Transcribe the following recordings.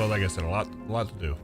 episode. Like I said, a lot to do.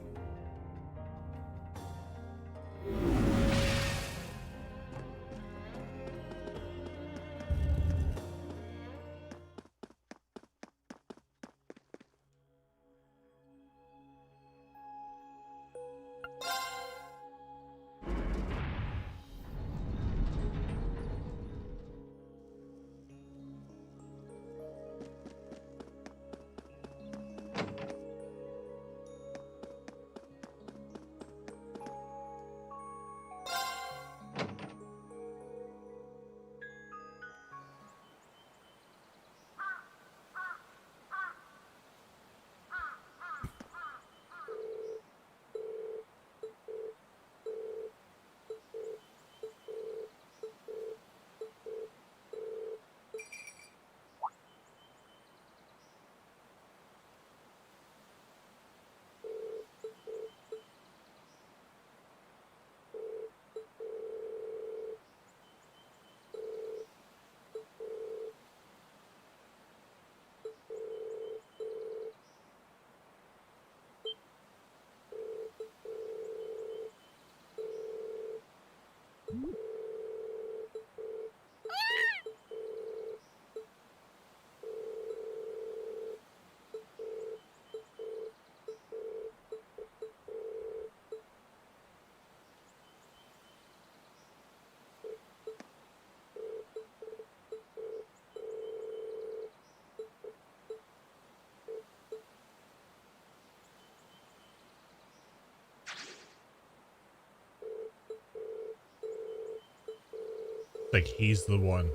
Like he's the one.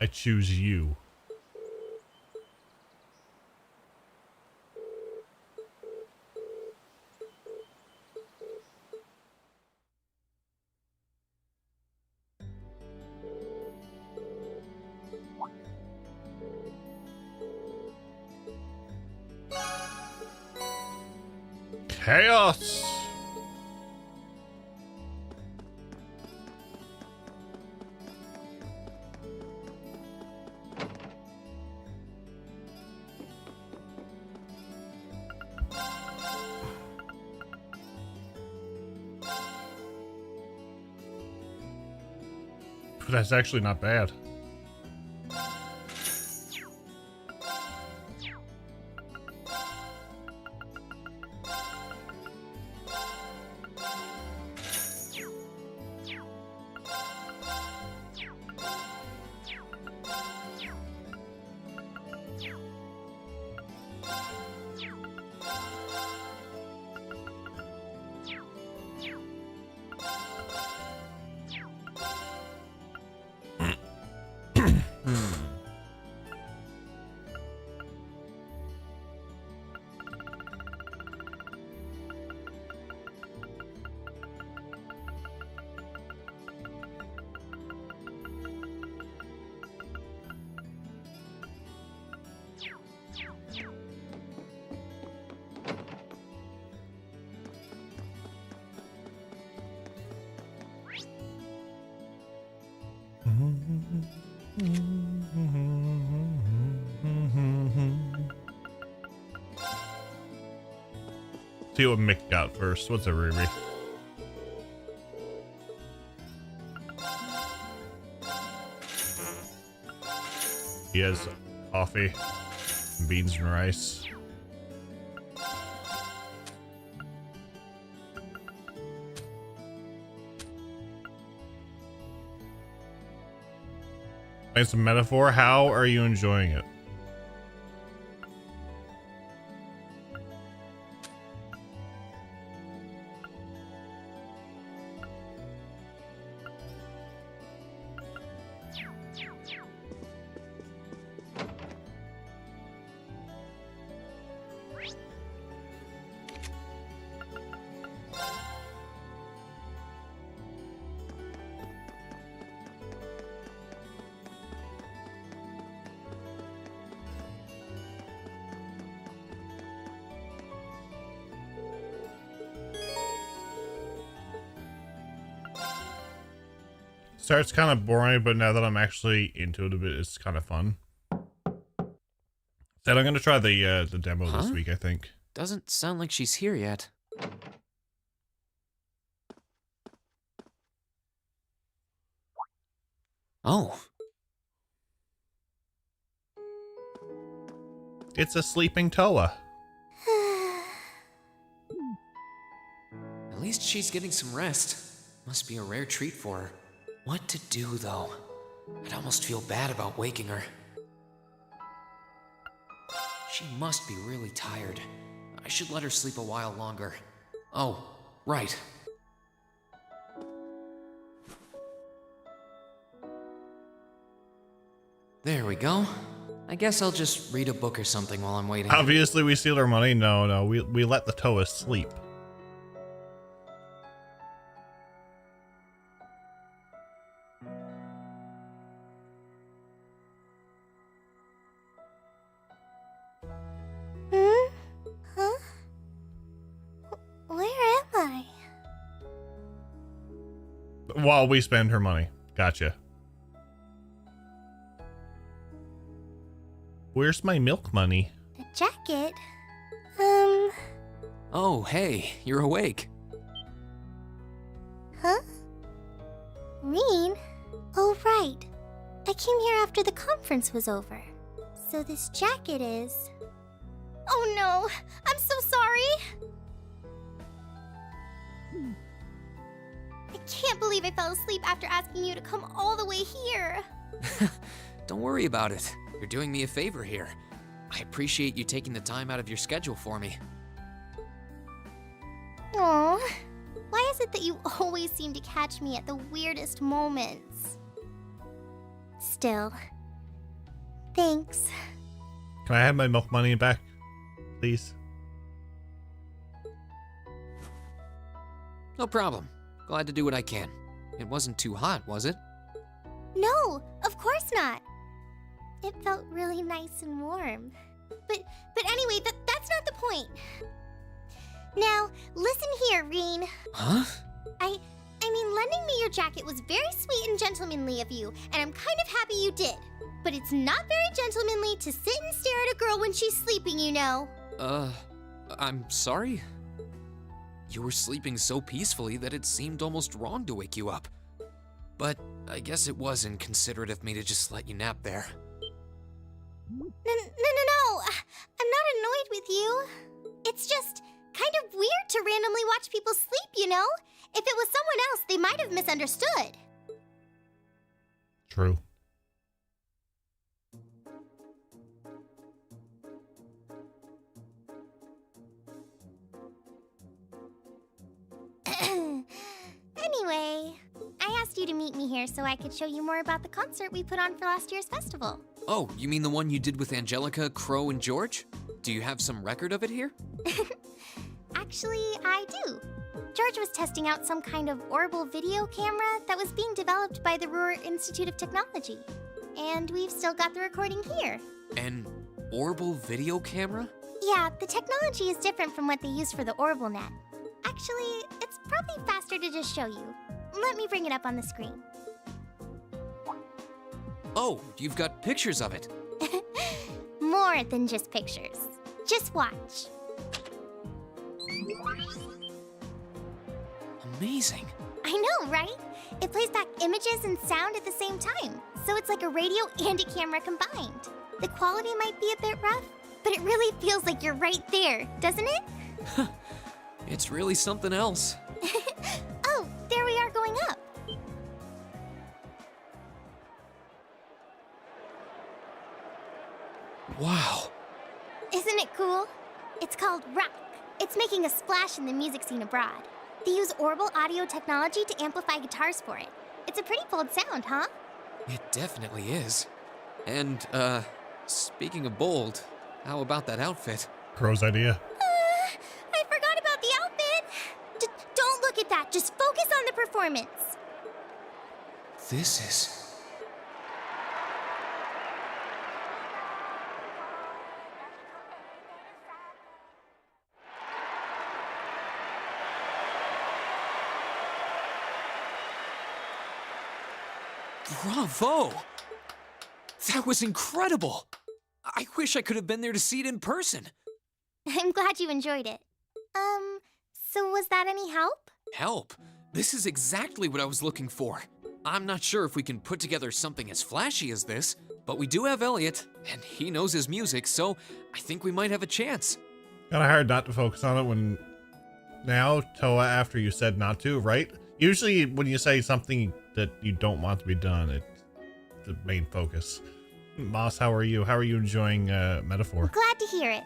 I choose you. Chaos. That's actually not bad. See what Mick got first. What's a Riri? He has coffee, beans and rice. Playing some Metaphor. How are you enjoying it? Starts kind of boring, but now that I'm actually into it a bit, it's kind of fun. Said I'm gonna try the demo this week, I think. Doesn't sound like she's here yet. Oh. It's a sleeping Toa. At least she's getting some rest. Must be a rare treat for her. What to do, though? I'd almost feel bad about waking her. She must be really tired. I should let her sleep a while longer. Oh, right. There we go. I guess I'll just read a book or something while I'm waiting. Obviously, we steal her money. No, we let the Toa sleep. Huh? Where am I? While we spend her money. Gotcha. Where's my milk money? The jacket? Oh, hey, you're awake. Huh? Reen? Oh, right. I came here after the conference was over. So this jacket is... Oh no! I'm so sorry! I can't believe I fell asleep after asking you to come all the way here. Don't worry about it. You're doing me a favor here. I appreciate you taking the time out of your schedule for me. Aw, why is it that you always seem to catch me at the weirdest moments? Still, thanks. Can I have my milk money back, please? No problem. Glad to do what I can. It wasn't too hot, was it? No, of course not. It felt really nice and warm. But anyway, that's not the point. Now, listen here, Reen. Huh? I mean, lending me your jacket was very sweet and gentlemanly of you, and I'm kind of happy you did. But it's not very gentlemanly to sit and stare at a girl when she's sleeping, you know. I'm sorry? You were sleeping so peacefully that it seemed almost wrong to wake you up. But I guess it was inconsiderate of me to just let you nap there. No. I'm not annoyed with you. It's just kind of weird to randomly watch people sleep, you know? If it was someone else, they might have misunderstood. True. Anyway, I asked you to meet me here so I could show you more about the concert we put on for last year's festival. Oh, you mean the one you did with Angelica, Crow, and George? Do you have some record of it here? Actually, I do. George was testing out some kind of orbital video camera that was being developed by the Ruhr Institute of Technology. And we've still got the recording here. An orbital video camera? Yeah, the technology is different from what they use for the orbital net. Actually, it's probably faster to just show you. Let me bring it up on the screen. Oh, you've got pictures of it. More than just pictures. Just watch. Amazing. I know, right? It plays back images and sound at the same time, so it's like a radio and a camera combined. The quality might be a bit rough, but it really feels like you're right there, doesn't it? It's really something else. Oh, there we are going up. Wow. Isn't it cool? It's called Rock. It's making a splash in the music scene abroad. They use orbital audio technology to amplify guitars for it. It's a pretty bold sound, huh? It definitely is. And, speaking of bold, how about that outfit? Crow's idea. I forgot about the outfit. Don't look at that. Just focus on the performance. This is... Bravo! That was incredible! I wish I could have been there to see it in person. I'm glad you enjoyed it. So was that any help? Help? This is exactly what I was looking for. I'm not sure if we can put together something as flashy as this, but we do have Elliot, and he knows his music, so I think we might have a chance. Kinda hard not to focus on it when now, Toa, after you said not to, right? Usually when you say something that you don't want to be done, it's the main focus. Moss, how are you? How are you enjoying Metaphor? Glad to hear it.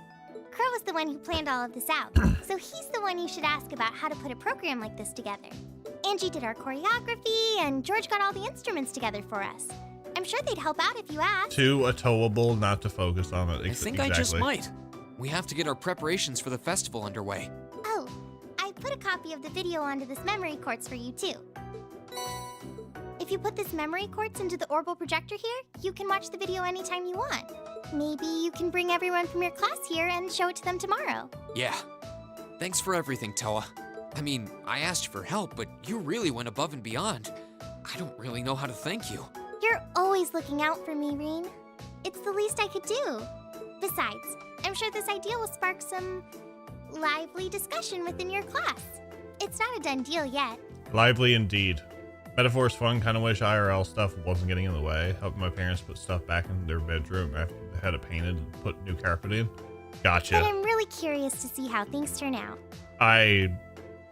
Crow was the one who planned all of this out, so he's the one you should ask about how to put a program like this together. Angie did our choreography, and George got all the instruments together for us. I'm sure they'd help out if you asked. Too a towable not to focus on it. I think I just might. We have to get our preparations for the festival underway. Oh, I put a copy of the video onto this memory quartz for you too. If you put this memory quartz into the orbital projector here, you can watch the video anytime you want. Maybe you can bring everyone from your class here and show it to them tomorrow. Yeah. Thanks for everything, Toa. I mean, I asked for help, but you really went above and beyond. I don't really know how to thank you. You're always looking out for me, Reen. It's the least I could do. Besides, I'm sure this idea will spark some lively discussion within your class. It's not a done deal yet. Lively indeed. Metaphor's fun. Kind of wish IRL stuff wasn't getting in the way. Helping my parents put stuff back in their bedroom after they had it painted and put new carpet in. Gotcha. But I'm really curious to see how things turn out. I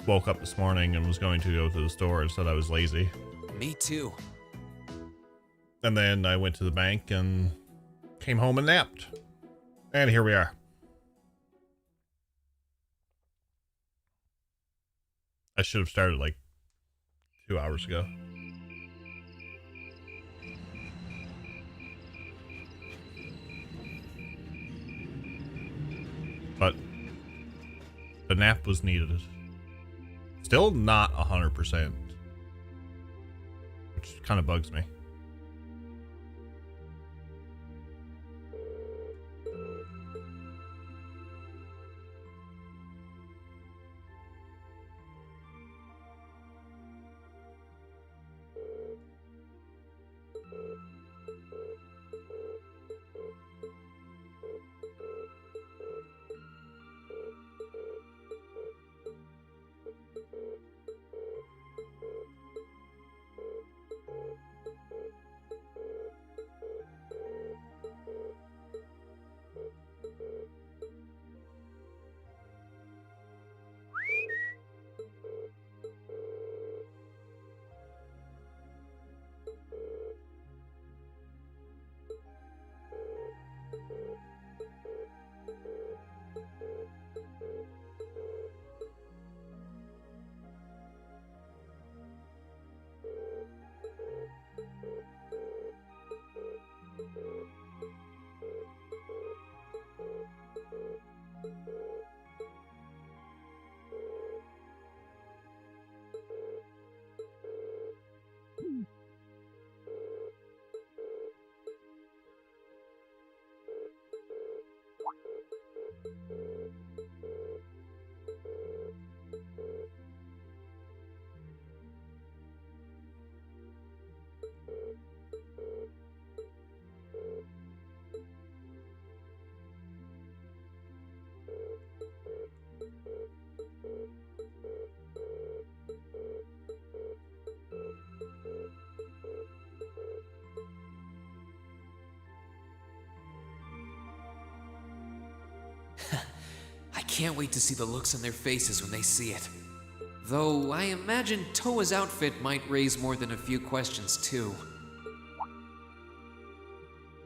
woke up this morning and was going to go to the store and said I was lazy. Me too. And then I went to the bank and came home and napped. And here we are. I should have started like 2 hours ago. But the nap was needed. Still not 100%, which kind of bugs me. I can't wait to see the looks on their faces when they see it. Though I imagine Toa's outfit might raise more than a few questions too.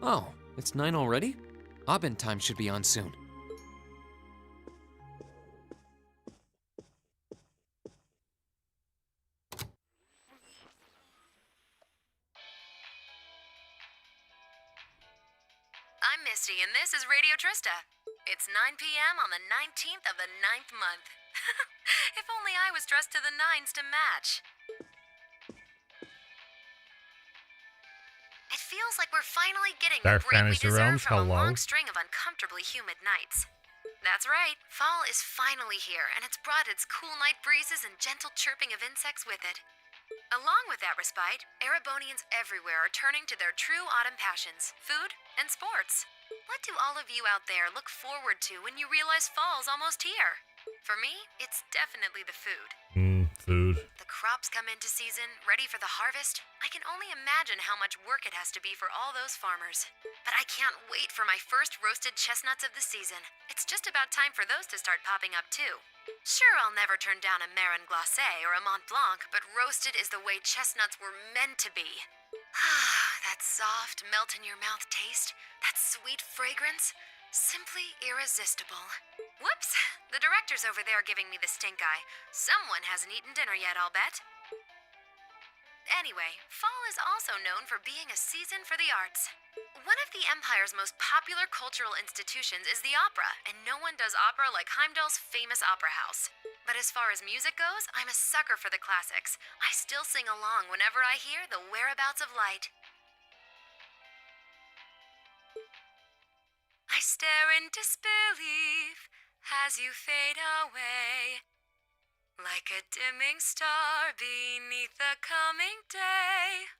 Oh, it's 9 already? Abend time should be on soon. I'm Misty, and this is Radio Trista. It's 9 p.m. on the 19th of the 9th month. If only I was dressed to the nines to match. It feels like we're finally getting the Dark break we Fantasy deserve Realms, from a hello. long string of uncomfortably humid nights. That's right, fall is finally here, and it's brought its cool night breezes and gentle chirping of insects with it. Along with that respite, Erebonians everywhere are turning to their true autumn passions, food and sports. What do all of you out there look forward to when you realize fall's almost here? For me, it's definitely the food. Food. The crops come into season, ready for the harvest. I can only imagine how much work it has to be for all those farmers. But I can't wait for my first roasted chestnuts of the season. It's just about time for those to start popping up too. Sure, I'll never turn down a Marron Glacé or a Mont Blanc, but roasted is the way chestnuts were meant to be. That soft, melt-in-your-mouth taste, that sweet fragrance, simply irresistible. Whoops! The director's over there giving me the stink eye. Someone hasn't eaten dinner yet, I'll bet. Anyway, fall is also known for being a season for the arts. One of the Empire's most popular cultural institutions is the opera, and no one does opera like Heimdall's famous opera house. But as far as music goes, I'm a sucker for the classics. I still sing along whenever I hear The Whereabouts of Light. I stare in disbelief as you fade away, like a dimming star beneath the coming day.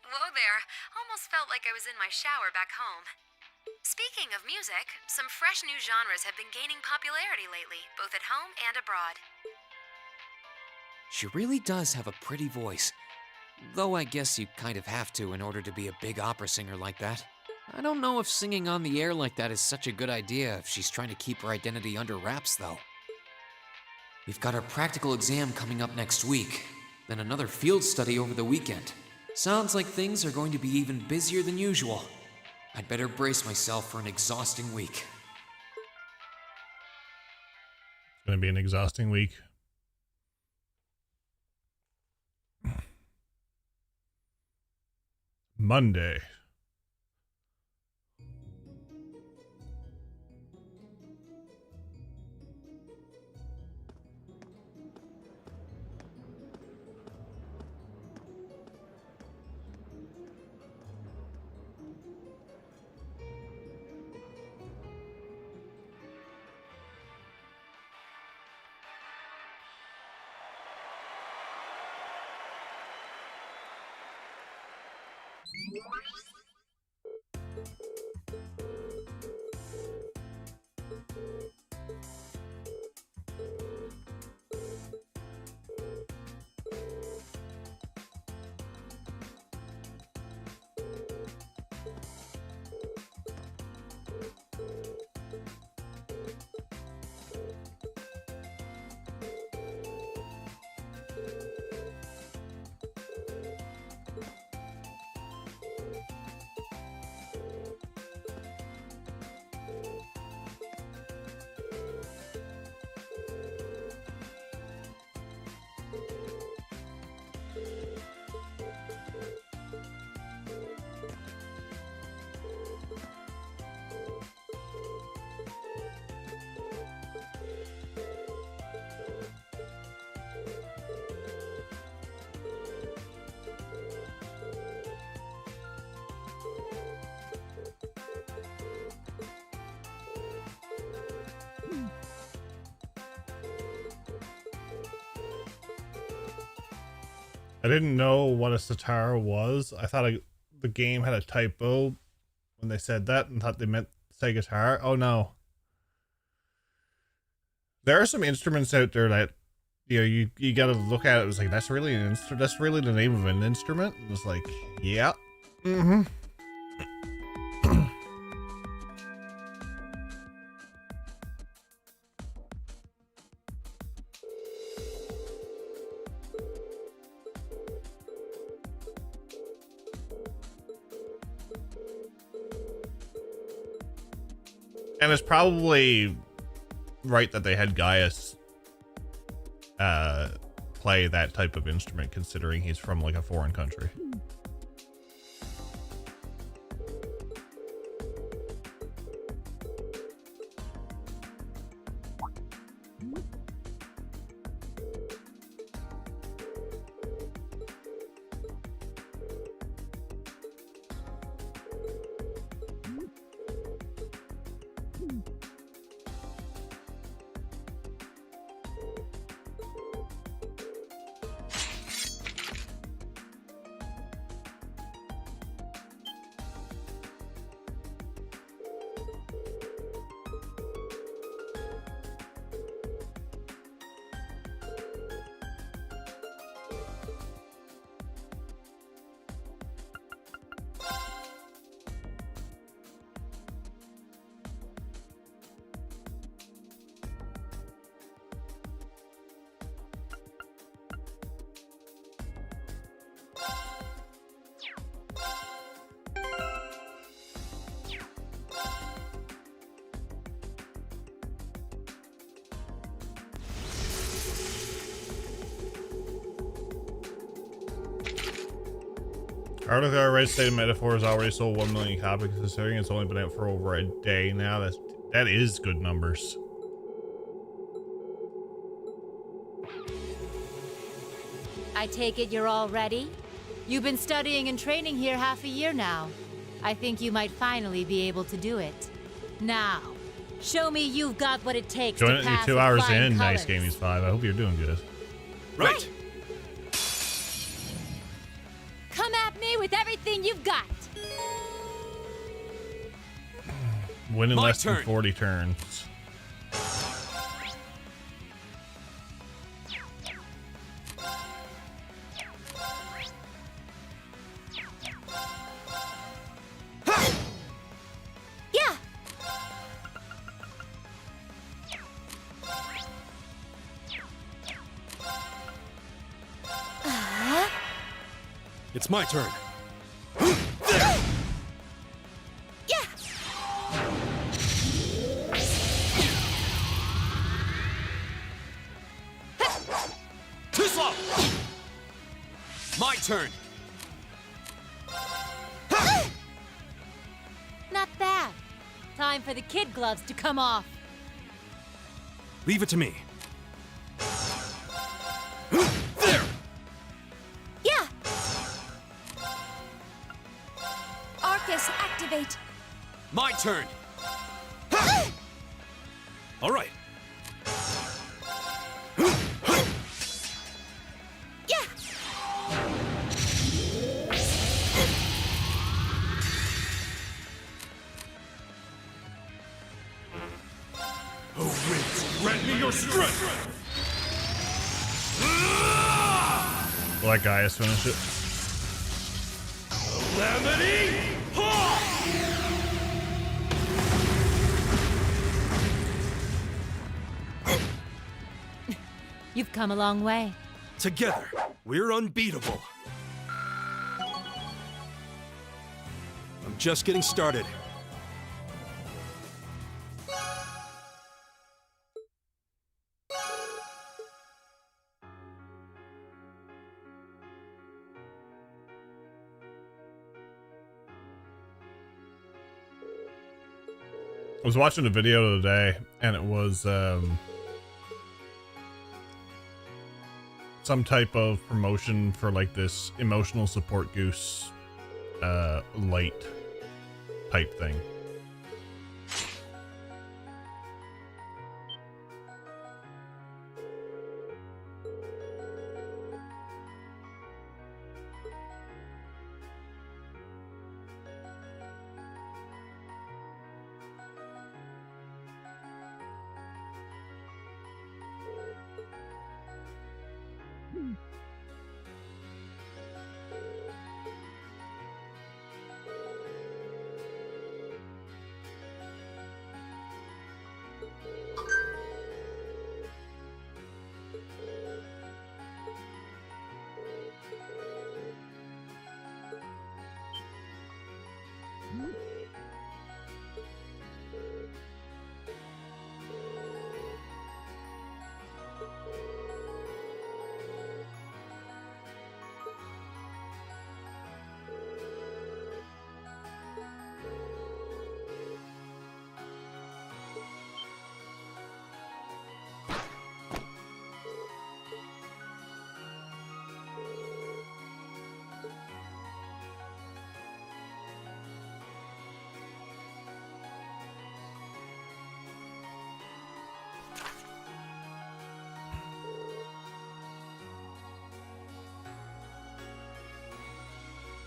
Whoa there, almost felt like I was in my shower back home. Speaking of music, some fresh new genres have been gaining popularity lately, both at home and abroad. She really does have a pretty voice. Though I guess you kind of have to in order to be a big opera singer like that. I don't know if singing on the air like that is such a good idea if she's trying to keep her identity under wraps, though. We've got our practical exam coming up next week, then another field study over the weekend. Sounds like things are going to be even busier than usual. I'd better brace myself for an exhausting week. It's going to be an exhausting week. Monday. I didn't know what a sitar was. I thought the game had a typo when they said that and thought they meant say guitar. Oh no. There are some instruments out there that you got to look at it. It was like, that's really an instrument. That's really the name of an instrument. And it's like, yeah. Mm-hmm. And it's probably right that they had Gaius play that type of instrument, considering he's from like a foreign country. Article I read stated Metaphor has already sold 1 million copies, considering it's only been out for over a day now. That is good numbers. I take it you're all ready? You've been studying and training here half a year now. I think you might finally be able to do it. Now, show me you've got what it takes Join to it pass 2 with hours flying in. colors. Nice, Gamies 5. I hope you're doing good. Right. Come at me with everything you've got. Win in My less turn. than 40 turns. Yeah. It's my turn. Yeah. Too slow. My turn. Not bad. Time for the kid gloves to come off. Leave it to me. There. Yeah. Arcus, activate. My turn. All right. Yeah. Oh, winds, grant me your strength. Will that guy has finished it? Calamity! Ha! You've come a long way. Together, we're unbeatable. I'm just getting started. I was watching a video today, and it was some type of promotion for like this emotional support goose light type thing.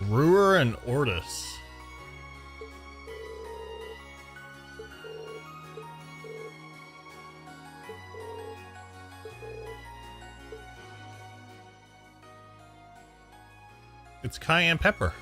Brewer and Ortis. It's cayenne pepper.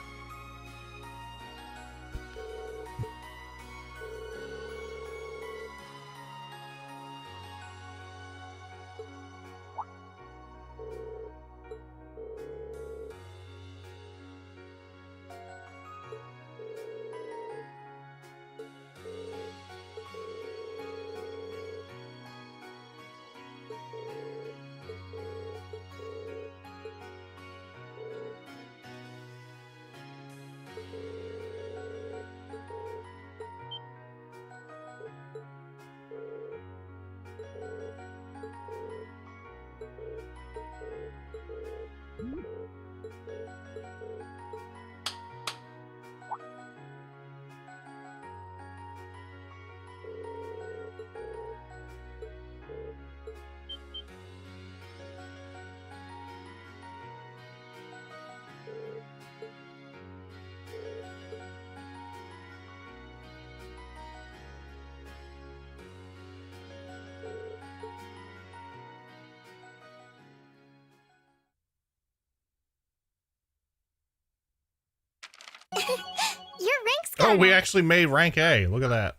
Oh, we actually made rank A. Look at that.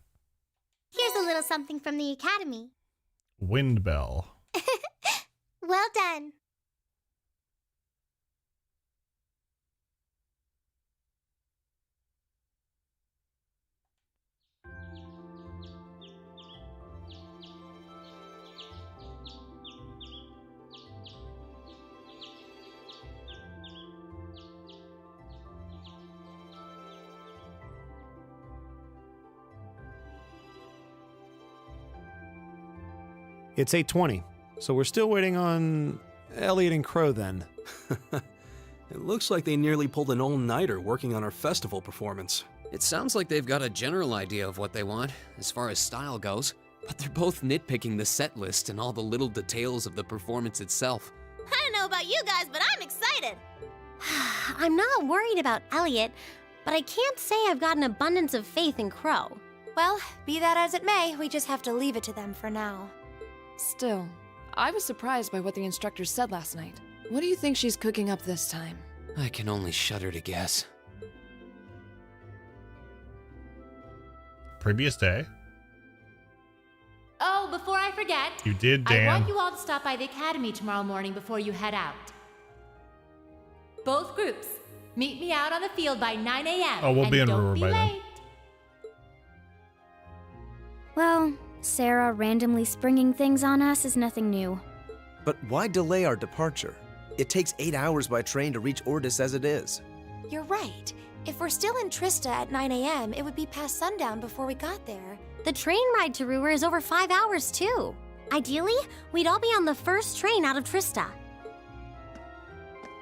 Here's a little something from the Academy. Wind bell. Well done. It's 8:20, so we're still waiting on Elliot and Crow then. It looks like they nearly pulled an all-nighter working on our festival performance. It sounds like they've got a general idea of what they want, as far as style goes, but they're both nitpicking the set list and all the little details of the performance itself. I don't know about you guys, but I'm excited. I'm not worried about Elliot, but I can't say I've got an abundance of faith in Crow. Well, be that as it may, we just have to leave it to them for now. Still, I was surprised by what the instructor said last night. What do you think she's cooking up this time? I can only shudder to guess. Previous day. Oh, before I forget, You did, I Dan. want you all to stop by the academy tomorrow morning before you head out. Both groups, meet me out on the field by 9 a.m. Oh, we'll and be in don't Ruhr be by then. late. Well, Sarah randomly springing things on us is nothing new. But why delay our departure? It takes 8 hours by train to reach Ordis as it is. You're right. If we're still in Trista at 9 a.m., it would be past sundown before we got there. The train ride to Ruhr is over 5 hours, too. Ideally, we'd all be on the first train out of Trista.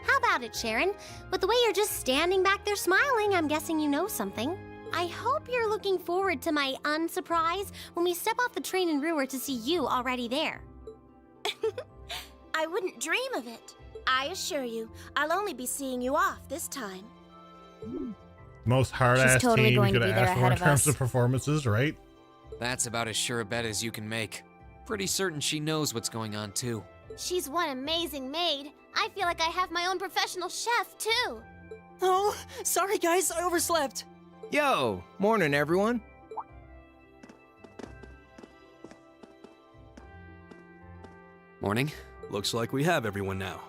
How about it, Sharon? With the way you're just standing back there smiling, I'm guessing you know something. I hope you're looking forward to my unsurprise when we step off the train in Ruhr to see you already there. I wouldn't dream of it. I assure you, I'll only be seeing you off this time. Most hard-ass She's totally team you going to could be there ask for ahead in of terms us. of performances, right? That's about as sure a bet as you can make. Pretty certain she knows what's going on, too. She's one amazing maid. I feel like I have my own professional chef, too. Oh, sorry guys, I overslept. Yo, morning everyone. Morning. Looks like we have everyone now.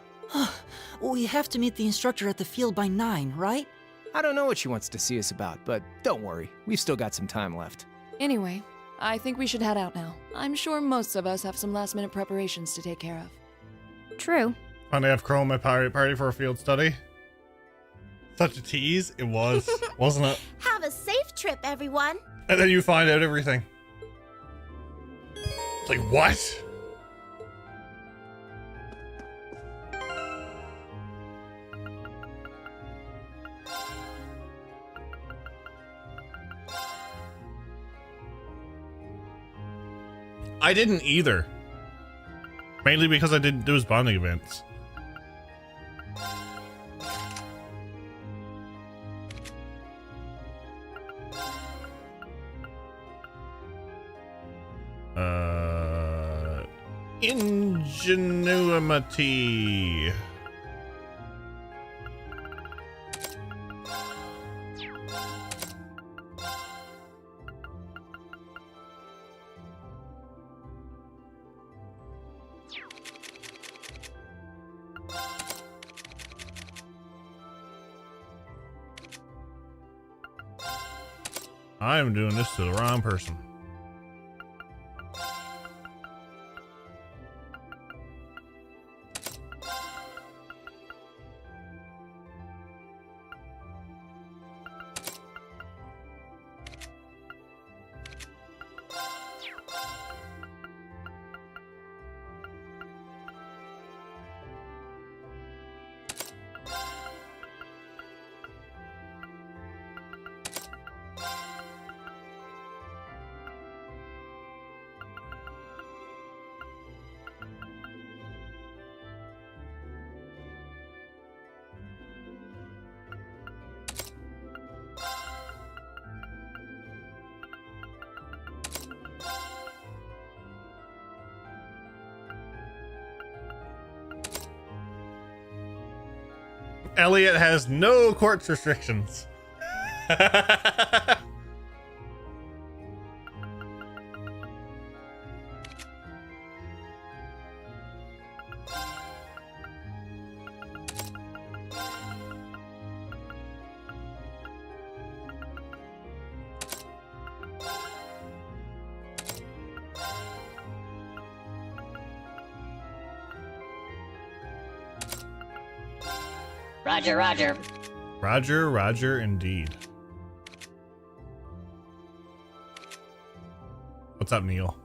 We have to meet the instructor at the field by 9, right? I don't know what she wants to see us about, but don't worry, we've still got some time left. Anyway, I think we should head out now. I'm sure most of us have some last-minute preparations to take care of. True. Fun to have Crow in my pirate party for a field study. Such a tease, it was, wasn't it? Have a safe trip, everyone. And then you find out everything. It's like, what? I didn't either. Mainly because I didn't do his bonding events. Ingenuity. I am doing this to the wrong person. Elliot has no court restrictions. Roger, roger. Roger, roger, indeed. What's up, Neil?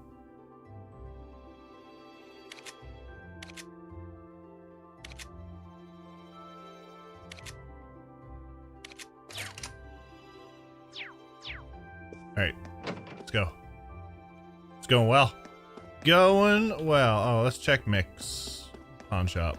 All right, let's go. It's going well. Going well. Oh, let's check Mick's pawn shop.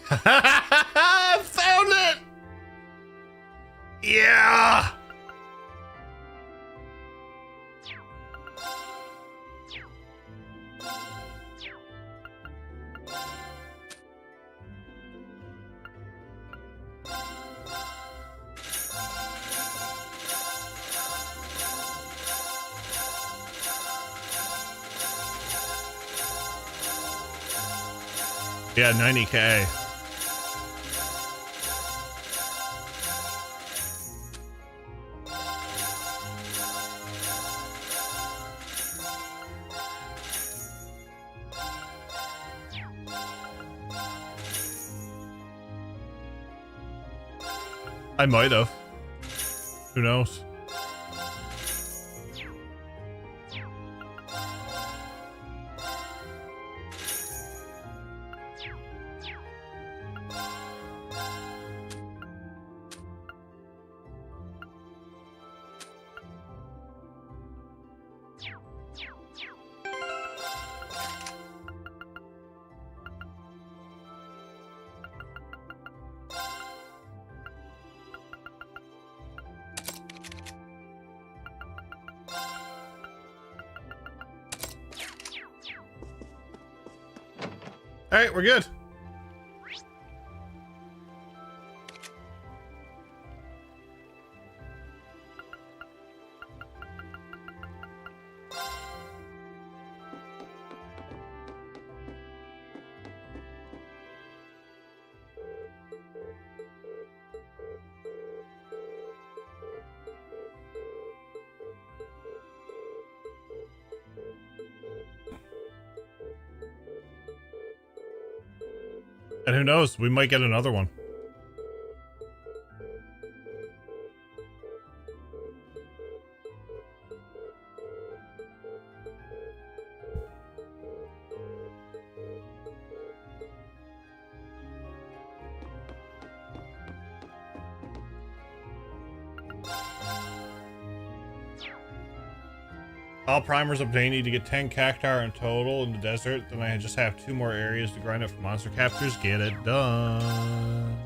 Found it! Yeah! Yeah, 90K. I might have. Who knows? All right, we're good. And who knows, we might get another one. All primers obtained need to get 10 cacti in total in the desert. Then I just have 2 more areas to grind up for monster captures. Get it done.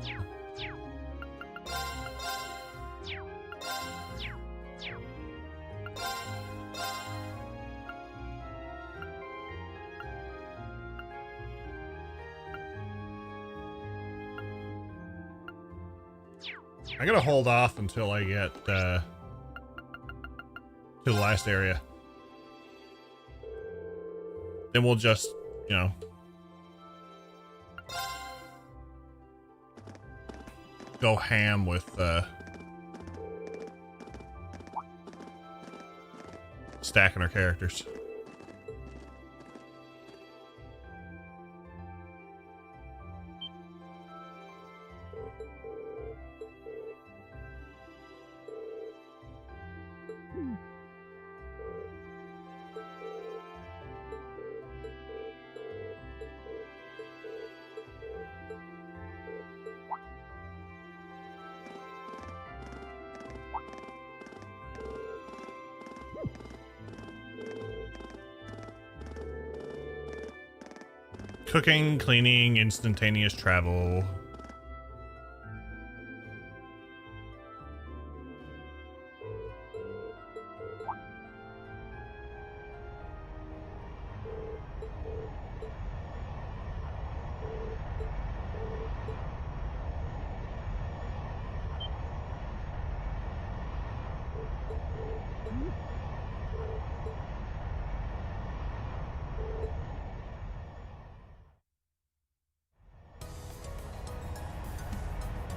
I'm gonna hold off until I get to the last area. Then we'll just, you know, go ham with stacking our characters. Cooking, cleaning, instantaneous travel.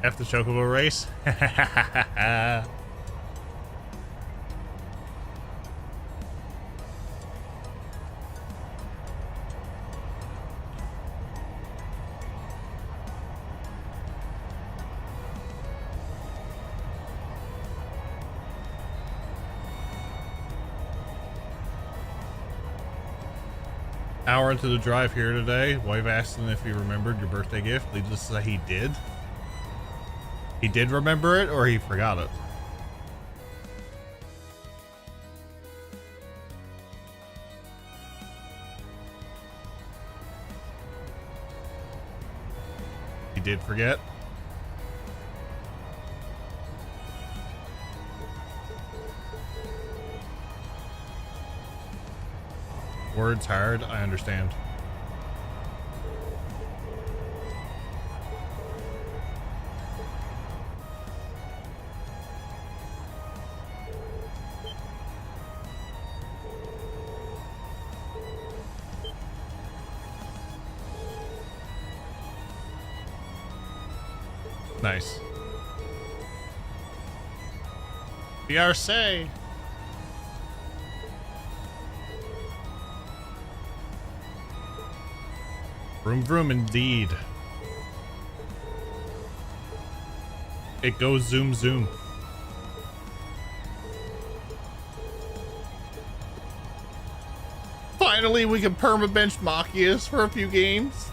F the Chocobo race. Hour into the drive here today, wife asked him if he remembered your birthday gift. Leads us to say he did. He did remember it, or he forgot it. He did forget. Words hard, I understand. Nice. BRC. Vroom vroom indeed. It goes zoom zoom. Finally we can permabench Machias for a few games.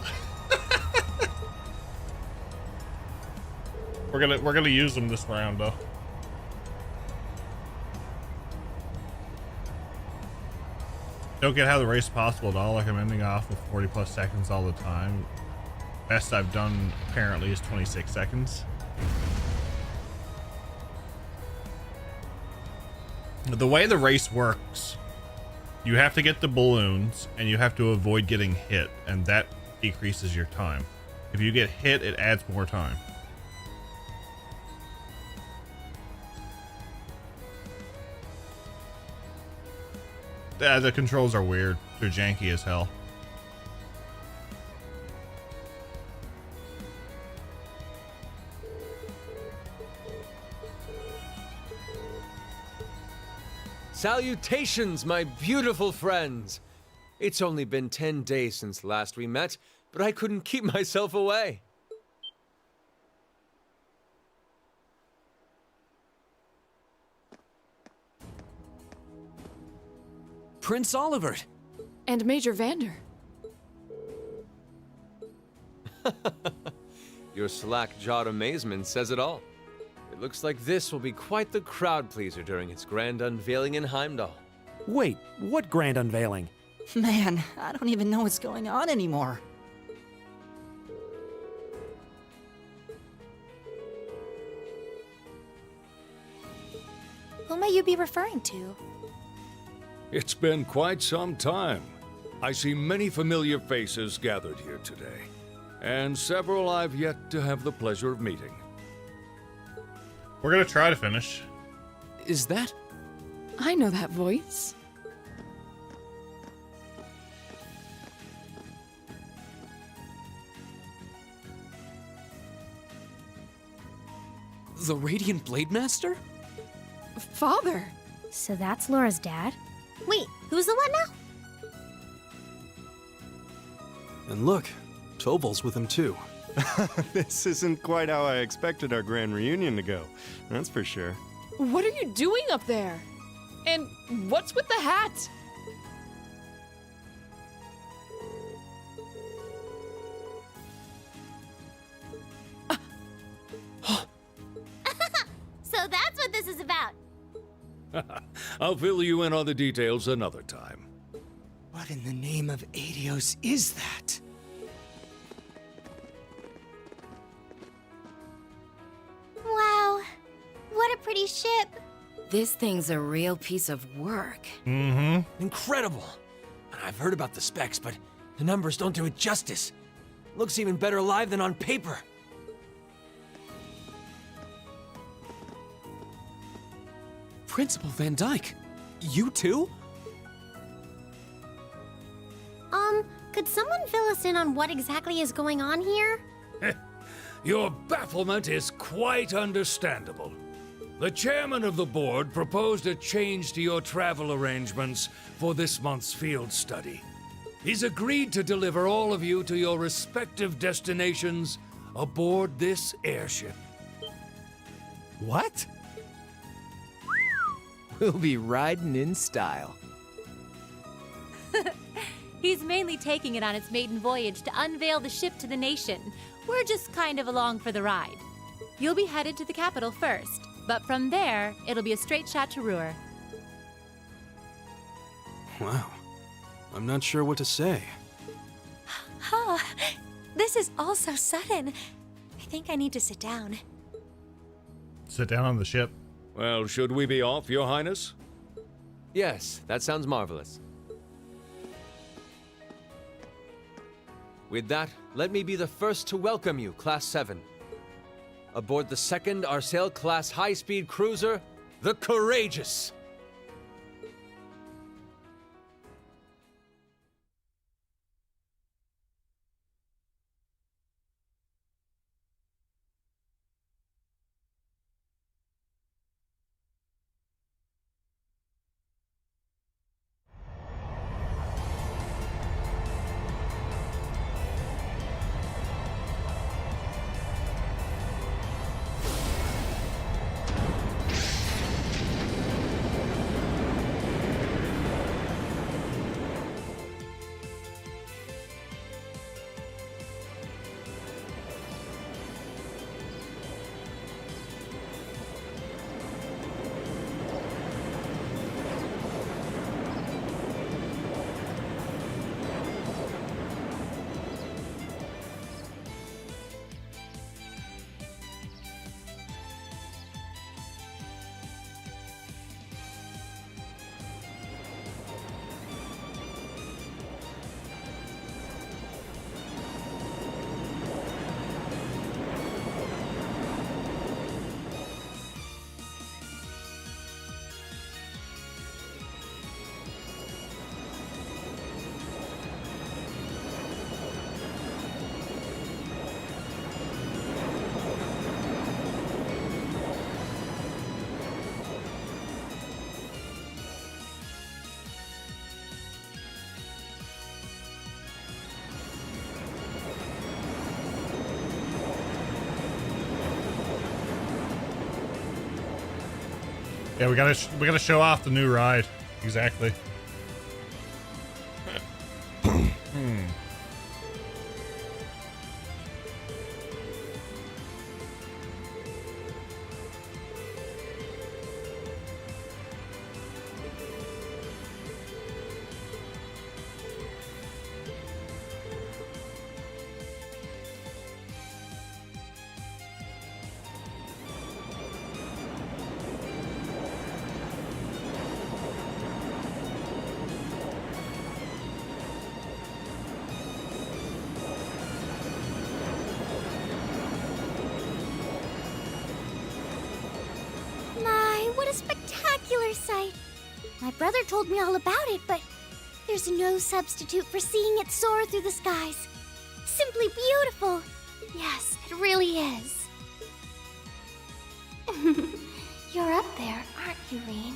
We're gonna use them this round though. Don't get how the race is possible at all. Like I'm ending off with 40 plus seconds all the time. Best I've done apparently is 26 seconds. The way the race works, you have to get the balloons and you have to avoid getting hit, and that decreases your time. If you get hit, it adds more time. The controls are weird. They're janky as hell. Salutations, my beautiful friends! It's only been 10 days since last we met, but I couldn't keep myself away. Prince Oliver! And Major Vander. Your slack-jawed amazement says it all. It looks like this will be quite the crowd-pleaser during its grand unveiling in Heimdall. Wait, what grand unveiling? Man, I don't even know what's going on anymore. Who may you be referring to? It's been quite some time. I see many familiar faces gathered here today, and several I've yet to have the pleasure of meeting. We're gonna try to finish. Is that? I know that voice. The Radiant Blade Master? Father! So that's Laura's dad? Wait, who's the one now? And look, Toval's with him too. This isn't quite how I expected our grand reunion to go, that's for sure. What are you doing up there? And what's with the hat? So that's what this is about. I'll fill you in on the details another time. What in the name of Adios is that? Wow, what a pretty ship. This thing's a real piece of work. Mm-hmm. Incredible! I've heard about the specs, but the numbers don't do it justice. Looks even better live than on paper. Principal Van Dyke, you too? Could someone fill us in on what exactly is going on here? Your bafflement is quite understandable. The chairman of the board proposed a change to your travel arrangements for this month's field study. He's agreed to deliver all of you to your respective destinations aboard this airship. What? We'll be riding in style. He's mainly taking it on its maiden voyage to unveil the ship to the nation. We're just kind of along for the ride. You'll be headed to the capital first, but from there, it'll be a straight shot to Ruhr. Wow. I'm not sure what to say. Huh. This is all so sudden. I think I need to sit down. Sit down on the ship. Well, should we be off, Your Highness? Yes, that sounds marvelous. With that, let me be the first to welcome you, Class 7. Aboard the second Arsail-class high-speed cruiser, the Courageous. Yeah, we gotta show off the new ride. Exactly. What a spectacular sight! My brother told me all about it, but there's no substitute for seeing it soar through the skies. Simply beautiful. Yes, it really is. You're up there, aren't you, Reen?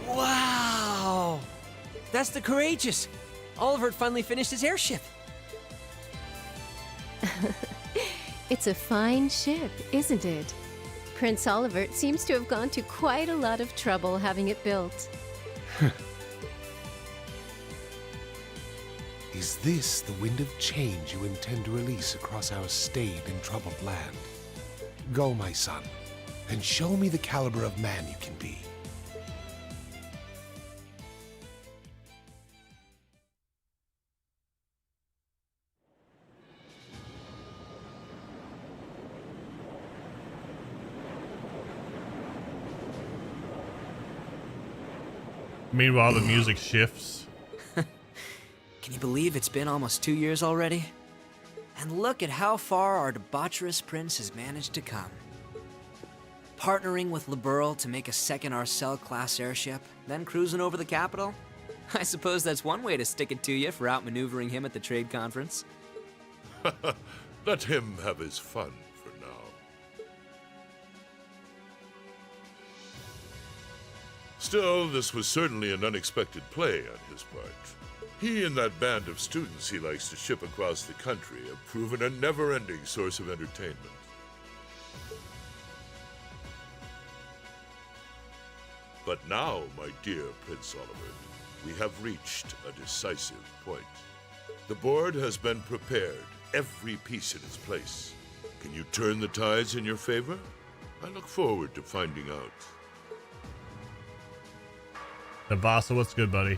Wow! That's the Courageous! Oliver finally finished his airship. It's a fine ship, isn't it? Prince Oliver seems to have gone to quite a lot of trouble having it built. Is this the wind of change you intend to release across our staid and troubled land? Go, my son, and show me the caliber of man you can be. Meanwhile, the music shifts. Can you believe it's been almost 2 years already? And look at how far our debaucherous prince has managed to come. Partnering with Liberl to make a second Arcel-class airship, then cruising over the capital? I suppose that's one way to stick it to you for outmaneuvering him at the trade conference. Let him have his fun for now. Still, this was certainly an unexpected play on his part. He and that band of students he likes to ship across the country have proven a never-ending source of entertainment. But now, my dear Prince Oliver, we have reached a decisive point. The board has been prepared, every piece in its place. Can you turn the tides in your favor? I look forward to finding out. Nabasa, what's good, buddy?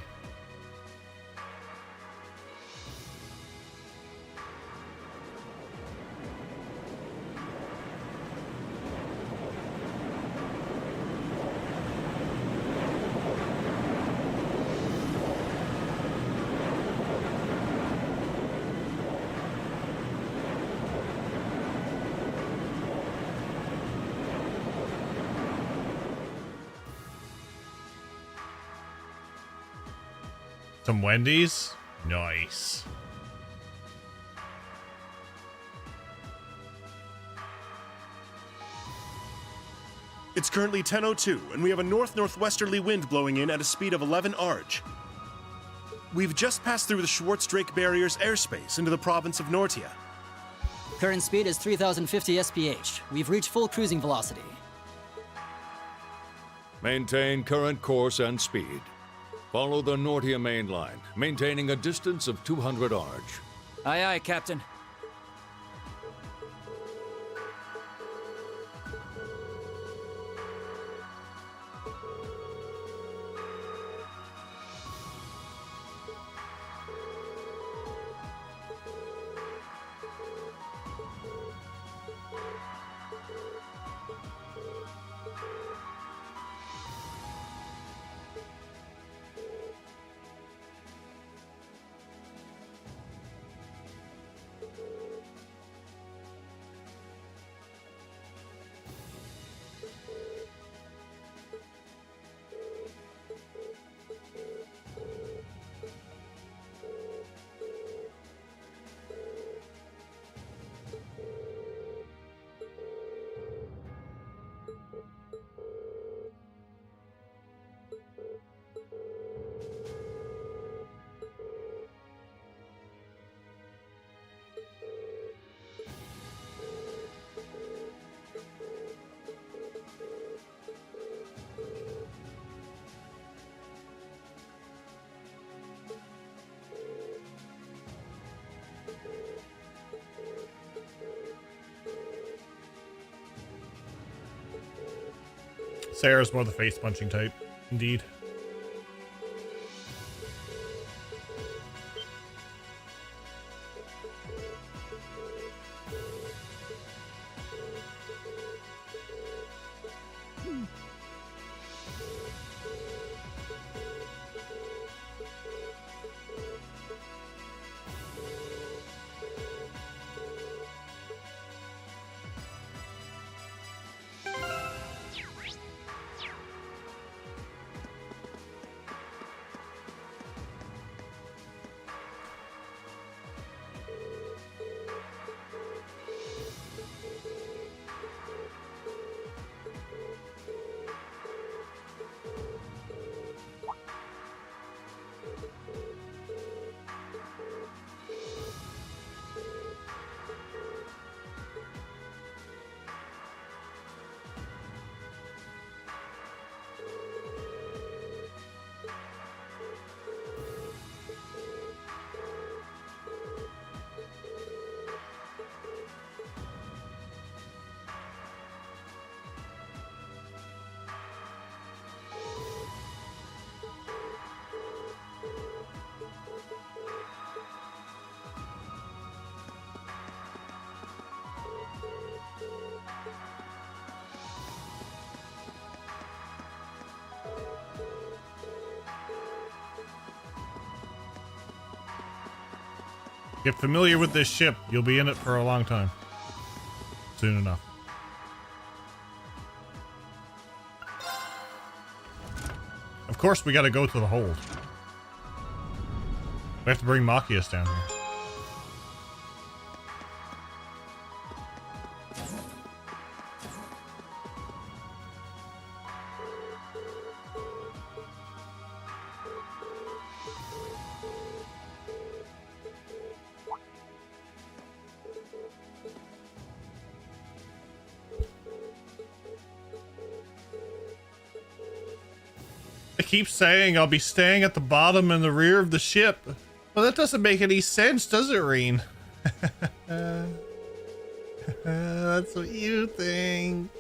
Some Wendy's? Nice. It's currently 10:02, and we have a north-northwesterly wind blowing in at a speed of 11 Arj. We've just passed through the Schwartz-Drake Barrier's airspace into the province of Nortia. Current speed is 3,050 SPH. We've reached full cruising velocity. Maintain current course and speed. Follow the Nortia main line, maintaining a distance of 200 Arj. Aye, aye, Captain. Sarah's more the face punching type, indeed. Get familiar with this ship. You'll be in it for a long time. Soon enough. Of course, we gotta go to the hold. We have to bring Machias down here. I keep saying I'll be staying at the bottom and the rear of the ship. Well, that doesn't make any sense, does it, Reen? That's what you think.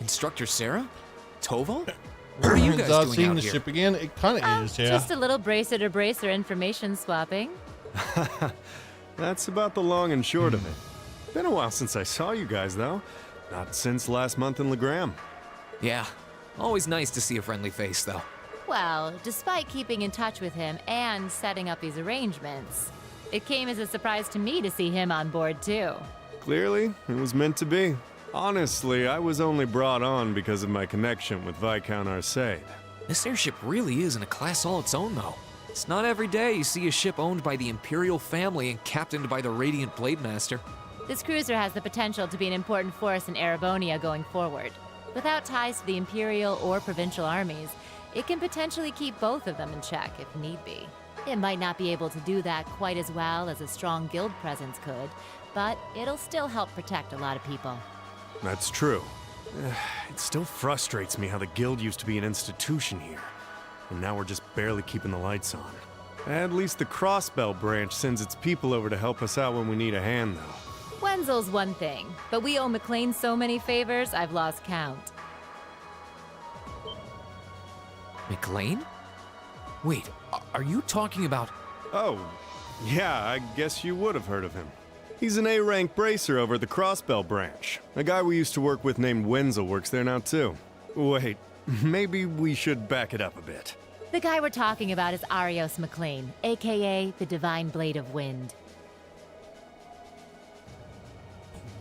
Instructor Sarah? Tova? What are you guys doing seeing out the here? ship again? It kind of is, yeah. Just a little bracer-to-bracer information swapping. That's about the long and short of it. Been a while since I saw you guys, though. Not since last month in Legram. Yeah. Always nice to see a friendly face, though. Well, despite keeping in touch with him and setting up these arrangements, it came as a surprise to me to see him on board, too. Clearly, it was meant to be. Honestly, I was only brought on because of my connection with Viscount Arcade. This airship really is in a class all its own, though. It's not every day you see a ship owned by the Imperial family and captained by the Radiant Blade Master. This cruiser has the potential to be an important force in Erebonia going forward. Without ties to the Imperial or Provincial armies, it can potentially keep both of them in check if need be. It might not be able to do that quite as well as a strong guild presence could, but it'll still help protect a lot of people. That's true. It still frustrates me how the guild used to be an institution here, and now we're just barely keeping the lights on. At least the Crossbell branch sends its people over to help us out when we need a hand, though. Wenzel's one thing, but we owe McLean so many favors, I've lost count. McLean? Wait, are you talking about... Oh, yeah, I guess you would have heard of him. He's an A-rank bracer over at the Crossbell branch. A guy we used to work with named Wenzel works there now, too. Wait, maybe we should back it up a bit. The guy we're talking about is Arios McLean, aka the Divine Blade of Wind.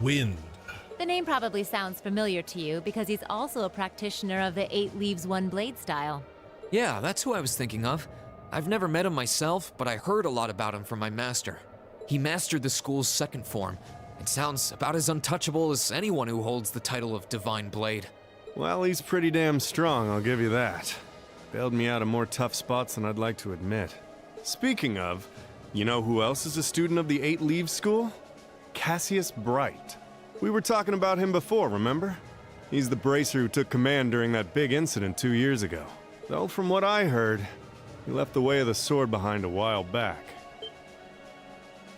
Wind. The name probably sounds familiar to you because he's also a practitioner of the 8 Leaves 1 Blade style. Yeah, that's who I was thinking of. I've never met him myself, but I heard a lot about him from my master. He mastered the school's second form. It sounds about as untouchable as anyone who holds the title of Divine Blade. Well, he's pretty damn strong, I'll give you that. Bailed me out of more tough spots than I'd like to admit. Speaking of, you know who else is a student of the 8 Leaves School? Cassius Bright. We were talking about him before, remember? He's the bracer who took command during that big incident 2 years ago. Though from what I heard, he left the way of the sword behind a while back.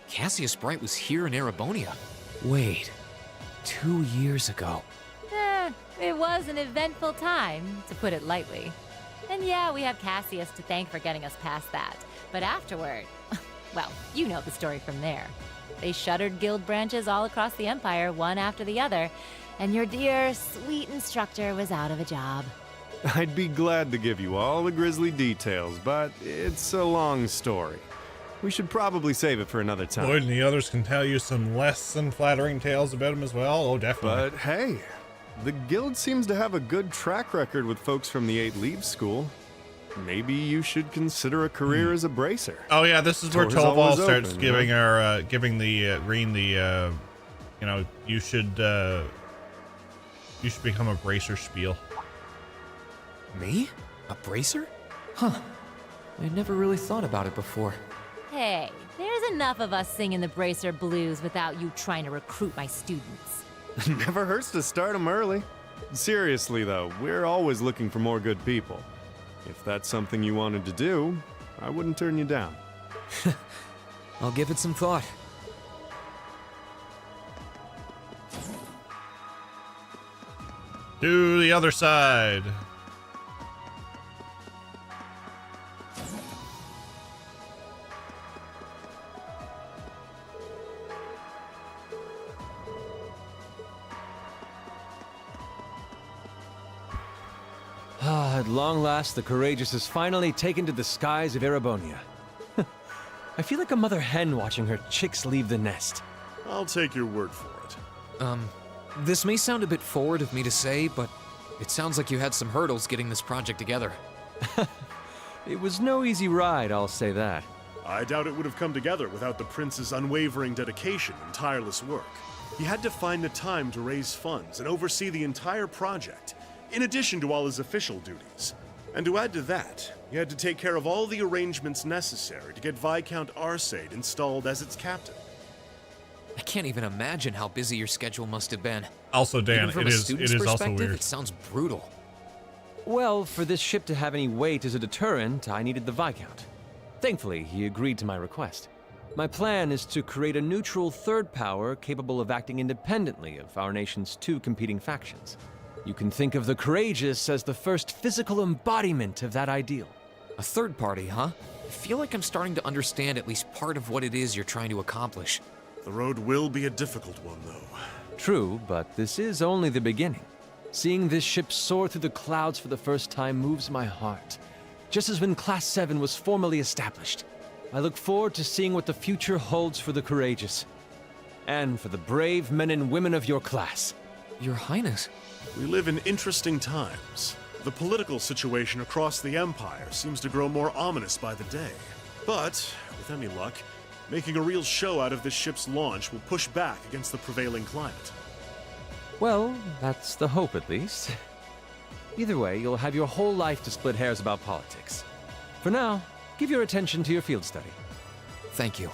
Cassius Bright was here in Erebonia. Wait, 2 years ago. It was an eventful time, to put it lightly. And yeah, we have Cassius to thank for getting us past that. But afterward, well, you know the story from there. They shuttered guild branches all across the Empire, one after the other, and your dear, sweet instructor was out of a job. I'd be glad to give you all the grisly details, but it's a long story. We should probably save it for another time. Lloyd and the others can tell you some less than flattering tales about him as well. Oh, definitely. But hey, the guild seems to have a good track record with folks from the 8 Leaves School. Maybe you should consider a career as a bracer. Oh yeah, this is where Door's Tolval always starts open, giving huh? our giving the Reen the you know, you should become a bracer spiel. Me? A bracer? Huh. I never really thought about it before. Hey, there's enough of us singing the Bracer blues without you trying to recruit my students. Never hurts to start them early. Seriously though, we're always looking for more good people. If that's something you wanted to do, I wouldn't turn you down. I'll give it some thought. To the other side. At long last, the Courageous has finally taken to the skies of Erebonia. I feel like a mother hen watching her chicks leave the nest. I'll take your word for it. This may sound a bit forward of me to say, but it sounds like you had some hurdles getting this project together. It was no easy ride, I'll say that. I doubt it would have come together without the prince's unwavering dedication and tireless work. He had to find the time to raise funds and oversee the entire project, in addition to all his official duties. And to add to that, he had to take care of all the arrangements necessary to get Viscount Arcade installed as its captain. I can't even imagine how busy your schedule must have been. Also, Dan, Even from it a is student's also perspective, weird. It sounds brutal. Well, for this ship to have any weight as a deterrent, I needed the Viscount. Thankfully, he agreed to my request. My plan is to create a neutral third power capable of acting independently of our nation's 2 competing factions. You can think of the Courageous as the first physical embodiment of that ideal. A third party, huh? I feel like I'm starting to understand at least part of what it is you're trying to accomplish. The road will be a difficult one, though. True, but this is only the beginning. Seeing this ship soar through the clouds for the first time moves my heart. Just as when Class 7 was formally established. I look forward to seeing what the future holds for the Courageous. And for the brave men and women of your class. Your Highness. We live in interesting times. The political situation across the Empire seems to grow more ominous by the day. But, with any luck, making a real show out of this ship's launch will push back against the prevailing climate. Well, that's the hope at least. Either way, you'll have your whole life to split hairs about politics. For now, give your attention to your field study. Thank you.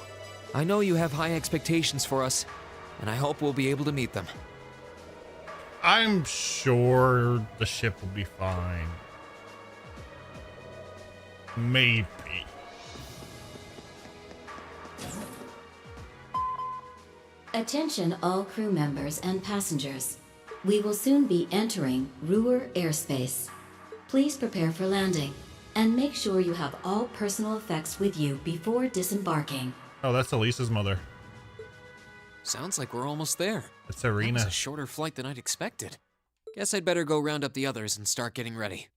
I know you have high expectations for us, and I hope we'll be able to meet them. I'm sure the ship will be fine. Maybe. Attention all crew members and passengers. We will soon be entering Ruhr airspace. Please prepare for landing, and make sure you have all personal effects with you before disembarking. Oh, that's Elisa's mother. Sounds like we're almost there. It's That Arena. was a shorter flight than I'd expected. Guess I'd better go round up the others and start getting ready.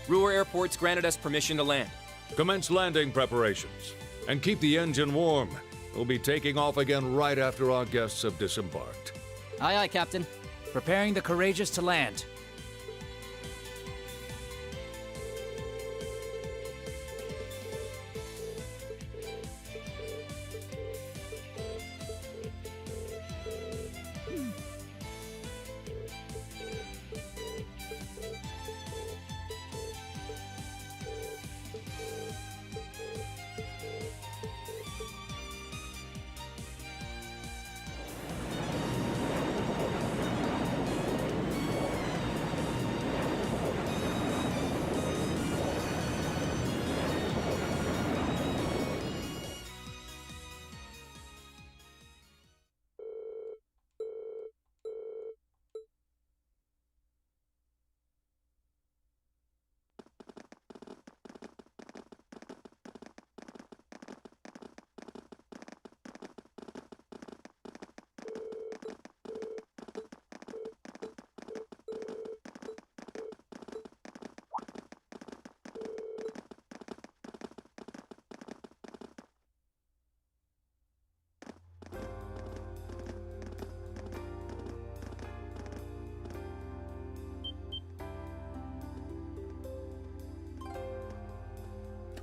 Ruhr Airport's granted us permission to land. Commence landing preparations. And keep the engine warm. We'll be taking off again right after our guests have disembarked. Aye, aye, Captain. Preparing the Courageous to land.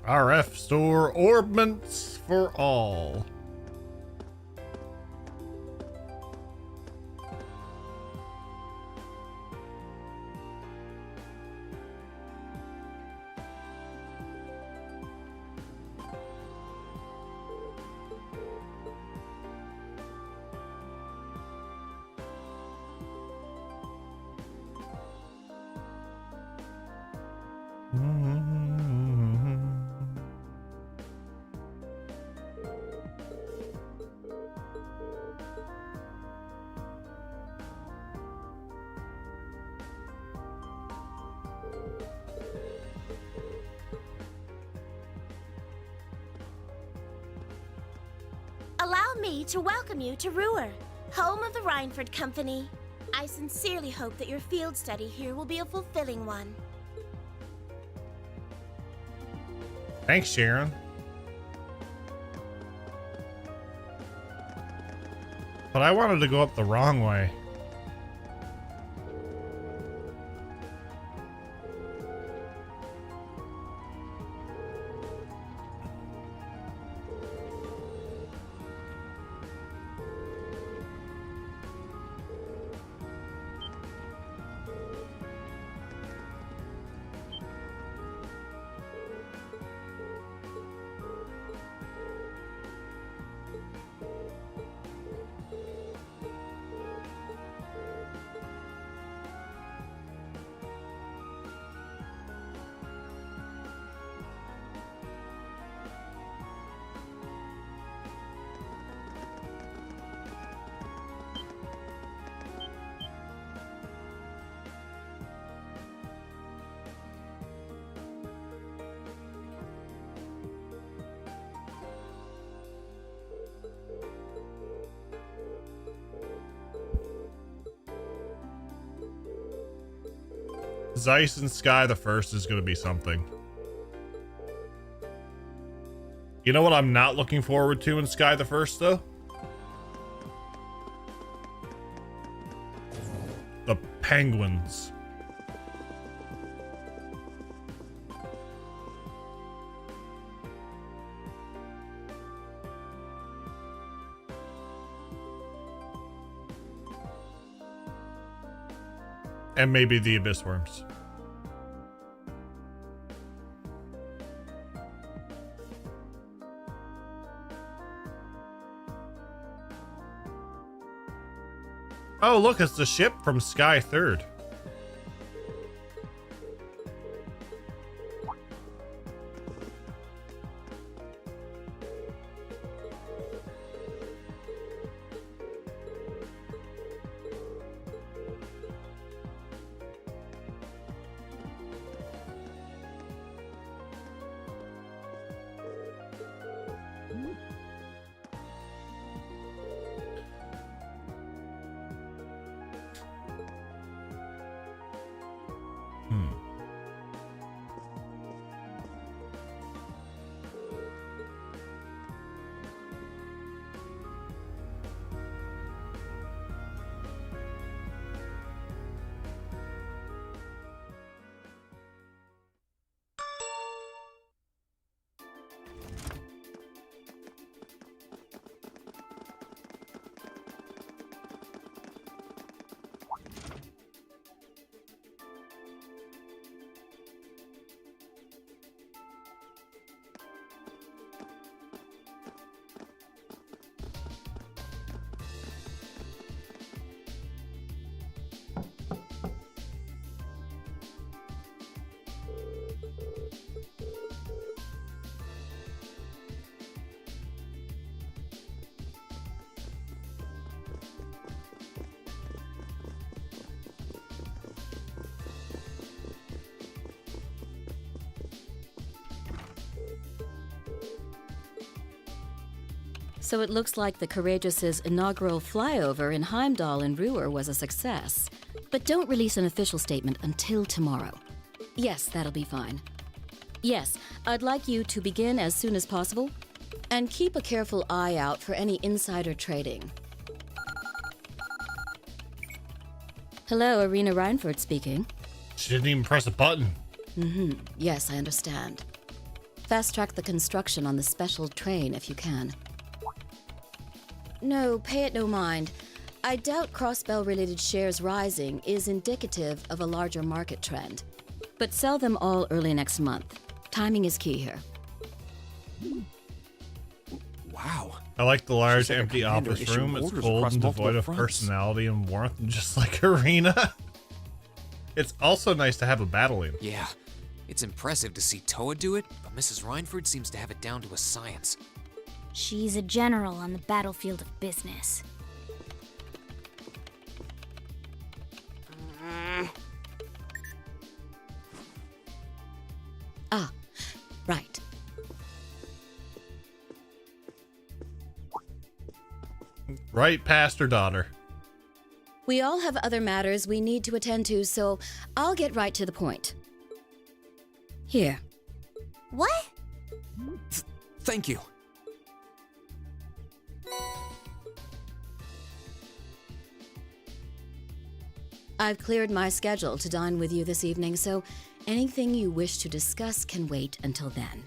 RF store orbments for all. Allow me to welcome you to Ruhr, home of the Reinford Company. I sincerely hope that your field study here will be a fulfilling one. Thanks, Sharon. But I wanted to go up the wrong way. Zeiss and Sky the First is going to be something. You know what I'm not looking forward to in Sky the First, though? The penguins. And maybe the abyss worms. Oh, look, it's the ship from Sky Third. So it looks like the Courageous's inaugural flyover in Heimdall and Ruhr was a success. But don't release an official statement until tomorrow. Yes, that'll be fine. Yes, I'd like you to begin as soon as possible. And keep a careful eye out for any insider trading. Hello, Irina Reinford speaking. She didn't even press a button. Yes, I understand. Fast-track the construction on the special train if you can. No, pay it no mind. I doubt Crossbell-related shares rising is indicative of a larger market trend. But sell them all early next month. Timing is key here. Wow. I like the large, She's like a empty commander office issuing room. It's orders cold across and multiple devoid of fronts. personality and warmth, just like Arena. It's also nice to have a battle in. Yeah, it's impressive to see Toa do it, but Mrs. Reinford seems to have it down to a science. She's a general on the battlefield of business. Ah, right. Right past her daughter. We all have other matters we need to attend to, so I'll get right to the point. Here. What? Thank you. I've cleared my schedule to dine with you this evening, so anything you wish to discuss can wait until then.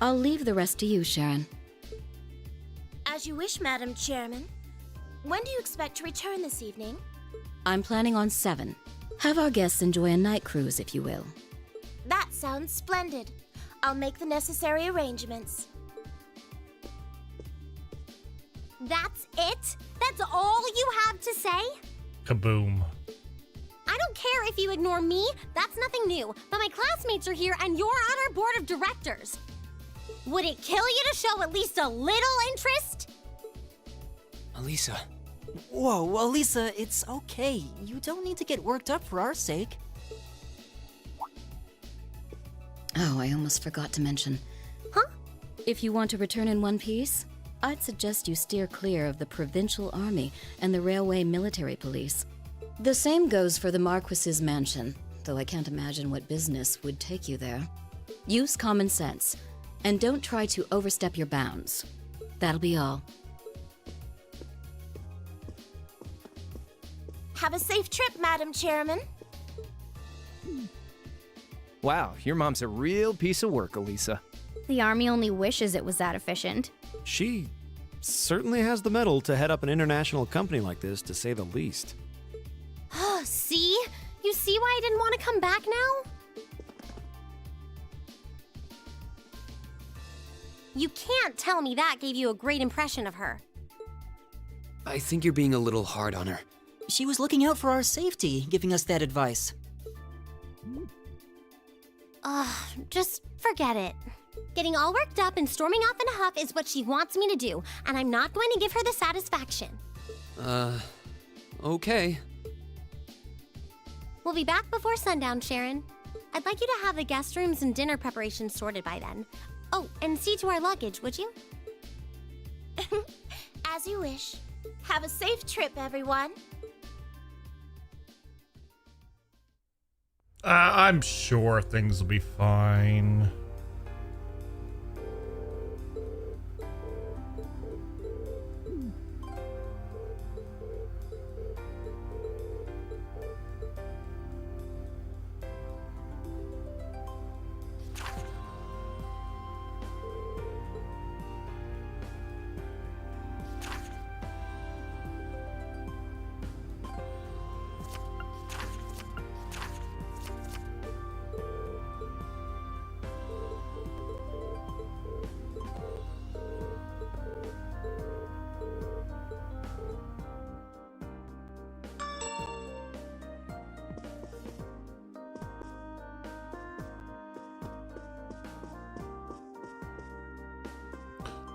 I'll leave the rest to you, Sharon. As you wish, Madam Chairman. When do you expect to return this evening? I'm planning on 7. Have our guests enjoy a night cruise, if you will. That sounds splendid. I'll make the necessary arrangements. That's it? That's all you have to say? Kaboom. I don't care if you ignore me, that's nothing new, but my classmates are here and you're on our board of directors. Would it kill you to show at least a little interest? Elisa. Whoa, Elisa, it's okay. You don't need to get worked up for our sake. Oh, I almost forgot to mention. Huh? If you want to return in one piece, I'd suggest you steer clear of the Provincial Army and the Railway Military Police. The same goes for the Marquis's mansion, though I can't imagine what business would take you there. Use common sense, and don't try to overstep your bounds. That'll be all. Have a safe trip, Madam Chairman. Wow, your mom's a real piece of work, Elisa. The Army only wishes it was that efficient. She certainly has the mettle to head up an international company like this, to say the least. See? You see why I didn't want to come back now? You can't tell me that gave you a great impression of her. I think you're being a little hard on her. She was looking out for our safety, giving us that advice. Just forget it. Getting all worked up and storming off in a huff is what she wants me to do, and I'm not going to give her the satisfaction. Okay. We'll be back before sundown, Sharon. I'd like you to have the guest rooms and dinner preparations sorted by then. Oh, and see to our luggage, would you? As you wish. Have a safe trip, everyone. I'm sure things will be fine.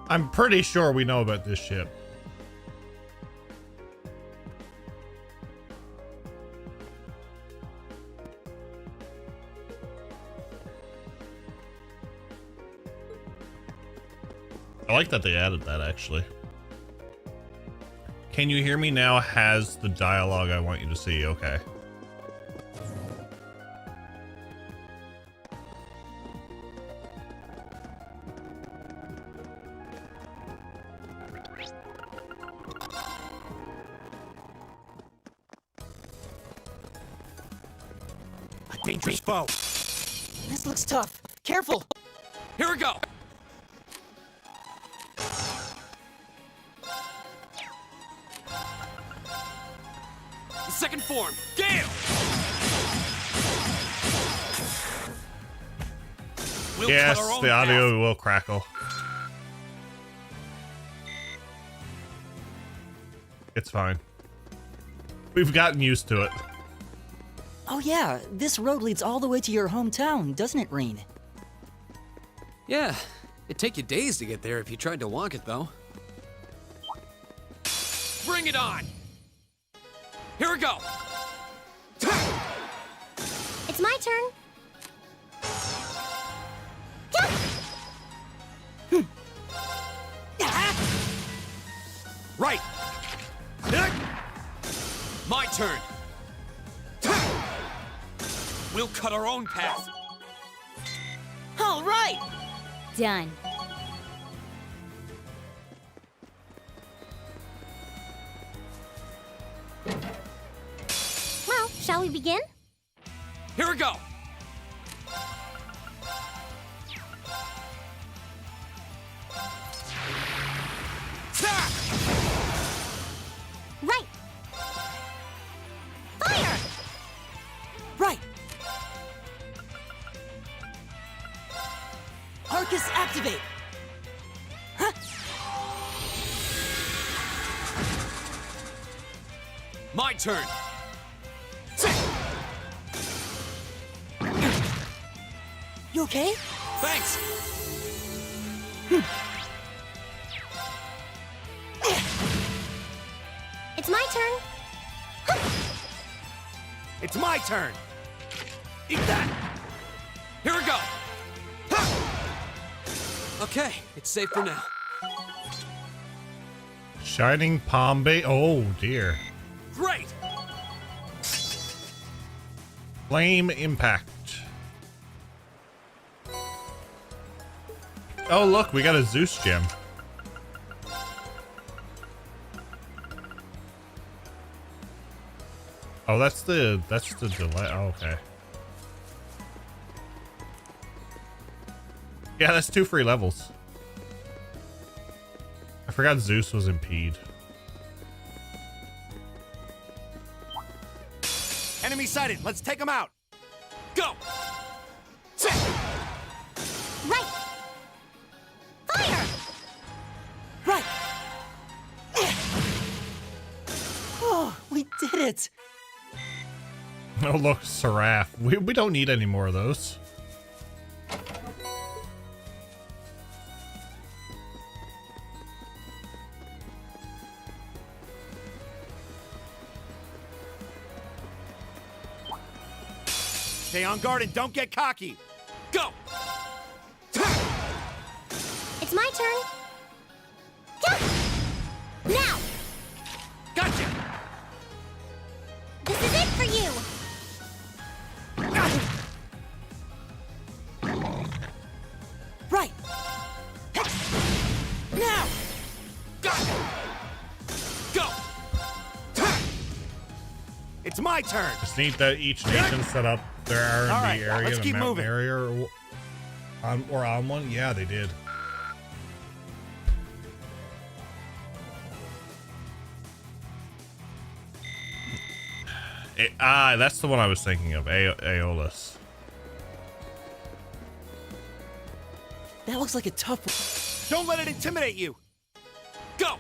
I'm pretty sure we know about this ship. I like that they added that, actually. Can you hear me now? Has the dialogue I want you to see. Okay. Dangerous foe. This looks tough. Careful. Here we go! The second form, Gale! We'll yes, cut our own the audio will crackle. It's fine. We've gotten used to it. Oh yeah, this road leads all the way to your hometown, doesn't it, Reen? Yeah, it'd take you days to get there if you tried to walk it, though. Bring it on! Here we go! It's my turn. Right! My turn! We'll cut our own path! All right! Done. Well, shall we begin? Here we go! Right. Fire! Right! Arcus activate! Huh? My turn! You okay? Thanks! It's my turn. It's my turn! Eat that! Here we go! Okay, it's safe for now. Shining Palm Bay. Oh dear. Great! Flame Impact. Oh look, we got a Zeus gem. Oh, that's the delay. Oh, okay. Yeah, that's 2 free levels. I forgot Zeus was impede. Enemy sighted. Let's take them out. Go! Right. Fire! Right! Oh, we did it! Oh look, Seraph. We don't need any more of those. Stay on guard and don't get cocky. Go! It's my turn. Go! Now! Gotcha! This is it for you! Right! Now! Go! It's my turn. It's neat that each nation set up their R&D All right, area, let's the keep mountain moving. area, or on one. Yeah, they did. That's the one I was thinking of. Aeolus. That looks like a tough one. Don't let it intimidate you. Go!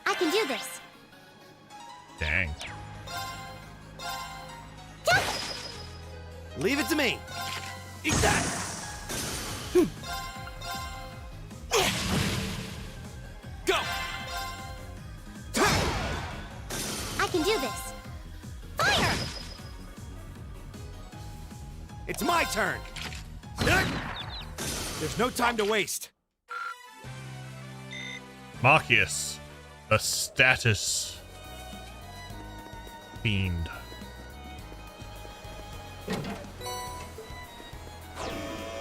I can do this. Dang. Leave it to me. Eat that. Go! I can do this. Fire! It's my turn. There's no time to waste. Marcius, the status fiend.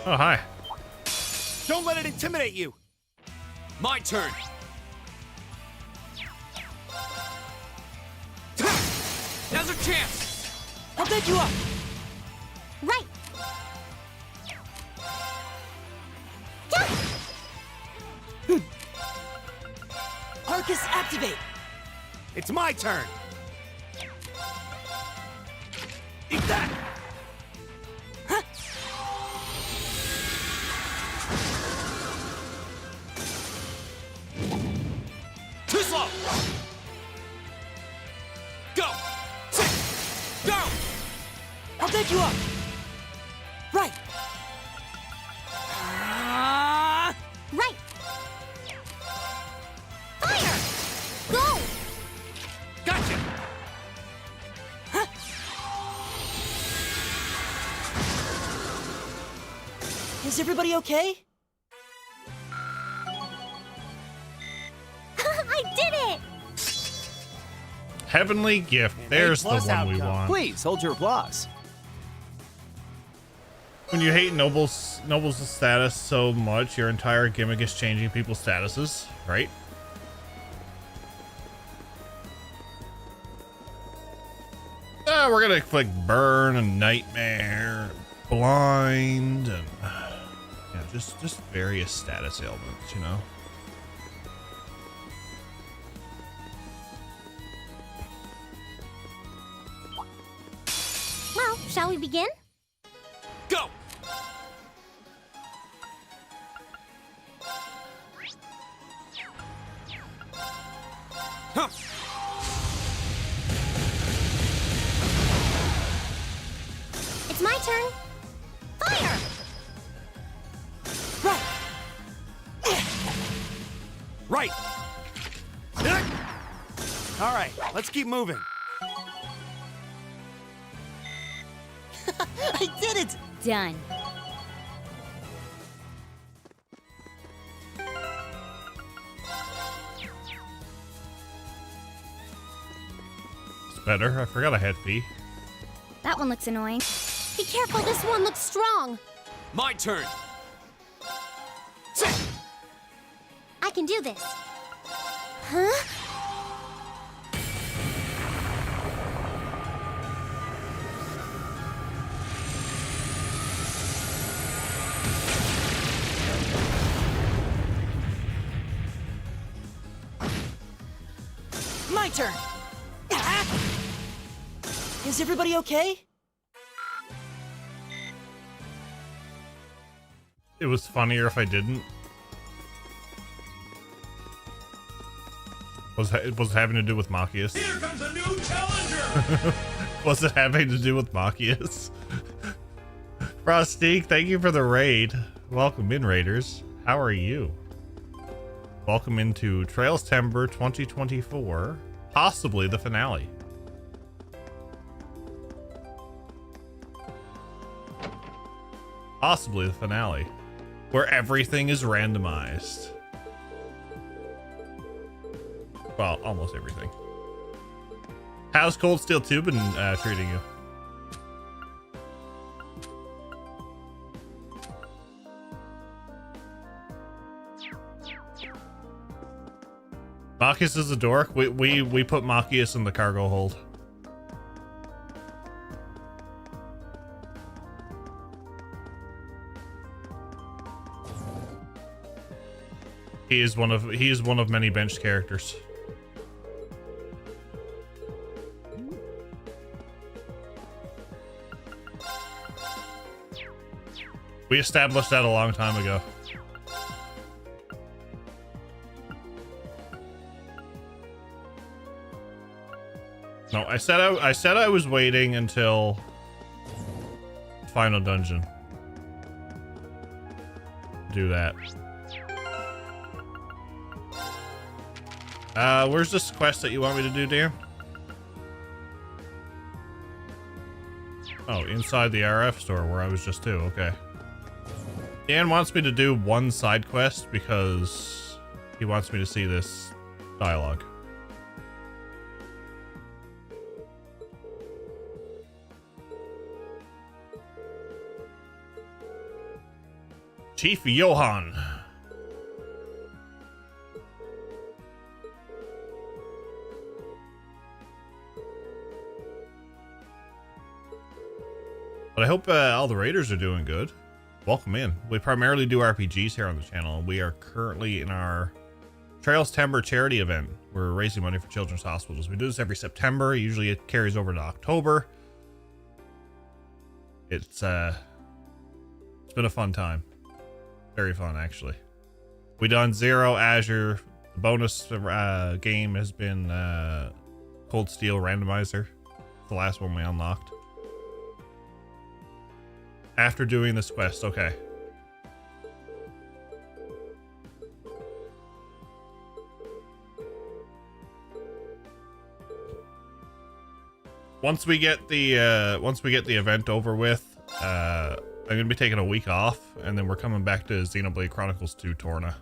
Oh, hi. Don't let it intimidate you. My turn. Now's our chance. I'll pick you up! Right! Marcus, activate! It's my turn! Eat that! Huh? Too slow! Go! Go! I'll take you up! Right! Right! Fire! Go! Gotcha! Huh? Is everybody okay? I did it! Heavenly gift. There's the one we want. Please hold your applause. When you hate Noble's status so much, your entire gimmick is changing people's statuses, right? We're gonna click burn and nightmare, blind, and yeah, just various status ailments, you know. Well, shall we begin? Go! Huh. It's my turn. Fire! Right! All right, let's keep moving. I did it! Done. It's better. I forgot I had P. That one looks annoying. Be careful, this one looks strong. My turn. I can do this. Huh? My turn! Is everybody okay? It was funnier if I didn't. Was it having to do with Machias? Here comes a new challenger! Was it having to do with Machias? Frostique, thank you for the raid. Welcome in, Raiders. How are you? Welcome into Trailstember 2024, possibly the finale. Possibly the finale, where everything is randomized. Well, almost everything. How's Cold Steel 2 been treating you? Machias is a dork. We put Machias in the cargo hold. He is one of many benched characters. We established that a long time ago. No, I said I was waiting until final dungeon. Do that. Where's this quest that you want me to do, Dan? Oh, inside the RF store where I was just too. Okay. Dan wants me to do one side quest because he wants me to see this dialogue. Chief Johan. But I hope all the raiders are doing good. Welcome in. We primarily do RPGs here on the channel. We are currently in our Trailstember charity event. We're raising money for children's hospitals. We do this every September. Usually it carries over to October. It's been a fun time. Very fun, actually. We done Zero Azure. The bonus game has been Cold Steel Randomizer. The last one we unlocked. After doing this quest, okay. Once we get the event over with, I'm gonna be taking a week off, and then we're coming back to Xenoblade Chronicles 2 Torna.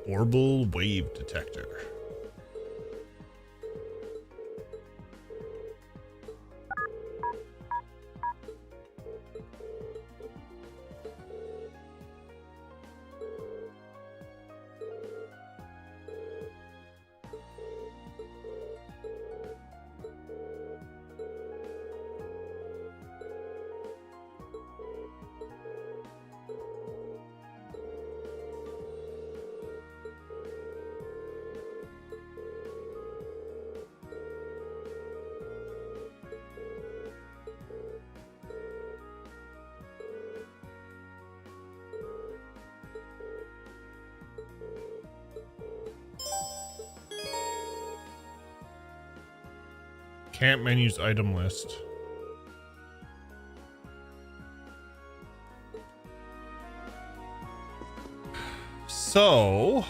Orbital wave detector. Camp menus item list. So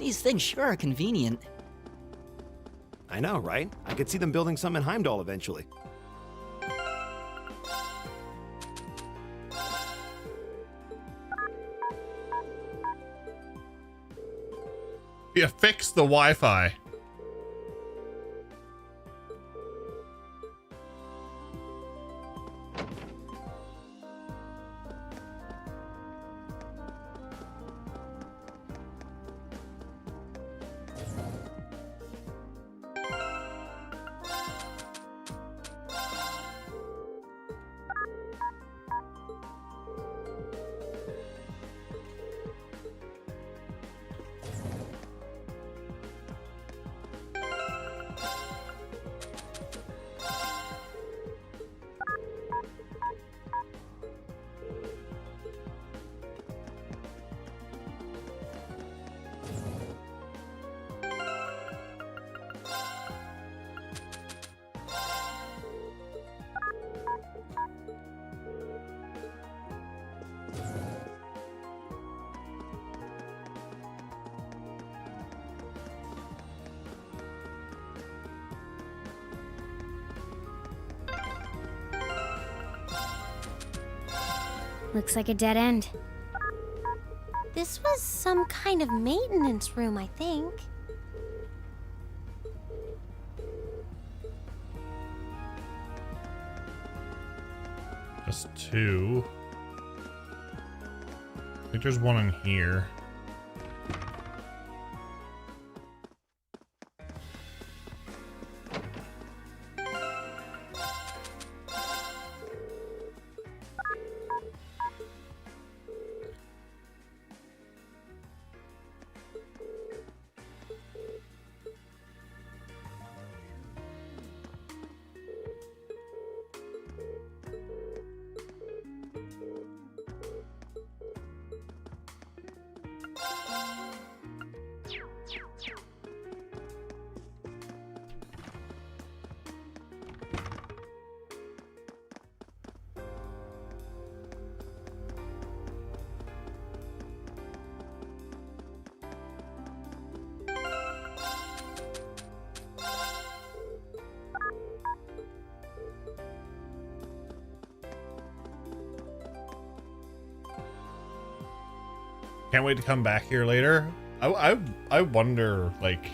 These things sure are convenient. I know, right? I could see them building some in Heimdall eventually. Yeah, fix the Wi-Fi. Looks like a dead end. This was some kind of maintenance room, I think. Just two. I think there's one in here. Can't wait to come back here later. I wonder, like,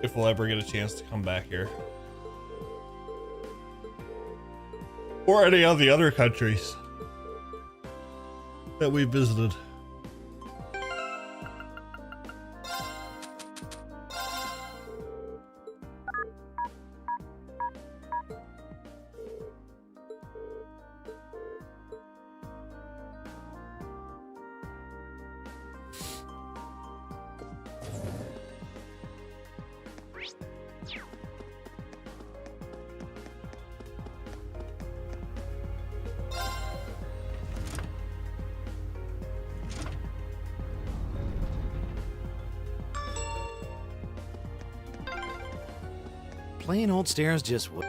if we'll ever get a chance to come back here. Or any of the other countries that we visited. Plain old stairs just would.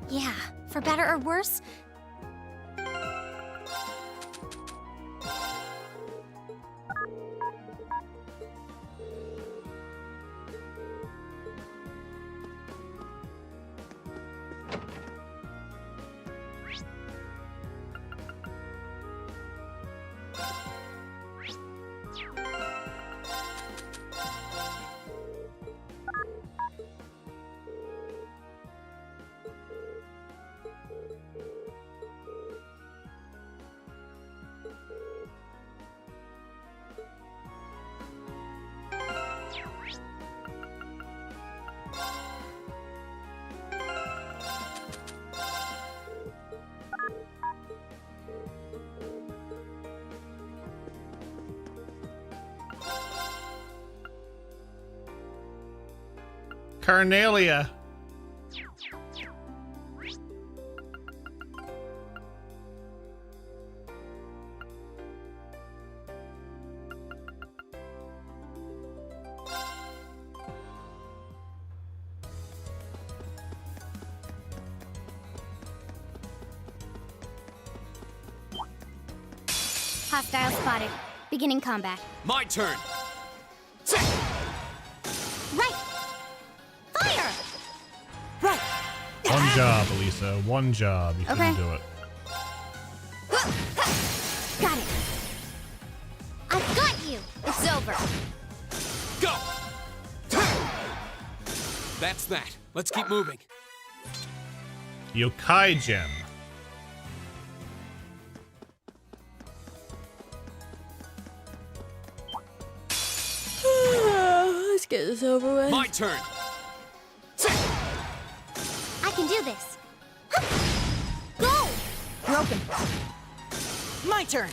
Yeah, for better or worse. Carnelia. Hostile spotted. Beginning combat. My turn. Right. Fire. Right. One job, Elisa. One job. You couldn't do it. Got it. I've got you. It's over. Go. That's that. Let's keep moving. Yokai Gem. Let's get this over with. My turn. I can do this. Go. Broken. My turn.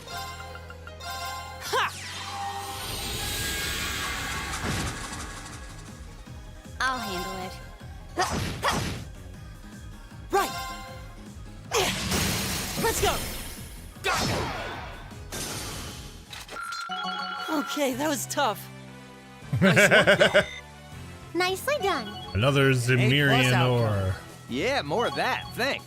Ha! I'll handle it. Right. Let's go. Okay, that was tough. Nicely done. Another Zemirian ore. Yeah, more of that. Thanks.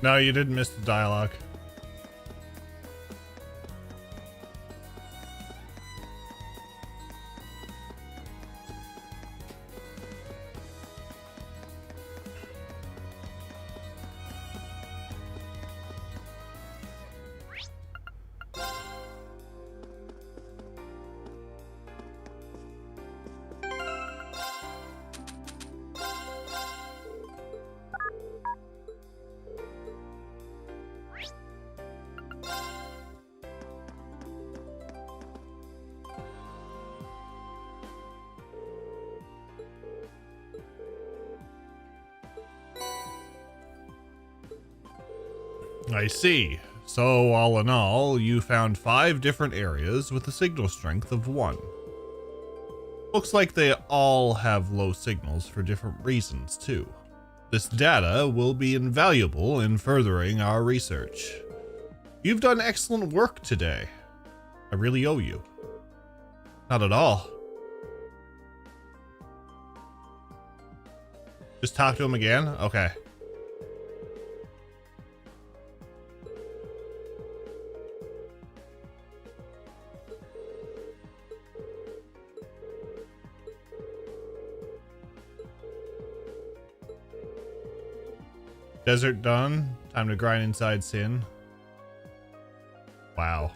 No, you didn't miss the dialogue. I see. So, all in all, you found 5 different areas with a signal strength of 1. Looks like they all have low signals for different reasons, too. This data will be invaluable in furthering our research. You've done excellent work today. I really owe you. Not at all. Just talk to him again? Okay. Desert done. Time to grind inside Sin. Wow.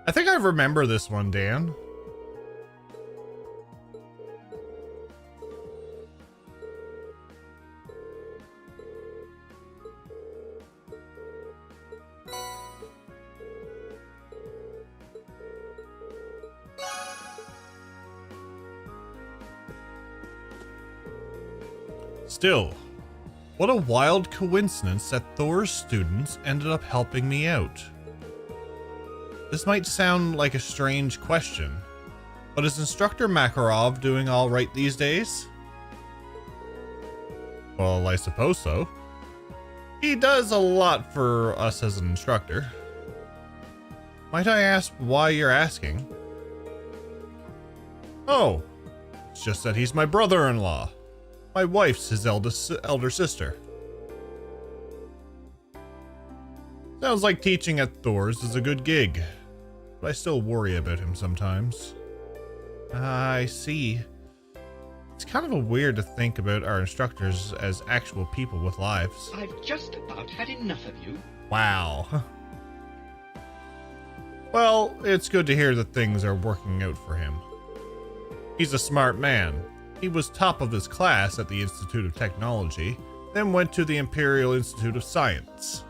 I think I remember this one, Dan. Still, what a wild coincidence that Thor's students ended up helping me out. This might sound like a strange question, but is Instructor Makarov doing all right these days? Well, I suppose so. He does a lot for us as an instructor. Might I ask why you're asking? Oh, it's just that he's my brother-in-law. My wife's his elder sister. Sounds like teaching at Thor's is a good gig, but I still worry about him sometimes. I see. It's kind of weird to think about our instructors as actual people with lives. I've just about had enough of you. Wow. Well, it's good to hear that things are working out for him. He's a smart man. He was top of his class at the Institute of Technology, then went to the Imperial Institute of Science.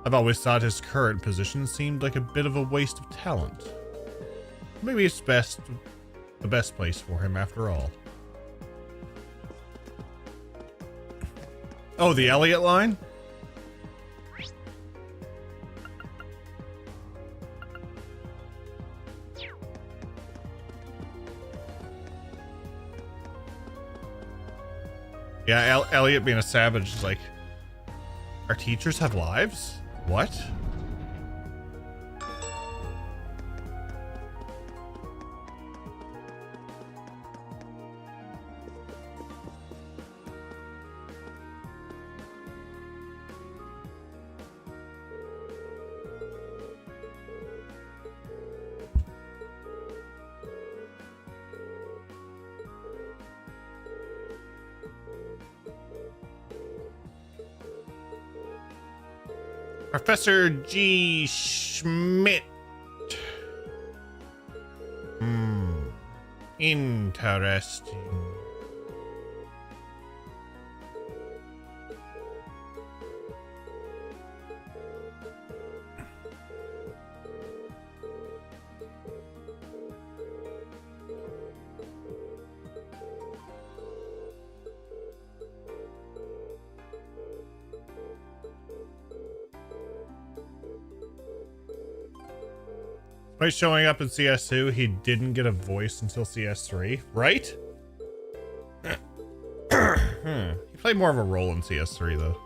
I've always thought his current position seemed like a bit of a waste of talent. Maybe it's the best place for him after all. Oh, the Elliot line? Yeah, Elliot being a savage is like, our teachers have lives? What? Professor G. Schmidt. Interesting. By showing up in CS2, he didn't get a voice until CS3, right? He played more of a role in CS3, though.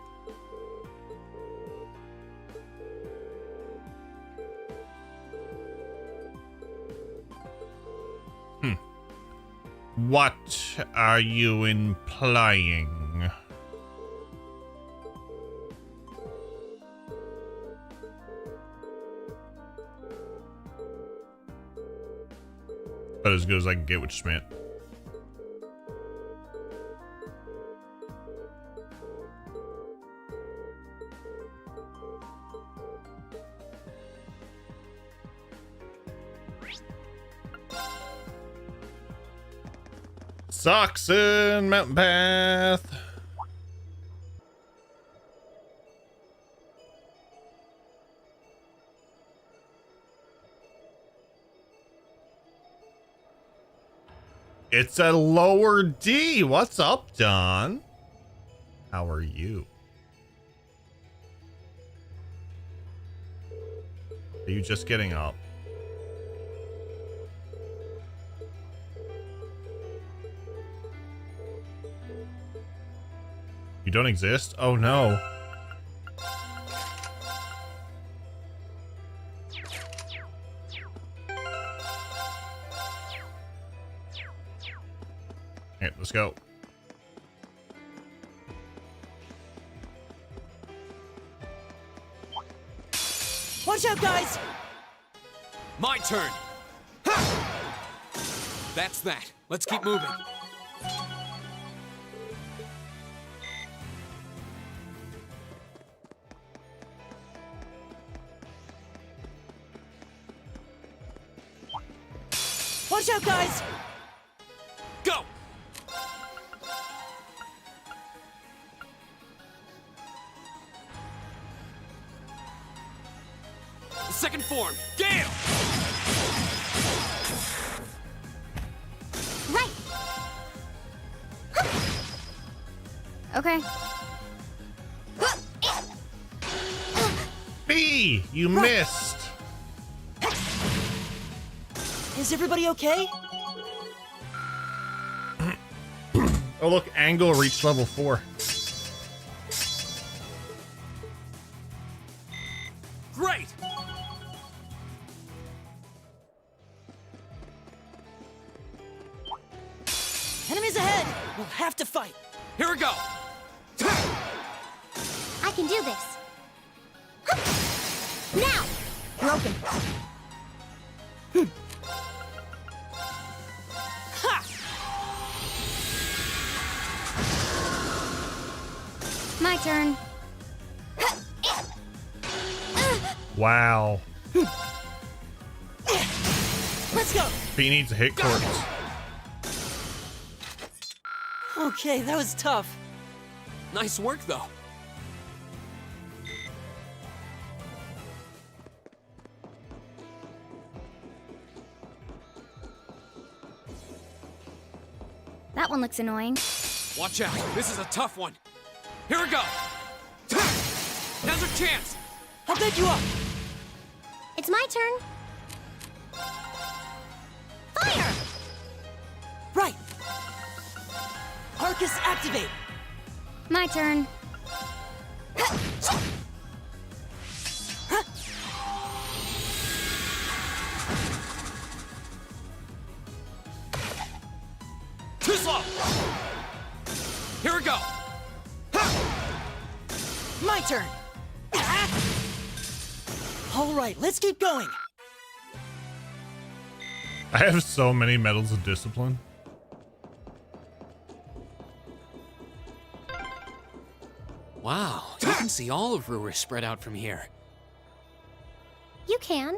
What are you implying? But as good as I can get with Schmidt. Soxon Mountain Path. It's a lower D. What's up, Don? How are you? Are you just getting up? You don't exist? Oh no. Okay, let's go. Watch out, guys! My turn. Ha! That's that. Let's keep moving. Watch out, guys! Go! The second form, Gale! Right! Okay. B, you missed. Is everybody okay? Oh look, Angle reached level 4. Great! Enemies ahead! We'll have to fight! Here we go! I can do this. Now! Broken. My turn. Wow. Let's go! B needs a hit corpse. Okay, that was tough. Nice work, though. That one looks annoying. Watch out. This is a tough one. Here we go. Now's our chance. I'll bed you up. It's my turn. Fire! Right. Arcus activate. My turn. Too slow. Here we go. My turn. All right, let's keep going. I have so many medals of discipline. Wow, you can see all of Ruhr spread out from here. You can,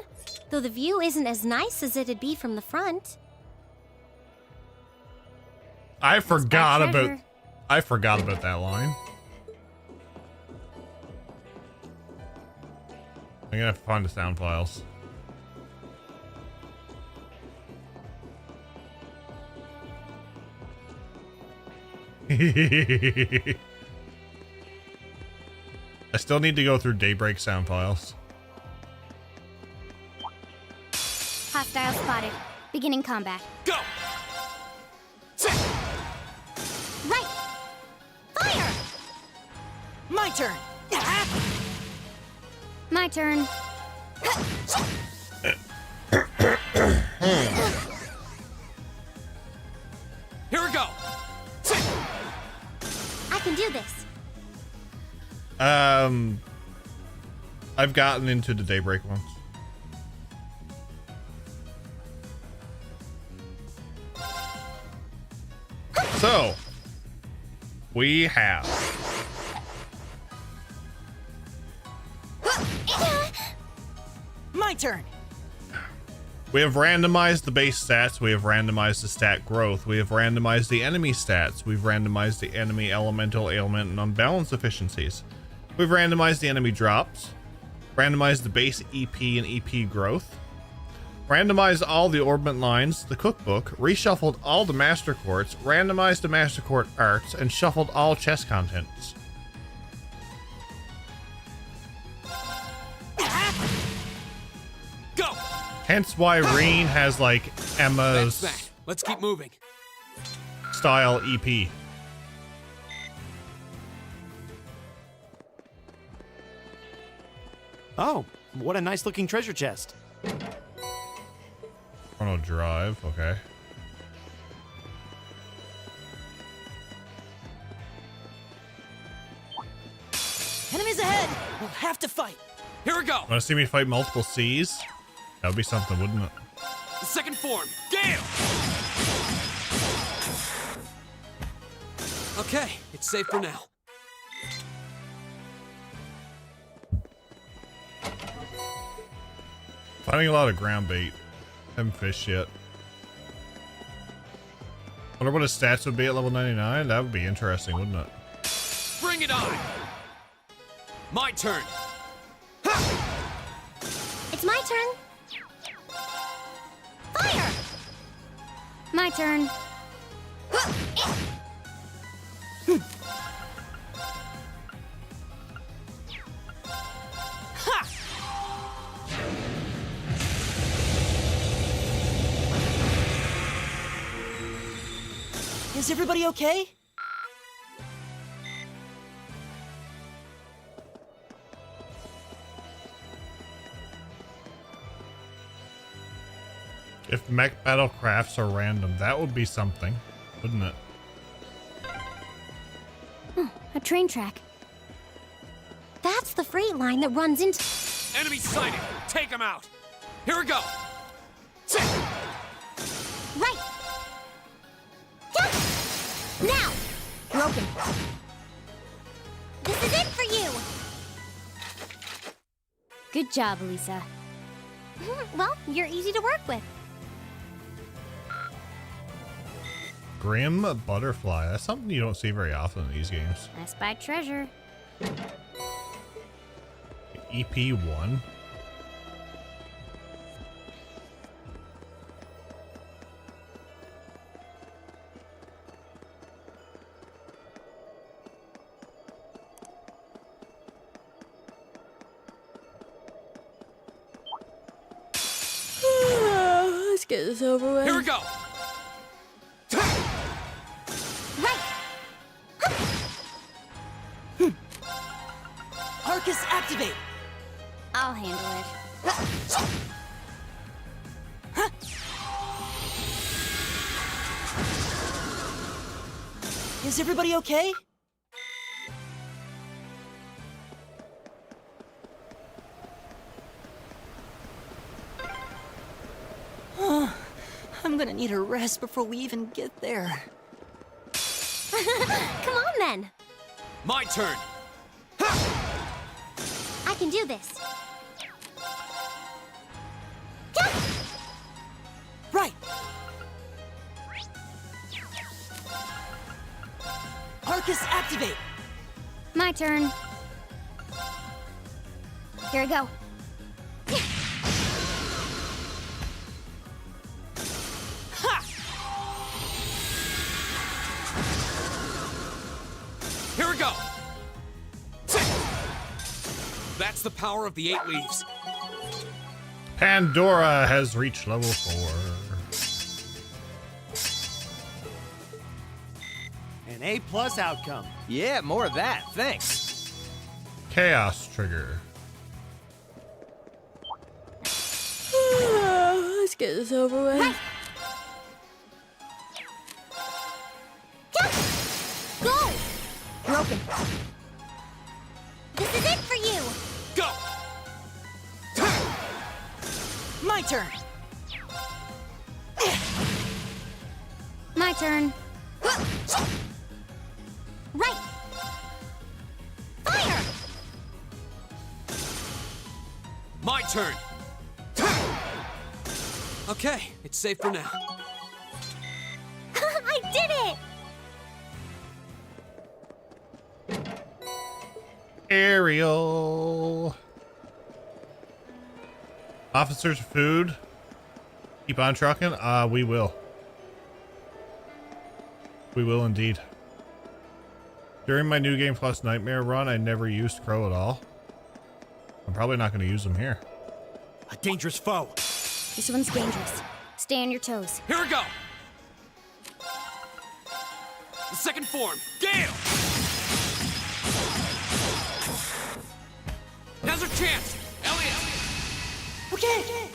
though the view isn't as nice as it'd be from the front. I forgot about treasure. that line. I'm gonna have to find the sound files. I still need to go through Daybreak sound files. Hostile spotted. Beginning combat. Go! Right! Fire! My turn. My turn. Here we go. I can do this. I've gotten into the Daybreak ones. So, we have My turn. We have randomized the base stats, we have randomized the stat growth, we have randomized the enemy stats, we've randomized the enemy elemental, ailment, and unbalanced efficiencies. We've randomized the enemy drops, randomized the base EP and EP growth, randomized all the orbment lines, the cookbook, reshuffled all the master quartz, randomized the master quartz arts, and shuffled all chest contents. Go! Hence why Reen has like That's Emma's that. Let's keep moving. style EP. Oh, what a nice looking treasure chest. Chrono Drive, okay. Enemies ahead. We'll have to fight. Here we go. Want to see me fight multiple C's? That would be something, wouldn't it? The second form, Gale! Okay, it's safe for now. Finding a lot of ground bait. Haven't fished yet. Wonder what his stats would be at level 99? That would be interesting, wouldn't it? Bring it on! My turn! It's my turn. Fire! My turn. Is everybody okay? If mech battle crafts are random, that would be something, wouldn't it? Oh, a train track. That's the freight line that runs into... Enemy sighted! Take him out! Here we go! Right! Now! Broken. This is it for you! Good job, Elisa. Well, you're easy to work with. Grim butterfly. That's something you don't see very often in these games. I spied treasure. EP1. Let's get this over with. Here we go! Arcus, activate! I'll handle it. Is everybody okay? I'm gonna need a rest before we even get there. Come on, then. My turn! I can do this. Right! Arcus, activate! My turn. Here we go. Here we go! That's the power of the 8 leaves. Pandora has reached level 4. An A+ outcome. Yeah, more of that. Thanks. Chaos trigger. Let's get this over with. Right. Go! Broken. This is it for you! Go! My turn! My turn. Right! Fire! My turn! Okay, it's safe for now. I did it! Ariel. Officers, food. Keep on trucking. We will. We will indeed. During my New Game Plus Nightmare run, I never used Crow at all. I'm probably not going to use him here. A dangerous foe. This one's dangerous. Stay on your toes. Here we go! The second form, Gale! Now's our chance! Elliot! Okay!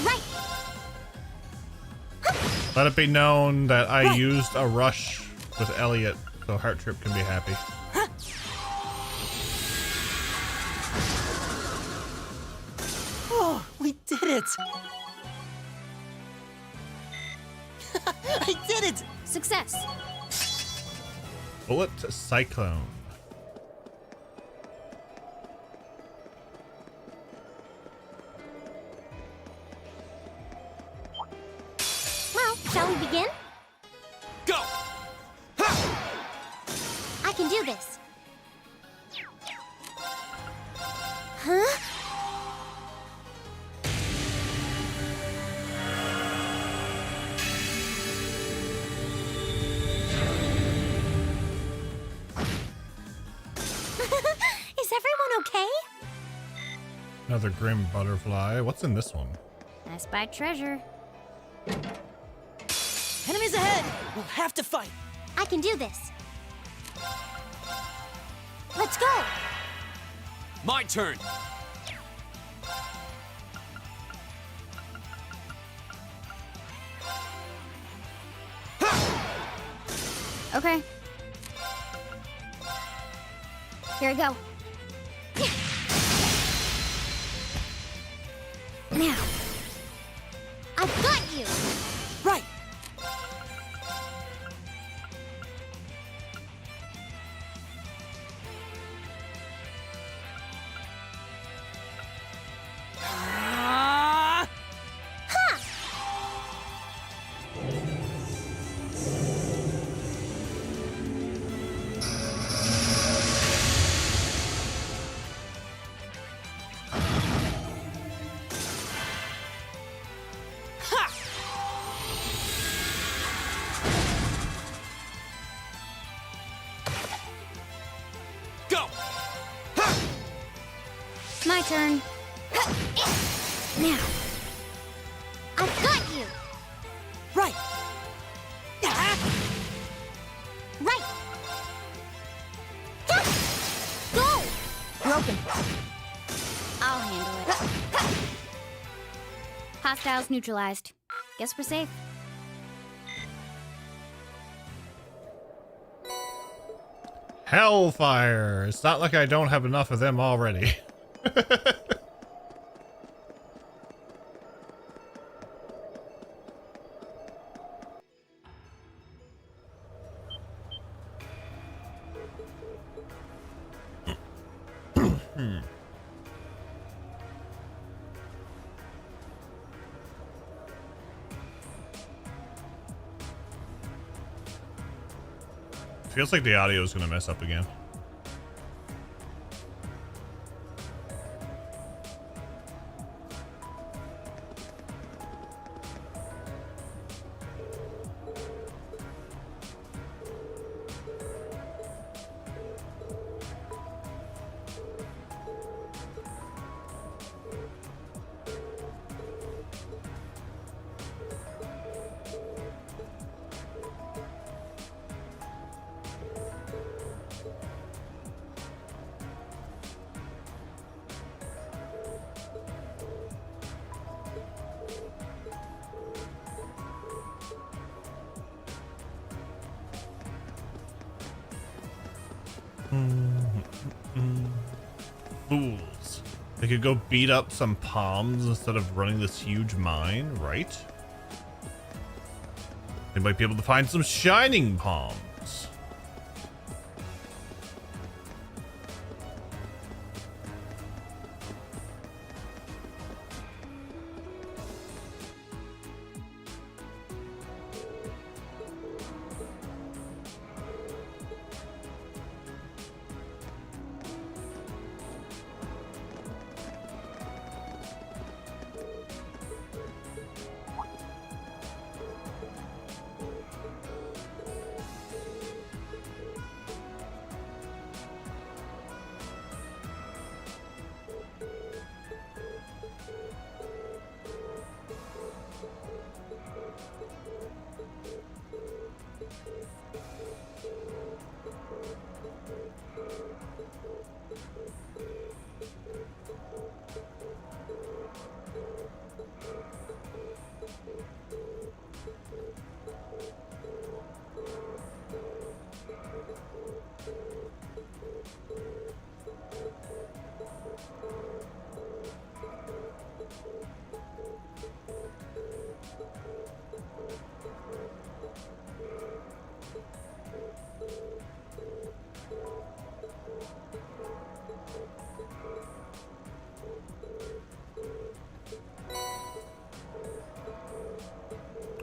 Right! Let it be known that I used a rush with Elliot, so Heart Trip can be happy. did it! I did it! Success. Bullet Cyclone. Well, shall we begin? Go! I can do this. Huh? Is everyone okay? Another grim butterfly. What's in this one? I spy treasure. Enemies ahead! We'll have to fight! I can do this. Let's go! My turn. Okay. Here I go. Now. I've got you! Right! My turn. Now. I've got you! Right! Right! Go! Broken. I'll handle it. Hostiles neutralized. Guess we're safe. Hellfire. It's not like I don't have enough of them already. Feels like the audio is going to mess up again. Fools. They could go beat up some palms instead of running this huge mine, right? They might be able to find some shining palms.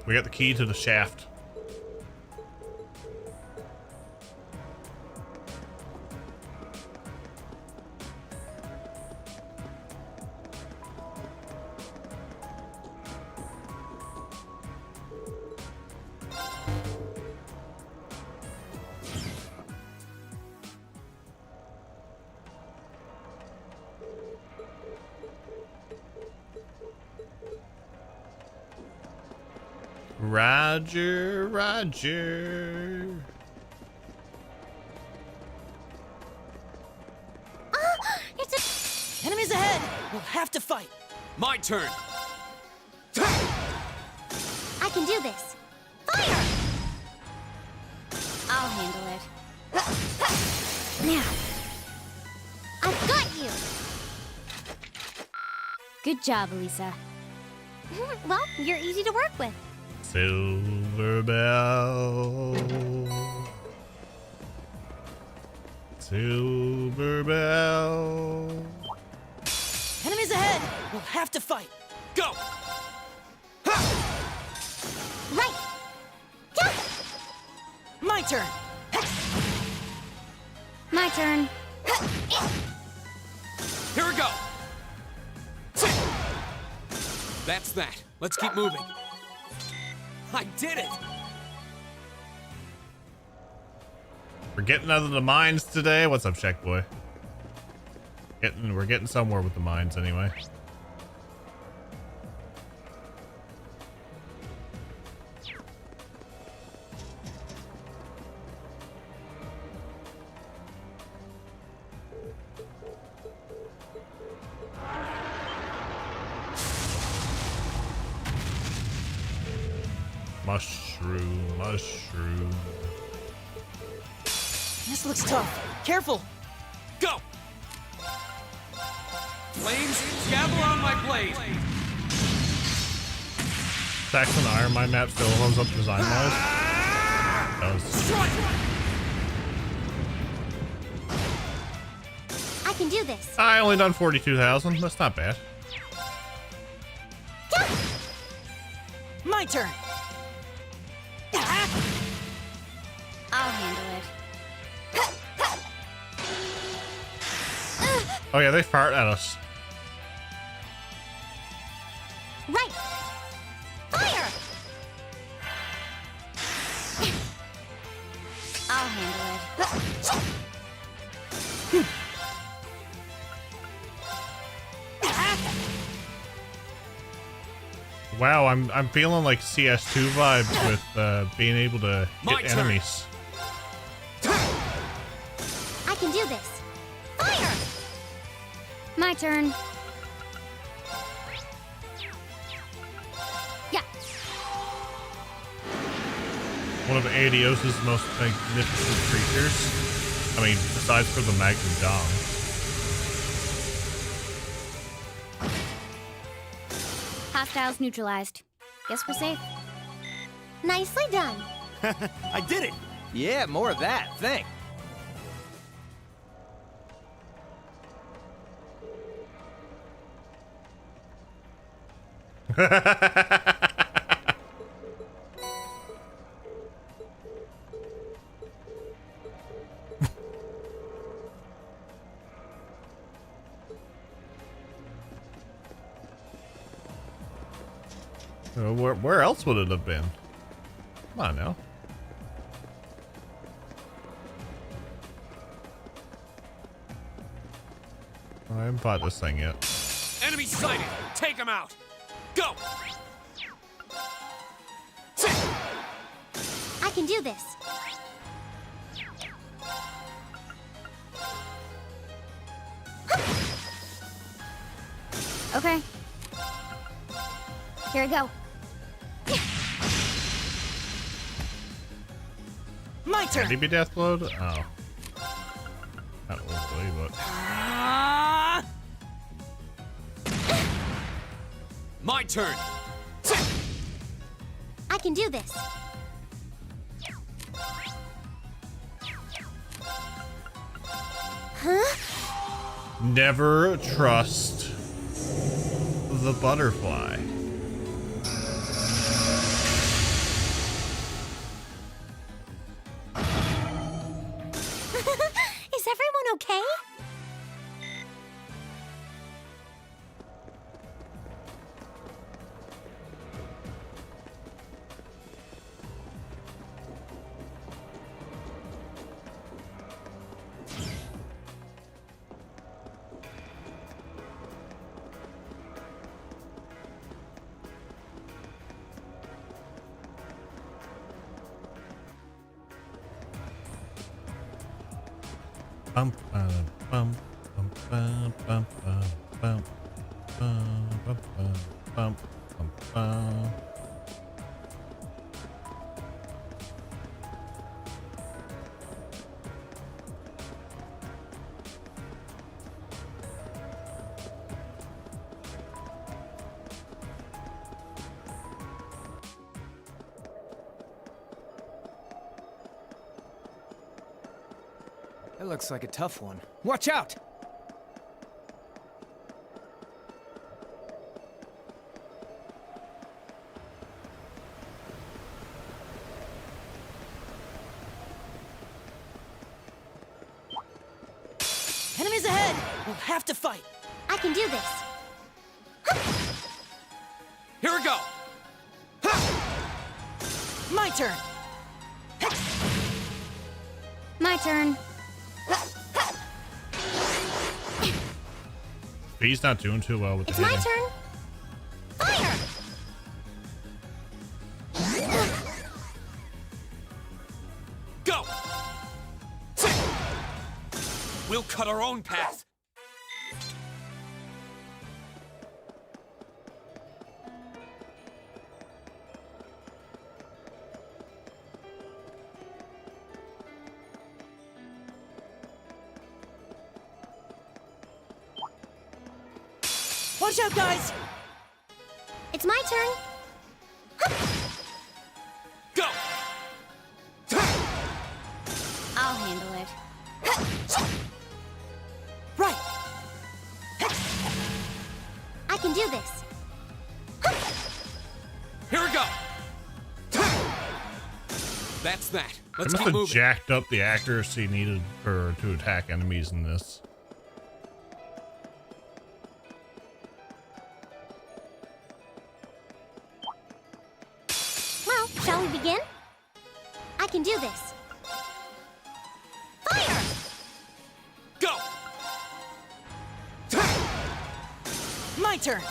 We got the key to the shaft. Roger, Roger. Enemies ahead! We'll have to fight. My turn. I can do this. Fire! I'll handle it. Now. I've got you! Good job, Elisa. Well, you're easy to work with. Silver Bell. Silver Bell. Enemies ahead! We'll have to fight. Go! Right! Go! My turn! My turn. Here we go! That's that. Let's keep moving. I did it! We're getting out of the mines today. What's up, Check Boy? We're getting somewhere with the mines anyway. Mushroom, mushroom. This looks tough. Careful! Go! Flames, gather on my blade! Saxon Iron Mine map still holds up design-wise. I can do this. I only done 42,000. That's not bad. My turn! I'll handle it. Oh yeah, they fart at us. Right! Fire! I'll handle it. Wow, I'm feeling like CS2 vibes with being able to hit enemies. I can do this. Fire! My turn. Yeah. One of Adios' most magnificent creatures. I mean, besides for the Magnum Dom. Hostiles neutralized. Guess we're safe. Nicely done. I did it! Yeah, more of that. Thanks. Where else would it have been? Come on now. I haven't bought this thing yet. Enemy sighted! Take him out! Go! I can do this. Okay. Here we go. My turn! Can he be deathblowed? Oh. Not really, but... My turn! I can do this. Huh? Never trust the butterfly. Bum, bum, bum, bum, bum, bum, bum, bum, bum, bum, bum, bum. That looks like a tough one. Watch out! Enemies ahead! We'll have to fight! I can do this. Here we go! My turn! My turn. He's not doing too well with It's the my hitting. turn. Fire! Go! We'll cut our own path. Watch out, guys! It's my turn. Go! I'll handle it. Right! I can do this. Here we go! That's that. They Let's must keep have moving. jacked up the accuracy needed to attack enemies in this. Well, shall we begin? I can do this. Fire! Go! My turn!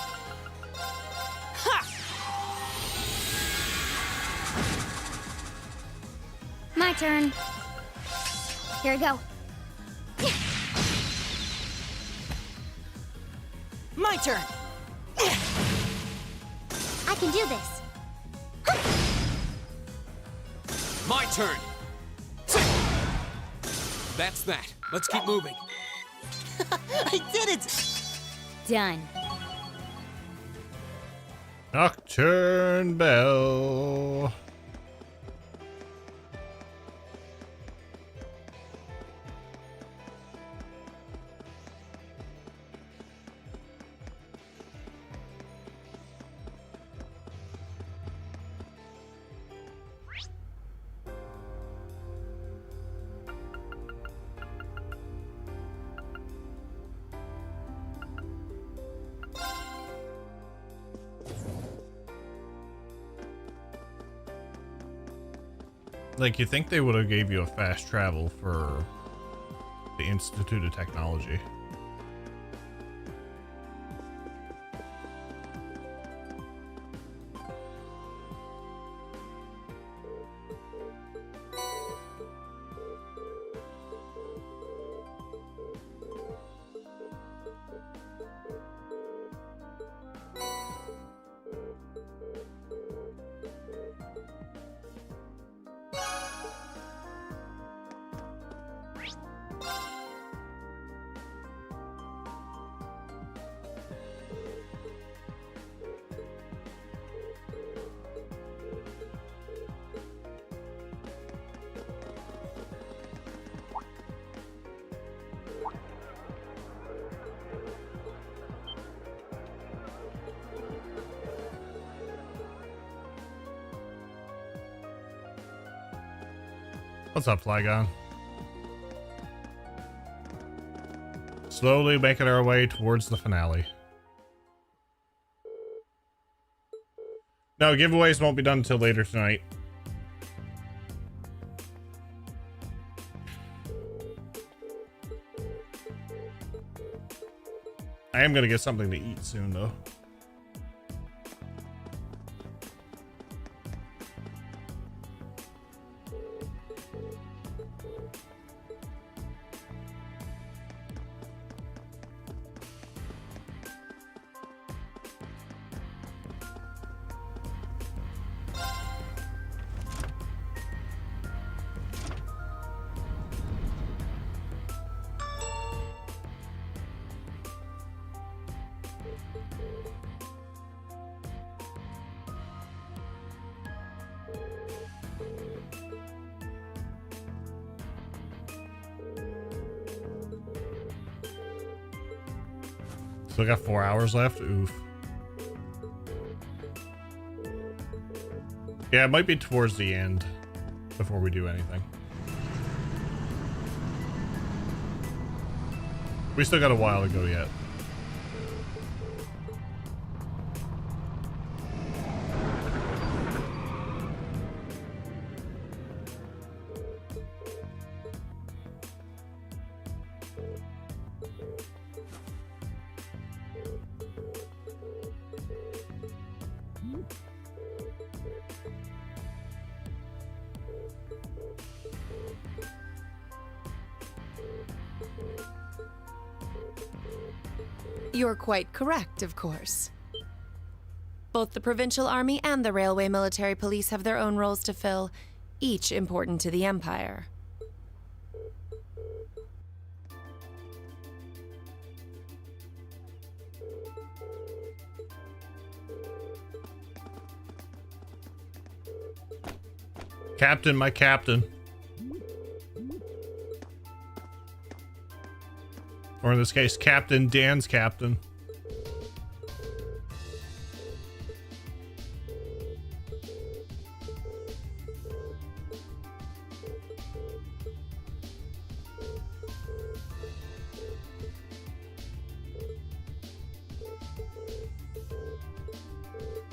Ha! My turn. Here we go. My turn! I can do this. My turn. That's that. Let's keep moving. I did it! Done. Nocturne Bell. Like, you think they would have gave you a fast travel for the Institute of Technology. What's up, Flygon? Slowly making our way towards the finale. No, giveaways won't be done until later tonight. I am gonna get something to eat soon, though. Still got 4 hours left. Oof. Yeah, it might be towards the end before we do anything. We still got a while to go yet. You're quite correct, of course. Both the Provincial Army and the Railway Military Police have their own roles to fill, each important to the Empire. Captain, my captain. Or in this case, Captain Dan's captain.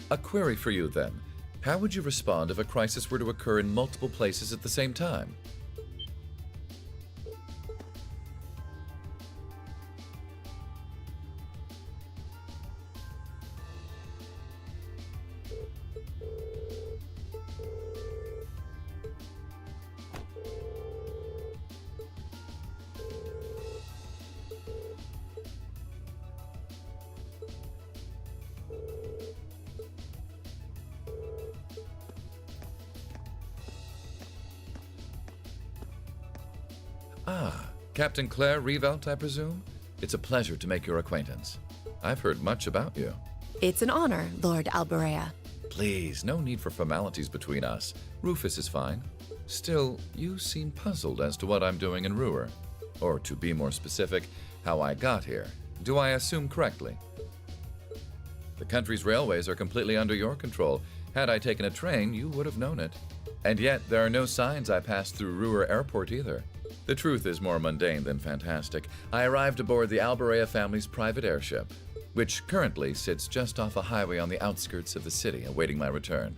A query for you, then. How would you respond if a crisis were to occur in multiple places at the same time? Ah, Captain Claire Reevelt, I presume? It's a pleasure to make your acquaintance. I've heard much about you. It's an honor, Lord Alberea. Please, no need for formalities between us. Rufus is fine. Still, you seem puzzled as to what I'm doing in Ruhr. Or, to be more specific, how I got here. Do I assume correctly? The country's railways are completely under your control. Had I taken a train, you would have known it. And yet, there are no signs I passed through Ruhr Airport either. The truth is more mundane than fantastic. I arrived aboard the Alberea family's private airship, which currently sits just off a highway on the outskirts of the city, awaiting my return.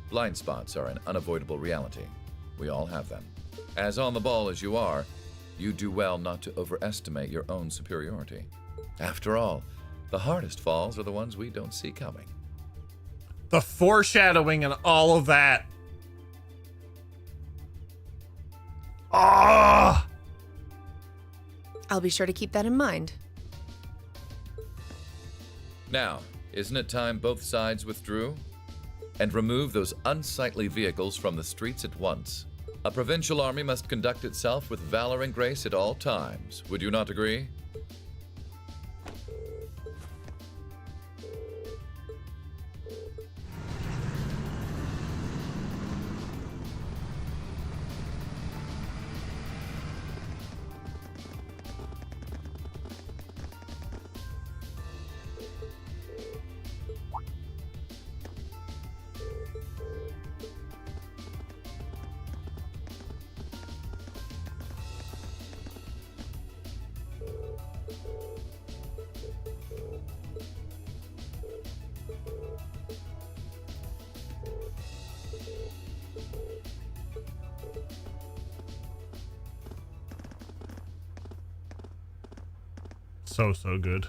Blind spots are an unavoidable reality. We all have them. As on the ball as you are, you do well not to overestimate your own superiority. After all, the hardest falls are the ones we don't see coming. The foreshadowing and all of that. Ah! I'll be sure to keep that in mind. Now, isn't it time both sides withdrew? And remove those unsightly vehicles from the streets at once. A provincial army must conduct itself with valor and grace at all times. Would you not agree? So good.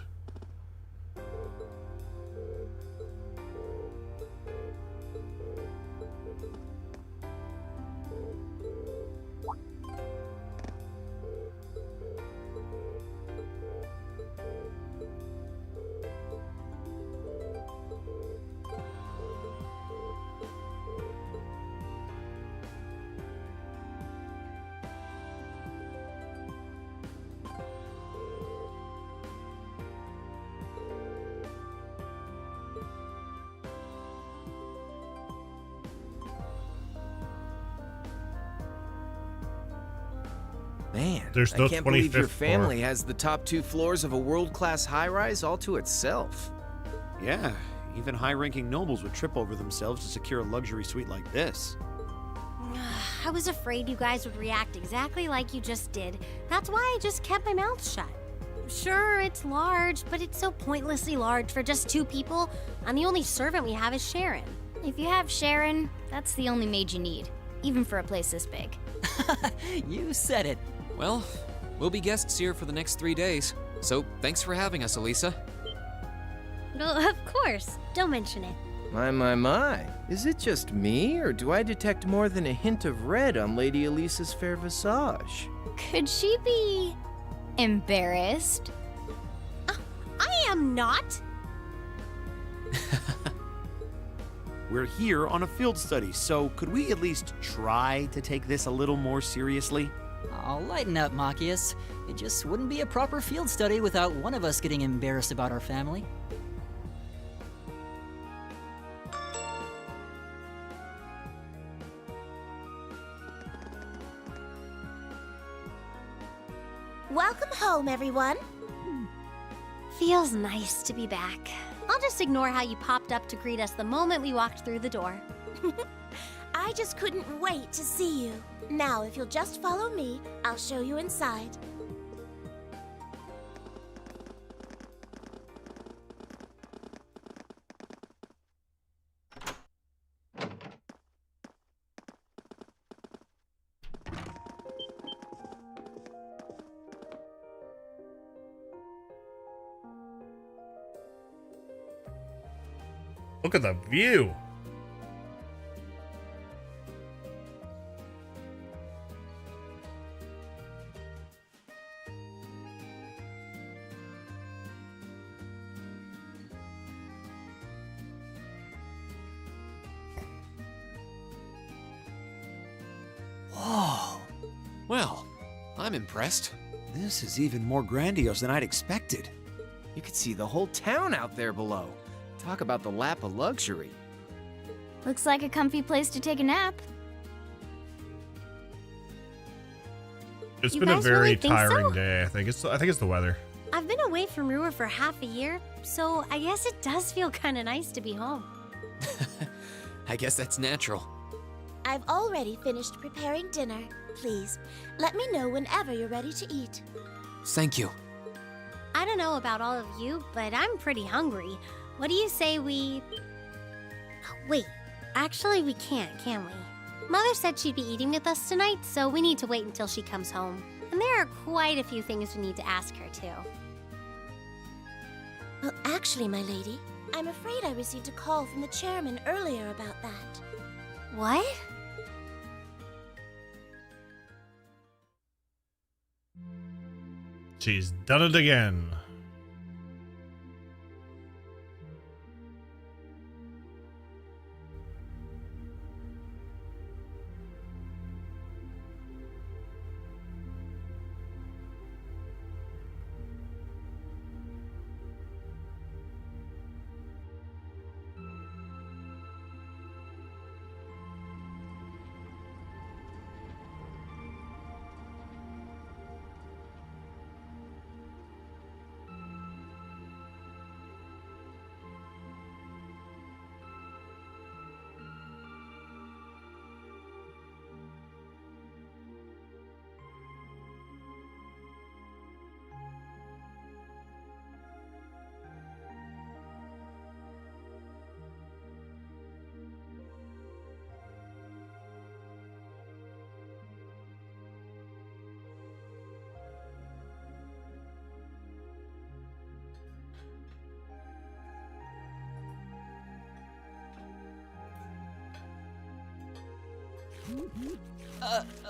Man, There's no I can't believe your 25th family floor. has the top 2 floors of a world-class high-rise all to itself. Yeah, even high-ranking nobles would trip over themselves to secure a luxury suite like this. I was afraid you guys would react exactly like you just did. That's why I just kept my mouth shut. Sure, it's large, but it's so pointlessly large for just 2 people, and the only servant we have is Sharon. If you have Sharon, that's the only maid you need, even for a place this big. You said it. Well, we'll be guests here for the next 3 days, so thanks for having us, Elisa. Well, of course. Don't mention it. My. Is it just me, or do I detect more than a hint of red on Lady Elisa's fair visage? Could she be embarrassed? I am not. We're here on a field study, so could we at least try to take this a little more seriously? Oh, lighten up, Machias. It just wouldn't be a proper field study without one of us getting embarrassed about our family. Welcome home, everyone. Feels nice to be back. I'll just ignore how you popped up to greet us the moment we walked through the door. I just couldn't wait to see you. Now, if you'll just follow me, I'll show you inside. Look at the view. Whoa. Well, I'm impressed. This is even more grandiose than I'd expected. You could see the whole town out there below. Talk about the lap of luxury. Looks like a comfy place to take a nap. It's You been a guys very really think tiring so? day. I think it's the weather. I've been away from Ruhr for half a year, so I guess it does feel kind of nice to be home. I guess that's natural. I've already finished preparing dinner. Please, let me know whenever you're ready to eat. Thank you. I don't know about all of you, but I'm pretty hungry. What do you say we... Wait, actually we can't, can we? Mother said she'd be eating with us tonight, so we need to wait until she comes home. And there are quite a few things we need to ask her, too. Well, actually, my lady, I'm afraid I received a call from the chairman earlier about that. What? She's done it again.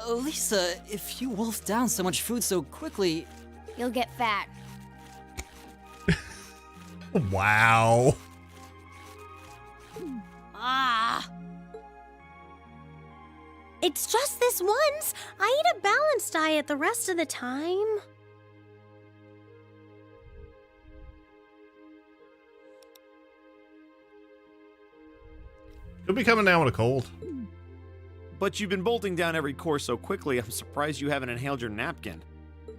Lisa, if you wolf down so much food so quickly... You'll get fat. Wow. Ah. It's just this once. I eat a balanced diet the rest of the time. Could be coming down with a cold. But you've been bolting down every course so quickly, I'm surprised you haven't inhaled your napkin.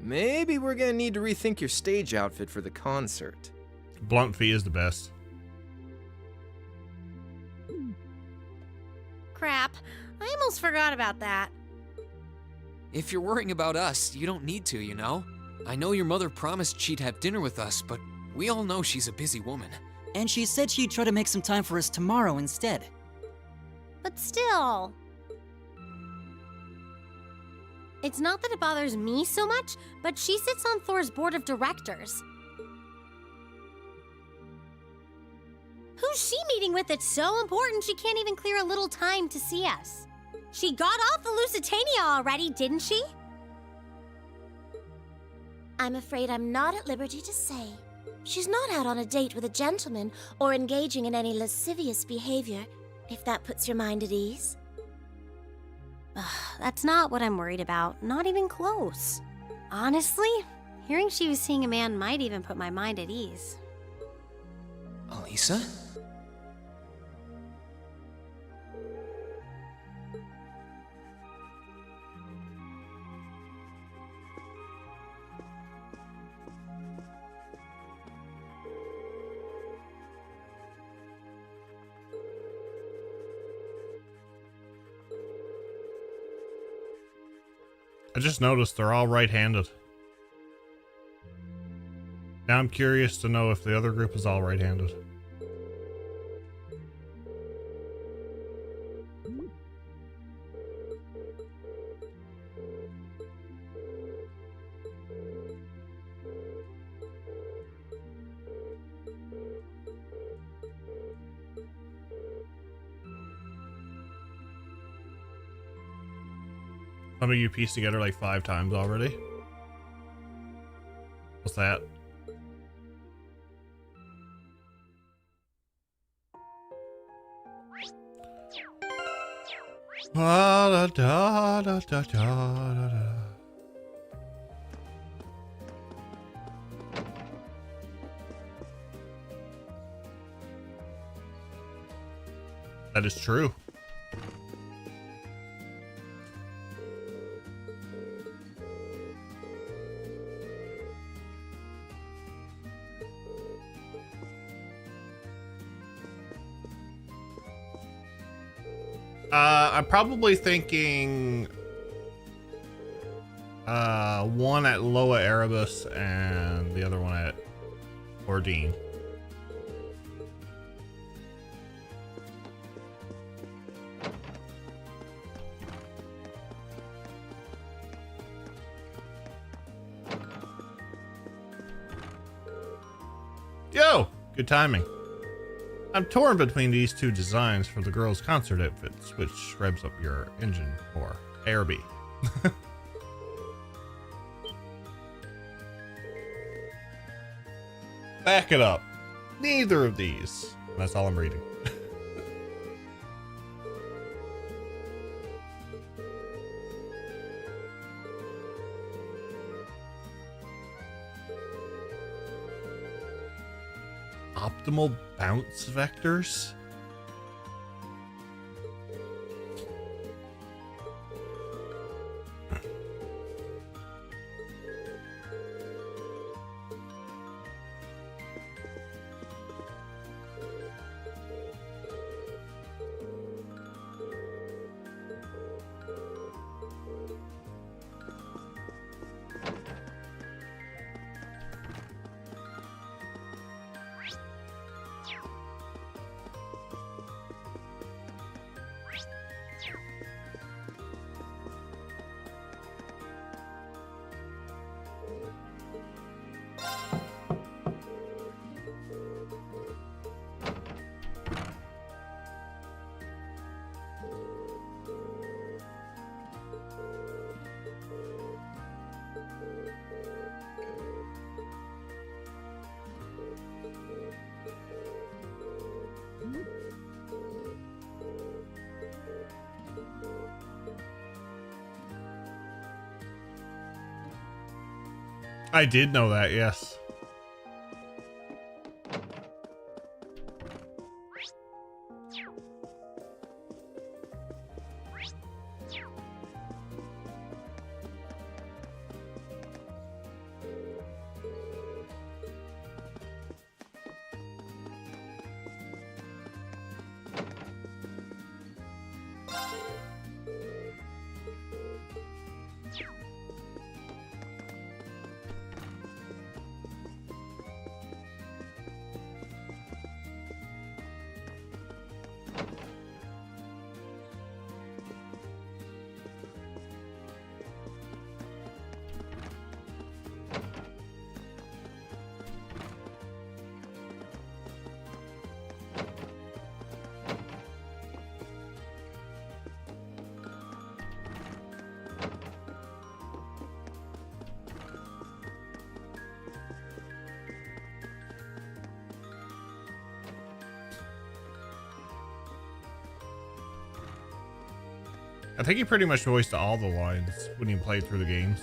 Maybe we're gonna need to rethink your stage outfit for the concert. Blunt fee is the best. Crap. I almost forgot about that. If you're worrying about us, you don't need to, you know? I know your mother promised she'd have dinner with us, but we all know she's a busy woman. And she said she'd try to make some time for us tomorrow instead. But still. It's not that it bothers me so much, but she sits on Thor's board of directors. Who's she meeting with that's so important she can't even clear a little time to see us? She got off the Lusitania already, didn't she? I'm afraid I'm not at liberty to say. She's not out on a date with a gentleman or engaging in any lascivious behavior, if that puts your mind at ease. That's not what I'm worried about. Not even close. Honestly, hearing she was seeing a man might even put my mind at ease. Elisa? I just noticed they're all right-handed. Now I'm curious to know if the other group is all right-handed. Some of you pieced together like 5 times already. What's that? Da, da, da, da, da, da, da. That is true. I'm probably thinking one at Loa Erebus and the other one at Ordine. Yo, good timing. I'm torn between these two designs for the girls' concert outfits, which revs up your engine for AirB. Back it up. Neither of these. That's all I'm reading. Optimal bounce vectors? I did know that, yes. I think he pretty much voiced all the lines when you played through the games.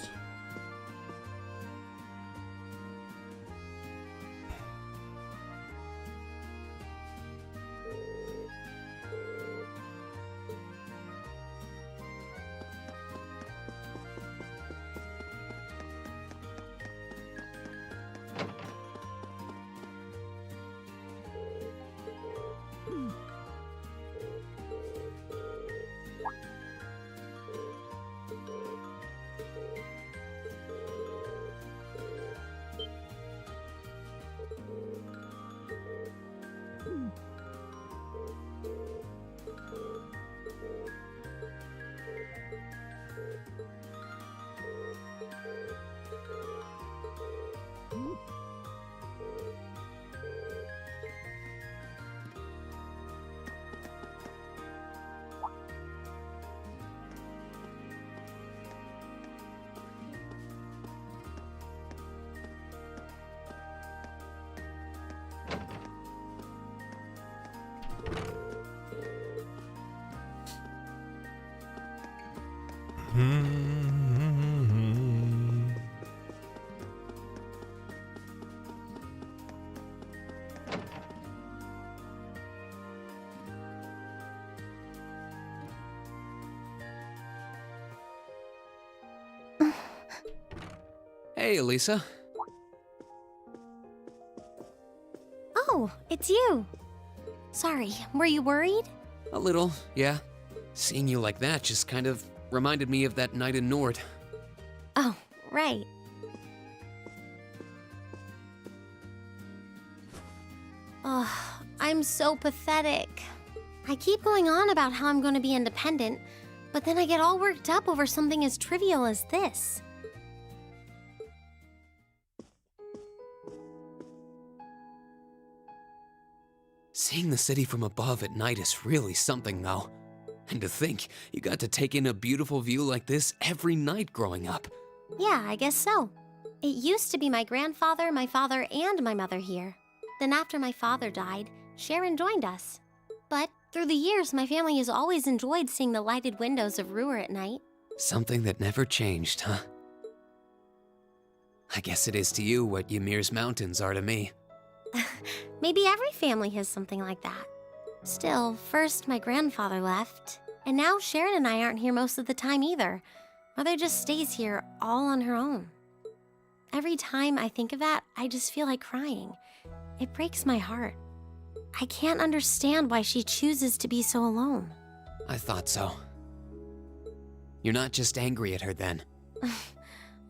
Hey, Elisa. Oh, it's you. Sorry, were you worried? A little, yeah. Seeing you like that just kind of reminded me of that night in Nord. Oh, right. Oh, I'm so pathetic. I keep going on about how I'm going to be independent, but then I get all worked up over something as trivial as this. Seeing the city from above at night is really something, though. And to think, you got to take in a beautiful view like this every night growing up. Yeah, I guess so. It used to be my grandfather, my father, and my mother here. Then after my father died, Sharon joined us. But through the years, my family has always enjoyed seeing the lighted windows of Ruhr at night. Something that never changed, huh? I guess it is to you what Ymir's mountains are to me. Maybe every family has something like that. Still, first my grandfather left, and now Sharon and I aren't here most of the time either. Mother just stays here all on her own. Every time I think of that, I just feel like crying. It breaks my heart. I can't understand why she chooses to be so alone. I thought so. You're not just angry at her then.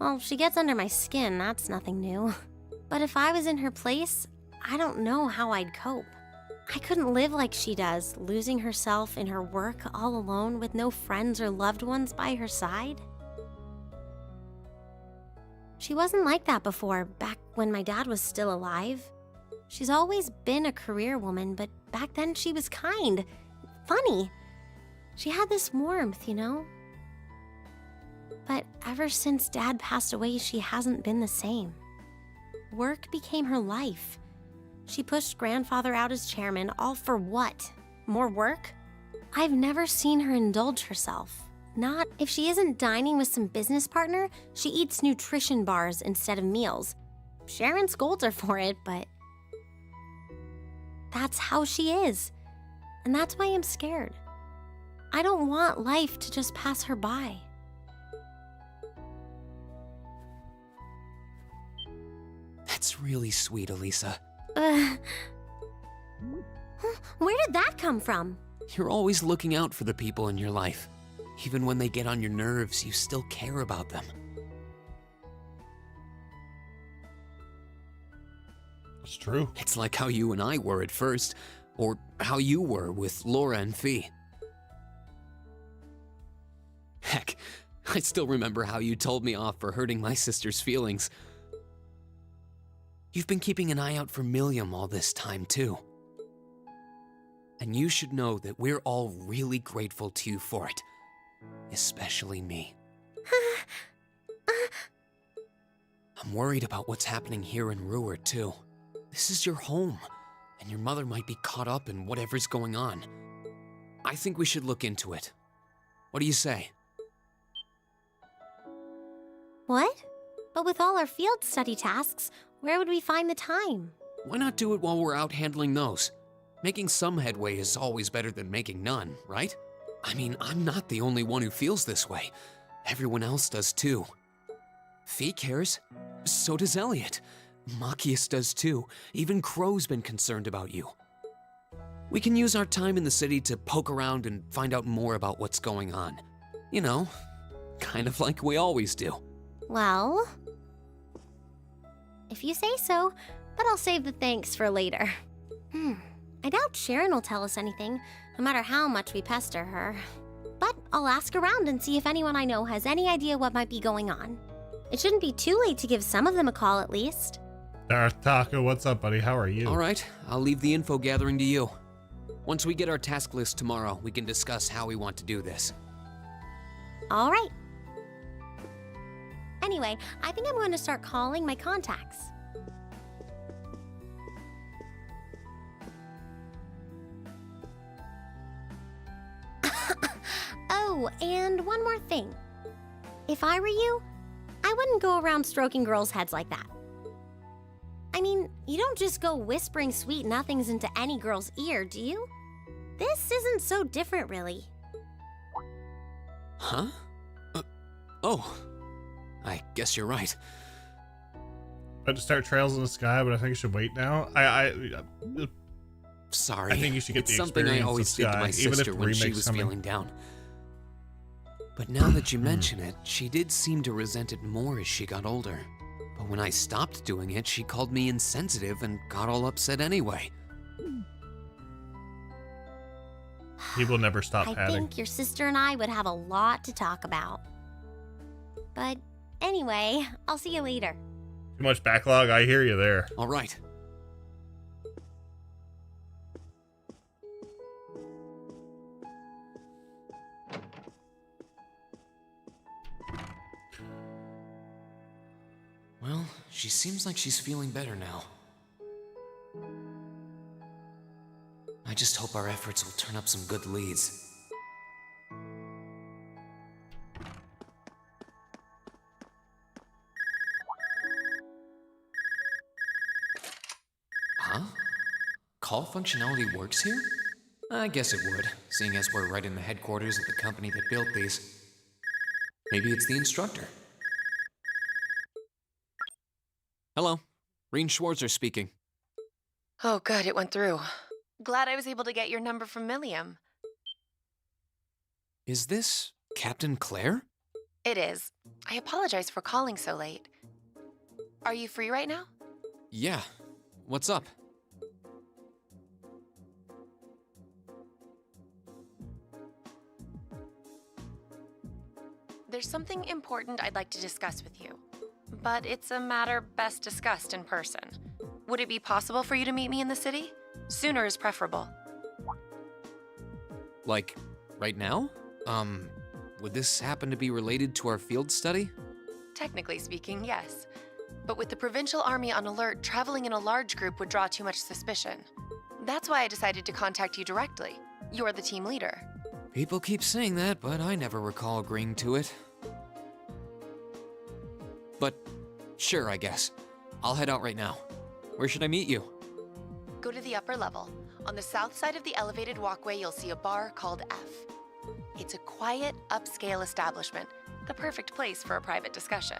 Well, she gets under my skin, that's nothing new. But if I was in her place, I don't know how I'd cope. I couldn't live like she does, losing herself in her work all alone with no friends or loved ones by her side. She wasn't like that before, back when my dad was still alive. She's always been a career woman, but back then she was kind, funny. She had this warmth, you know? But ever since Dad passed away, she hasn't been the same. Work became her life. She pushed Grandfather out as chairman, all for what? More work? I've never seen her indulge herself. Not if she isn't dining with some business partner, she eats nutrition bars instead of meals. Sharon scolds her for it, but that's how she is. And that's why I'm scared. I don't want life to just pass her by. That's really sweet, Elisa. Where did that come from? You're always looking out for the people in your life. Even when they get on your nerves, you still care about them. It's true. It's like how you and I were at first, or how you were with Laura and Fee. Heck, I still remember how you told me off for hurting my sister's feelings. You've been keeping an eye out for Milliam all this time, too. And you should know that we're all really grateful to you for it. Especially me. I'm worried about what's happening here in Ruhr, too. This is your home, and your mother might be caught up in whatever's going on. I think we should look into it. What do you say? What? But with all our field study tasks, where would we find the time? Why not do it while we're out handling those? Making some headway is always better than making none, right? I mean, I'm not the only one who feels this way. Everyone else does too. Fee cares. So does Elliot. Machias does too. Even Crow's been concerned about you. We can use our time in the city to poke around and find out more about what's going on. You know, kind of like we always do. Well, if you say so, but I'll save the thanks for later. I doubt Sharon will tell us anything, no matter how much we pester her. But I'll ask around and see if anyone I know has any idea what might be going on. It shouldn't be too late to give some of them a call at least. Darth Taco, what's up, buddy? How are you? All right, I'll leave the info gathering to you. Once we get our task list tomorrow, we can discuss how we want to do this. All right. Anyway, I think I'm going to start calling my contacts. Oh, and one more thing. If I were you, I wouldn't go around stroking girls' heads like that. I mean, you don't just go whispering sweet nothings into any girl's ear, do you? This isn't so different, really. Huh? Oh. I guess you're right. About to start Trails in the Sky, but I think I should wait now. Sorry. I think you should get it's the something I experience always of did to Sky, my even if sister the when she remake's was coming. feeling down. But now that you mention it, she did seem to resent it more as she got older. But when I stopped doing it, she called me insensitive and got all upset anyway. People never stop I padding. think your sister and I would have a lot to talk about. But anyway, I'll see you later. Too much backlog. I hear you there. All right. Well, she seems like she's feeling better now. I just hope our efforts will turn up some good leads. Huh? Call functionality works here? I guess it would, seeing as we're right in the headquarters of the company that built these. Maybe it's the instructor. Hello, Reen Schwarzer speaking. Oh, good, it went through. Glad I was able to get your number from Milliam. Is this Captain Claire? It is. I apologize for calling so late. Are you free right now? Yeah. What's up? There's something important I'd like to discuss with you, but it's a matter best discussed in person. Would it be possible for you to meet me in the city? Sooner is preferable. Like, right now? Would this happen to be related to our field study? Technically speaking, yes. But with the Provincial Army on alert, traveling in a large group would draw too much suspicion. That's why I decided to contact you directly. You're the team leader. People keep saying that, but I never recall agreeing to it. But, sure, I guess. I'll head out right now. Where should I meet you? Go to the upper level. On the south side of the elevated walkway, you'll see a bar called F. It's a quiet, upscale establishment, the perfect place for a private discussion.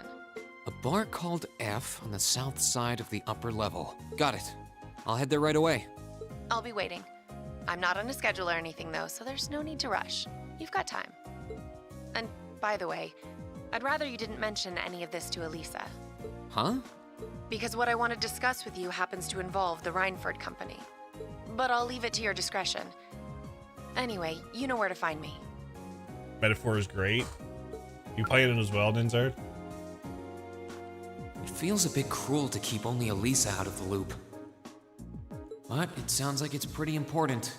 A bar called F on the south side of the upper level. Got it. I'll head there right away. I'll be waiting. I'm not on a schedule or anything, though, so there's no need to rush. You've got time. And by the way, I'd rather you didn't mention any of this to Elisa. Huh? Because what I want to discuss with you happens to involve the Reinford Company. But I'll leave it to your discretion. Anyway, you know where to find me. Metaphor is great. You playing it as well, Ninzard? It feels a bit cruel to keep only Elisa out of the loop. But it sounds like it's pretty important.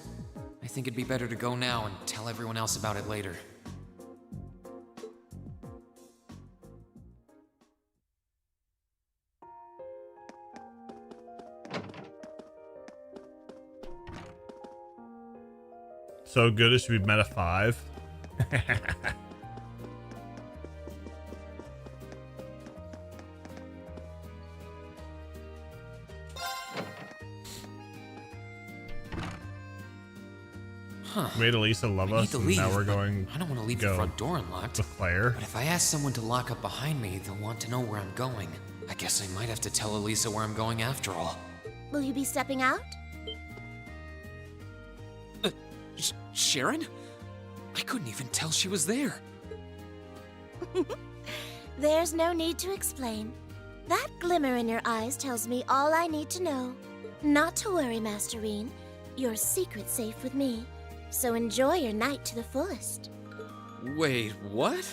I think it'd be better to go now and tell everyone else about it later. So good as should be meta 5. Huh. Made Elisa love I need us, to and leave, now we're but going. I don't want to leave go the front door unlocked. with Claire. But if I ask someone to lock up behind me, they'll want to know where I'm going. I guess I might have to tell Elisa where I'm going after all. Will you be stepping out? Sharon? I couldn't even tell she was there. There's no need to explain. That glimmer in your eyes tells me all I need to know. Not to worry, Masterine. Your secret's safe with me. So enjoy your night to the fullest. Wait, what?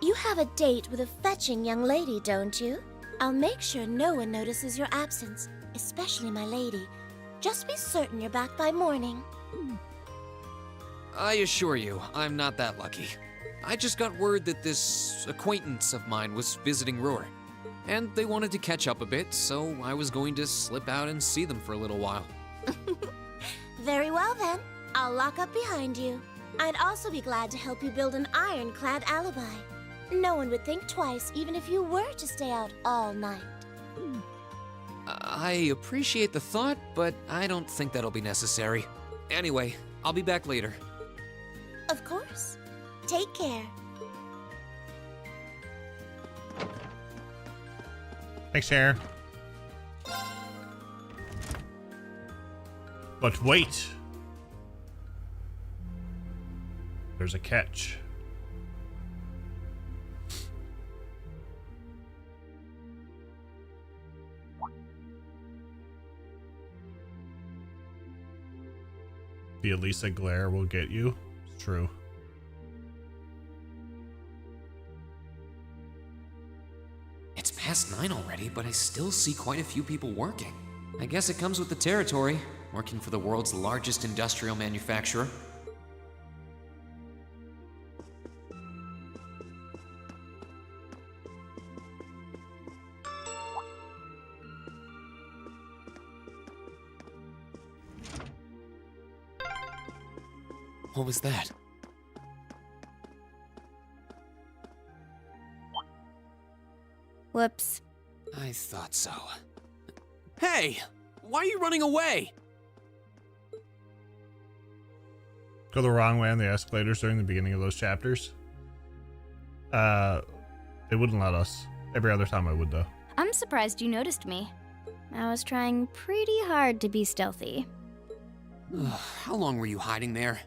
You have a date with a fetching young lady, don't you? I'll make sure no one notices your absence, especially my lady. Just be certain you're back by morning. I assure you, I'm not that lucky. I just got word that this acquaintance of mine was visiting Ruhr, and they wanted to catch up a bit, so I was going to slip out and see them for a little while. Very well then. I'll lock up behind you. I'd also be glad to help you build an ironclad alibi. No one would think twice, even if you were to stay out all night. I appreciate the thought, but I don't think that'll be necessary. Anyway, I'll be back later. Of course. Take care. Thanks, Sharon. But wait. There's a catch. The Elisa glare will get you. It's true. It's past 9 already, but I still see quite a few people working. I guess it comes with the territory, working for the world's largest industrial manufacturer. What was that? Whoops. I thought so. Hey! Why are you running away? Go the wrong way on the escalators during the beginning of those chapters. They wouldn't let us. Every other time I would, though. I'm surprised you noticed me. I was trying pretty hard to be stealthy. How long were you hiding there?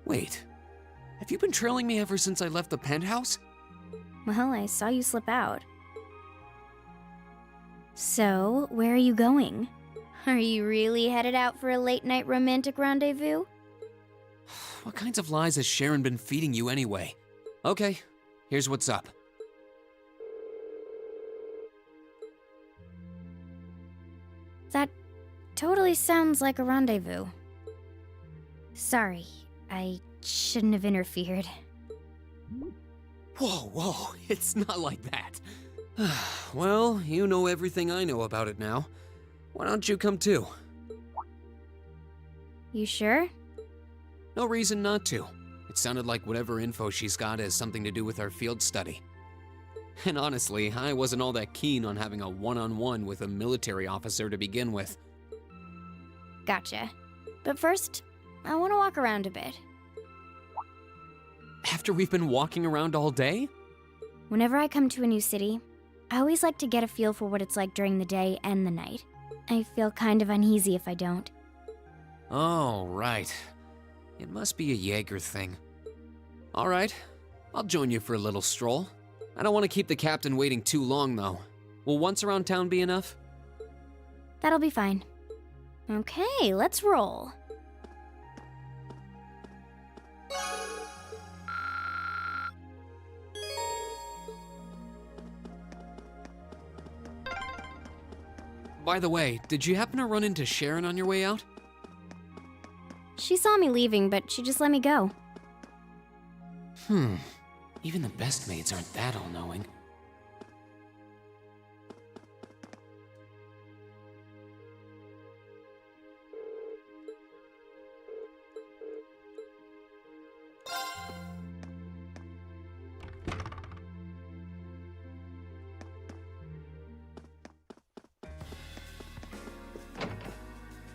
Wait, have you been trailing me ever since I left the penthouse? Well, I saw you slip out. So, where are you going? Are you really headed out for a late-night romantic rendezvous? What kinds of lies has Sharon been feeding you anyway? Okay, here's what's up. That totally sounds like a rendezvous. Sorry, I shouldn't have interfered. Whoa, it's not like that. Well, you know everything I know about it now. Why don't you come too? You sure? No reason not to. It sounded like whatever info she's got has something to do with our field study. And honestly, I wasn't all that keen on having a one-on-one with a military officer to begin with. Gotcha. But first, I want to walk around a bit. After we've been walking around all day? Whenever I come to a new city, I always like to get a feel for what it's like during the day and the night. I feel kind of uneasy if I don't. Oh, right. It must be a Jaeger thing. All right, I'll join you for a little stroll. I don't want to keep the captain waiting too long, though. Will once around town be enough? That'll be fine. Okay, let's roll. By the way, did you happen to run into Sharon on your way out? She saw me leaving, but she just let me go. Even the best maids aren't that all-knowing.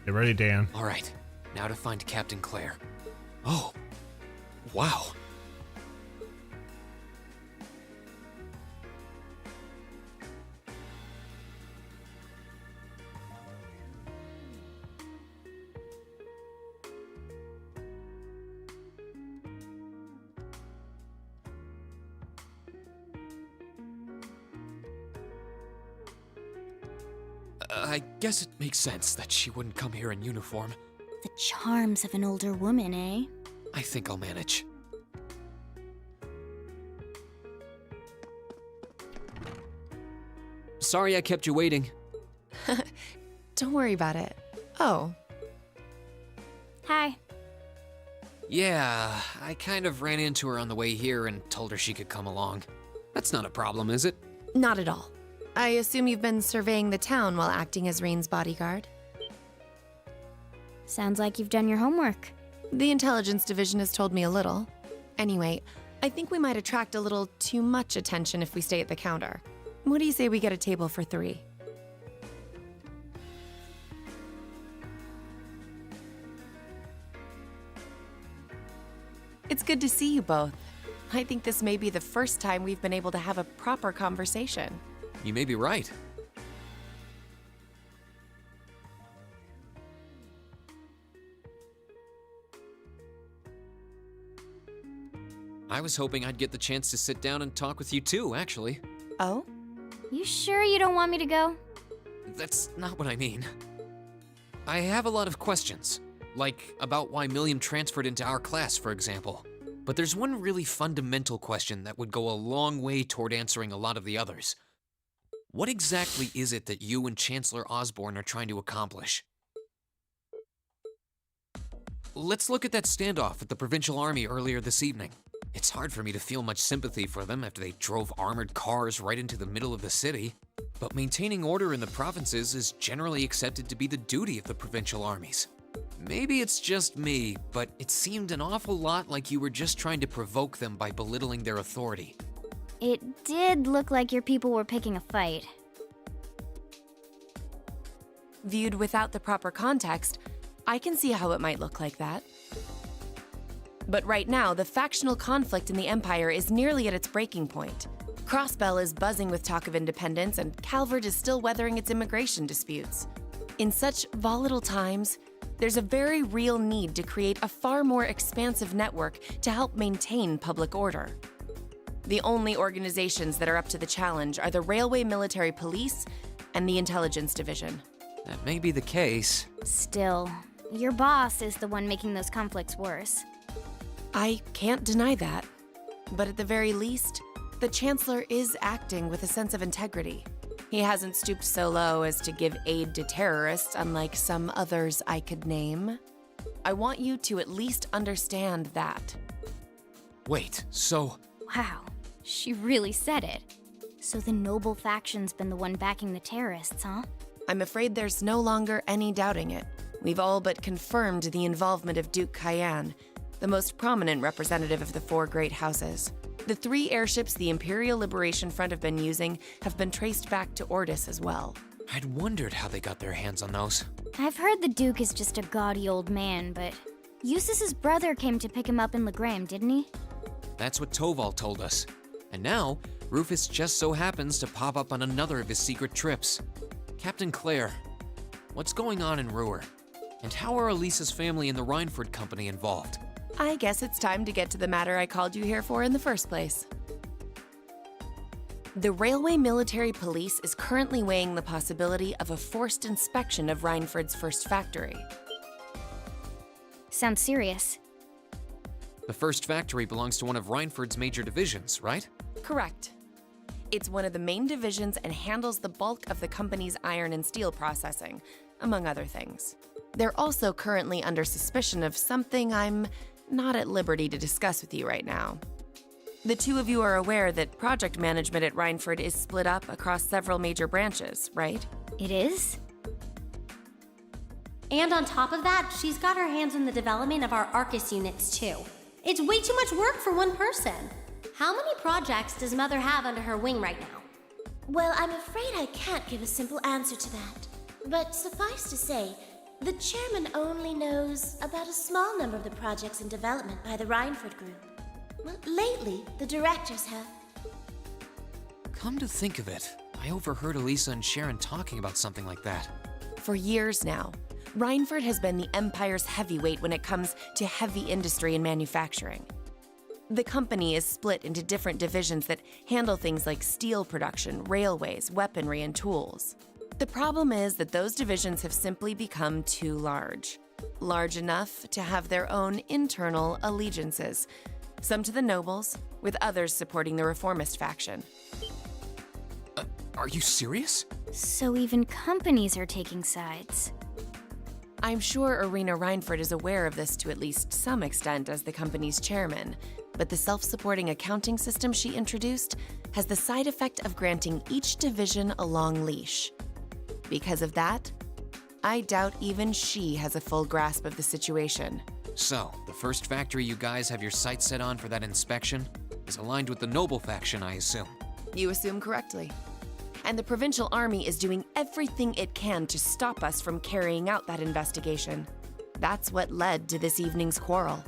Get ready, Dan. All right, now to find Captain Claire. Oh, wow. I guess it makes sense that she wouldn't come here in uniform. The charms of an older woman, eh? I think I'll manage. Sorry I kept you waiting. Don't worry about it. Oh. Hi. Yeah, I kind of ran into her on the way here and told her she could come along. That's not a problem, is it? Not at all. I assume you've been surveying the town while acting as Reen's bodyguard. Sounds like you've done your homework. The intelligence division has told me a little. Anyway, I think we might attract a little too much attention if we stay at the counter. What do you say we get a table for 3? It's good to see you both. I think this may be the first time we've been able to have a proper conversation. You may be right. I was hoping I'd get the chance to sit down and talk with you too, actually. Oh? You sure you don't want me to go? That's not what I mean. I have a lot of questions, like about why Milliam transferred into our class, for example. But there's one really fundamental question that would go a long way toward answering a lot of the others. What exactly is it that you and Chancellor Osborne are trying to accomplish? Let's look at that standoff with the Provincial Army earlier this evening. It's hard for me to feel much sympathy for them after they drove armored cars right into the middle of the city. But maintaining order in the provinces is generally accepted to be the duty of the provincial armies. Maybe it's just me, but it seemed an awful lot like you were just trying to provoke them by belittling their authority. It did look like your people were picking a fight. Viewed without the proper context, I can see how it might look like that. But right now, the factional conflict in the Empire is nearly at its breaking point. Crossbell is buzzing with talk of independence, and Calvert is still weathering its immigration disputes. In such volatile times, there's a very real need to create a far more expansive network to help maintain public order. The only organizations that are up to the challenge are the Railway Military Police and the Intelligence Division. That may be the case. Still, your boss is the one making those conflicts worse. I can't deny that. But at the very least, the Chancellor is acting with a sense of integrity. He hasn't stooped so low as to give aid to terrorists, unlike some others I could name. I want you to at least understand that. Wait, so... Wow, she really said it. So the noble faction's been the one backing the terrorists, huh? I'm afraid there's no longer any doubting it. We've all but confirmed the involvement of Duke Cayenne, the most prominent representative of the 4 great houses. The 3 airships the Imperial Liberation Front have been using have been traced back to Ordis as well. I'd wondered how they got their hands on those. I've heard the Duke is just a gaudy old man, but Eustace's brother came to pick him up in Legram, didn't he? That's what Toval told us. And now, Rufus just so happens to pop up on another of his secret trips. Captain Claire, what's going on in Ruhr? And how are Elisa's family and the Rhineford Company involved? I guess it's time to get to the matter I called you here for in the first place. The Railway Military Police is currently weighing the possibility of a forced inspection of Rhineford's first factory. Sounds serious. The first factory belongs to one of Rhineford's major divisions, right? Correct. It's one of the main divisions and handles the bulk of the company's iron and steel processing, among other things. They're also currently under suspicion of something I'm not at liberty to discuss with you right now. The 2 of you are aware that project management at Rhineford is split up across several major branches, right? It is? And on top of that, she's got her hands in the development of our Arcus units too. It's way too much work for one person. How many projects does Mother have under her wing right now? Well, I'm afraid I can't give a simple answer to that. But suffice to say, The chairman only knows about a small number of the projects in development by the Reinford Group. Well, lately, the directors have. Come to think of it, I overheard Elisa and Sharon talking about something like that. For years now, Reinford has been the Empire's heavyweight when it comes to heavy industry and manufacturing. The company is split into different divisions that handle things like steel production, railways, weaponry, and tools. The problem is that those divisions have simply become too large. Large enough to have their own internal allegiances, some to the nobles, with others supporting the reformist faction. Are you serious? So even companies are taking sides. I'm sure Irina Reinford is aware of this to at least some extent as the company's chairman, but the self-supporting accounting system she introduced has the side effect of granting each division a long leash. Because of that, I doubt even she has a full grasp of the situation. So, the first factory you guys have your sights set on for that inspection is aligned with the noble faction, I assume. You assume correctly. And the provincial army is doing everything it can to stop us from carrying out that investigation. That's what led to this evening's quarrel.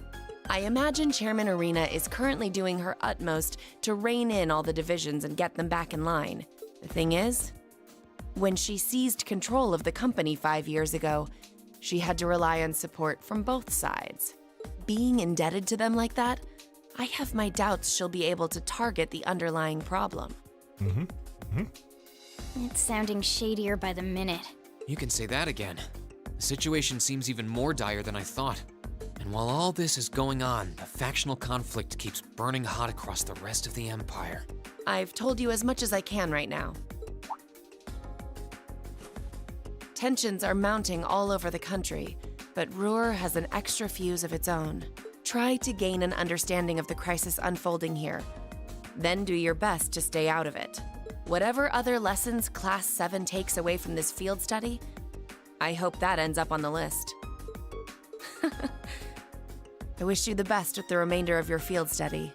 I imagine Chairman Irina is currently doing her utmost to rein in all the divisions and get them back in line. The thing is, when she seized control of the company 5 years ago, she had to rely on support from both sides. Being indebted to them like that, I have my doubts she'll be able to target the underlying problem. It's sounding shadier by the minute. You can say that again. The situation seems even more dire than I thought. And while all this is going on, the factional conflict keeps burning hot across the rest of the Empire. I've told you as much as I can right now. Tensions are mounting all over the country, but Ruhr has an extra fuse of its own. Try to gain an understanding of the crisis unfolding here. Then do your best to stay out of it. Whatever other lessons Class 7 takes away from this field study, I hope that ends up on the list. I wish you the best with the remainder of your field study.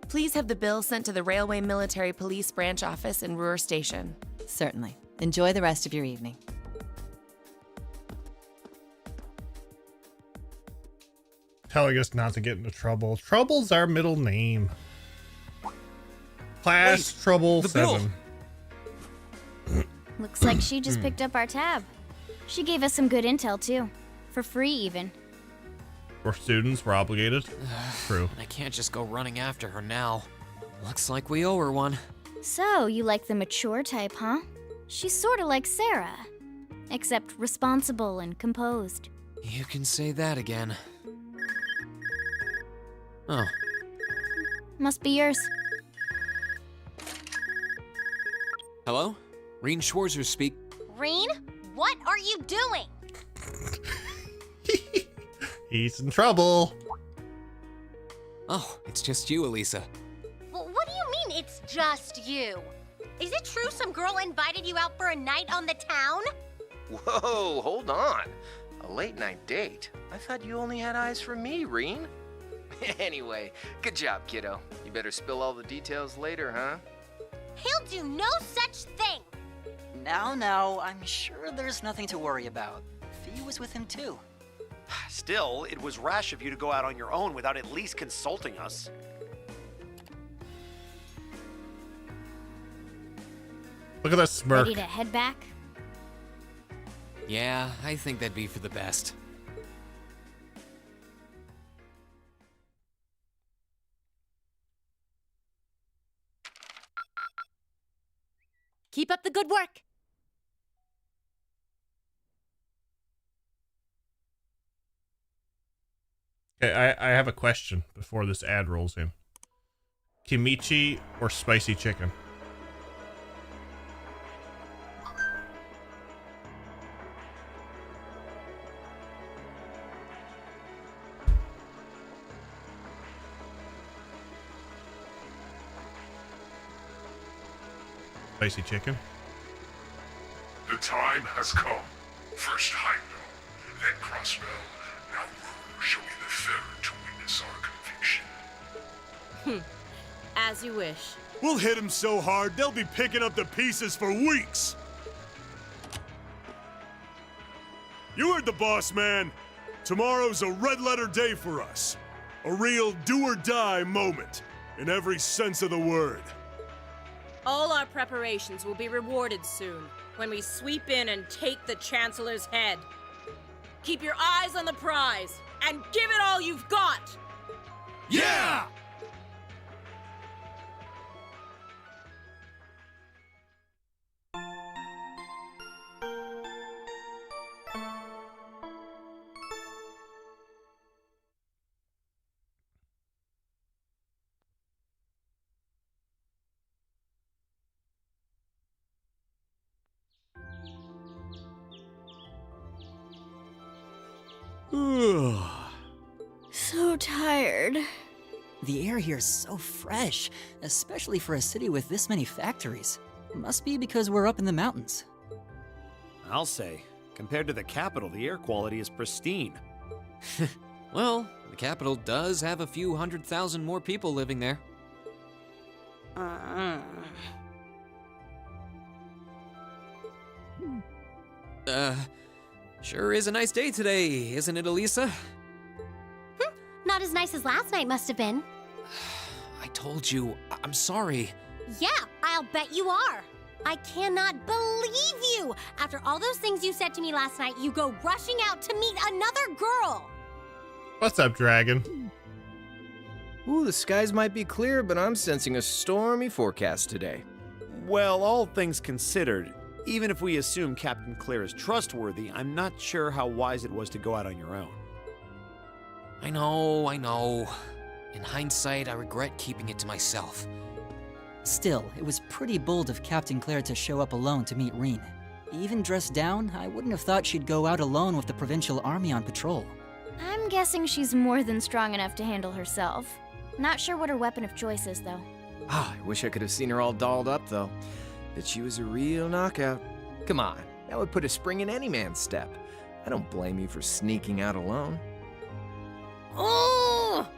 Please have the bill sent to the Railway Military Police Branch Office in Ruhr Station. Certainly. Enjoy the rest of your evening. Telling us not to get into trouble. Trouble's our middle name. Class Trouble 7. Looks like she just picked up our tab. She gave us some good intel too. For free even. We're students, we're obligated. True. I can't just go running after her now. Looks like we owe her one. So, you like the mature type, huh? She's sorta like Sarah. Except responsible and composed. You can say that again. Oh. Must be yours. Hello? Reen Schwarzer speak. Reen, what are you doing? He's in trouble. Oh, it's just you, Elisa. Well, what do you mean it's just you? Is it true some girl invited you out for a night on the town? Whoa, hold on. A late night date? I thought you only had eyes for me, Reen. Anyway, good job, kiddo. You better spill all the details later, huh? He'll do no such thing. Now, I'm sure there's nothing to worry about. Fee was with him too. Still, it was rash of you to go out on your own without at least consulting us. Look at that smirk. Ready to head back? Yeah, I think that'd be for the best. Keep up the good work. Okay, I have a question before this ad rolls in. Kimchi or spicy chicken? Spicy chicken? The time has come. First Heimdall, then Crossbell, now Ruhr shall be the third to witness our conviction. As you wish. We'll hit them so hard, they'll be picking up the pieces for weeks. You heard the boss, man. Tomorrow's a red-letter day for us. A real do-or-die moment, in every sense of the word. All our preparations will be rewarded soon, when we sweep in and take the Chancellor's head. Keep your eyes on the prize, and give it all you've got! Yeah! So tired. The air here is so fresh, especially for a city with this many factories. Must be because we're up in the mountains. I'll say, compared to the capital, the air quality is pristine. Well, the capital does have a few 100,000 more people living there. Sure is a nice day today, isn't it, Elisa? Not as nice as last night must have been. I told you, I'm sorry. Yeah, I'll bet you are. I cannot believe you! After all those things you said to me last night, you go rushing out to meet another girl! What's up, Dragon? Ooh, the skies might be clear, but I'm sensing a stormy forecast today. Well, all things considered, even if we assume Captain Claire is trustworthy, I'm not sure how wise it was to go out on your own. I know. In hindsight, I regret keeping it to myself. Still, it was pretty bold of Captain Claire to show up alone to meet Reen. Even dressed down, I wouldn't have thought she'd go out alone with the Provincial Army on patrol. I'm guessing she's more than strong enough to handle herself. Not sure what her weapon of choice is, though. I wish I could have seen her all dolled up, though. But she was a real knockout. Come on, that would put a spring in any man's step. I don't blame you for sneaking out alone. Oh!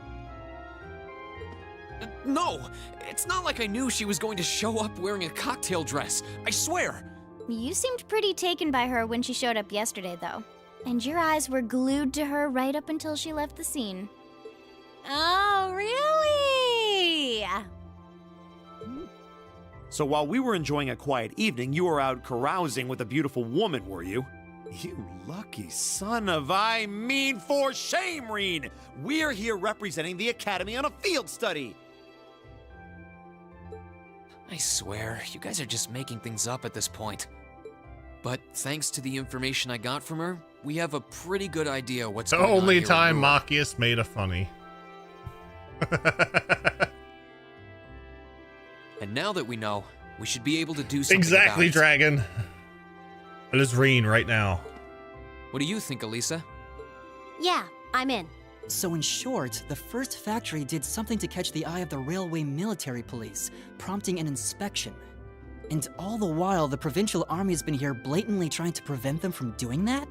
No! It's not like I knew she was going to show up wearing a cocktail dress. I swear! You seemed pretty taken by her when she showed up yesterday, though. And your eyes were glued to her right up until she left the scene. Oh, really? So while we were enjoying a quiet evening, you were out carousing with a beautiful woman, were you? You lucky son of for shame, Reen! We're here representing the Academy on a field study! I swear, you guys are just making things up at this point. But thanks to the information I got from her, we have a pretty good idea what's The going on only here in time Roar. Machias made a funny. And now that we know, we should be able to do something Exactly, about it. Dragon. It is Reen right now. What do you think, Elisa? Yeah, I'm in. So in short, the first factory did something to catch the eye of the railway military police, prompting an inspection. And all the while, the Provincial Army has been here blatantly trying to prevent them from doing that?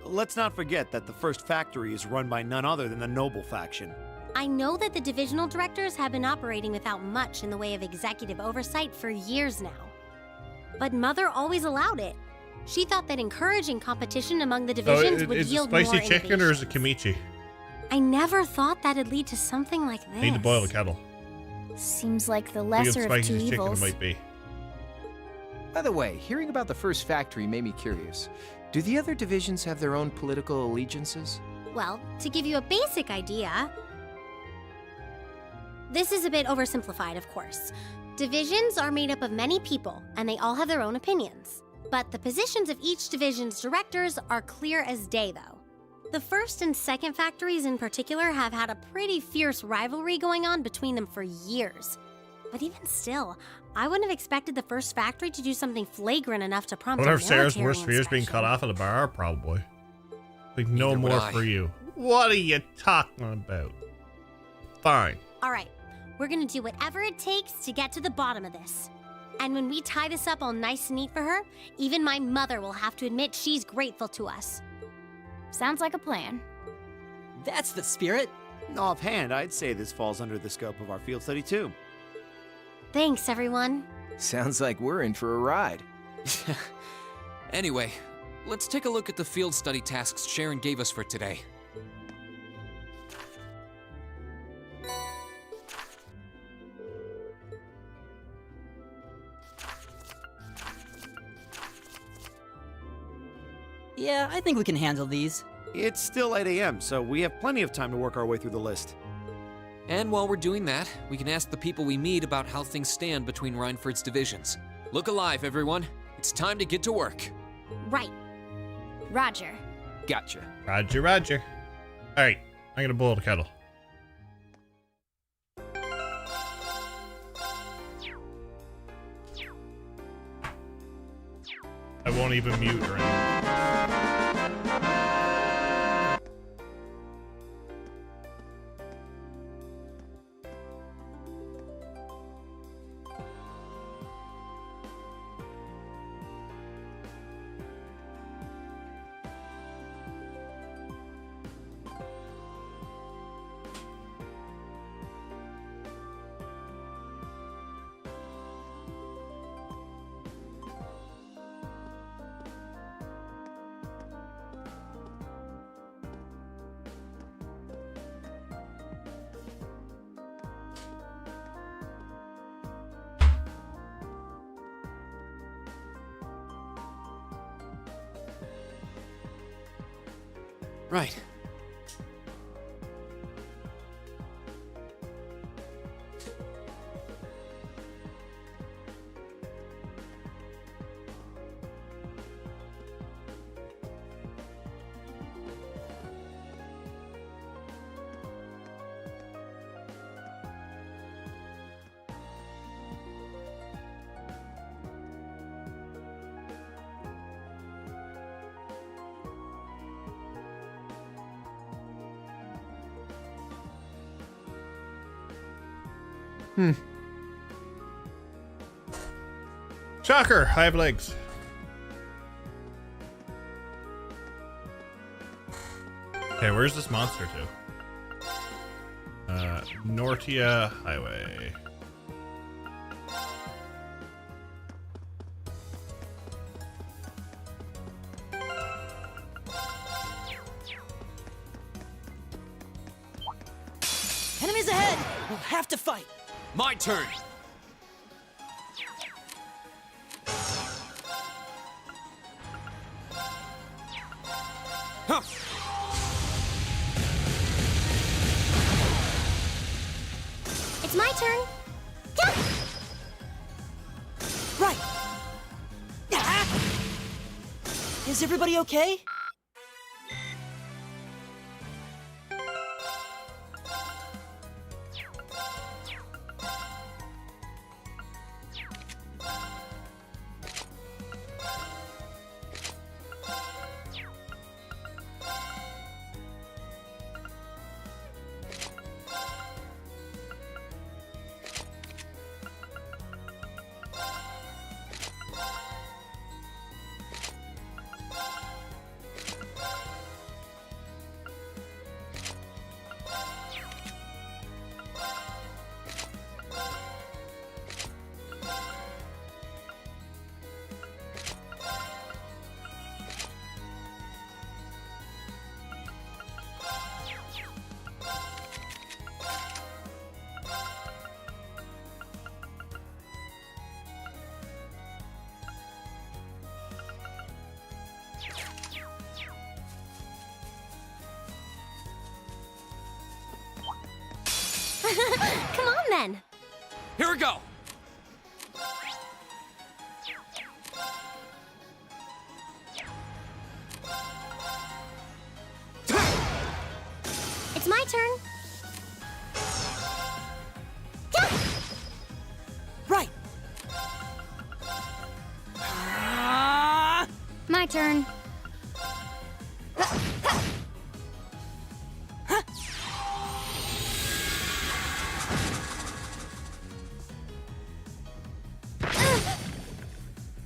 Let's not forget that the first factory is run by none other than the Noble faction. I know that the divisional directors have been operating without much in the way of executive oversight for years now. But Mother always allowed it. She thought that encouraging competition among the divisions would is it yield more spicy chicken or is it innovations. kimchi? I never thought that'd lead to something like this. Need to boil the kettle. Seems like the Big lesser of two spicy chicken evils. might be. By the way, hearing about the first factory made me curious. Do the other divisions have their own political allegiances? Well, to give you a basic idea, this is a bit oversimplified, of course. Divisions are made up of many people, and they all have their own opinions. But the positions of each division's directors are clear as day, though. The first and second factories in particular have had a pretty fierce rivalry going on between them for years. But even still, I wouldn't have expected the first factory to do something flagrant enough to prompt What a are Sarah's military worst fears being cut off at a bar? Probably. Like, no Neither would more I. for you. What are you talking about? Fine. All right, we're gonna do whatever it takes to get to the bottom of this. And when we tie this up all nice and neat for her, even my mother will have to admit she's grateful to us. Sounds like a plan. That's the spirit. Offhand, I'd say this falls under the scope of our field study too. Thanks, everyone. Sounds like we're in for a ride. Anyway, let's take a look at the field study tasks Sharon gave us for today. Yeah, I think we can handle these. It's still 8 a.m., so we have plenty of time to work our way through the list. And while we're doing that, we can ask the people we meet about how things stand between Reinford's divisions. Look alive, everyone. It's time to get to work. Right. Roger. Gotcha. Roger, roger. All right, I'm gonna boil the kettle. I won't even mute or anything. Right. Shocker, I have legs. Okay, where's this monster to? Nortia Highway. Enemies ahead! We'll have to fight. My turn. Huh. It's my turn. Go! Right. Is everybody okay? Come on then. Here we go. It's my turn. Go! Right. My turn.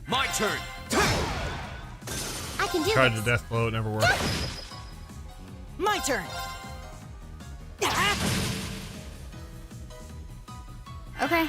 My turn. I can do Tried this. the death blow, it never worked. My turn. Okay.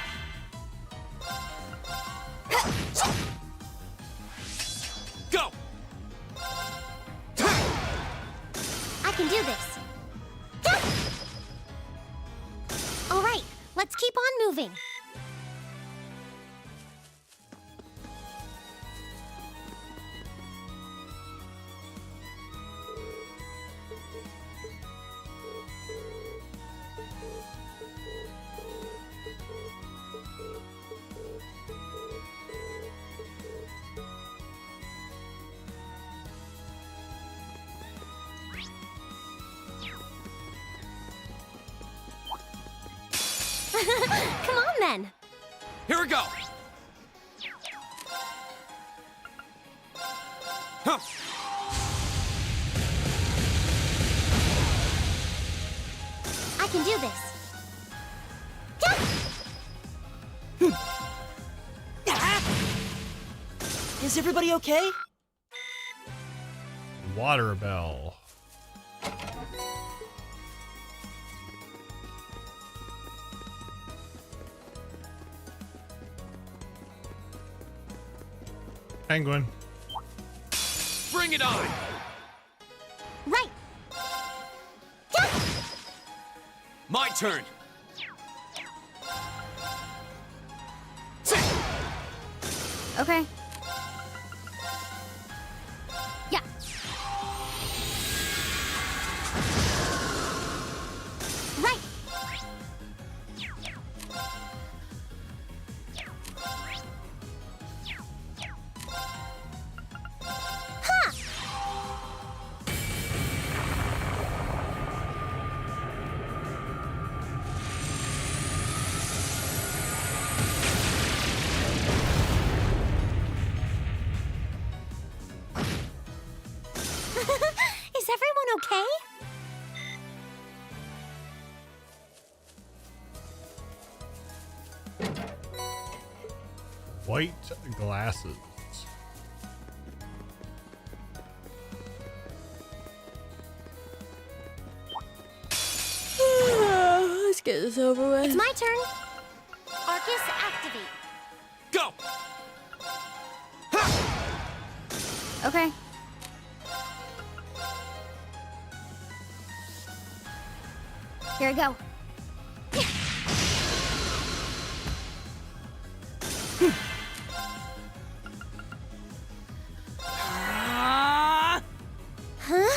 Come on then. Here we go! Huh. I can do this. Is everybody okay? Water bell. Penguin. Bring it on! Right. My turn! Okay. Yeah. Right. Ha! Is everyone okay? White glasses. Let's get this over with. It's my turn. Arcus, activate. Go! Okay. Here I go. Huh?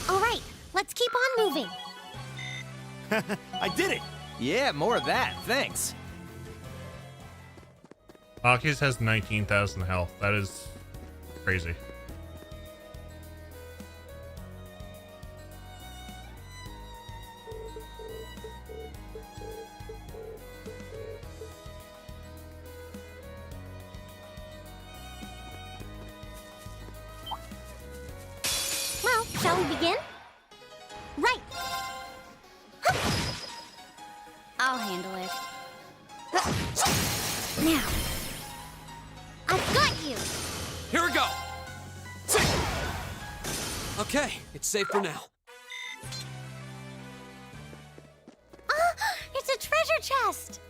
All right, let's keep on moving. I did it! Yeah, more of that, thanks. Arceus has 19,000 health. That is crazy. Well, shall we begin? Right. I'll handle it. Now. I've got you. Here we go! Okay, it's safe for now. It's a treasure chest.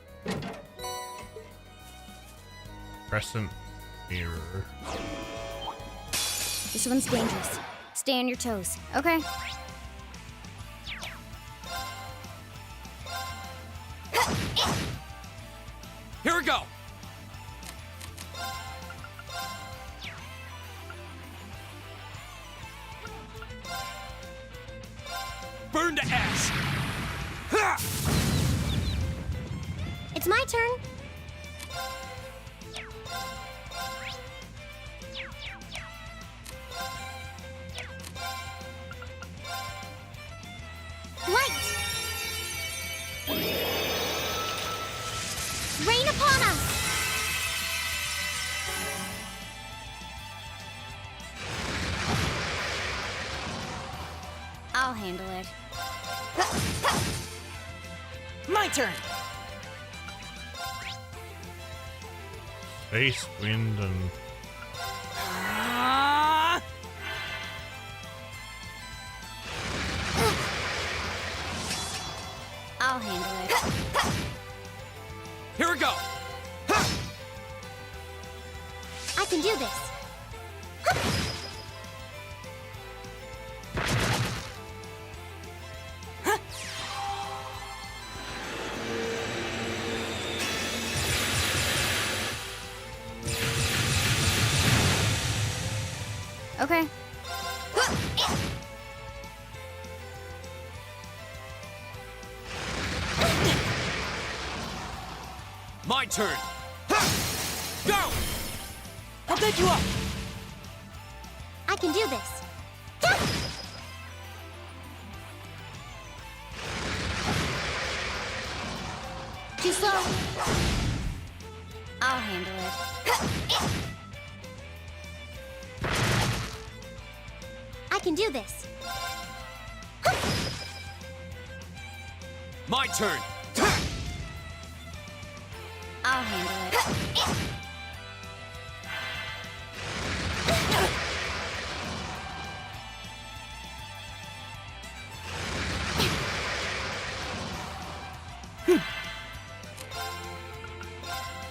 Crescent mirror. This one's dangerous. Stay on your toes. Okay. Here we go! Burn to ash! Ha! It's my turn. Light! Rain upon us! I'll handle it. My turn. Space, wind, and I'll handle it. Here we go! I can do this. Okay. My turn! Go! I'll pick you up! I can do this. Too slow. I'll handle it. I can do this. My turn. I'll handle it.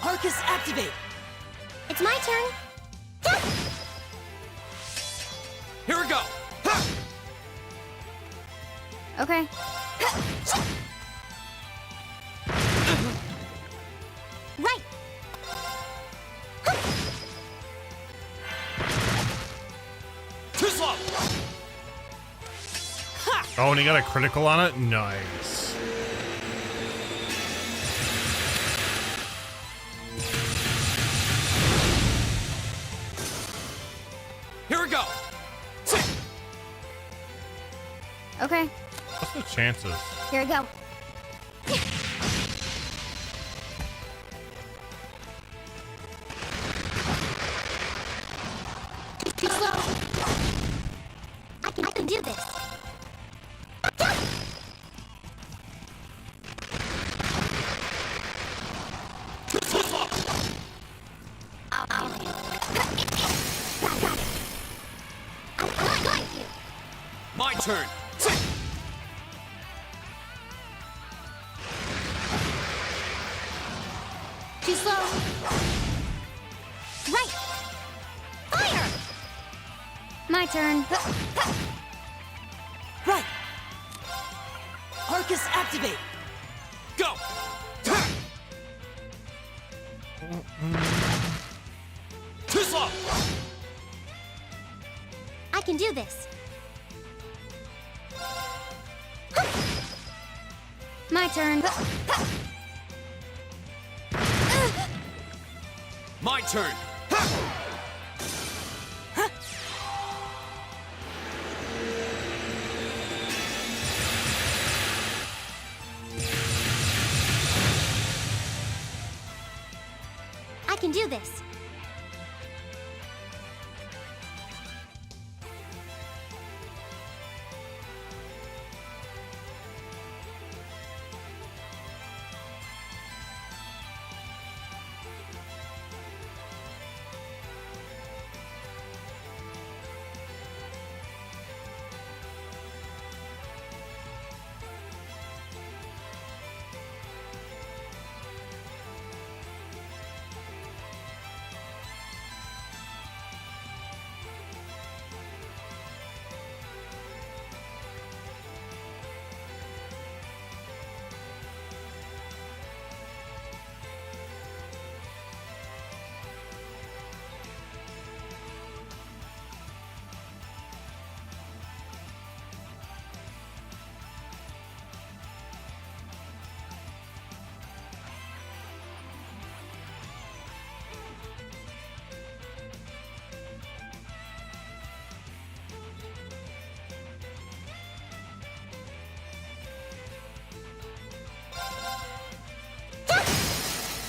Arcus, activate! It's my turn. Here we go. Okay. Right. Too slow. Oh, and he got a critical on it? Nice. Here we go. Okay. What's the chances? Here we go. Too slow. I can do this. I'll handle it. Got it. I got you. My turn. Too slow. Right. Fire. My turn. Right! Arcus, activate! Go. Too slow. I can do this. My turn. My turn. I can do this.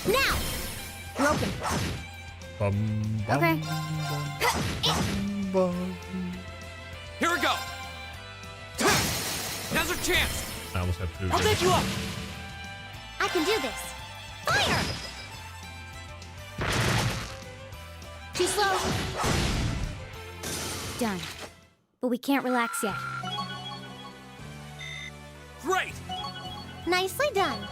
Now! Broken. Okay. Here we go. Now's our chance. I almost had to. I'll pick you up! I can do this. Fire! Too slow. Done. But we can't relax yet. Great. Nicely done.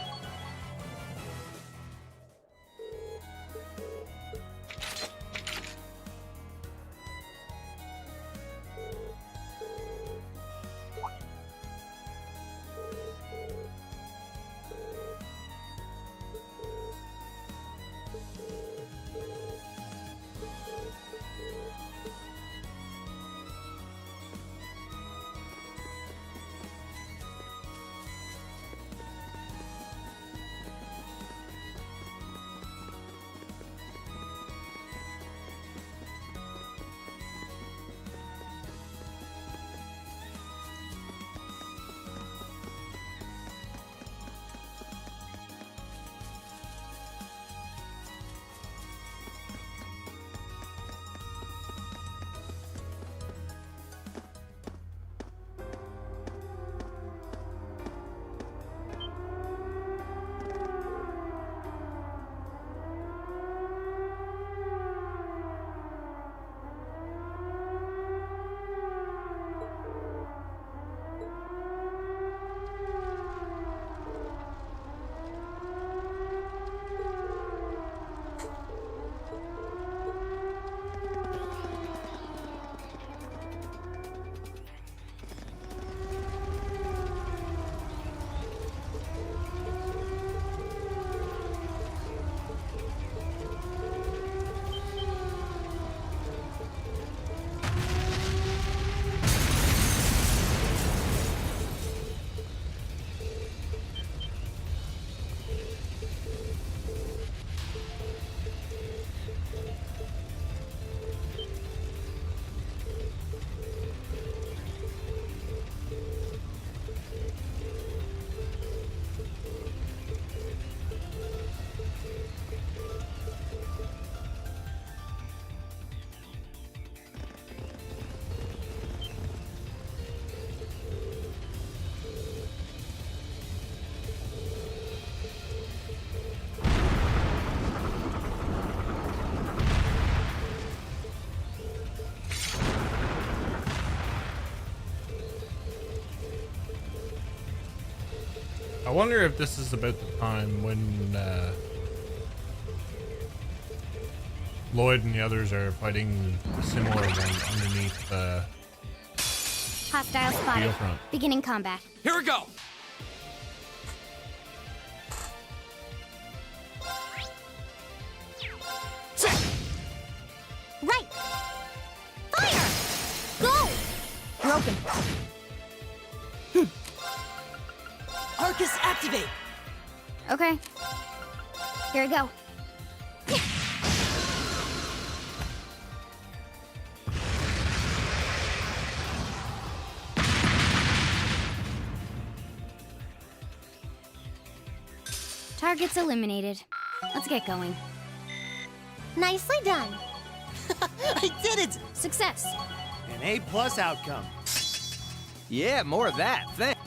I wonder if this is about the time when Lloyd and the others are fighting a similar one underneath Hostile spotted. front. Beginning combat. Here we go! Right! Fire! Go! Broken. Arcus activate! Okay. Here we go. Targets eliminated. Let's get going. Nicely done. I did it! Success. An A+ outcome. Yeah, more of that. Thanks.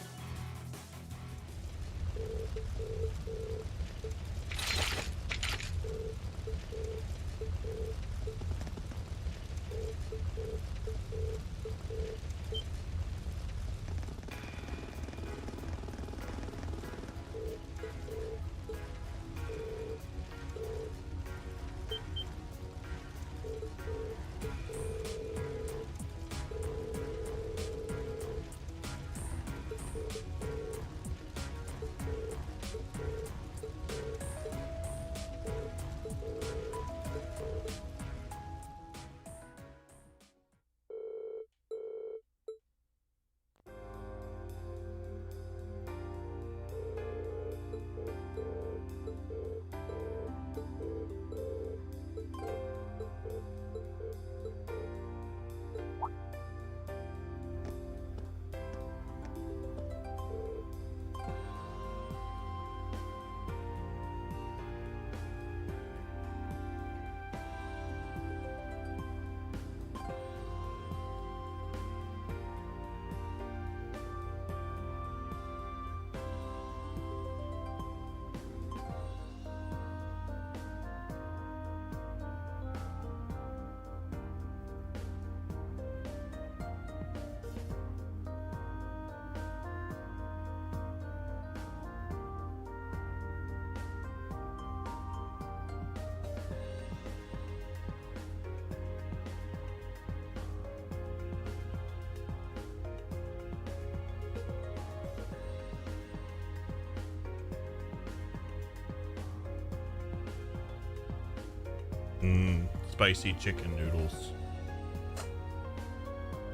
Spicy chicken noodles.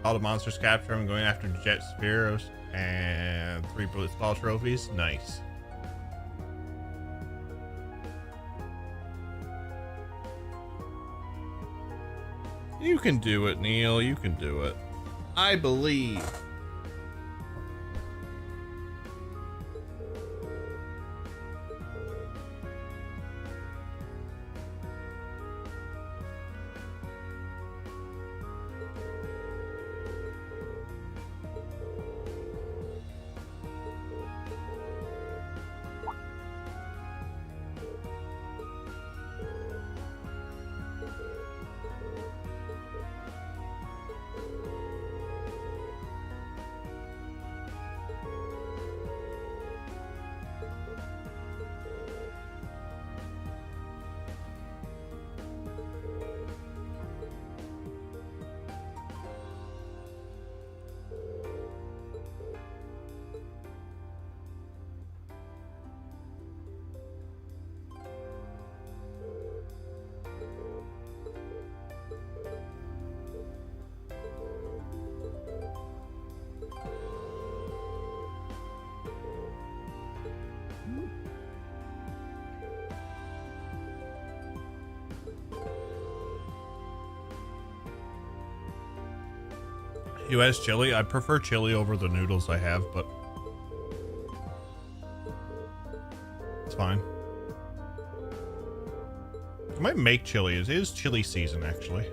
All the monsters captured. I'm going after Jet Spearos and 3 Blitzball trophies. Nice. You can do it, Neil. You can do it. I believe. U.S. chili. I prefer chili over the noodles I have, but it's fine. I might make chili. It is chili season, actually.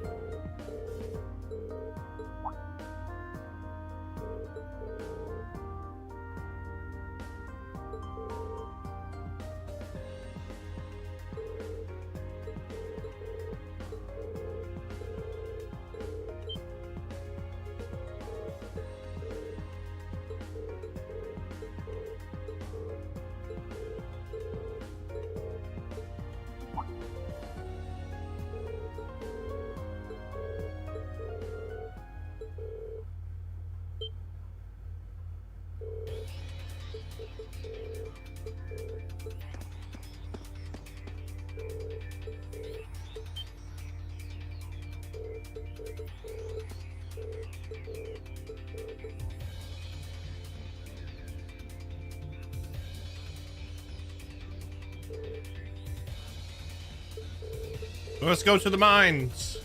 Let's go to the mines.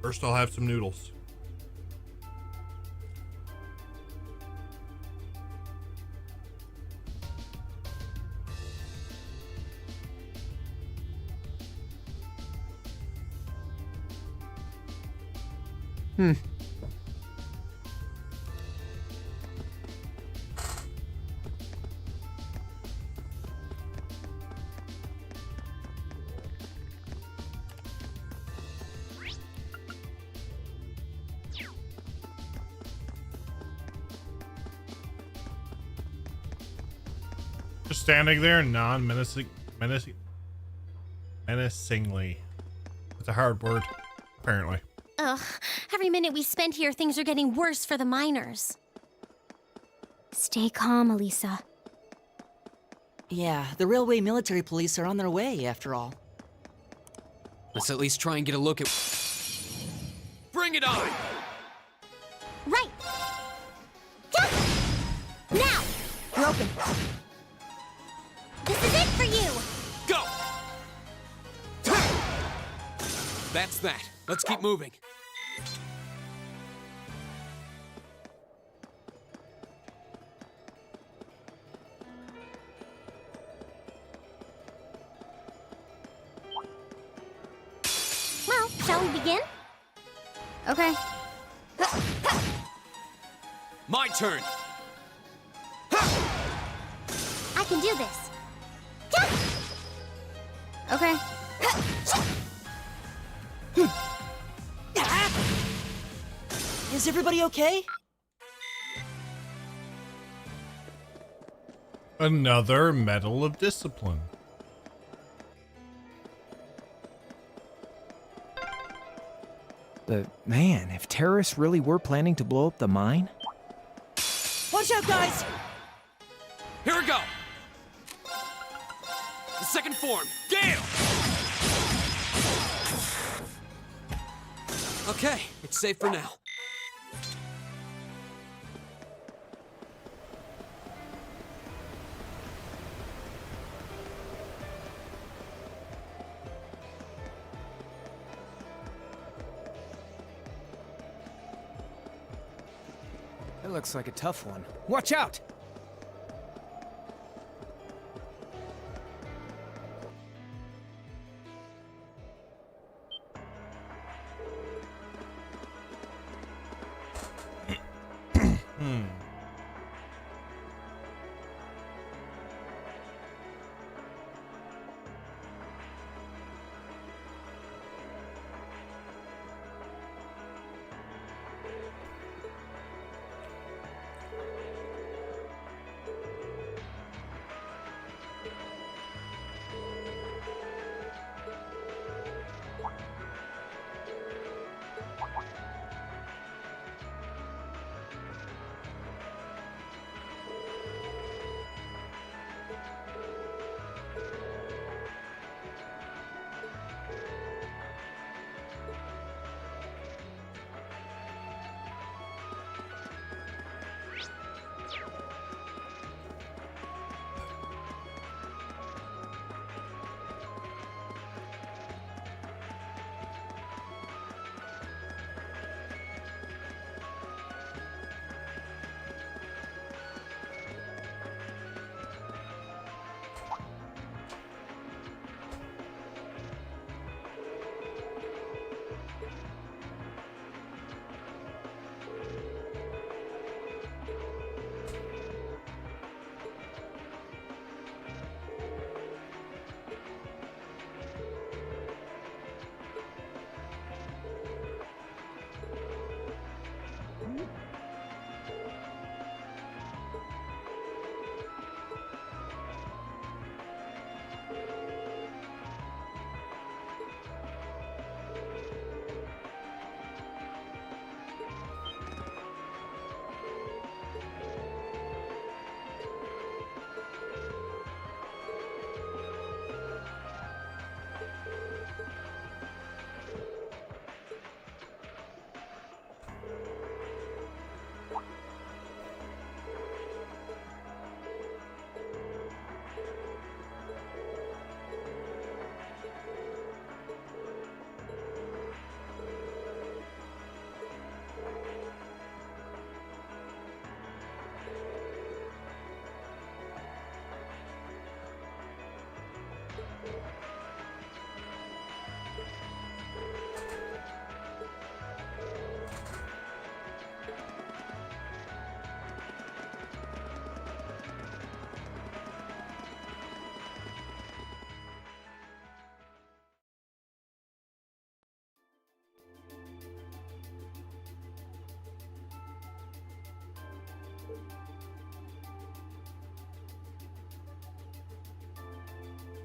First, I'll have some noodles. Just standing there, menacingly. It's a hard word, apparently. Ugh, every minute we spend here, things are getting worse for the miners. Stay calm, Elisa. Yeah, the railway military police are on their way, after all. Let's at least try and get a look at... Bring it on! Right! Yeah! Now! You're open. This is it for you! Go! That's that. Let's keep moving. Well, shall we begin? Okay. My turn! I can do this. Okay. Is everybody okay? Another Medal of Discipline. But man, if terrorists really were planning to blow up the mine... Watch out, guys! Here we go! The second form, Gale! Okay, it's safe for now. That looks like a tough one. Watch out!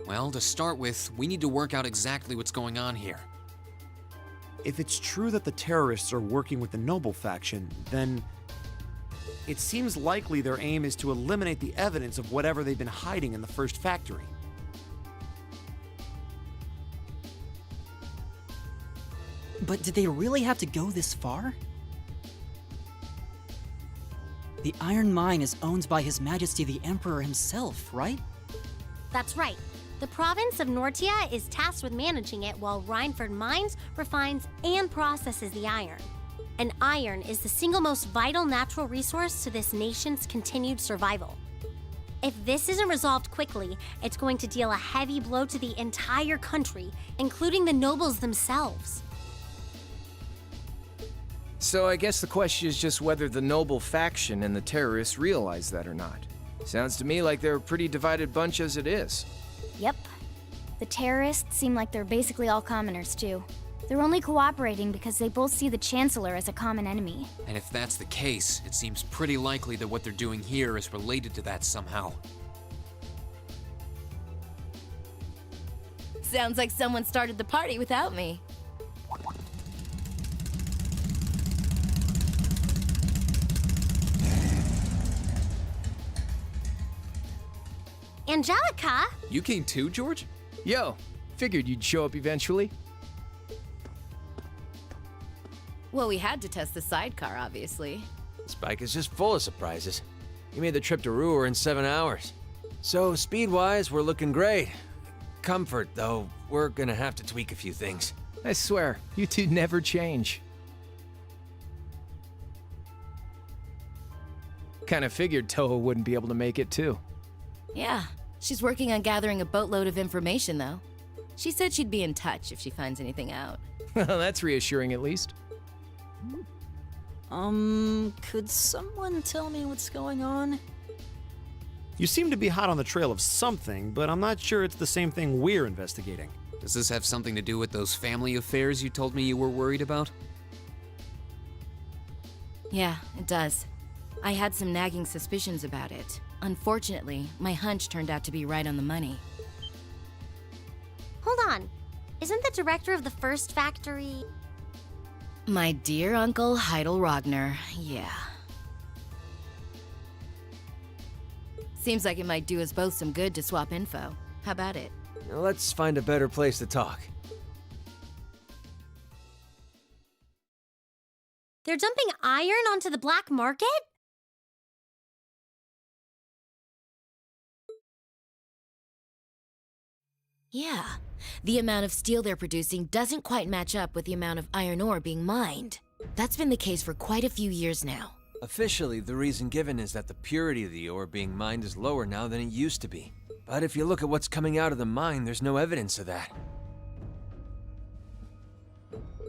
Well, to start with, we need to work out exactly what's going on here. If it's true that the terrorists are working with the Noble faction, then it seems likely their aim is to eliminate the evidence of whatever they've been hiding in the first factory. But did they really have to go this far? The Iron Mine is owned by His Majesty the Emperor himself, right? That's right. The province of Nortia is tasked with managing it while Rhineford mines, refines, and processes the iron. And iron is the single most vital natural resource to this nation's continued survival. If this isn't resolved quickly, it's going to deal a heavy blow to the entire country, including the nobles themselves. So I guess the question is just whether the Noble faction and the terrorists realize that or not. Sounds to me like they're a pretty divided bunch as it is. Yep. The terrorists seem like they're basically all commoners, too. They're only cooperating because they both see the Chancellor as a common enemy. And if that's the case, it seems pretty likely that what they're doing here is related to that somehow. Sounds like someone started the party without me. Angelica? You came too, George? Yo, figured you'd show up eventually. Well, we had to test the sidecar, obviously. Spike is just full of surprises. You made the trip to Ruhr in 7 hours. So, speed-wise, we're looking great. Comfort, though, we're gonna have to tweak a few things. I swear, you two never change. Kinda figured Toa wouldn't be able to make it, too. Yeah, she's working on gathering a boatload of information, though. She said she'd be in touch if she finds anything out. Well, that's reassuring, at least. Could someone tell me what's going on? You seem to be hot on the trail of something, but I'm not sure it's the same thing we're investigating. Does this have something to do with those family affairs you told me you were worried about? Yeah, it does. I had some nagging suspicions about it. Unfortunately, my hunch turned out to be right on the money. Hold on. Isn't the director of the first factory... My dear Uncle Heidel Rogner, yeah. Seems like it might do us both some good to swap info. How about it? Let's find a better place to talk. They're dumping iron onto the black market? Yeah. The amount of steel they're producing doesn't quite match up with the amount of iron ore being mined. That's been the case for quite a few years now. Officially, the reason given is that the purity of the ore being mined is lower now than it used to be. But if you look at what's coming out of the mine, there's no evidence of that.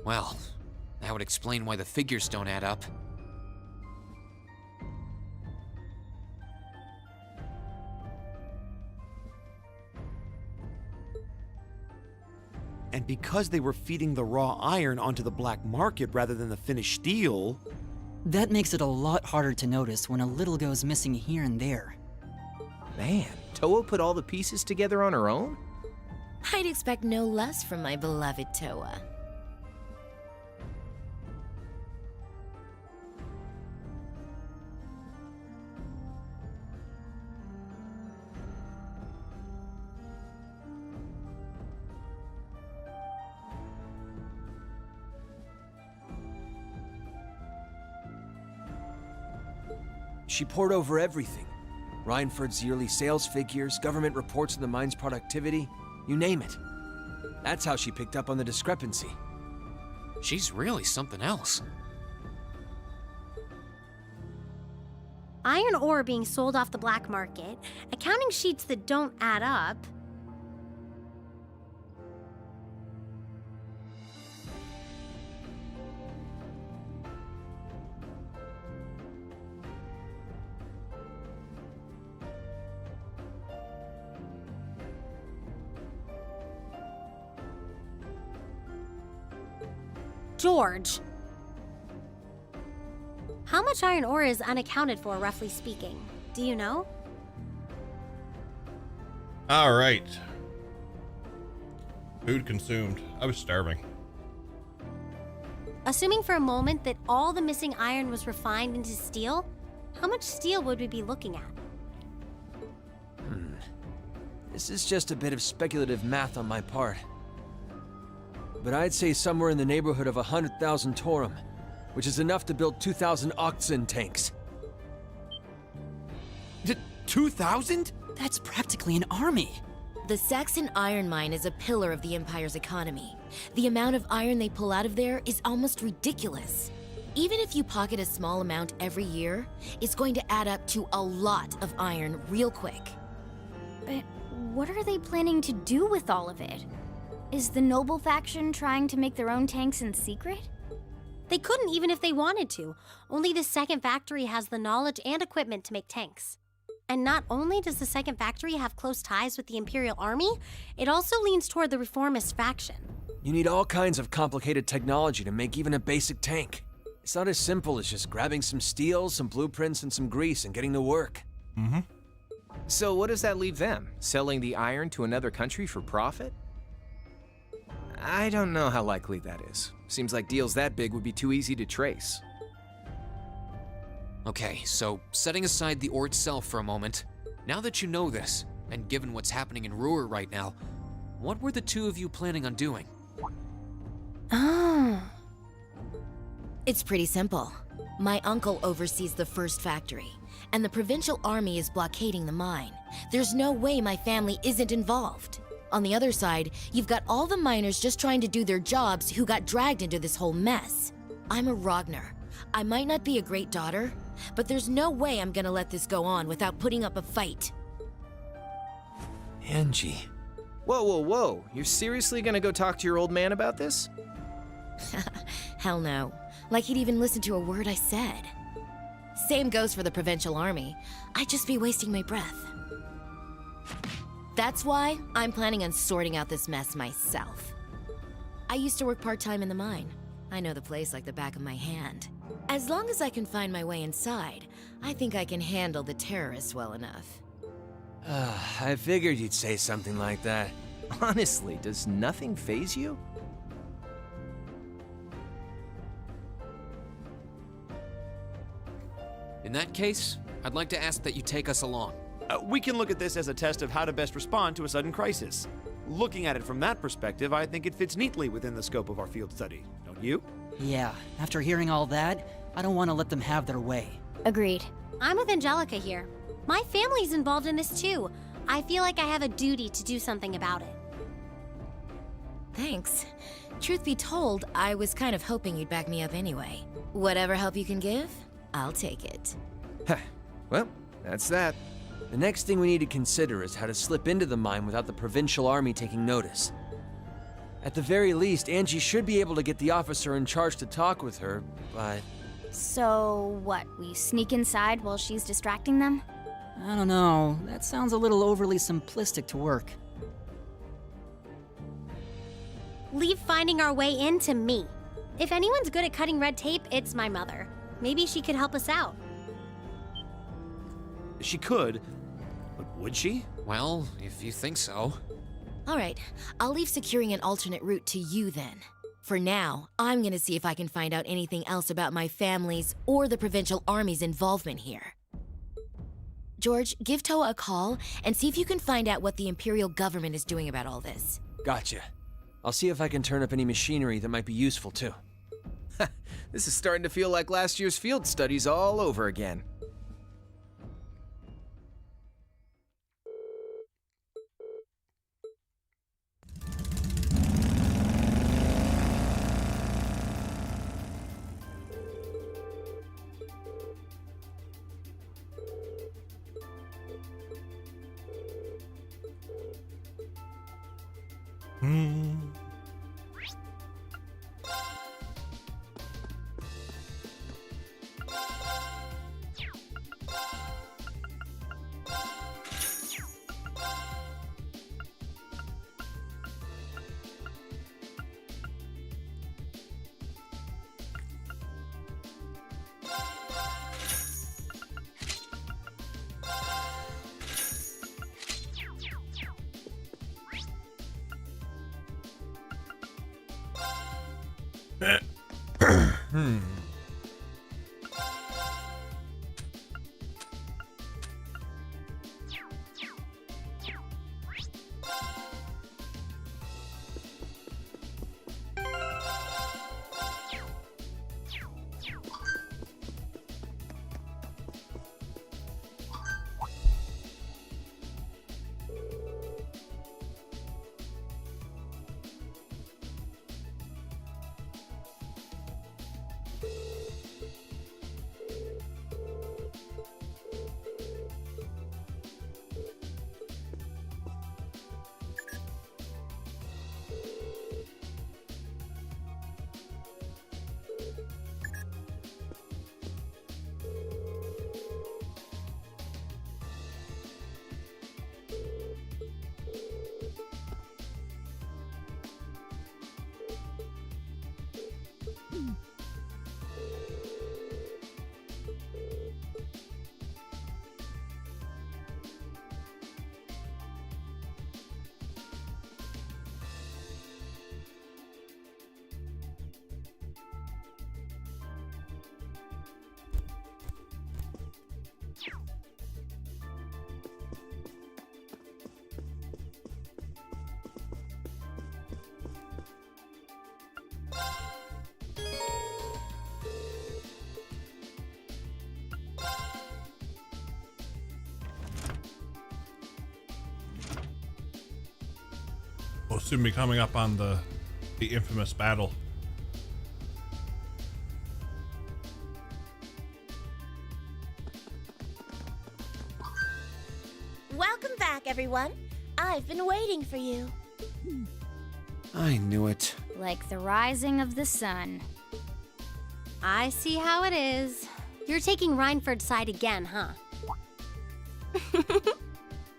Well, that would explain why the figures don't add up. And because they were feeding the raw iron onto the black market rather than the finished steel... That makes it a lot harder to notice when a little goes missing here and there. Man, Toa put all the pieces together on her own? I'd expect no less from my beloved Toa. She pored over everything. Rhineford's yearly sales figures, government reports on the mine's productivity, you name it. That's how she picked up on the discrepancy. She's really something else. Iron ore being sold off the black market, accounting sheets that don't add up. George, how much iron ore is unaccounted for, roughly speaking? Do you know? All right. Food consumed. I was starving. Assuming for a moment that all the missing iron was refined into steel, how much steel would we be looking at? This is just a bit of speculative math on my part. But I'd say somewhere in the neighborhood of 100,000 Torum, which is enough to build 2,000 oxen tanks. 2,000? That's practically an army. The Saxon iron mine is a pillar of the Empire's economy. The amount of iron they pull out of there is almost ridiculous. Even if you pocket a small amount every year, it's going to add up to a lot of iron real quick. But what are they planning to do with all of it? Is the noble faction trying to make their own tanks in secret? They couldn't even if they wanted to. Only the second factory has the knowledge and equipment to make tanks. And not only does the second factory have close ties with the Imperial Army, it also leans toward the reformist faction. You need all kinds of complicated technology to make even a basic tank. It's not as simple as just grabbing some steel, some blueprints, and some grease and getting to work. Mm-hmm. So what does that leave them? Selling the iron to another country for profit? I don't know how likely that is. Seems like deals that big would be too easy to trace. Okay, so setting aside the ore itself for a moment, now that you know this, and given what's happening in Ruhr right now, what were the two of you planning on doing? It's pretty simple. My uncle oversees the first factory, and the provincial army is blockading the mine. There's no way my family isn't involved. On the other side, you've got all the miners just trying to do their jobs who got dragged into this whole mess. I'm a Ragnar. I might not be a great daughter, but there's no way I'm gonna let this go on without putting up a fight. Angie. Whoa, whoa, whoa. You're seriously gonna go talk to your old man about this? Hell no. Like he'd even listen to a word I said. Same goes for the provincial army. I'd just be wasting my breath. That's why I'm planning on sorting out this mess myself. I used to work part-time in the mine. I know the place like the back of my hand. As long as I can find my way inside, I think I can handle the terrorists well enough. I figured you'd say something like that. Honestly, does nothing faze you? In that case, I'd like to ask that you take us along. We can look at this as a test of how to best respond to a sudden crisis. Looking at it from that perspective, I think it fits neatly within the scope of our field study, don't you? Yeah, after hearing all that, I don't want to let them have their way. Agreed. I'm with Angelica here. My family's involved in this too. I feel like I have a duty to do something about it. Thanks. Truth be told, I was kind of hoping you'd back me up anyway. Whatever help you can give, I'll take it. Well, that's that. The next thing we need to consider is how to slip into the mine without the provincial army taking notice. At the very least, Angie should be able to get the officer in charge to talk with her, but... So, what, we sneak inside while she's distracting them? I don't know. That sounds a little overly simplistic to work. Leave finding our way in to me. If anyone's good at cutting red tape, it's my mother. Maybe she could help us out. She could, but would she? Well, if you think so. All right, I'll leave securing an alternate route to you then. For now, I'm gonna see if I can find out anything else about my family's or the provincial army's involvement here. George, give Toa a call and see if you can find out what the Imperial government is doing about all this. Gotcha. I'll see if I can turn up any machinery that might be useful too. This is starting to feel like last year's field studies all over again. We'll soon be coming up on the infamous battle. Welcome back, everyone. I've been waiting for you. I knew it. Like the rising of the sun. I see how it is. You're taking Reinford's side again, huh?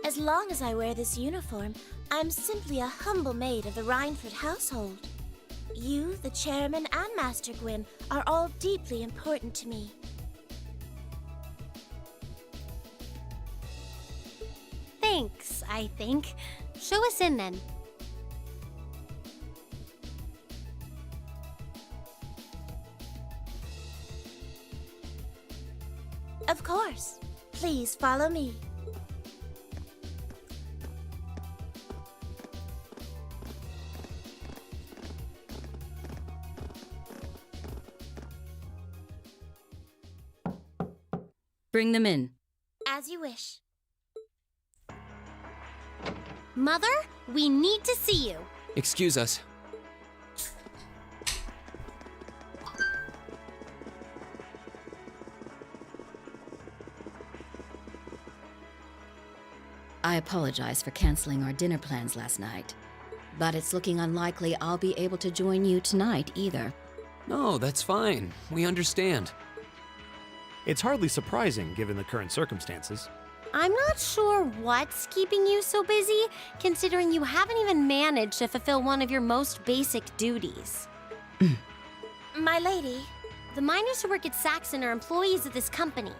As long as I wear this uniform, I'm simply a humble maid of the Reinford household. You, the chairman, and Master Gwyn are all deeply important to me. Thanks, I think. Show us in then. Of course. Please follow me. Bring them in. As you wish. Mother, we need to see you. Excuse us. I apologize for canceling our dinner plans last night, but it's looking unlikely I'll be able to join you tonight either. No, that's fine. We understand. It's hardly surprising given the current circumstances. I'm not sure what's keeping you so busy, considering you haven't even managed to fulfill one of your most basic duties. My lady. The miners who work at Saxon are employees of this company.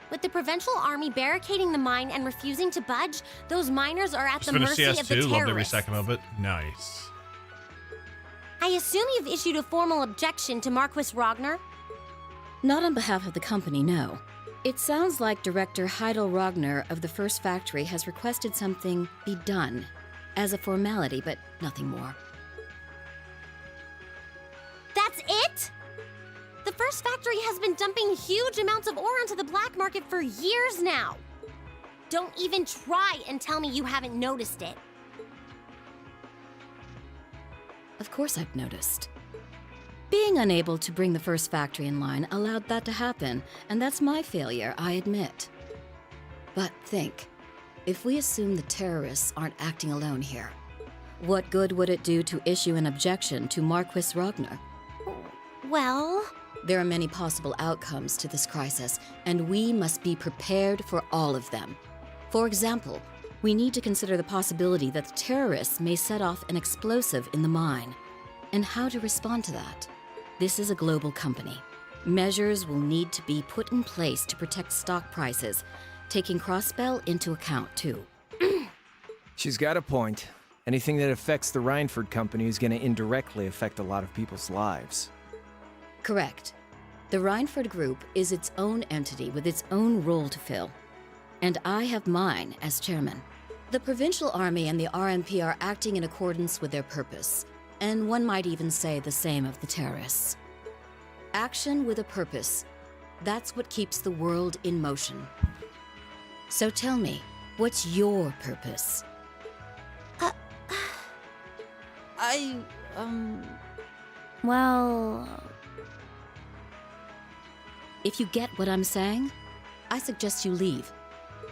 With the Provincial Army barricading the mine and refusing to budge, those miners are at the mercy of the terrorists. Loved every second of it. Nice. I assume you've issued a formal objection to Marquis Ragnar? Not on behalf of the company, no. It sounds like Director Heidel Ragnar of the First Factory has requested something be done as a formality, but nothing more. That's it? The First Factory has been dumping huge amounts of ore onto the black market for years now. Don't even try and tell me you haven't noticed it. Of course I've noticed. Being unable to bring the First Factory in line allowed that to happen, and that's my failure, I admit. But think, if we assume the terrorists aren't acting alone here, what good would it do to issue an objection to Marquis Ragnar? Well... There are many possible outcomes to this crisis, and we must be prepared for all of them. For example, we need to consider the possibility that the terrorists may set off an explosive in the mine, and how to respond to that. This is a global company. Measures will need to be put in place to protect stock prices, taking Crossbell into account too. She's got a point. Anything that affects the Rhineford Company is going to indirectly affect a lot of people's lives. Correct. The Rhineford Group is its own entity with its own role to fill. And I have mine as chairman. The Provincial Army and the RMP are acting in accordance with their purpose, and one might even say the same of the terrorists. Action with a purpose. That's what keeps the world in motion. So tell me, what's your purpose? Well... If you get what I'm saying, I suggest you leave.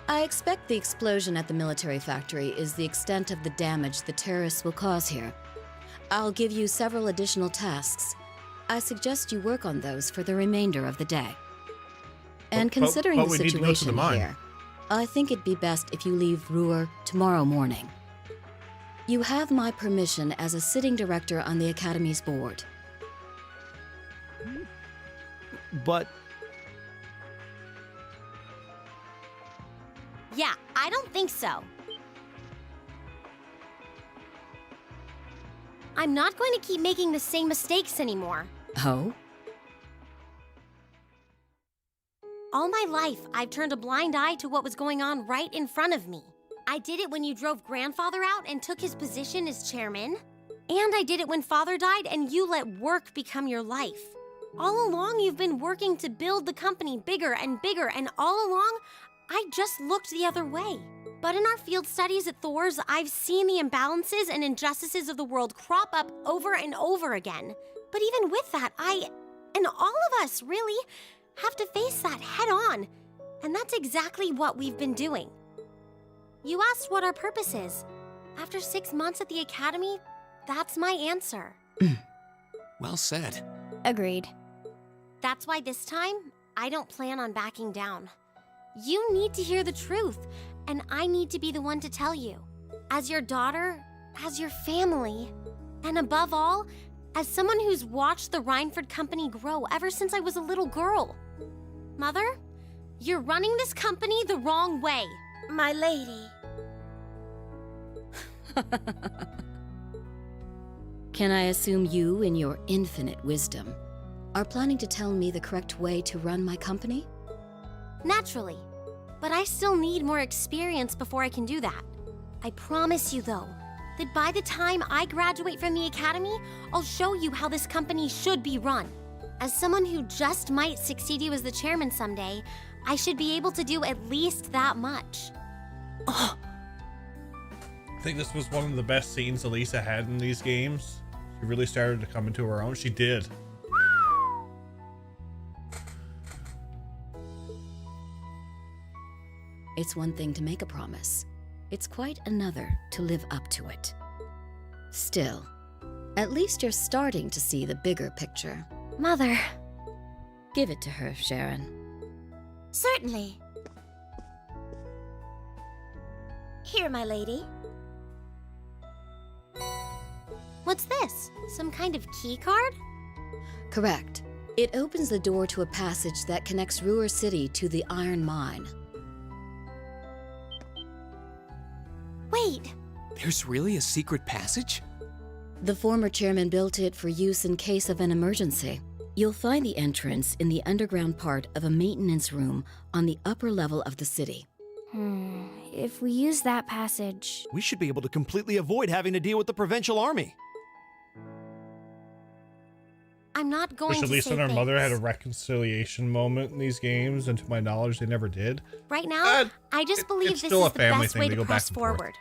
I expect the explosion at the military factory is the extent of the damage the terrorists will cause here. I'll give you several additional tasks. I suggest you work on those for the remainder of the day. And considering the situation here, I think it'd be best if you leave Ruhr tomorrow morning. You have my permission as a sitting director on the Academy's board. But... Yeah, I don't think so. I'm not going to keep making the same mistakes anymore. Oh? All my life, I've turned a blind eye to what was going on right in front of me. I did it when you drove Grandfather out and took his position as chairman. And I did it when Father died and you let work become your life. All along, you've been working to build the company bigger and bigger, and all along, I just looked the other way. But in our field studies at Thor's, I've seen the imbalances and injustices of the world crop up over and over again. But even with that, I, and all of us, really, have to face that head on. And that's exactly what we've been doing. You asked what our purpose is. After 6 months at the Academy, that's my answer. Well said. Agreed. That's why this time, I don't plan on backing down. You need to hear the truth, and I need to be the one to tell you. As your daughter, as your family, and above all, as someone who's watched the Rhineford Company grow ever since I was a little girl. Mother, you're running this company the wrong way. My lady. Can I assume you, in your infinite wisdom, are planning to tell me the correct way to run my company? Naturally. But I still need more experience before I can do that. I promise you, though, that by the time I graduate from the Academy, I'll show you how this company should be run. As someone who just might succeed you as the chairman someday, I should be able to do at least that much. I think this was one of the best scenes Elisa had in these games. She really started to come into her own. She did. It's one thing to make a promise. It's quite another to live up to it. Still, at least you're starting to see the bigger picture. Mother. Give it to her, Sharon. Certainly. Here, my lady. What's this? Some kind of key card? Correct. It opens the door to a passage that connects Ruhr City to the iron mine. Wait! There's really a secret passage? The former chairman built it for use in case of an emergency. You'll find the entrance in the underground part of a maintenance room on the upper level of the city. If we use that passage... We should be able to completely avoid having to deal with the Provincial Army. I'm not going Which to at least say when our things. mother had a reconciliation moment in these games, and to my knowledge, they never did. Right now, I just believe it's this still is a the family best thing way to to go press back and forth. forward.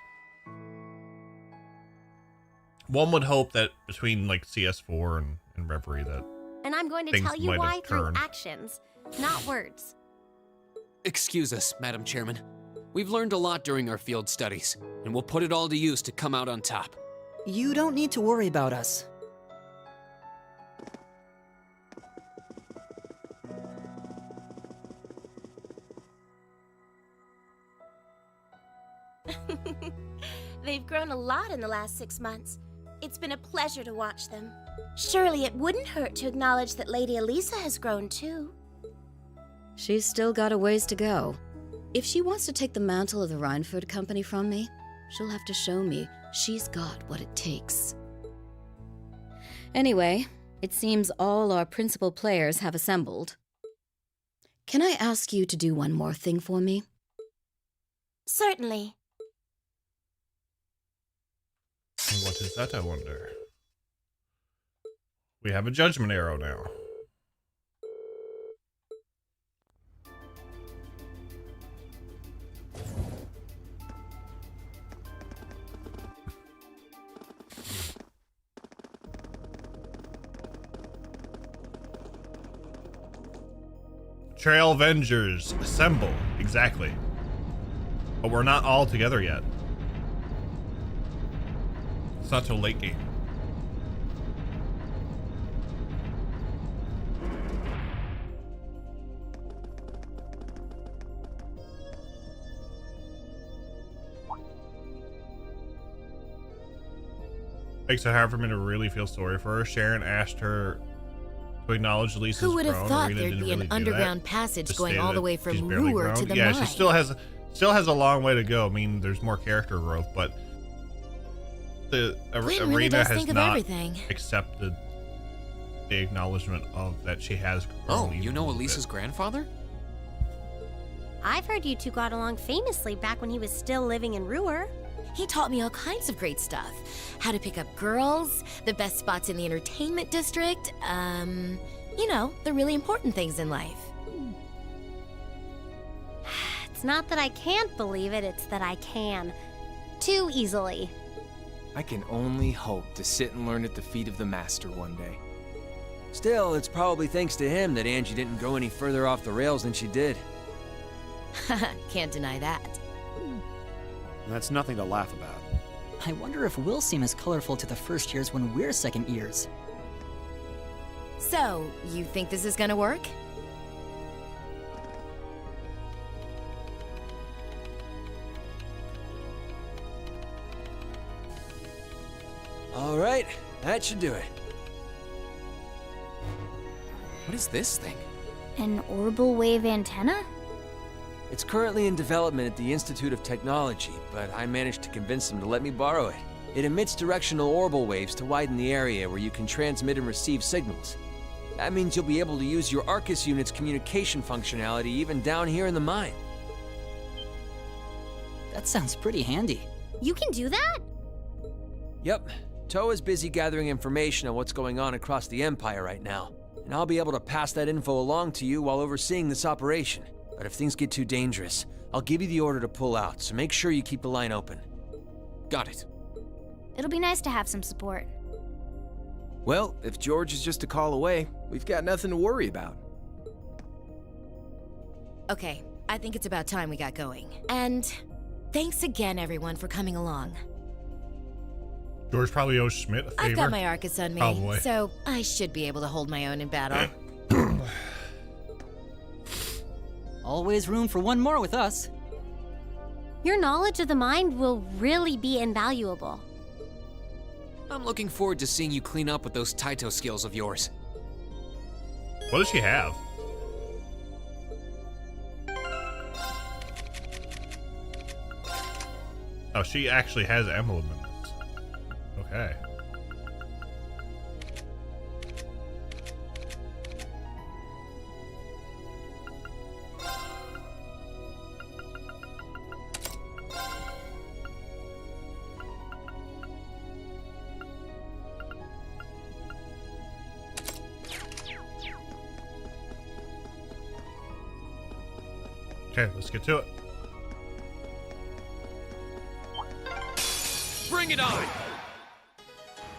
One would hope that between like CS4 and Reverie that And I'm going to things tell you might why have through turned. actions, not words. Excuse us, Madam Chairman. We've learned a lot during our field studies, and we'll put it all to use to come out on top. You don't need to worry about us. They've grown a lot in the last 6 months. It's been a pleasure to watch them. Surely it wouldn't hurt to acknowledge that Lady Elisa has grown too. She's still got a ways to go. If she wants to take the mantle of the Rhineford Company from me, she'll have to show me She's got what it takes. Anyway, it seems all our principal players have assembled. Can I ask you to do one more thing for me? Certainly. And what is that, I wonder? We have a judgment arrow now. Trail Avengers, assemble. Exactly. But we're not all together yet. It's not till late game. Makes it hard for me to really feel sorry for her. Sharon asked her to acknowledge Lisa's Who would have grown. thought Arena there'd didn't be an really do underground that. passage Just going stated all the that way she's from barely Ruhr to grown. the Yeah, mine? she still has a long way to go. I mean, there's more character growth, but the Glenn really Arena does has think of not everything. accepted the acknowledgement of that she has grown. Oh, you even know a little Elisa's bit. grandfather? I've heard you two got along famously back when he was still living in Ruhr. He taught me all kinds of great stuff. How to pick up girls, the best spots in the entertainment district, you know, the really important things in life. It's not that I can't believe it, it's that I can. Too easily. I can only hope to sit and learn at the feet of the master one day. Still, it's probably thanks to him that Angie didn't go any further off the rails than she did. Can't deny that. That's nothing to laugh about. I wonder if we'll seem as colorful to the first years when we're second years. So, you think this is gonna work? All right, that should do it. What is this thing? An orbital wave antenna? It's currently in development at the Institute of Technology, but I managed to convince them to let me borrow it. It emits directional orbital waves to widen the area where you can transmit and receive signals. That means you'll be able to use your Arcus unit's communication functionality even down here in the mine. That sounds pretty handy. You can do that? Yep, Toa's busy gathering information on what's going on across the Empire right now, and I'll be able to pass that info along to you while overseeing this operation. But if things get too dangerous, I'll give you the order to pull out, so make sure you keep the line open. Got it. It'll be nice to have some support. Well, if George is just a call away, we've got nothing to worry about. Okay, I think it's about time we got going. And thanks again, everyone, for coming along. George probably owes Schmidt a favor. I've got my Arcus on me, Probably. so I should be able to hold my own in battle. Always room for one more with us. Your knowledge of the mind will really be invaluable. I'm looking forward to seeing you clean up with those Taito skills of yours. What does she have? Oh, she actually has emblem in this. Okay. Okay, let's get to it. Bring it on!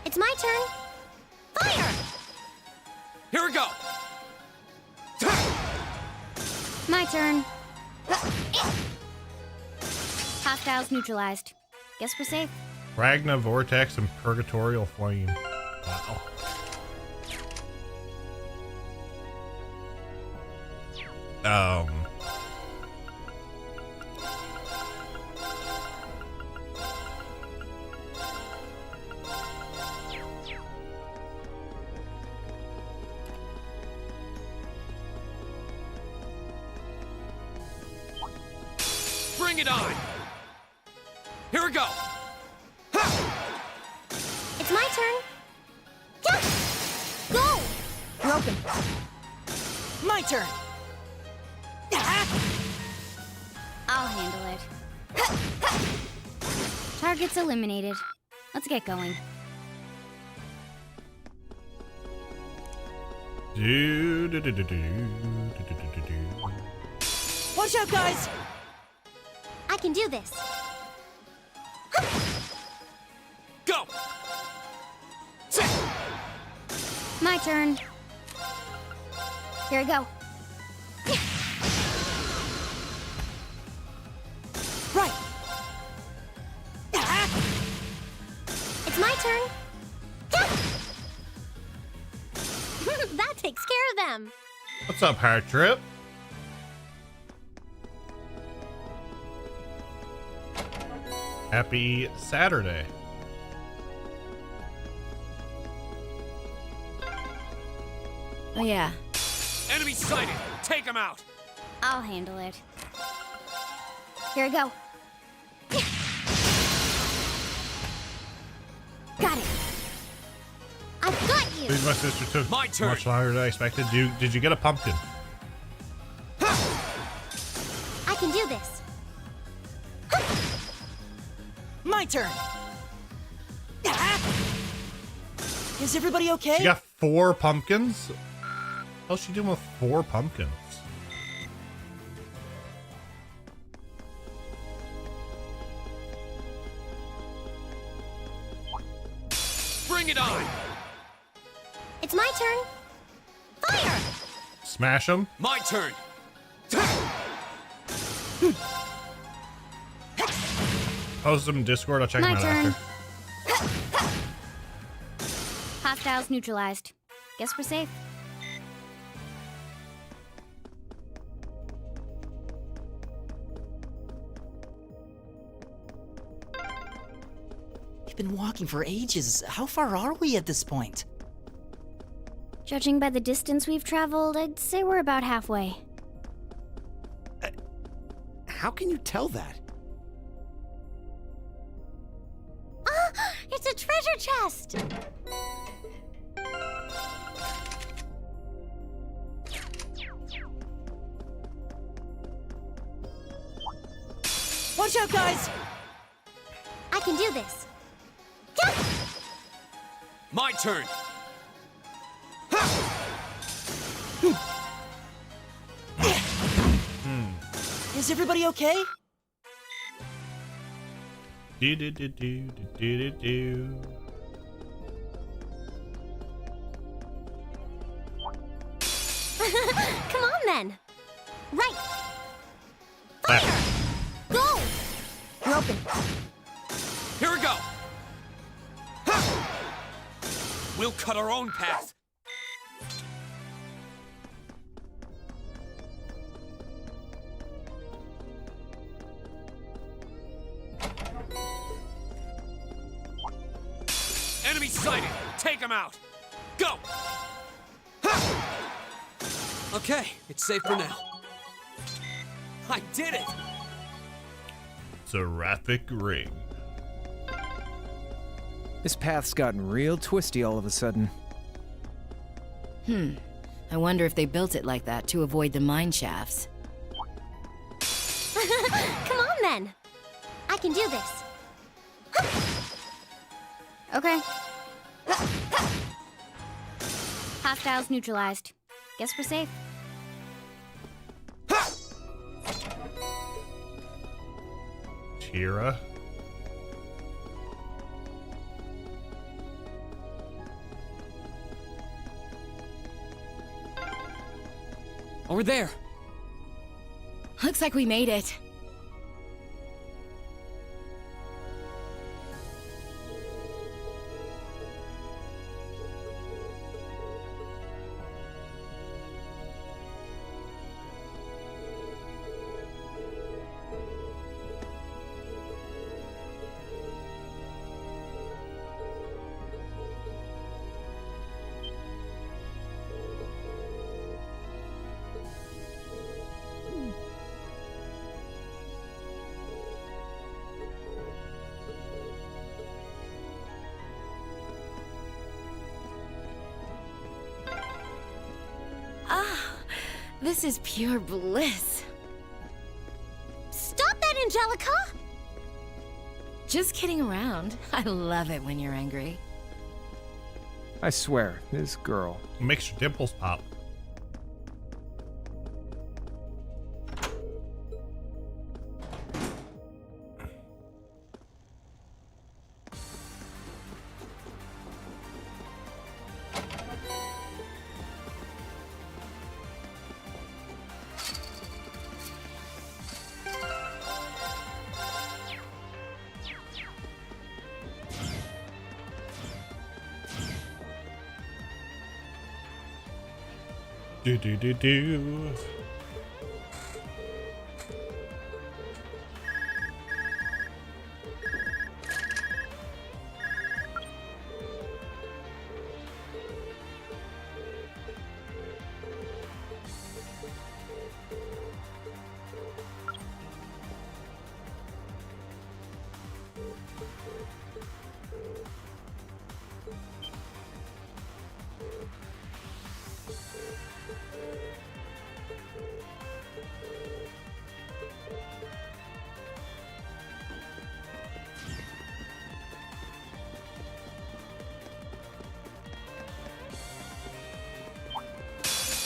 It's my turn. Fire! Here we go! My turn. Hostiles neutralized. Guess we're safe. Ragna, Vortex, and Purgatorial Flame. Wow. Bring it on! Here we go! Ha! open. My turn. I'll handle it. Target's eliminated. Let's get going. Watch out, guys! I can do this. Go! My turn. Here I go. Right. It's my turn. That takes care of them. What's up, Heart Trip? Happy Saturday. Oh yeah, Enemy sighted! Take him out! I'll handle it. Here I go. Got it. I've got you. Please, my sister took My turn. much longer than I expected. Did you get a pumpkin? I can do this. My turn. Is everybody okay? You got 4 pumpkins? How's she doing with 4 pumpkins? Bring it on! It's my turn. Fire! Smash them? My turn! Post them in Discord. I'll check My them out turn. after. Hostiles neutralized. Guess we're safe. We've been walking for ages. How far are we at this point? Judging by the distance we've traveled, I'd say we're about halfway. How can you tell that? Ah, it's a treasure chest. Watch out, guys! I can do this. My turn! Is everybody okay? Do do do do do do do. Come on then. Right. Left. Go. You're open. Here we go! We'll cut our own path. Enemy sighted! Take him out! Go! Okay, it's safe for now. I did it! Seraphic ring. This path's gotten real twisty all of a sudden. I wonder if they built it like that to avoid the mine shafts. Come on then. I can do this. Okay. Hostiles neutralized. Guess we're safe. Tira. Over there. Looks like we made it. This is pure bliss. Stop that, Angelica! Just kidding around. I love it when you're angry. I swear, this girl. Makes your dimples pop. Do.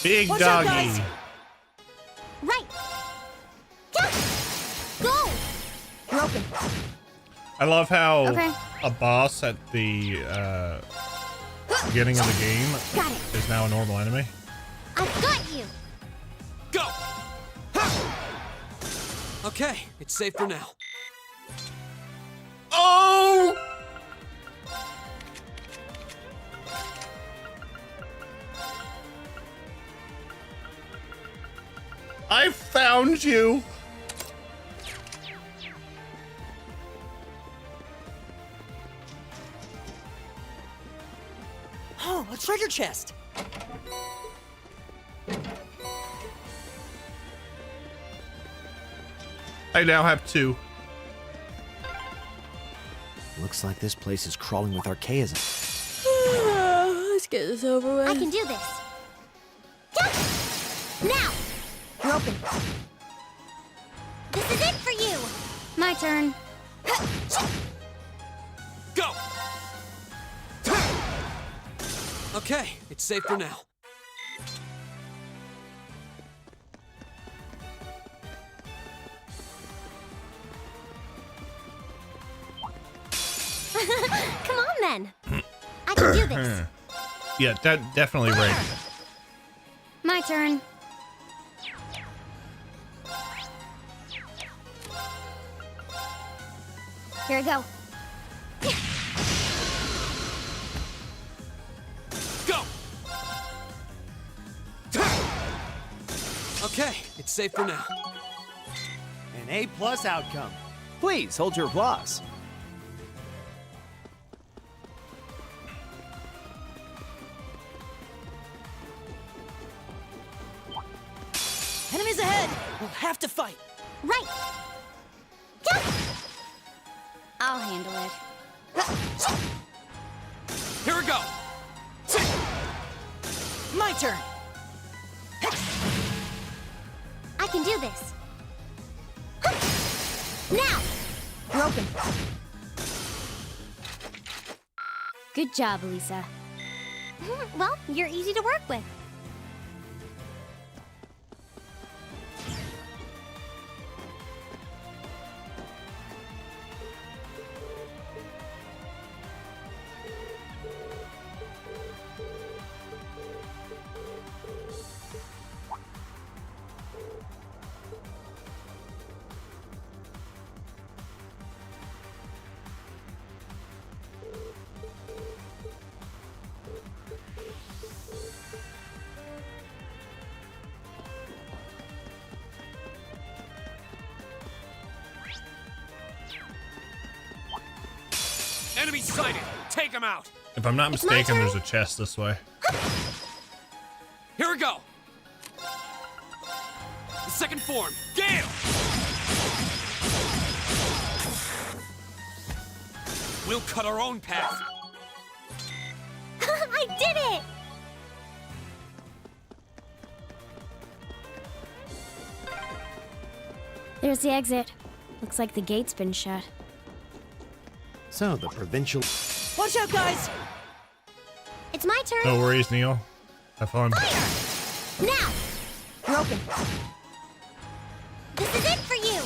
Big Watch out, doggy. guys. Right. Yeah. Go. You're open. I love how Okay. a boss at the beginning of the game Got it. is now a normal enemy. I've got you. Go! Okay, it's safe for now. Oh! I found you. Oh, a treasure chest. I now have 2. Looks like this place is crawling with archaism. Let's get this over with. I can do this. Yeah. Now. You're open. This is it for you. My turn. Go! Okay, it's safe for now. Come on, then. I can do this. Yeah, definitely right. My turn. Here I go. Go! Okay, it's safe for now. An A+ outcome. Please hold your applause. Enemies ahead! We'll have to fight. Right. Yeah. I'll handle it. Here we go! My turn. I can do this. Now. You're open. Good job, Lisa. Well, you're easy to work with. Enemy sighted! Take him out! If I'm not mistaken, there's a chest this way. Here we go! The second form, Gale! We'll cut our own path. I did it! There's the exit. Looks like the gate's been shut. So, the provincial... Watch out, guys! It's my turn. No worries, Neil. Have fun. Fire! Now! Broken. This is it for you!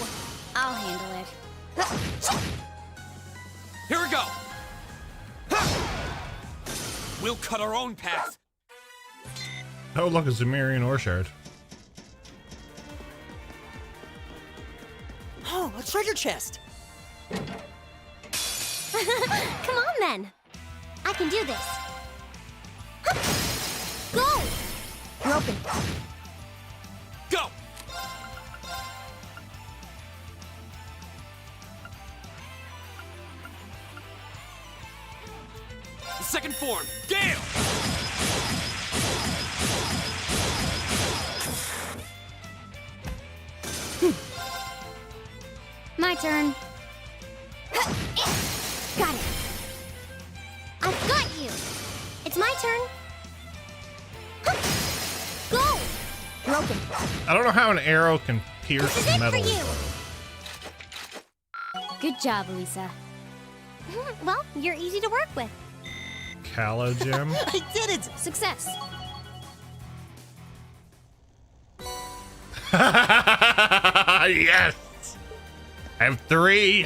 I'll handle it. Here we go! We'll cut our own path. Oh, look, a Zemirian ore shard. Oh, a treasure chest! Come on, then. I can do this. Go! Broken. Go! The second form, Gale! My turn. Got it. I've got you. It's my turn. Go! Broken. I don't know how an arrow can pierce This is it metal. for you. Good job, Elisa. Well, you're easy to work with. Calo gem. I did it! Success. Yes! I have 3.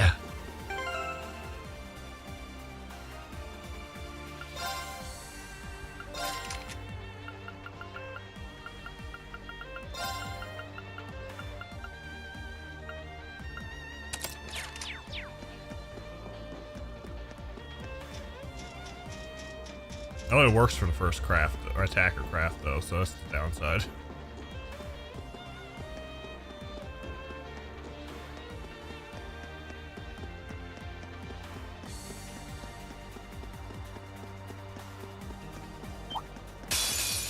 It only works for the first craft, or attacker craft, though, so that's the downside.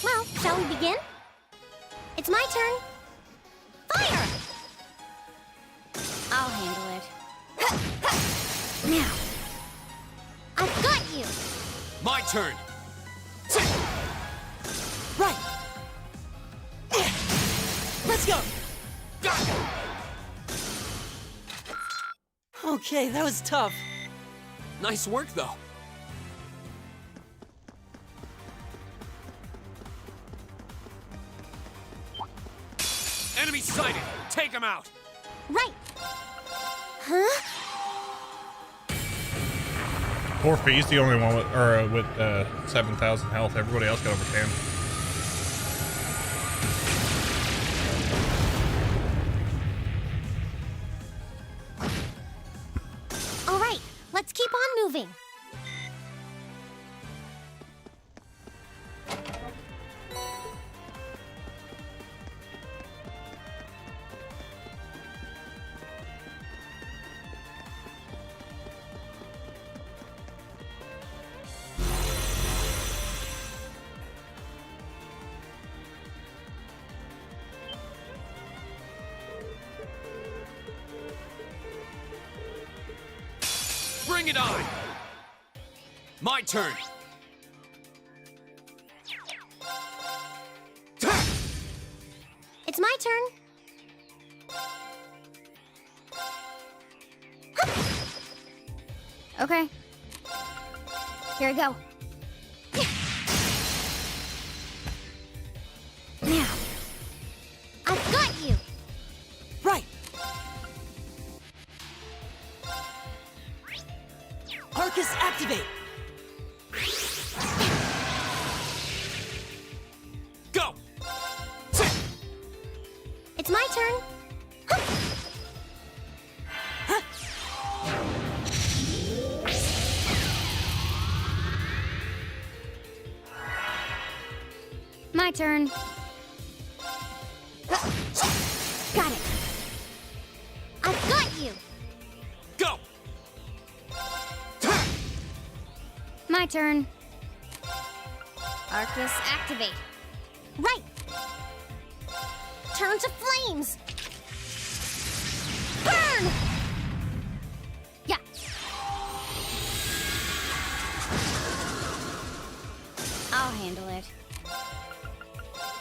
Well, shall we begin? It's my turn. Fire! I'll handle it. Now. I've got you. My turn. Right! Let's go! Okay, that was tough. Nice work, though. Enemy sighted. Take him out. Right. Huh? Poor Fee's the only one with 7,000 health. Everybody else got over 10. All right, let's keep on moving. Bring it on. My turn. It's my turn. Okay. Here I go. Now. I've got you. Right! Arcus activate! Go! It's my turn. My turn. Got it. I've got you. Go! My turn. Arcus activate. Right. Turn to flames. Burn! Yeah. I'll handle it.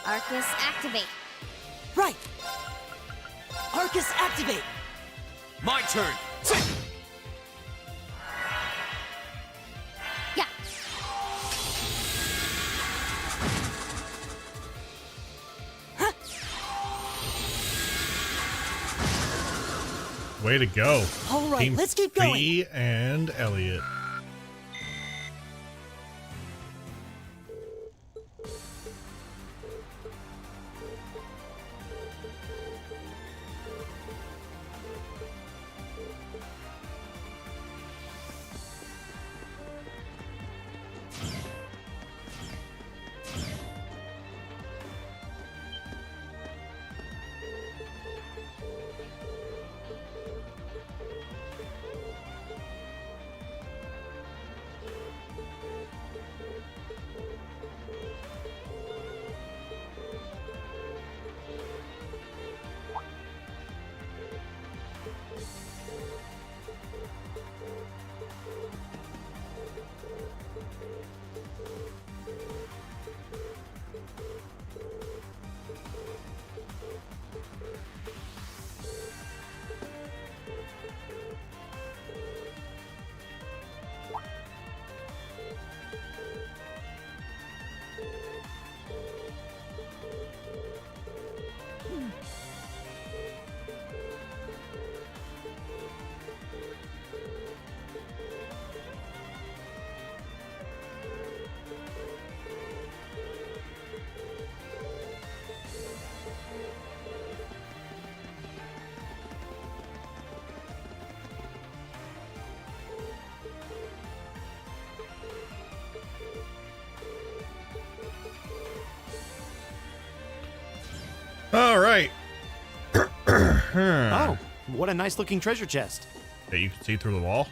Arcus activate. Right! Arcus, activate! My turn. Yeah. Way to go. All right, Team let's keep going. Fee and Elliot. All right. Oh, what a nice looking treasure chest. That you can see through the wall.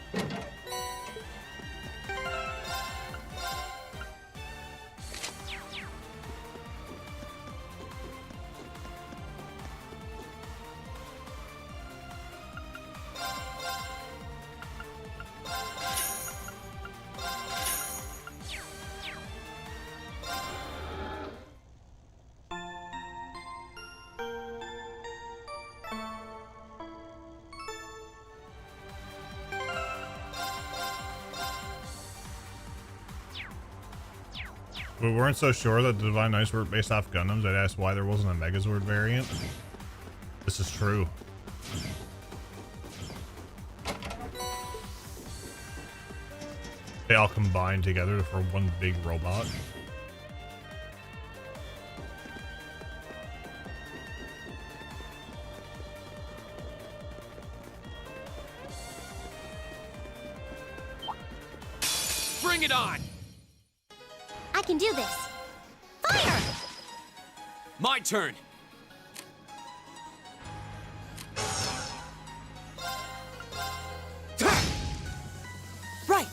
We weren't so sure that the Divine Knights were based off Gundams. I'd asked why there wasn't a Megazord variant. This is true. They all combine together for one big robot. Bring it on! I can do this. Fire! My turn. Right.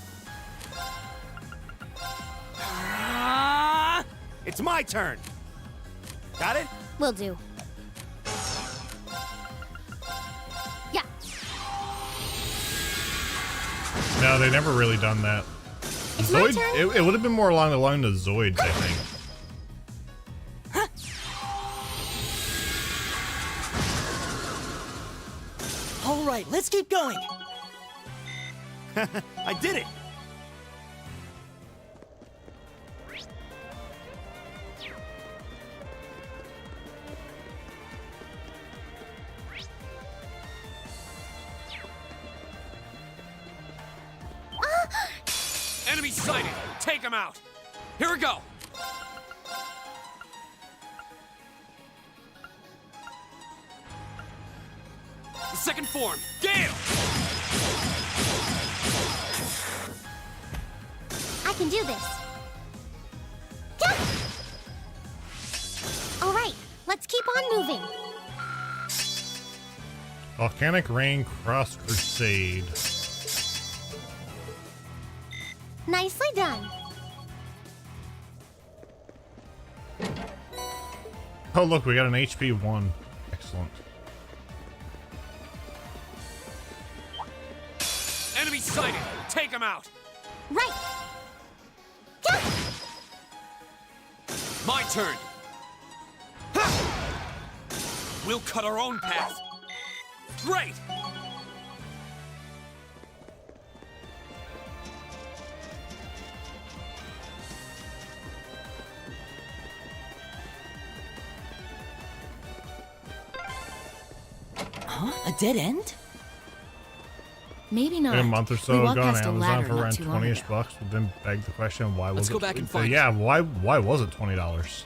It's my turn. Got it? Will do. Yeah. No, they never really done that. It's my Zoid, turn? it would have been more along the line of Zoids, I think. All right, let's keep going. I did it. Enemy sighted. Take him out. Here we go. The second form. Gale. I can do this. Yeah! All right, let's keep on moving. Volcanic Rain Cross Crusade. Nicely done. Oh, look, we got an HP 1. Excellent. Enemy sighted. Take him out. Right. Yeah! My turn. Ha! We'll cut our own path. Great! Huh? A dead end? Maybe not. In a month or so We walked ago on past a Amazon ladder for not around too long 20-ish ago. bucks, but then beg the question, why was Let's it? go back and find yeah, why was it $20?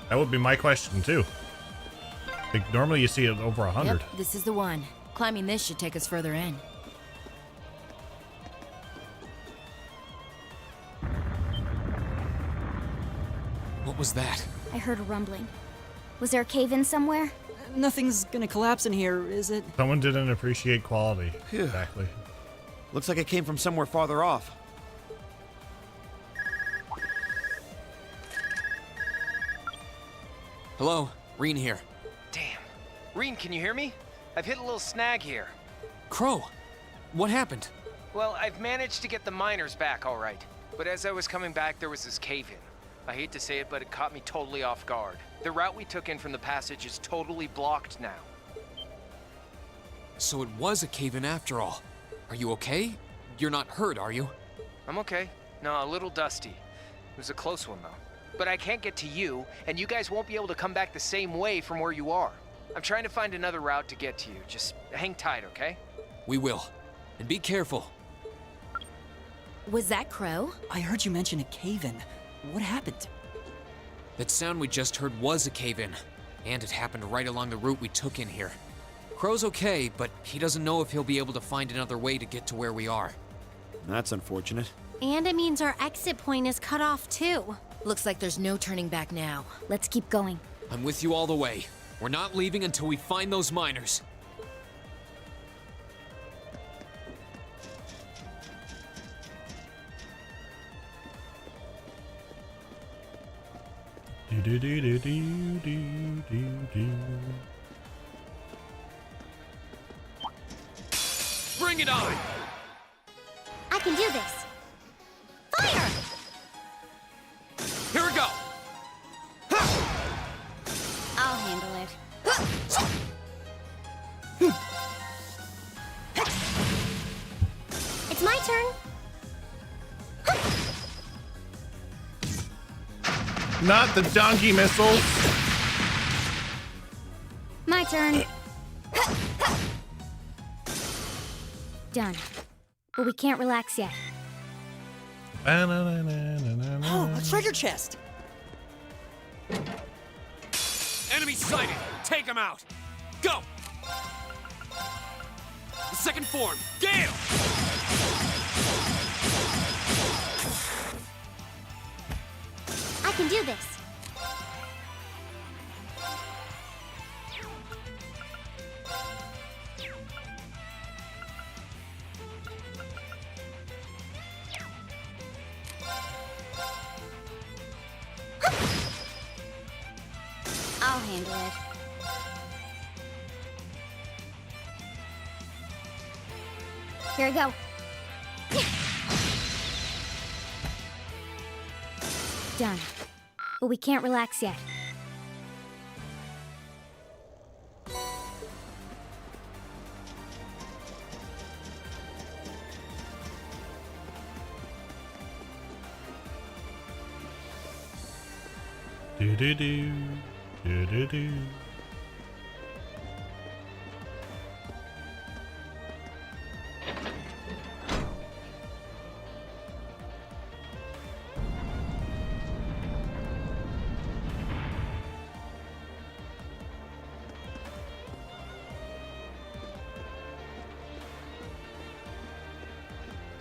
That would be my question too. Like, normally you see it over 100. Yep, this is the one. Climbing this should take us further in. What was that? I heard a rumbling. Was there a cave-in somewhere? Nothing's gonna collapse in here, is it? Someone didn't appreciate quality. Exactly. Looks like it came from somewhere farther off. Hello, Reen here. Damn. Reen, can you hear me? I've hit a little snag here. Crow, what happened? Well, I've managed to get the miners back all right. But as I was coming back, there was this cave-in. I hate to say it, but it caught me totally off guard. The route we took in from the passage is totally blocked now. So it was a cave-in after all. Are you okay? You're not hurt, are you? I'm okay. No, a little dusty. It was a close one, though. But I can't get to you, and you guys won't be able to come back the same way from where you are. I'm trying to find another route to get to you. Just hang tight, okay? We will. And be careful. Was that Crow? I heard you mention a cave-in. What happened? That sound we just heard was a cave-in. And it happened right along the route we took in here. Crow's okay, but he doesn't know if he'll be able to find another way to get to where we are. That's unfortunate. And it means our exit point is cut off too. Looks like there's no turning back now. Let's keep going. I'm with you all the way. We're not leaving until we find those miners. Bring it on! I can do this. Fire! Here we go! I'll handle it. It's my turn. Not the donkey missiles. My turn. Done. But we can't relax yet. Oh, a treasure chest! Enemy sighted! Take him out! Go! The second form, Gale! I can do this. I'll handle it. Here we go. Done. But we can't relax yet. Do-do-do. Do-do-do.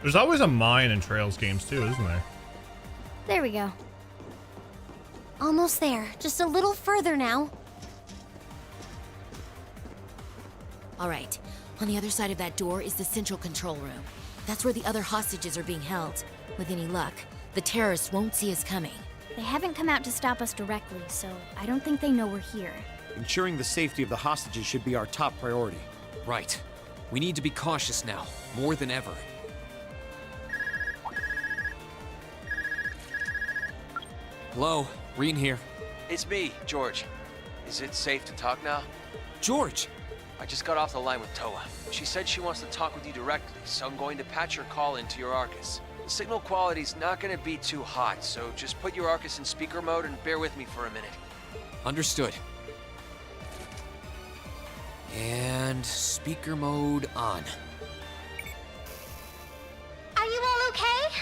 There's always a mine in Trails games too, isn't there? There we go. Almost there. Just a little further now. All right. On the other side of that door is the central control room. That's where the other hostages are being held. With any luck, the terrorists won't see us coming. They haven't come out to stop us directly, so I don't think they know we're here. Ensuring the safety of the hostages should be our top priority. Right. We need to be cautious now, more than ever. Hello, Reen here. It's me, George. Is it safe to talk now? George! I just got off the line with Toa. She said she wants to talk with you directly, so I'm going to patch your call into your Arcus. The signal quality's not going to be too hot, so just put your Arcus in speaker mode and bear with me for a minute. Understood. And speaker mode on. Are you all okay?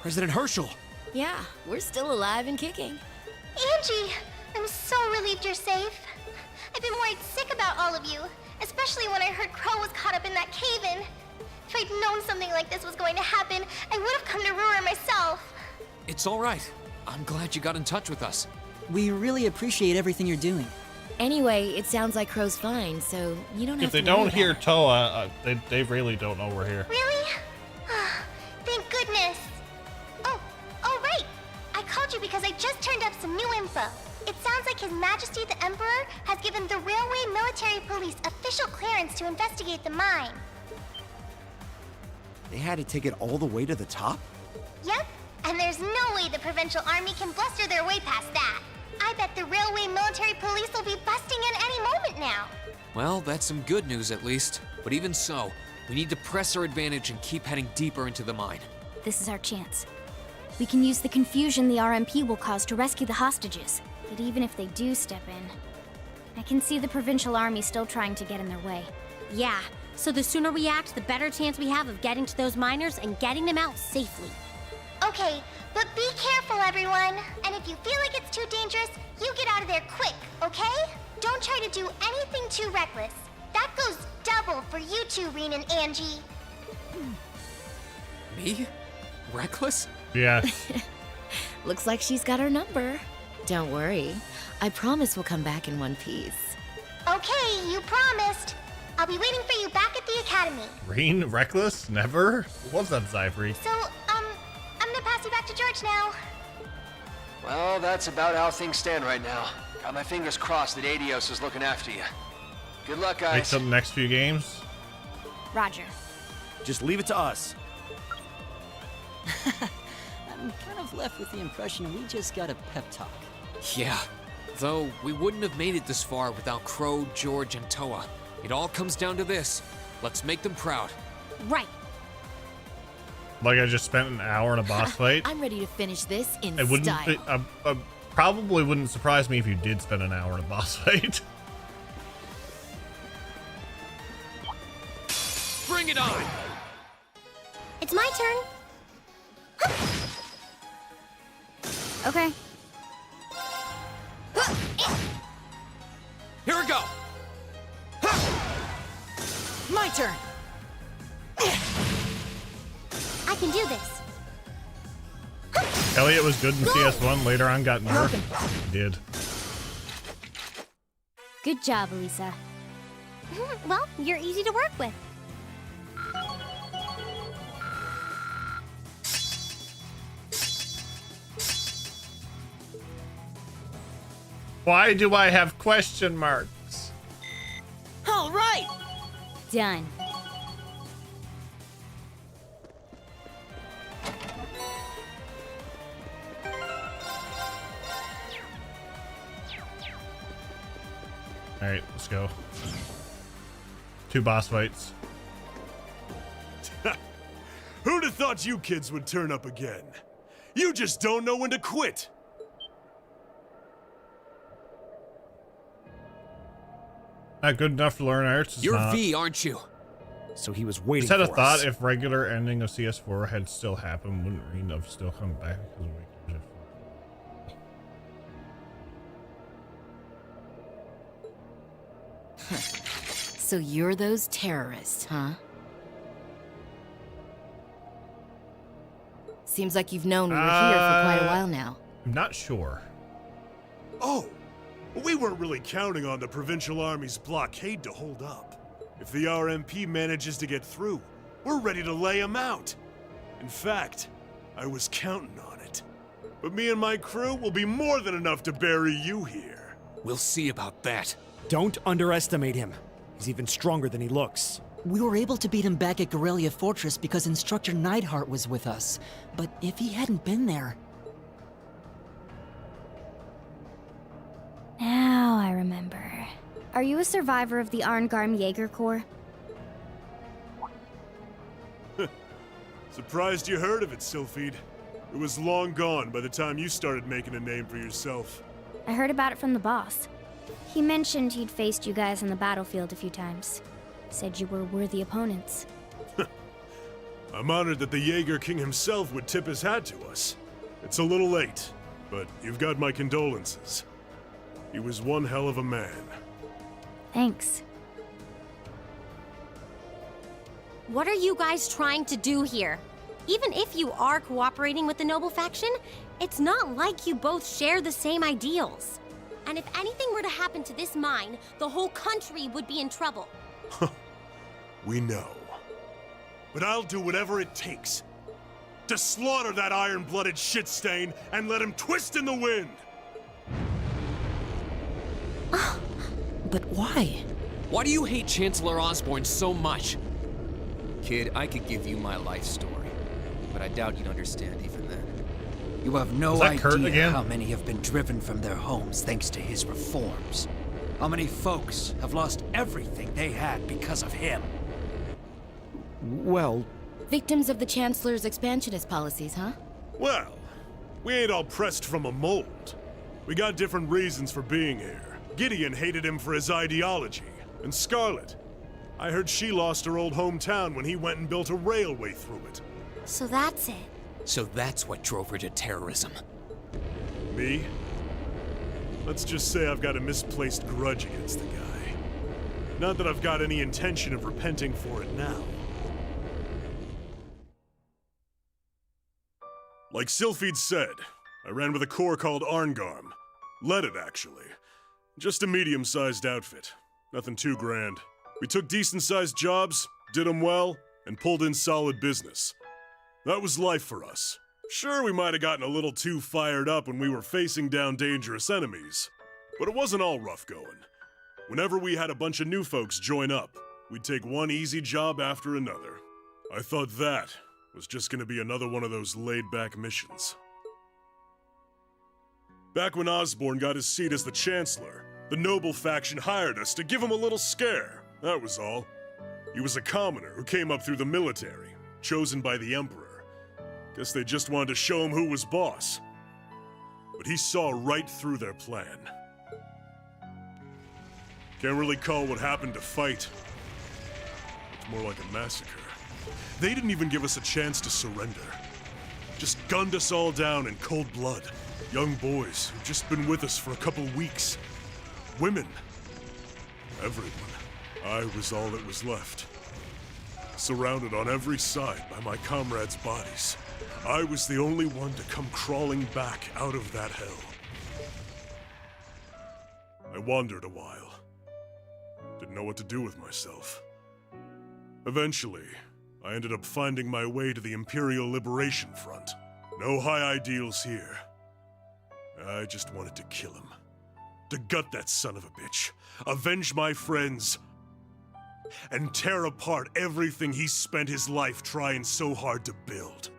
President Herschel! Yeah, we're still alive and kicking. Angie, I'm so relieved you're safe. I've been worried sick about all of you, especially when I heard Crow was caught up in that cave-in. If I'd known something like this was going to happen, I would have come to Ruhr myself. It's all right. I'm glad you got in touch with us. We really appreciate everything you're doing. Anyway, it sounds like Crow's fine, so you don't have If they to worry don't hear about it. Toa, they really don't know we're here. Really? Thank goodness. Oh, right. I called you because I just turned up some new info. It sounds like His Majesty the Emperor has given the Railway Military Police official clearance to investigate the mine. They had to take it all the way to the top? Yep, and there's no way the Provincial Army can bluster their way past that. I bet the Railway Military Police will be busting in any moment now. Well, that's some good news at least. But even so, we need to press our advantage and keep heading deeper into the mine. This is our chance. We can use the confusion the RMP will cause to rescue the hostages. But even if they do step in, I can see the Provincial Army still trying to get in their way. Yeah, so the sooner we act, the better chance we have of getting to those miners and getting them out safely. Okay, but be careful, everyone. And if you feel like it's too dangerous, you get out of there quick, okay? Don't try to do anything too reckless. That goes double for you two, Reen and Angie. Me? Reckless? Yeah. Looks like she's got our number. Don't worry. I promise we'll come back in one piece. Okay, you promised. I'll be waiting for you back at the academy. Reen, reckless? Never? What's that, Zyphery? So, I'm gonna pass you back to George now. Well, that's about how things stand right now. Got my fingers crossed that Adios is looking after you. Good luck, guys. Wait till the next few games? Roger. Just leave it to us. I'm kind of left with the impression we just got a pep talk. Yeah. Though, we wouldn't have made it this far without Crow, George, and Toa. It all comes down to this. Let's make them proud. Right. Like I just spent an hour in a boss fight? I'm ready to finish this in It wouldn't. style. Probably wouldn't surprise me if you did spend an hour in a boss fight. Bring it on! It's my turn. Okay. Here we go! My turn. I can do this. Elliot was good in CS1, later on got nerfed. He did. Good job, Elisa. Well, you're easy to work with. Why do I have question marks? All right. Done. Alright, let's go. 2 boss fights. Who'd have thought you kids would turn up again? You just don't know when to quit. Not good enough to learn arts. You're not. V, aren't you? So he was waiting Just had a for thought, us. if regular ending of CS4 had still happened, wouldn't Reen have still come back? Because we could So you're those terrorists, huh? Seems like you've known we were here for quite a while now. I'm not sure. Oh, we weren't really counting on the Provincial Army's blockade to hold up. If the RMP manages to get through, we're ready to lay them out. In fact, I was counting on it. But me and my crew will be more than enough to bury you here. We'll see about that. Don't underestimate him. He's even stronger than he looks. We were able to beat him back at Guerrilla Fortress because Instructor Neidhart was with us. But if he hadn't been there... Now I remember. Are you a survivor of the Arngarm Jaeger Corps? Surprised you heard of it, Sylphide. It was long gone by the time you started making a name for yourself. I heard about it from the boss. He mentioned he'd faced you guys on the battlefield a few times. Said you were worthy opponents. I'm honored that the Jaeger King himself would tip his hat to us. It's a little late, but you've got my condolences. He was one hell of a man. Thanks. What are you guys trying to do here? Even if you are cooperating with the noble faction, it's not like you both share the same ideals. And if anything were to happen to this mine, the whole country would be in trouble. We know. But I'll do whatever it takes to slaughter that iron-blooded shit stain and let him twist in the wind! But why? Why do you hate Chancellor Osborn so much? Kid, I could give you my life story, but I doubt you'd understand even then. You have no Is that Kurt idea again? how many have been driven from their homes thanks to his reforms. How many folks have lost everything they had because of him. Well, Victims of the Chancellor's expansionist policies, huh? Well, we ain't all pressed from a mold. We got different reasons for being here. Gideon hated him for his ideology. And Scarlet, I heard she lost her old hometown when he went and built a railway through it. So that's it. So that's what drove her to terrorism. Me? Let's just say I've got a misplaced grudge against the guy. Not that I've got any intention of repenting for it now. Like Sylphide said, I ran with a corps called Arngarm. Led it, actually. Just a medium-sized outfit. Nothing too grand. We took decent-sized jobs, did them well, and pulled in solid business. That was life for us. Sure, we might have gotten a little too fired up when we were facing down dangerous enemies, but it wasn't all rough going. Whenever we had a bunch of new folks join up, we'd take one easy job after another. I thought that was just gonna be another one of those laid-back missions. Back when Osborn got his seat as the Chancellor, the Noble faction hired us to give him a little scare, that was all. He was a commoner who came up through the military, chosen by the Emperor. Guess they just wanted to show him who was boss. But he saw right through their plan. Can't really call what happened a fight. It's more like a massacre. They didn't even give us a chance to surrender. Just gunned us all down in cold blood. Young boys who'd just been with us for a couple weeks. Women. Everyone. I was all that was left. Surrounded on every side by my comrades' bodies. I was the only one to come crawling back out of that hell. I wandered a while. Didn't know what to do with myself. Eventually, I ended up finding my way to the Imperial Liberation Front. No high ideals here. I just wanted to kill him. To gut that son of a bitch. Avenge my friends. And tear apart everything he spent his life trying so hard to build.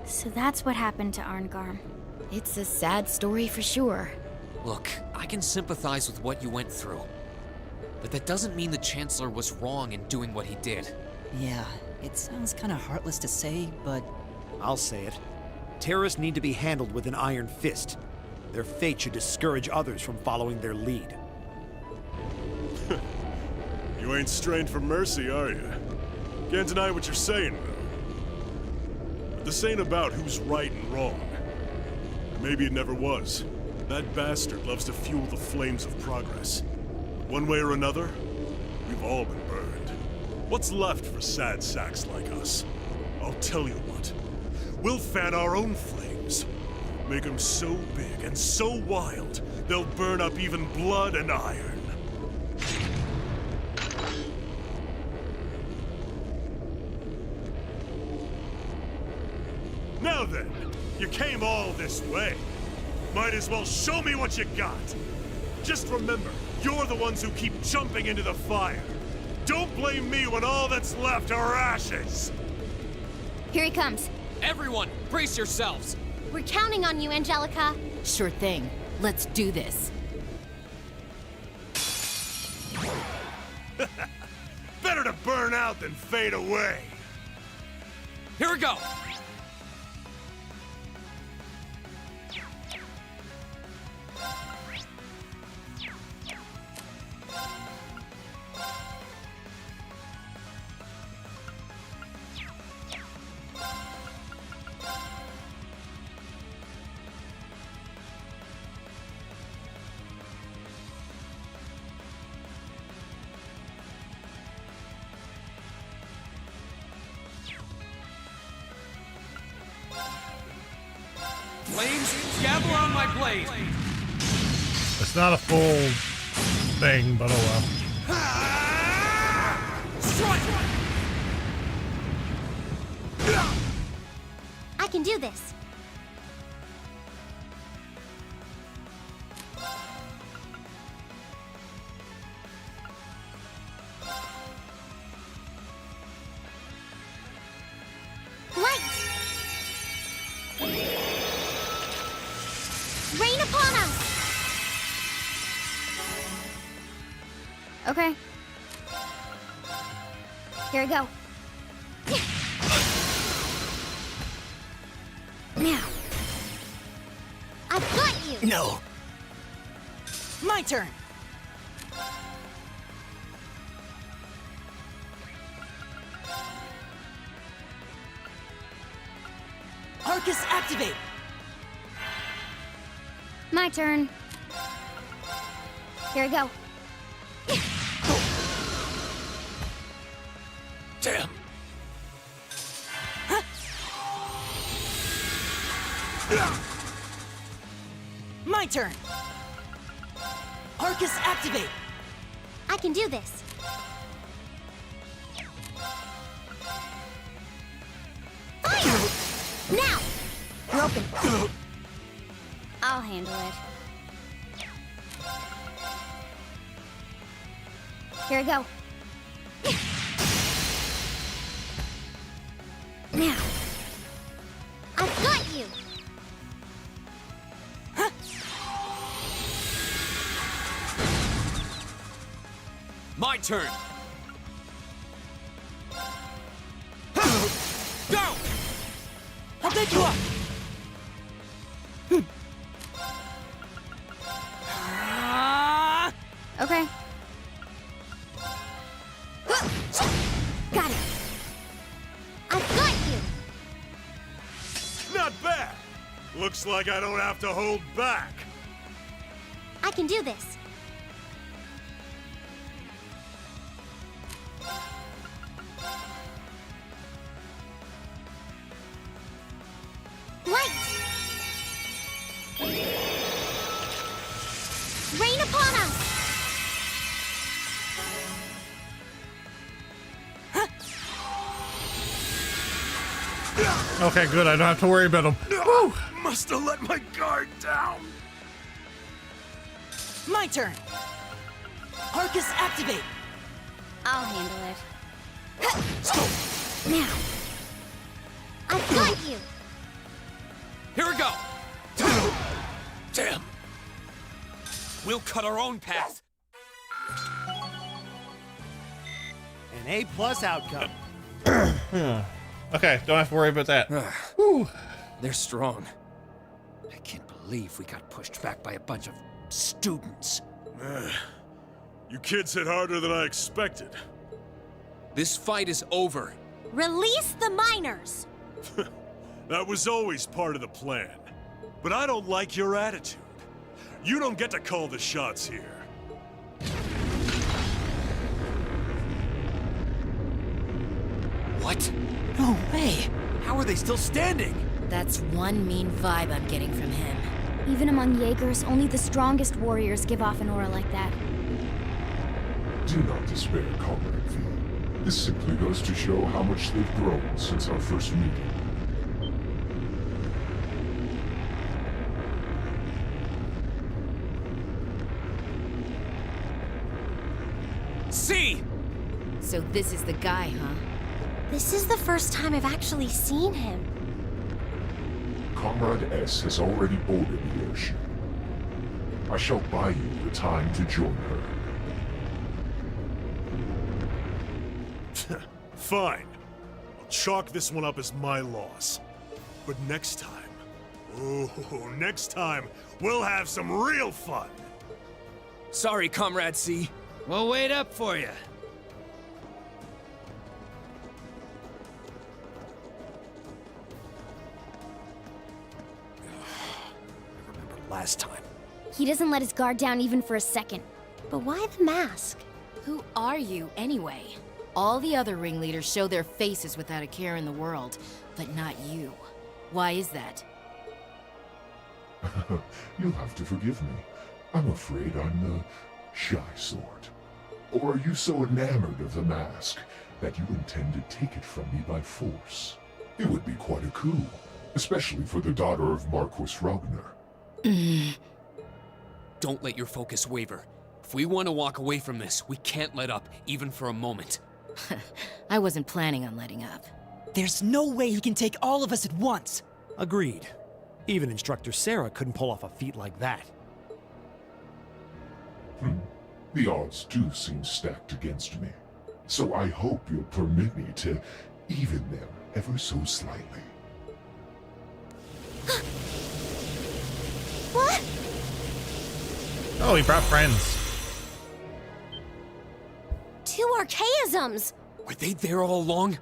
So that's what happened to Arngarm. It's a sad story for sure. Look, I can sympathize with what you went through. But that doesn't mean the Chancellor was wrong in doing what he did. Yeah, it sounds kind of heartless to say, but... I'll say it. Terrorists need to be handled with an iron fist. Their fate should discourage others from following their lead. You ain't strained for mercy, are you? Can't deny what you're saying, though. But this ain't about who's right and wrong. Or maybe it never was. That bastard loves to fuel the flames of progress. One way or another, we've all been burned. What's left for sad sacks like us? I'll tell you what. We'll fan our own flames. Make them so big and so wild, they'll burn up even blood and iron. Now then, you came all this way. Might as well show me what you got. Just remember, you're the ones who keep jumping into the fire. Don't blame me when all that's left are ashes. Here he comes. Everyone, brace yourselves. We're counting on you, Angelica. Sure thing. Let's do this. Better to burn out than fade away. Here we go! Flames, gather on my blade! It's not a full thing, but oh well. Strike! I can do this. Light! Rain upon us! Okay. Here we go. Now. I've got you! No. My turn. Arcus activate. My turn. Here we go. Damn! My turn. Arcus activate. I can do this. Fire! Now! Broken. I'll handle it. Here we go. Now. I've got you! My turn! Go! I'll pick you up. Okay. Got it! I've got you! Not bad. Looks like I don't have to hold back. I can do this. Light! Rain upon us! Okay, good. I don't have to worry about them. Woo! Must have let my guard down. My turn. Arcus activate. I'll handle it. Now. I've got you! Here we go! Damn! We'll cut our own path. An A+ outcome. Okay, don't have to worry about that. They're strong. I can't believe we got pushed back by a bunch of students. You kids hit harder than I expected. This fight is over. Release the miners! That was always part of the plan. But I don't like your attitude. You don't get to call the shots here. What? No way. How are they still standing? That's one mean vibe I'm getting from him. Even among Jaegers, only the strongest warriors give off an aura like that. Do not despair, Comrade V. This simply goes to show how much they've grown since our first meeting. See! So this is the guy, huh? This is the first time I've actually seen him. Comrade S has already boarded the airship. I shall buy you the time to join her. Fine. I'll chalk this one up as my loss. But next time, next time, we'll have some real fun. Sorry, Comrade C. We'll wait up for you. Last time. He doesn't let his guard down even for a second. But why the mask? Who are you, anyway? All the other ringleaders show their faces without a care in the world, but not you. Why is that? You'll have to forgive me. I'm afraid I'm the shy sort. Or are you so enamored of the mask that you intend to take it from me by force? It would be quite a coup, especially for the daughter of Marquis Rogner. Don't let your focus waver. If we want to walk away from this, we can't let up, even for a moment. I wasn't planning on letting up. There's no way he can take all of us at once. Agreed. Even Instructor Sarah couldn't pull off a feat like that. The odds do seem stacked against me. So I hope you'll permit me to even them ever so slightly. What? Oh, he brought friends. 2 archaisms! Were they there all along?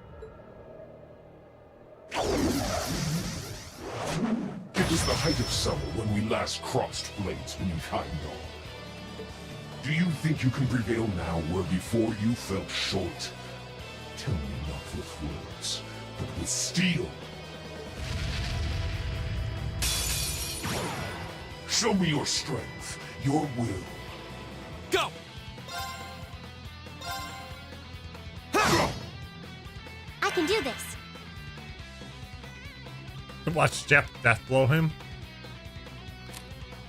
It was the height of summer when we last crossed blades beneath Heimdall. Do you think you can prevail now where before you fell short? Tell me not with words, but with steel. Show me your strength, your will. Go! I can do this. Watch Jeff death blow him.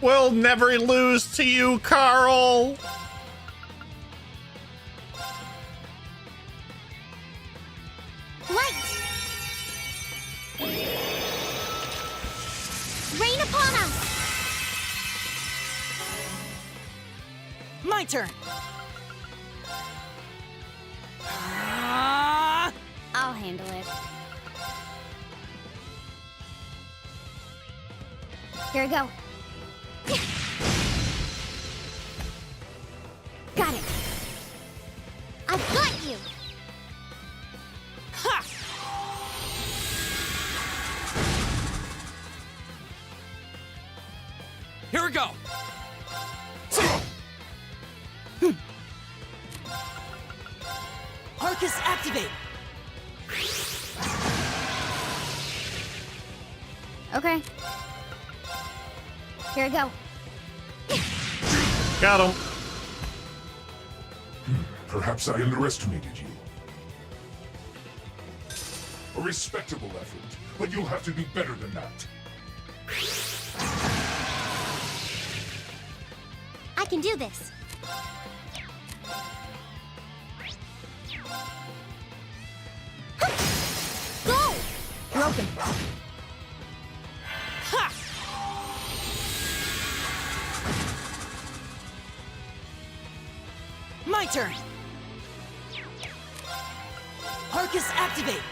We'll never lose to you, Carl! Light! Rain upon us! My turn. I'll handle it. Here we go. Got it. I've got you! Ha! Here we go! Arcus activate. Okay. Here we go. Got him. Perhaps I underestimated you. A respectable effort, but you'll have to do better than that. I can do this. Go! Broken. Ha! My turn. Arcus activate.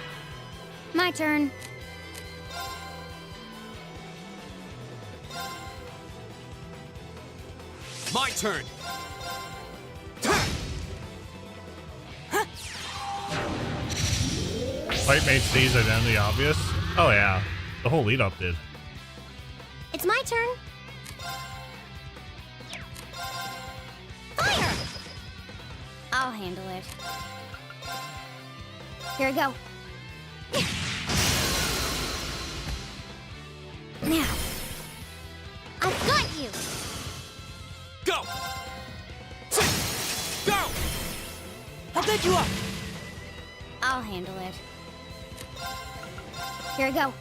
My turn. My turn! Fight made C's identity obvious. Oh yeah, the whole lead up did. It's my turn. Fire! I'll handle it. Here we go. Now. I've got you! Go! Go! I'll pick you up. I'll handle it. Here we go.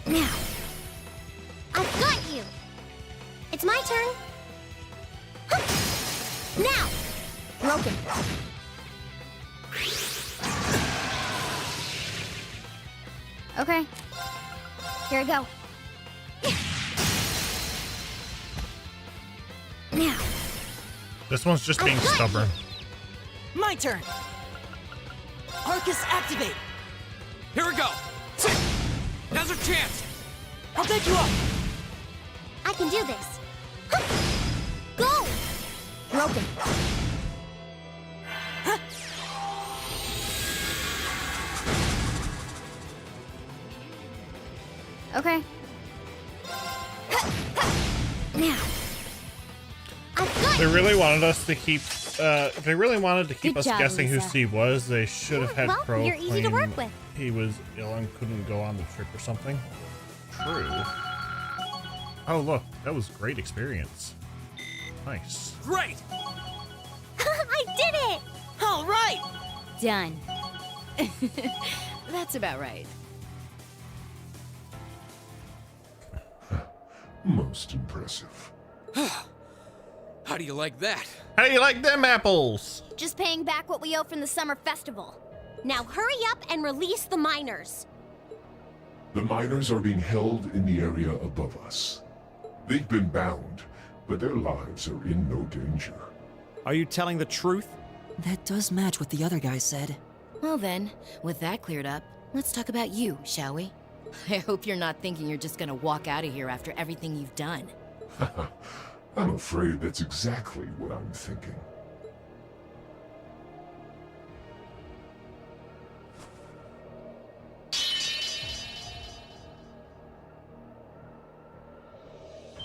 Now. I've got you! It's my turn. Now! Broken. Okay. Here we go. This one's just being stubborn. My turn. Arcus activate. Here we go. Now's our chance. I'll take you up. I can do this. Go! Broken. Okay. Now. They really wanted us to keep. If they really wanted to keep Good us job, guessing who Lisa. Steve was, they should have had well, Crow you're easy to claim work with. he was ill and couldn't go on the trip or something. True. Oh look, that was great experience. Nice. Great. I did it! All right. Done. That's about right. Most impressive. How do you like that? How do you like them apples? Just paying back what we owe from the summer festival. Now hurry up and release the miners. The miners are being held in the area above us. They've been bound, but their lives are in no danger. Are you telling the truth? That does match what the other guy said. Well then, with that cleared up, let's talk about you, shall we? I hope you're not thinking you're just gonna walk out of here after everything you've done. I'm afraid that's exactly what I'm thinking.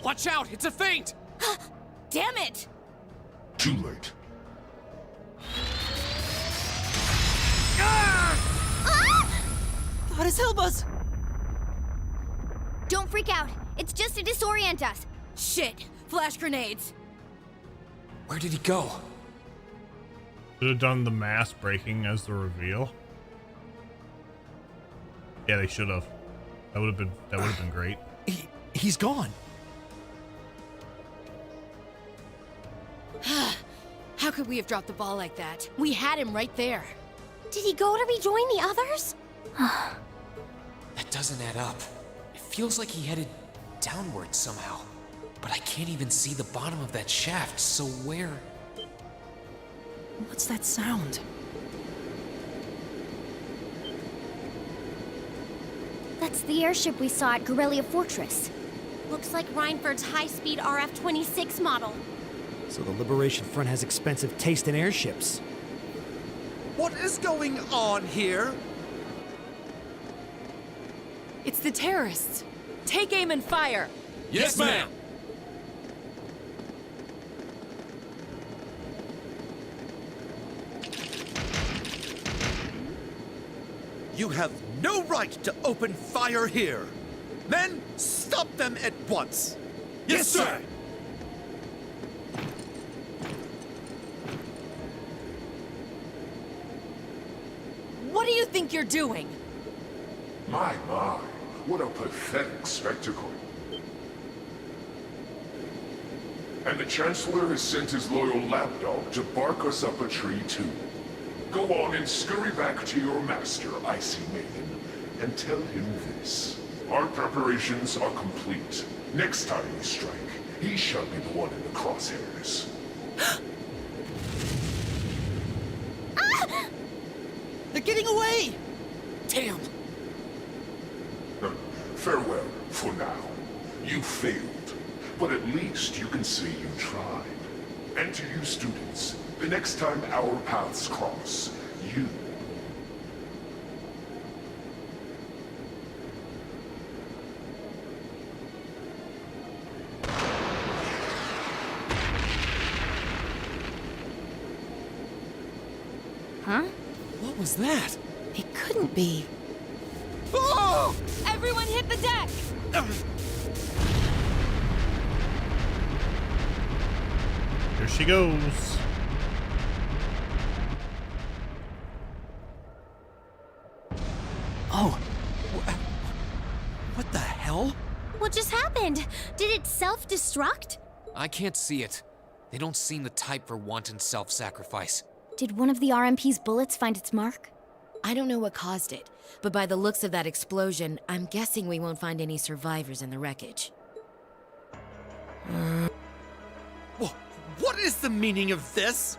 Watch out! It's a feint! Damn it! Too late. Goddess help us! Don't freak out. It's just to disorient us. Shit! Flash grenades! Where did he go? Should have done the mask breaking as the reveal. Yeah, they should have. That would have been great. He's gone. How could we have dropped the ball like that? We had him right there. Did he go to rejoin the others? That doesn't add up. It feels like he headed downward somehow. But I can't even see the bottom of that shaft, so where? What's that sound? That's the airship we saw at Guerrilla Fortress. Looks like Reinford's high-speed RF-26 model. So the Liberation Front has expensive taste in airships. What is going on here? It's the terrorists. Take aim and fire. Yes, ma'am. You have no right to open fire here. Men, stop them at once. Yes, sir. What do you think you're doing? My, what a pathetic spectacle. And the Chancellor has sent his loyal lapdog to bark us up a tree too. Go on and scurry back to your master, Icy Maiden, and tell him this. Our preparations are complete. Next time we strike, he shall be the one in the crosshairs. They're getting away! Damn. Farewell, for now. You failed, but at least you can say you tried. And to you students, the next time our paths cross, you... Huh? What was that? It couldn't be. Oh! Everyone hit the deck! Here she goes. Oh. What the hell? What just happened? Did it self-destruct? I can't see it. They don't seem the type for wanton self-sacrifice. Did one of the RMP's bullets find its mark? I don't know what caused it, but by the looks of that explosion, I'm guessing we won't find any survivors in the wreckage. What is the meaning of this?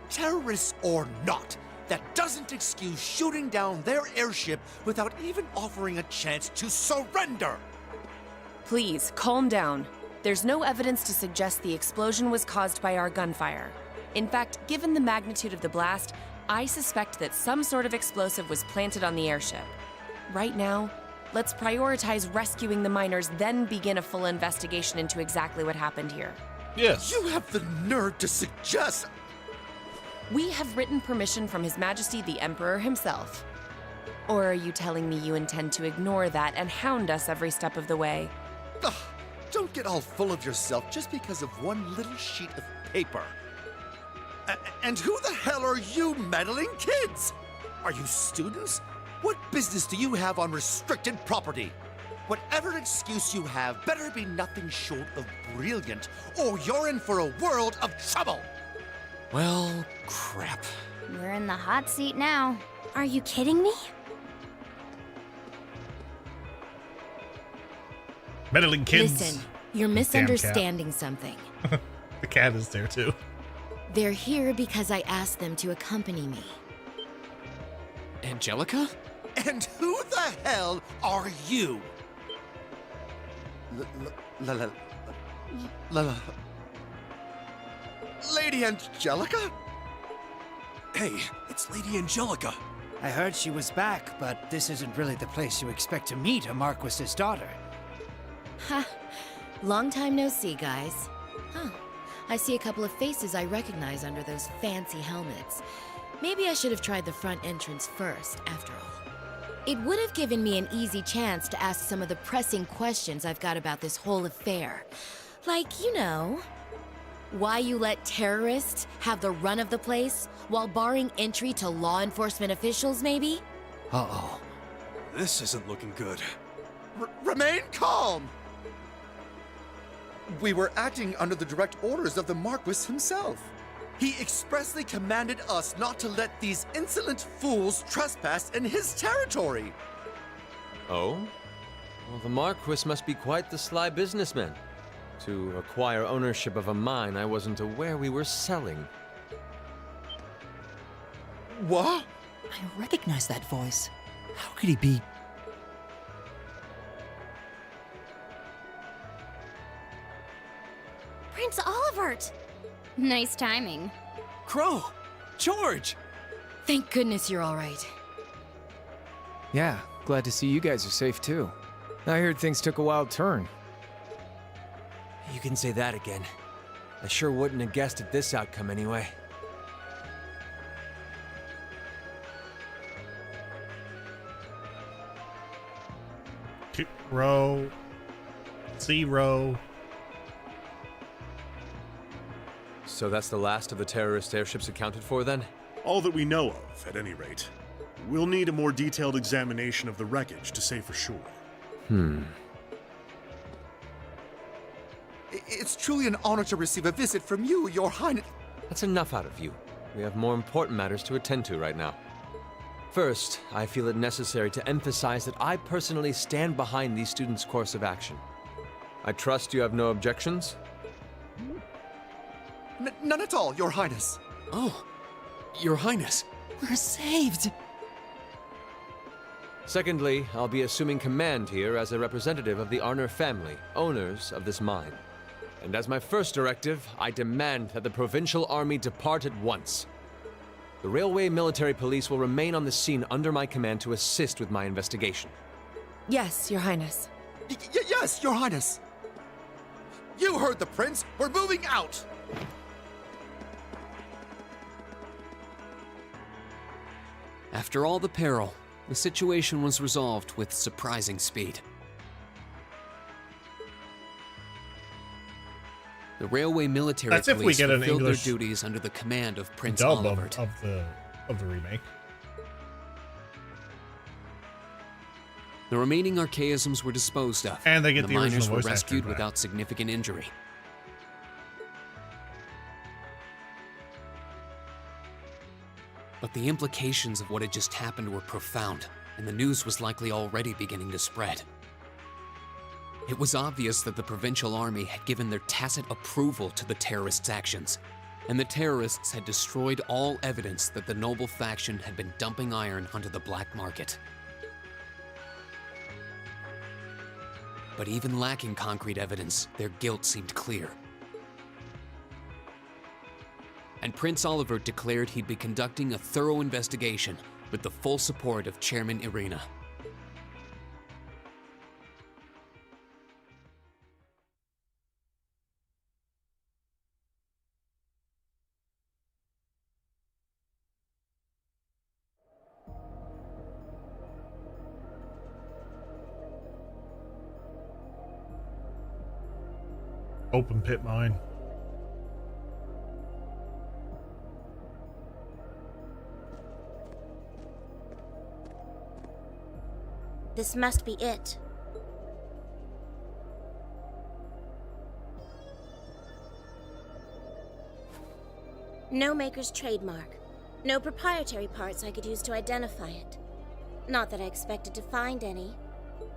Terrorists or not, that doesn't excuse shooting down their airship without even offering a chance to surrender! Please, calm down. There's no evidence to suggest the explosion was caused by our gunfire. In fact, given the magnitude of the blast, I suspect that some sort of explosive was planted on the airship. Right now, let's prioritize rescuing the miners, then begin a full investigation into exactly what happened here. Yes. You have the nerve to suggest... We have written permission from His Majesty the Emperor himself. Or are you telling me you intend to ignore that and hound us every step of the way? Ugh, don't get all full of yourself just because of one little sheet of paper. And who the hell are you meddling kids? Are you students? What business do you have on restricted property? Whatever excuse you have better be nothing short of brilliant, or you're in for a world of trouble! Well, crap. We're in the hot seat now. Are you kidding me? Meddling kids. Listen, you're misunderstanding something. The cat is there too. They're here because I asked them to accompany me. Angelica? And who the hell are you? Lady Angelica? Hey, it's Lady Angelica. I heard she was back, but this isn't really the place you expect to meet a Marquis's daughter. Ha! Long time no see, guys. Huh. I see a couple of faces I recognize under those fancy helmets. Maybe I should have tried the front entrance first, after all. It would have given me an easy chance to ask some of the pressing questions I've got about this whole affair. Like, you know, why you let terrorists have the run of the place while barring entry to law enforcement officials, maybe? Uh-oh. This isn't looking good. Remain calm! We were acting under the direct orders of the Marquis himself. He expressly commanded us not to let these insolent fools trespass in his territory. Oh? Well, the Marquis must be quite the sly businessman. To acquire ownership of a mine I wasn't aware we were selling. What? I recognize that voice. How could he be... Prince Olivert! Nice timing. Crow! George! Thank goodness you're all right. Yeah, glad to see you guys are safe too. I heard things took a wild turn. You can say that again. I sure wouldn't have guessed at this outcome anyway. Row. Zero. So that's the last of the terrorist airships accounted for, then? All that we know of, at any rate. We'll need a more detailed examination of the wreckage to say for sure. It's truly an honor to receive a visit from you, Your Highness. That's enough out of you. We have more important matters to attend to right now. First, I feel it necessary to emphasize that I personally stand behind these students' course of action. I trust you have no objections? None at all, Your Highness. Oh, Your Highness. We're saved! Secondly, I'll be assuming command here as a representative of the Arner family, owners of this mine. And as my first directive, I demand that the Provincial Army depart at once. The Railway Military Police will remain on the scene under my command to assist with my investigation. Yes, Your Highness. Yes, Your Highness. You heard the Prince. We're moving out. After all the peril, the situation was resolved with surprising speed. The Railway Military That's if we Police get an fulfilled their English duties under the command of Prince dub Olivert. of the remake. The remaining archaisms were disposed of, And they get the miners original were voice actor rescued back. without significant injury. But the implications of what had just happened were profound, and the news was likely already beginning to spread. It was obvious that the Provincial Army had given their tacit approval to the terrorists' actions, and the terrorists had destroyed all evidence that the noble faction had been dumping iron onto the black market. But even lacking concrete evidence, their guilt seemed clear. And Prince Oliver declared he'd be conducting a thorough investigation with the full support of Chairman Irina. Open pit mine. This must be it. No maker's trademark. No proprietary parts I could use to identify it. Not that I expected to find any.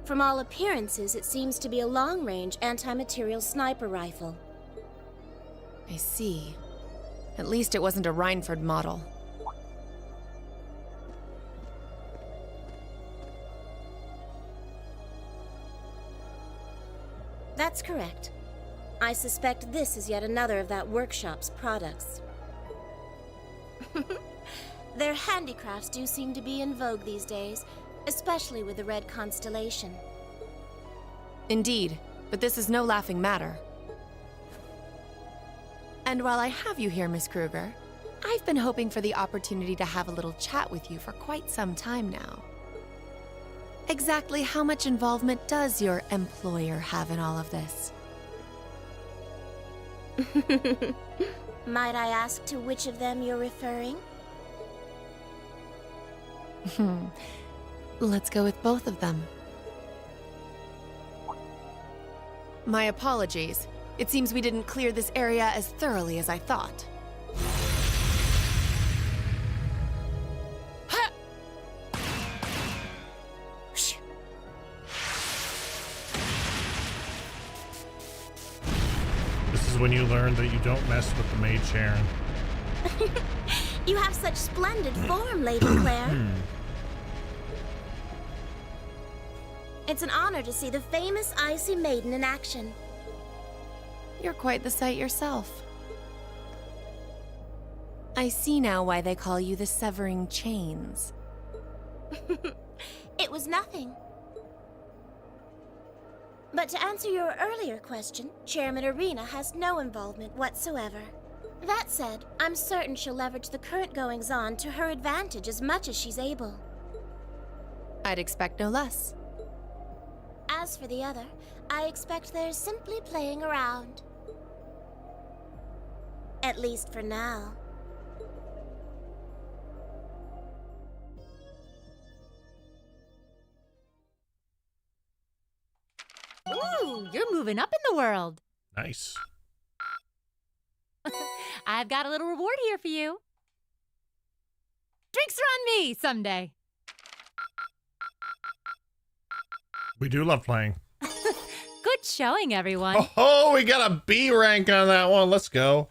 From all appearances, it seems to be a long-range anti-material sniper rifle. I see. At least it wasn't a Rhineford model. That's correct. I suspect this is yet another of that workshop's products. Their handicrafts do seem to be in vogue these days, especially with the Red Constellation. Indeed, but this is no laughing matter. And while I have you here, Miss Kruger, I've been hoping for the opportunity to have a little chat with you for quite some time now. Exactly how much involvement does your employer have in all of this? Might I ask to which of them you're referring? Let's go with both of them. My apologies. It seems we didn't clear this area as thoroughly as I thought. This is when you learn that you don't mess with the maid Sharon. You have such splendid form, Lady Claire. It's an honor to see the famous Icy Maiden in action. You're quite the sight yourself. I see now why they call you the Severing Chains. It was nothing. But to answer your earlier question, Chairman Irina has no involvement whatsoever. That said, I'm certain she'll leverage the current goings-on to her advantage as much as she's able. I'd expect no less. As for the other, I expect they're simply playing around. At least for now. Ooh, you're moving up in the world. Nice. I've got a little reward here for you. Drinks are on me someday. We do love playing. Good showing, everyone. Oh, we got a B rank on that one. Let's go.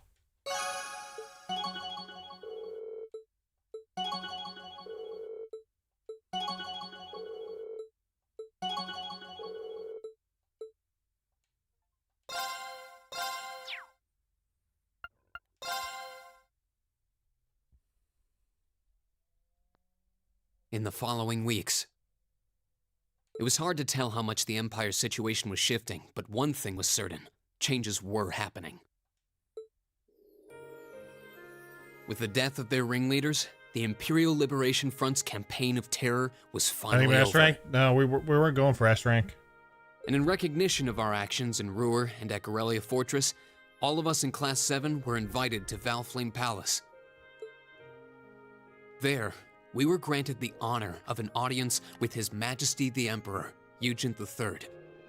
In the following weeks, it was hard to tell how much the Empire's situation was shifting, but one thing was certain: changes were happening. With the death of their ringleaders, the Imperial Liberation Front's campaign of terror was finally Any S over. rank? No, we weren't going for S rank. And in recognition of our actions in Ruhr and at Corellia Fortress, all of us in Class 7 were invited to Valflame Palace. There, we were granted the honor of an audience with His Majesty the Emperor, Eugene III,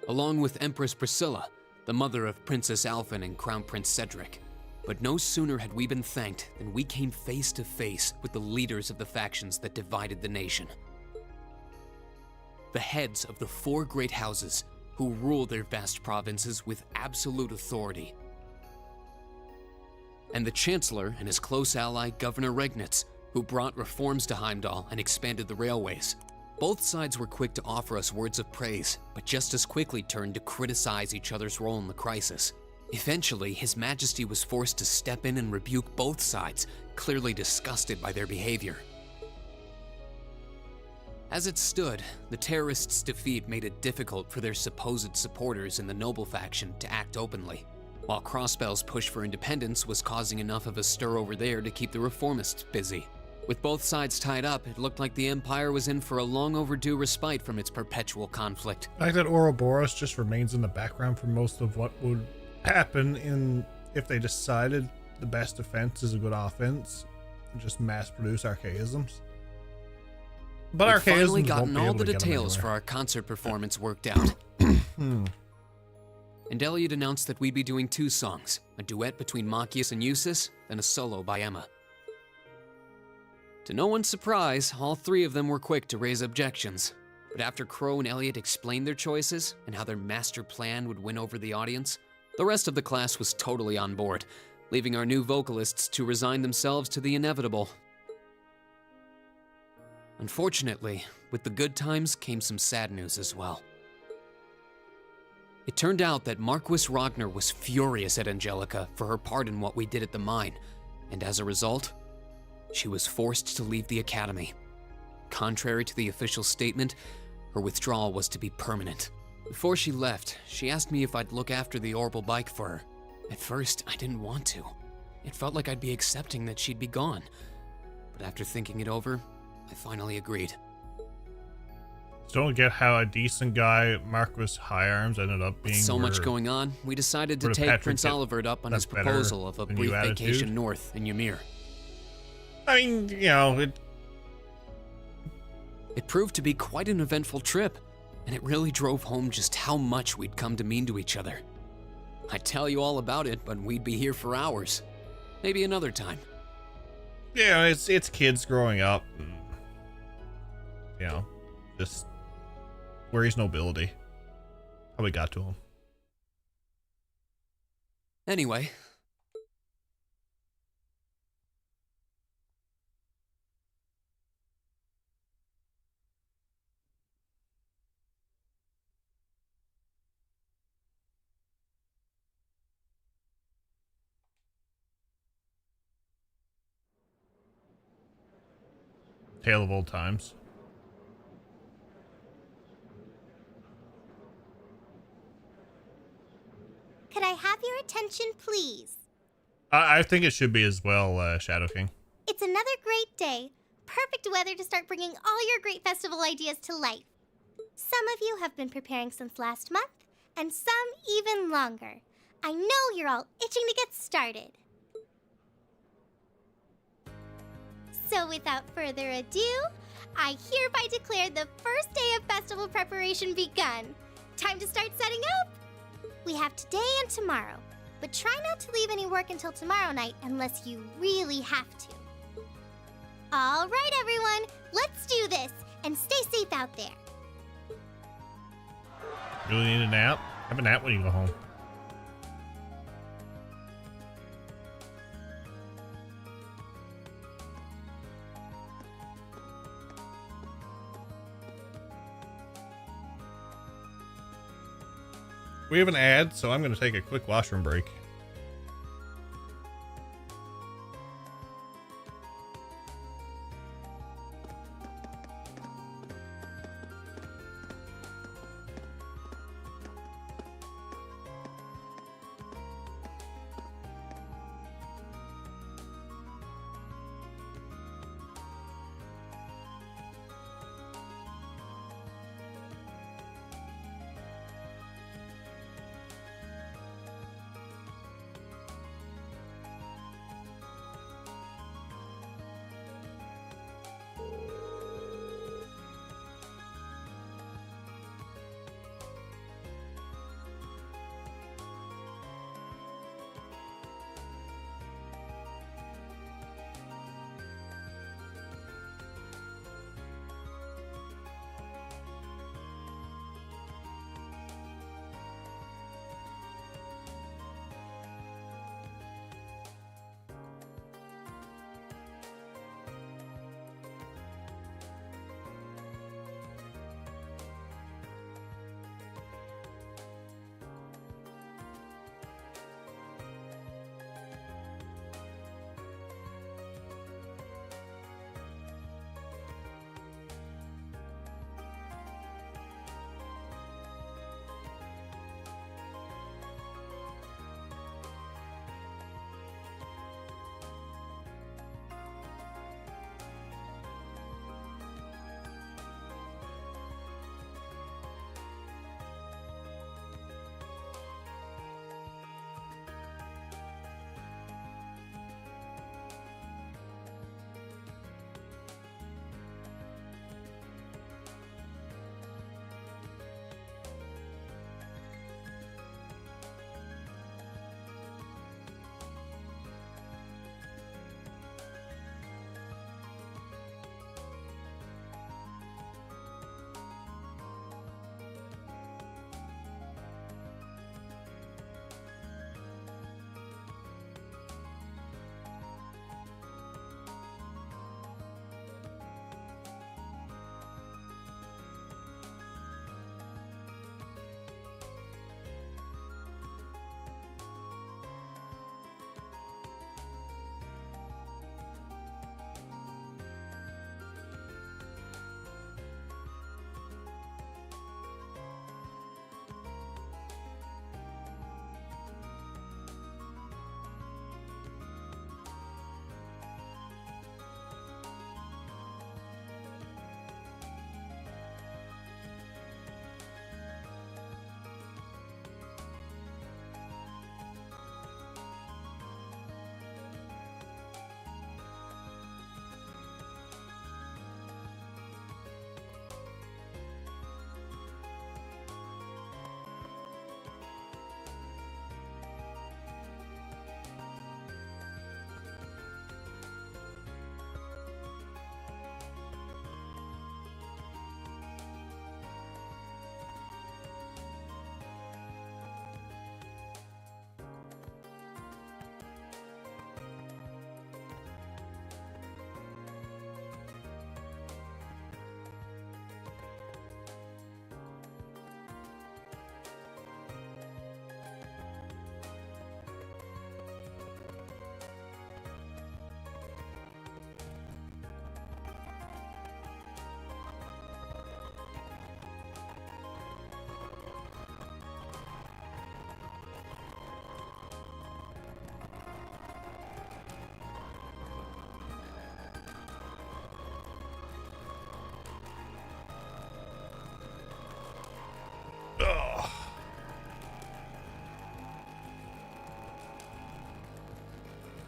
along with Empress Priscilla, the mother of Princess Alphen and Crown Prince Cedric. But no sooner had we been thanked than we came face to face with the leaders of the factions that divided the nation. The heads of the four great houses, who rule their vast provinces with absolute authority. And the Chancellor and his close ally, Governor Regnitz, who brought reforms to Heimdall and expanded the railways. Both sides were quick to offer us words of praise, but just as quickly turned to criticize each other's role in the crisis. Eventually, His Majesty was forced to step in and rebuke both sides, clearly disgusted by their behavior. As it stood, the terrorists' defeat made it difficult for their supposed supporters in the noble faction to act openly, while Crossbell's push for independence was causing enough of a stir over there to keep the reformists busy. With both sides tied up, it looked like the Empire was in for a long overdue respite from its perpetual conflict. I like that Ouroboros just remains in the background for most of what would happen if they decided the best defense is a good offense and just mass-produce archaisms. But We've archaisms finally won't gotten be all able the to get them details for anywhere. our concert performance worked out. And Elliot announced that we'd be doing 2 songs, a duet between Machias and Eustace, then a solo by Emma. To no one's surprise, all 3 of them were quick to raise objections. But after Crow and Elliot explained their choices and how their master plan would win over the audience, the rest of the class was totally on board, leaving our new vocalists to resign themselves to the inevitable. Unfortunately, with the good times came some sad news as well. It turned out that Marquis Ragnar was furious at Angelica for her part in what we did at the mine, and as a result, she was forced to leave the academy. Contrary to the official statement, her withdrawal was to be permanent. Before she left, she asked me if I'd look after the orbital bike for her. At first, I didn't want to. It felt like I'd be accepting that she'd be gone. But after thinking it over, I finally agreed. Don't get how a decent guy, Marquis High Arms, ended up being. With so much where- going on, we decided to where take Patrick Prince get Olivert up on that his better proposal of a than brief you attitude? vacation north in Ymir. I mean, you know, It proved to be quite an eventful trip, and it really drove home just how much we'd come to mean to each other. I'd tell you all about it, but we'd be here for hours. Maybe another time. yeah, it's kids growing up, and, you know, just worries nobility. How we got to him. Anyway. Tale of old times. Could I have your attention, please? I think it should be as well, Shadow King. It's another great day. Perfect weather to start bringing all your great festival ideas to life. Some of you have been preparing since last month, and some even longer. I know you're all itching to get started. So without further ado, I hereby declare the first day of festival preparation begun. Time to start setting up? We have today and tomorrow, but try not to leave any work until tomorrow night unless you really have to. All right, everyone, let's do this, and stay safe out there. Really need a nap? Have a nap when you go home. We have an ad, so I'm going to take a quick washroom break.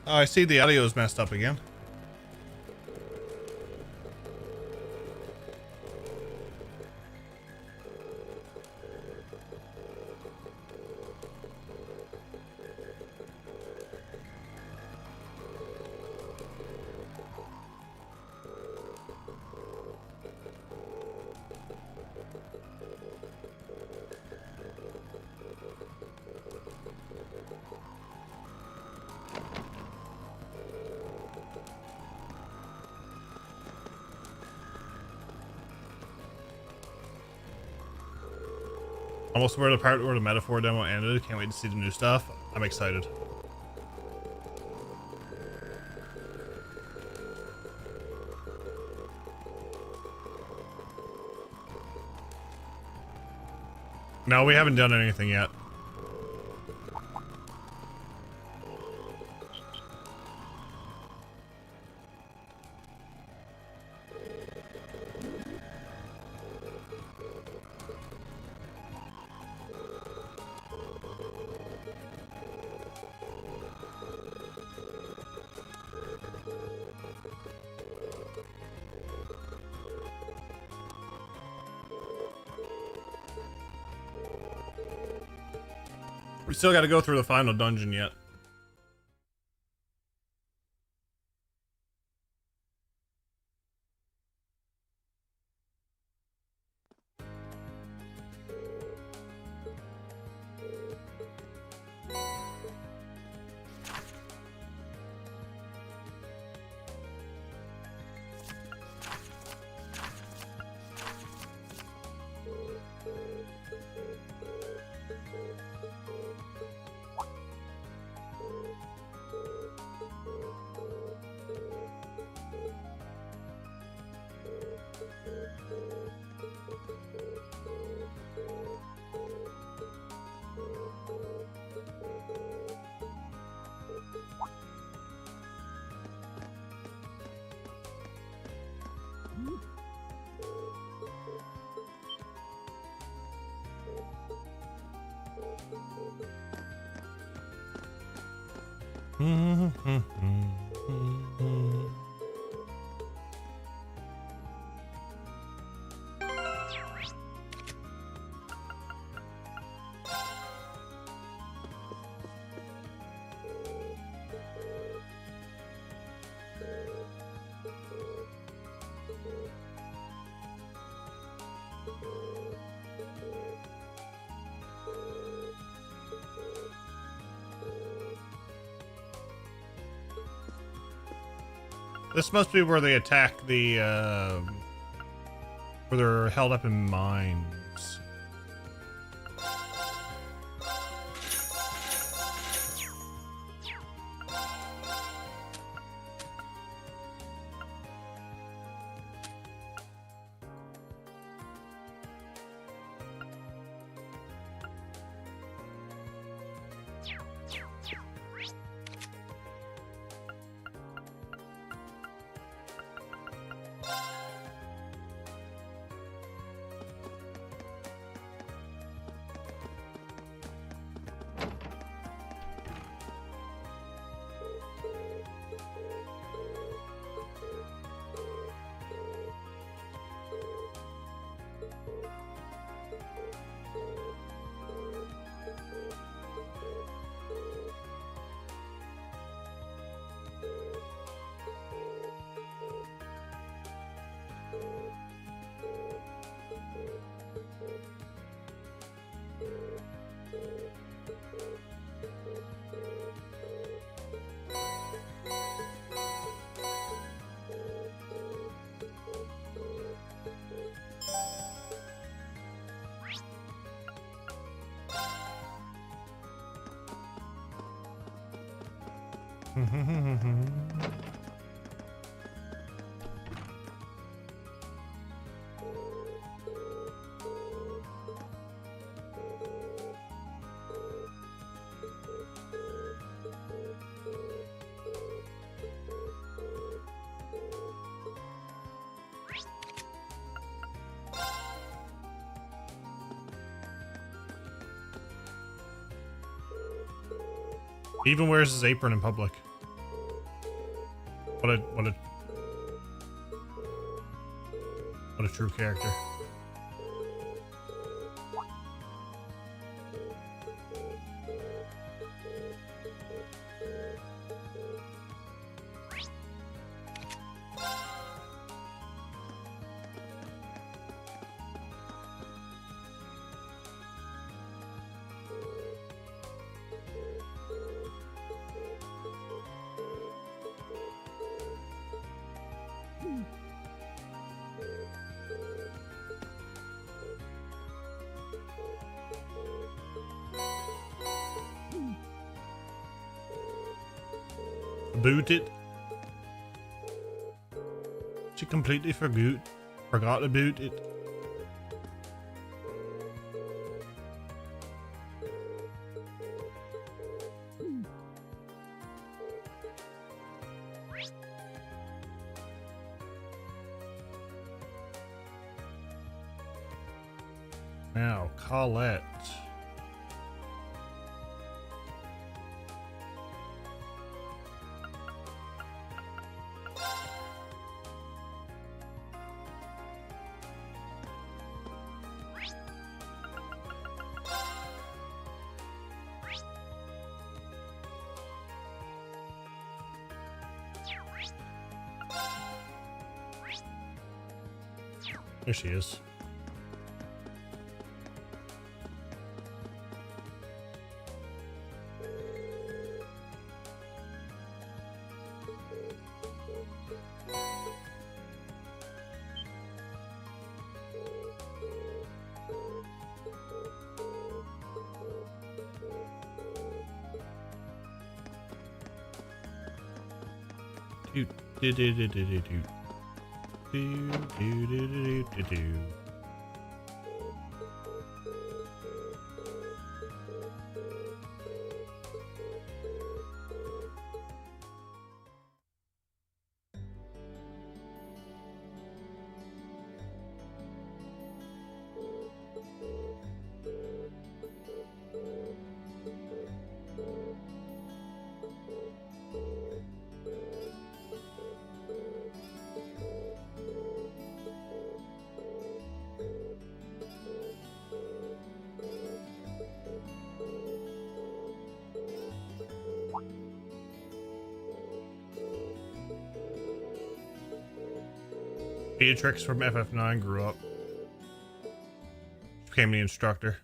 Oh, I see the audio is messed up again. Almost where the part where the metaphor demo ended. Can't wait to see the new stuff. I'm excited. No, we haven't done anything yet. We still got to go through the final dungeon yet. This must be where they attack the, where they're held up in mines. He even wears his apron in public. What a true character. Boot it. She completely forgot to boot it. Now, Colette. There she is. Do do do do do do do. Do do do do do do. Beatrix from FF9 grew up. Became the instructor.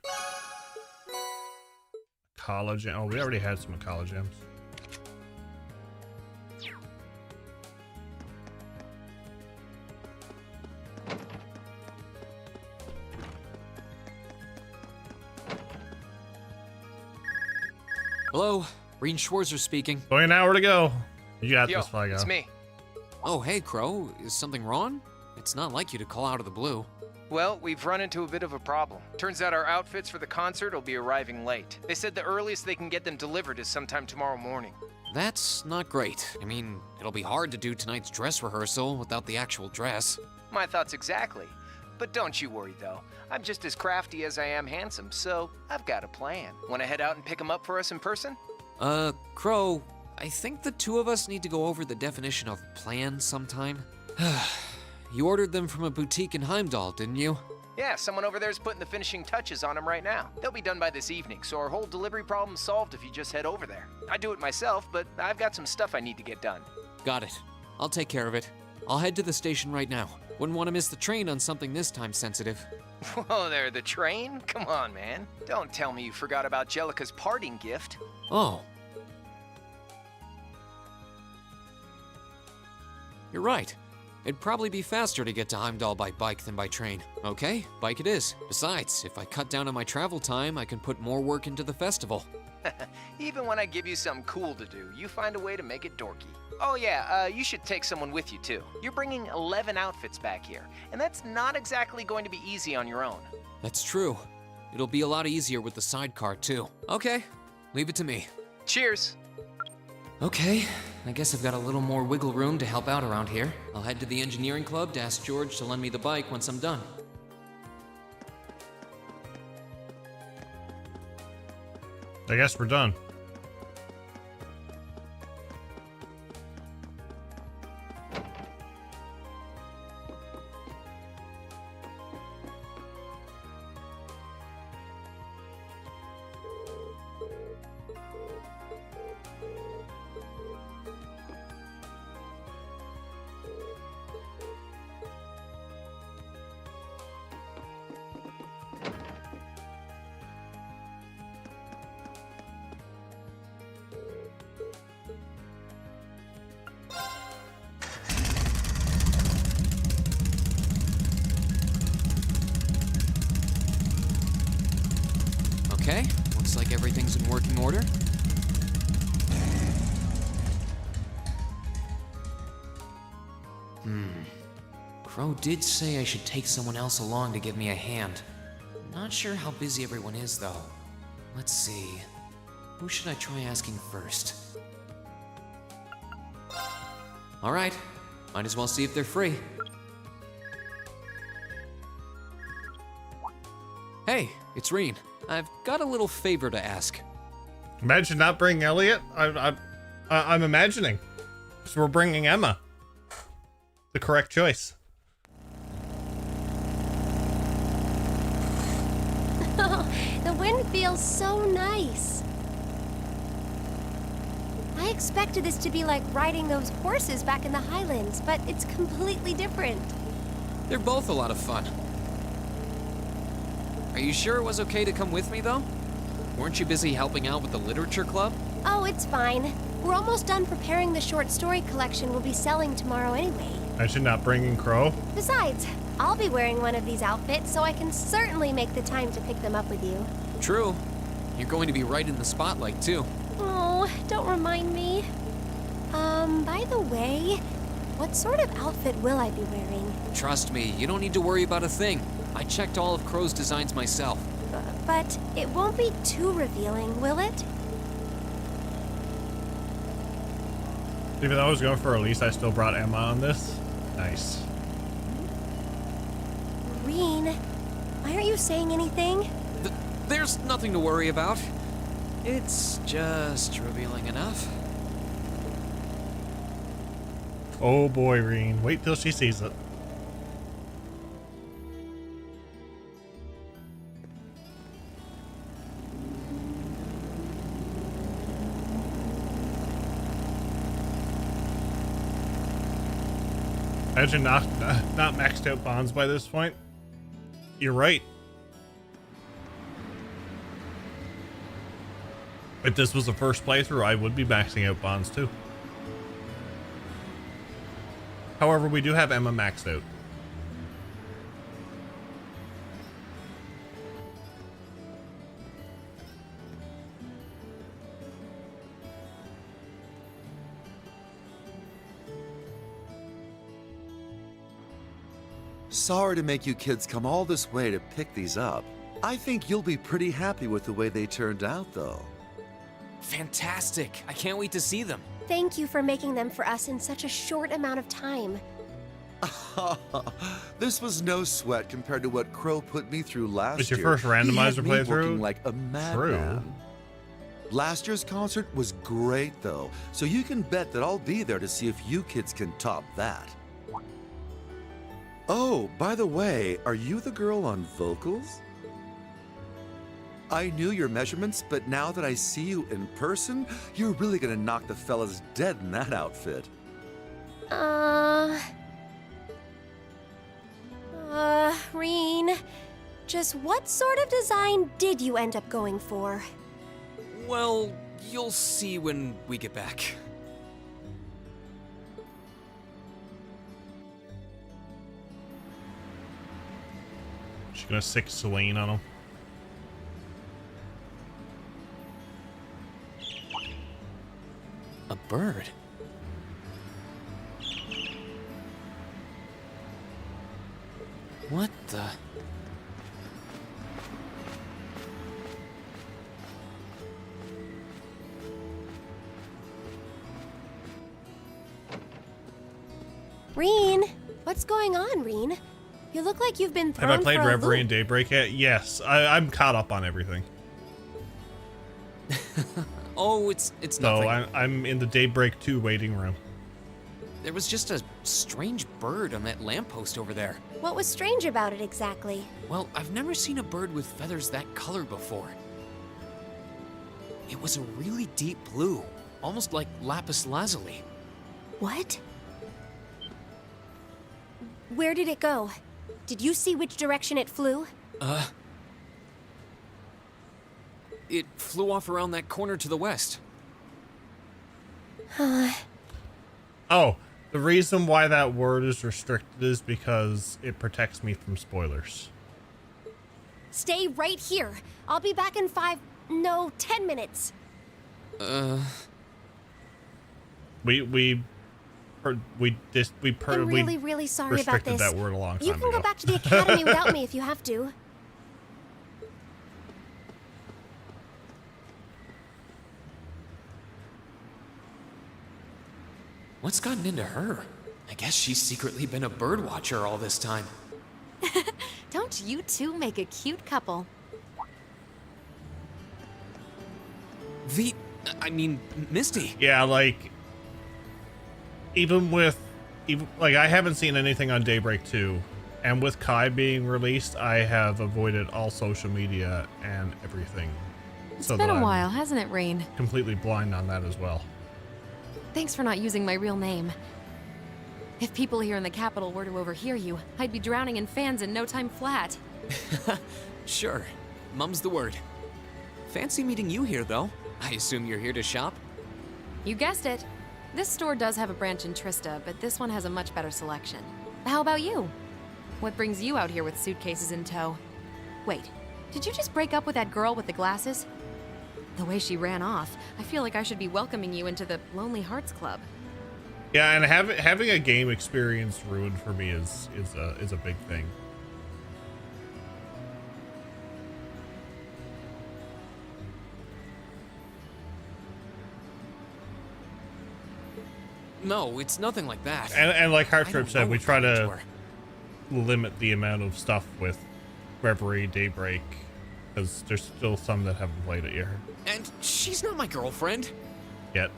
College. Oh, we already had some college gems. Hello, Reen Schwarzer speaking. Only an hour to go. You got Yo, this, Flygo. it's me. Oh, hey, Crow. Is something wrong? It's not like you to call out of the blue. Well, we've run into a bit of a problem. Turns out our outfits for the concert will be arriving late. They said the earliest they can get them delivered is sometime tomorrow morning. That's not great. I mean, it'll be hard to do tonight's dress rehearsal without the actual dress. My thoughts exactly. But don't you worry, though. I'm just as crafty as I am handsome, so I've got a plan. Want to head out and pick them up for us in person? Crow, I think the two of us need to go over the definition of plan sometime. You ordered them from a boutique in Heimdall, didn't you? Yeah, someone over there's putting the finishing touches on them right now. They'll be done by this evening, so our whole delivery problem's solved if you just head over there. I do it myself, but I've got some stuff I need to get done. Got it. I'll take care of it. I'll head to the station right now. Wouldn't want to miss the train on something this time sensitive. Whoa there, the train? Come on, man. Don't tell me you forgot about Jellica's parting gift. Oh. You're right. It'd probably be faster to get to Heimdall by bike than by train. Okay, bike it is. Besides, if I cut down on my travel time, I can put more work into the festival. Even when I give you something cool to do, you find a way to make it dorky. Oh yeah, you should take someone with you too. You're bringing 11 outfits back here, and that's not exactly going to be easy on your own. That's true. It'll be a lot easier with the sidecar too. Okay, leave it to me. Cheers. Okay, I guess I've got a little more wiggle room to help out around here. I'll head to the engineering club to ask George to lend me the bike once I'm done. I guess we're done. Okay, looks like everything's in working order. Crow did say I should take someone else along to give me a hand. Not sure how busy everyone is, though. Let's see. Who should I try asking first? Alright, might as well see if they're free. Hey, it's Reen. I've got a little favor to ask. Imagine not bringing Elliot. I'm imagining. So we're bringing Emma. The correct choice. The wind feels so nice. I expected this to be like riding those horses back in the Highlands, but it's completely different. They're both a lot of fun. Are you sure it was okay to come with me, though? Weren't you busy helping out with the literature club? Oh, it's fine. We're almost done preparing the short story collection we'll be selling tomorrow anyway. Imagine not bringing Crow. Besides, I'll be wearing one of these outfits, so I can certainly make the time to pick them up with you. True. You're going to be right in the spotlight, too. Oh, don't remind me. By the way, what sort of outfit will I be wearing? Trust me, you don't need to worry about a thing. I checked all of Crow's designs myself. But it won't be too revealing, will it? Even though I was going for Elise, I still brought Emma on this. Nice. Reen, why aren't you saying anything? There's nothing to worry about. It's just revealing enough. Oh boy, Reen. Wait till she sees it. Imagine not maxed out bonds by this point. You're right. If this was the first playthrough, I would be maxing out bonds too. However, we do have Emma maxed out. Sorry to make you kids come all this way to pick these up. I think you'll be pretty happy with the way they turned out, though. Fantastic. I can't wait to see them. Thank you for making them for us in such a short amount of time. This was no sweat compared to what Crow put me through last year. It's your first randomizer He had me playthrough? working like a madman. Last year's concert was great, though, so you can bet that I'll be there to see if you kids can top that. Oh, by the way, are you the girl on vocals? I knew your measurements, but now that I see you in person, you're really gonna knock the fellas dead in that outfit. Reen, just what sort of design did you end up going for? Well, you'll see when we get back. She's gonna sick Celine on him. A bird? What the? Reen, what's going on, Reen? You look like you've been thrown Have I played for a Reverie loop. and Daybreak yet? Yes, I'm caught up on everything. Oh, it's No, nothing. I'm in the Daybreak 2 waiting room. There was just a strange bird on that lamppost over there. What was strange about it exactly? Well, I've never seen a bird with feathers that color before. It was a really deep blue, almost like lapis lazuli. What? Where did it go? Did you see which direction it flew? It flew off around that corner to the west. Oh, the reason why that word is restricted is because it protects me from spoilers. Stay right here. I'll be back in 10 minutes. We I'm really sorry about restricted this. that word a long time You can ago. go back to the academy without me if you have to. What's gotten into her? I guess she's secretly been a bird watcher all this time. Don't you two make a cute couple? Misty. Yeah, like even I haven't seen anything on Daybreak 2, and with Kai being released, I have avoided all social media and everything. It's so been that a I'm while, hasn't it, Rain? completely blind on that as well. Thanks for not using my real name. If people here in the capital were to overhear you, I'd be drowning in fans in no time flat. Sure. Mum's the word. Fancy meeting you here, though. I assume you're here to shop? You guessed it. This store does have a branch in Trista, but this one has a much better selection. How about you? What brings you out here with suitcases in tow? Wait, did you just break up with that girl with the glasses? The way she ran off, I feel like I should be welcoming you into the Lonely Hearts Club. Yeah, and having a game experience ruined for me is a big thing. No, it's nothing like that. And like I Hearttrip don't said, know we what try happened to her. limit the amount of stuff with Reverie, Daybreak, because there's still some that haven't played it yet. And she's not my girlfriend. Yet.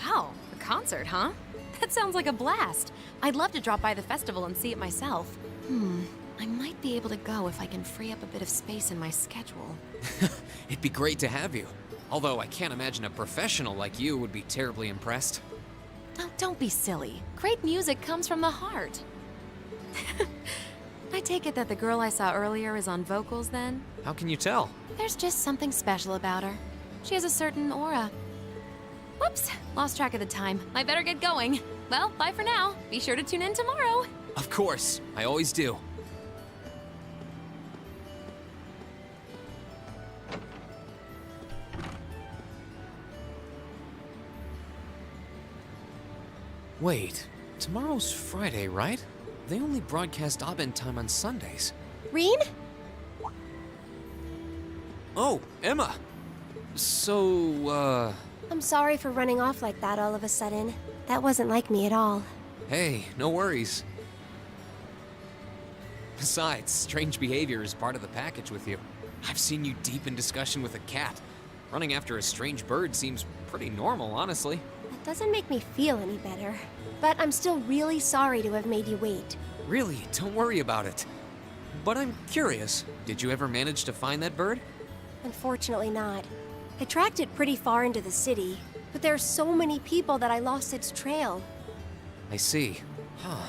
Wow, a concert, huh? That sounds like a blast. I'd love to drop by the festival and see it myself. I might be able to go if I can free up a bit of space in my schedule. It'd be great to have you. Although I can't imagine a professional like you would be terribly impressed. Oh, don't be silly. Great music comes from the heart. I take it that the girl I saw earlier is on vocals then? How can you tell? There's just something special about her. She has a certain aura. Whoops, lost track of the time. I better get going. Well, bye for now. Be sure to tune in tomorrow. Of course, I always do. Wait, tomorrow's Friday, right? They only broadcast Abend time on Sundays. Reen? Oh, Emma! So, I'm sorry for running off like that all of a sudden. That wasn't like me at all. hey, no worries. Besides, strange behavior is part of the package with you. I've seen you deep in discussion with a cat. Running after a strange bird seems pretty normal, honestly. That doesn't make me feel any better. But I'm still really sorry to have made you wait. Really, don't worry about it. But I'm curious, did you ever manage to find that bird? Unfortunately not. I tracked it pretty far into the city, but there are so many people that I lost its trail. I see. Huh.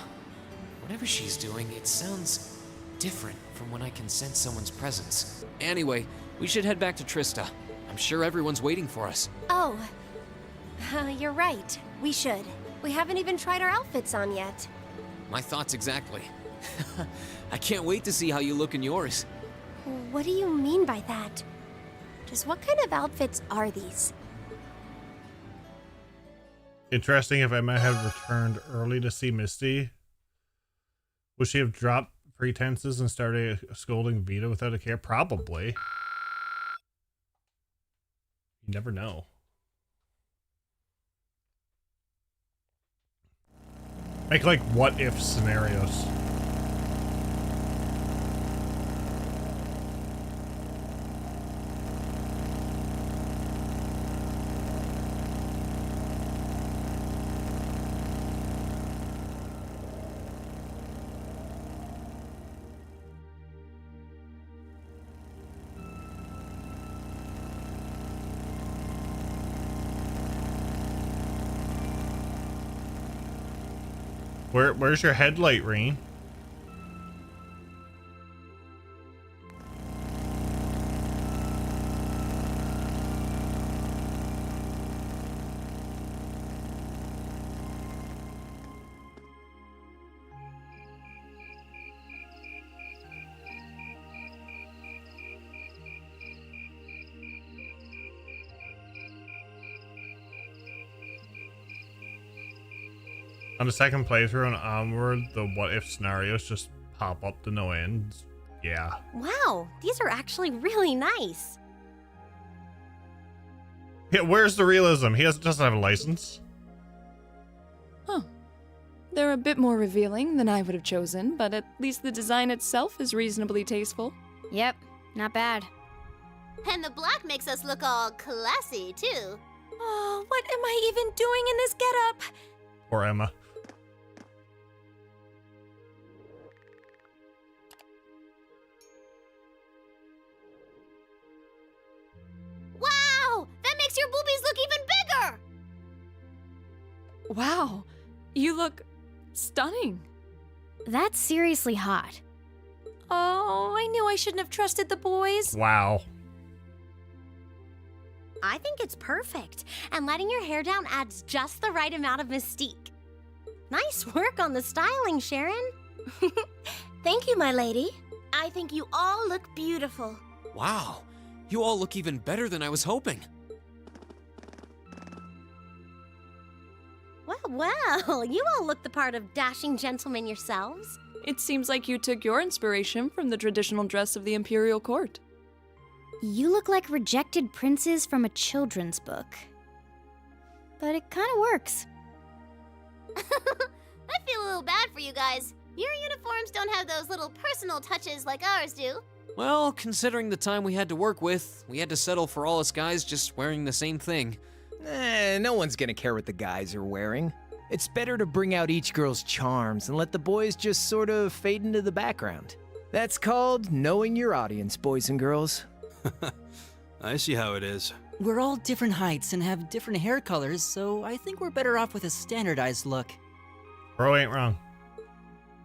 Whatever she's doing, it sounds different from when I can sense someone's presence. Anyway, we should head back to Trista. I'm sure everyone's waiting for us. Oh. You're right. We should. We haven't even tried our outfits on yet. My thoughts exactly. I can't wait to see how you look in yours. What do you mean by that? Just what kind of outfits are these? Interesting if Emma had returned early to see Misty. Would she have dropped pretenses and started scolding Vita without a care? Probably. You never know. Make like what if scenarios. Where's your headlight, Rain? On the second playthrough and onward, the what if scenarios just pop up to no end. Yeah. Wow, these are actually really nice. Yeah, where's the realism? He doesn't have a license. Huh. They're a bit more revealing than I would have chosen, but at least the design itself is reasonably tasteful. Yep, not bad. And the black makes us look all classy, too. Oh, what am I even doing in this getup? Or Emma. Wow! That makes your boobies look even bigger! Wow, you look stunning. That's seriously hot. Oh, I knew I shouldn't have trusted the boys. Wow. I think it's perfect, and letting your hair down adds just the right amount of mystique. Nice work on the styling, Sharon. Thank you, my lady. I think you all look beautiful. Wow, you all look even better than I was hoping. Well, you all look the part of dashing gentlemen yourselves. It seems like you took your inspiration from the traditional dress of the Imperial Court. You look like rejected princes from a children's book. But it kind of works. I feel a little bad for you guys. Your uniforms don't have those little personal touches like ours do. Well, considering the time we had to work with, we had to settle for all us guys just wearing the same thing. No one's gonna care what the guys are wearing. It's better to bring out each girl's charms and let the boys just sort of fade into the background. That's called knowing your audience, boys and girls. I see how it is. We're all different heights and have different hair colors, so I think we're better off with a standardized look. Bro ain't wrong.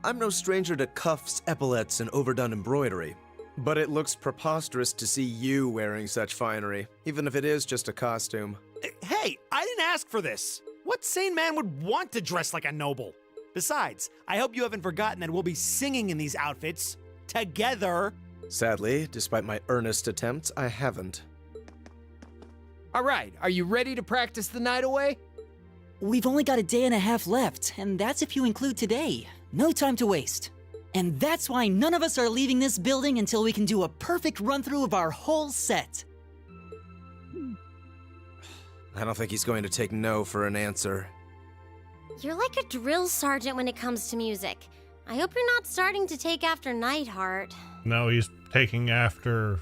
I'm no stranger to cuffs, epaulets, and overdone embroidery. But it looks preposterous to see you wearing such finery, even if it is just a costume. Hey, I didn't ask for this. What sane man would want to dress like a noble? Besides, I hope you haven't forgotten that we'll be singing in these outfits together. Sadly, despite my earnest attempts, I haven't. All right, are you ready to practice the night away? We've only got a day and a half left, and that's if you include today. No time to waste. And that's why none of us are leaving this building until we can do a perfect run-through of our whole set. I don't think he's going to take no for an answer. You're like a drill sergeant when it comes to music. I hope you're not starting to take after Nightheart. No, he's taking after,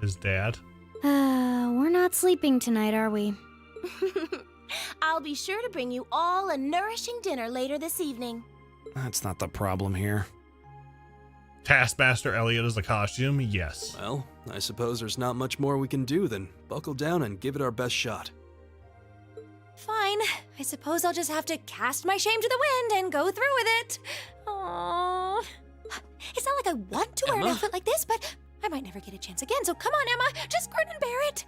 his dad. We're not sleeping tonight, are we? I'll be sure to bring you all a nourishing dinner later this evening. That's not the problem here. Taskmaster Elliot as a costume? Yes. Well, I suppose there's not much more we can do than buckle down and give it our best shot. Fine. I suppose I'll just have to cast my shame to the wind and go through with it. Aww. It's not like I want to wear an outfit like this, but I might never get a chance again, so come on, Emma. Just grin and bear it.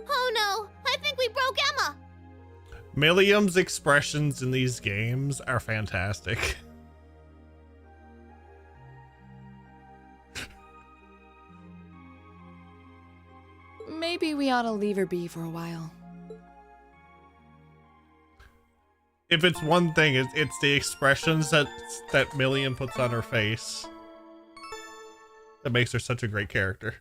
Oh no, I think we broke Emma. Milliam's expressions in these games are fantastic. Maybe we ought to leave her be for a while. If it's one thing, it's the expressions that Milliam puts on her face that makes her such a great character.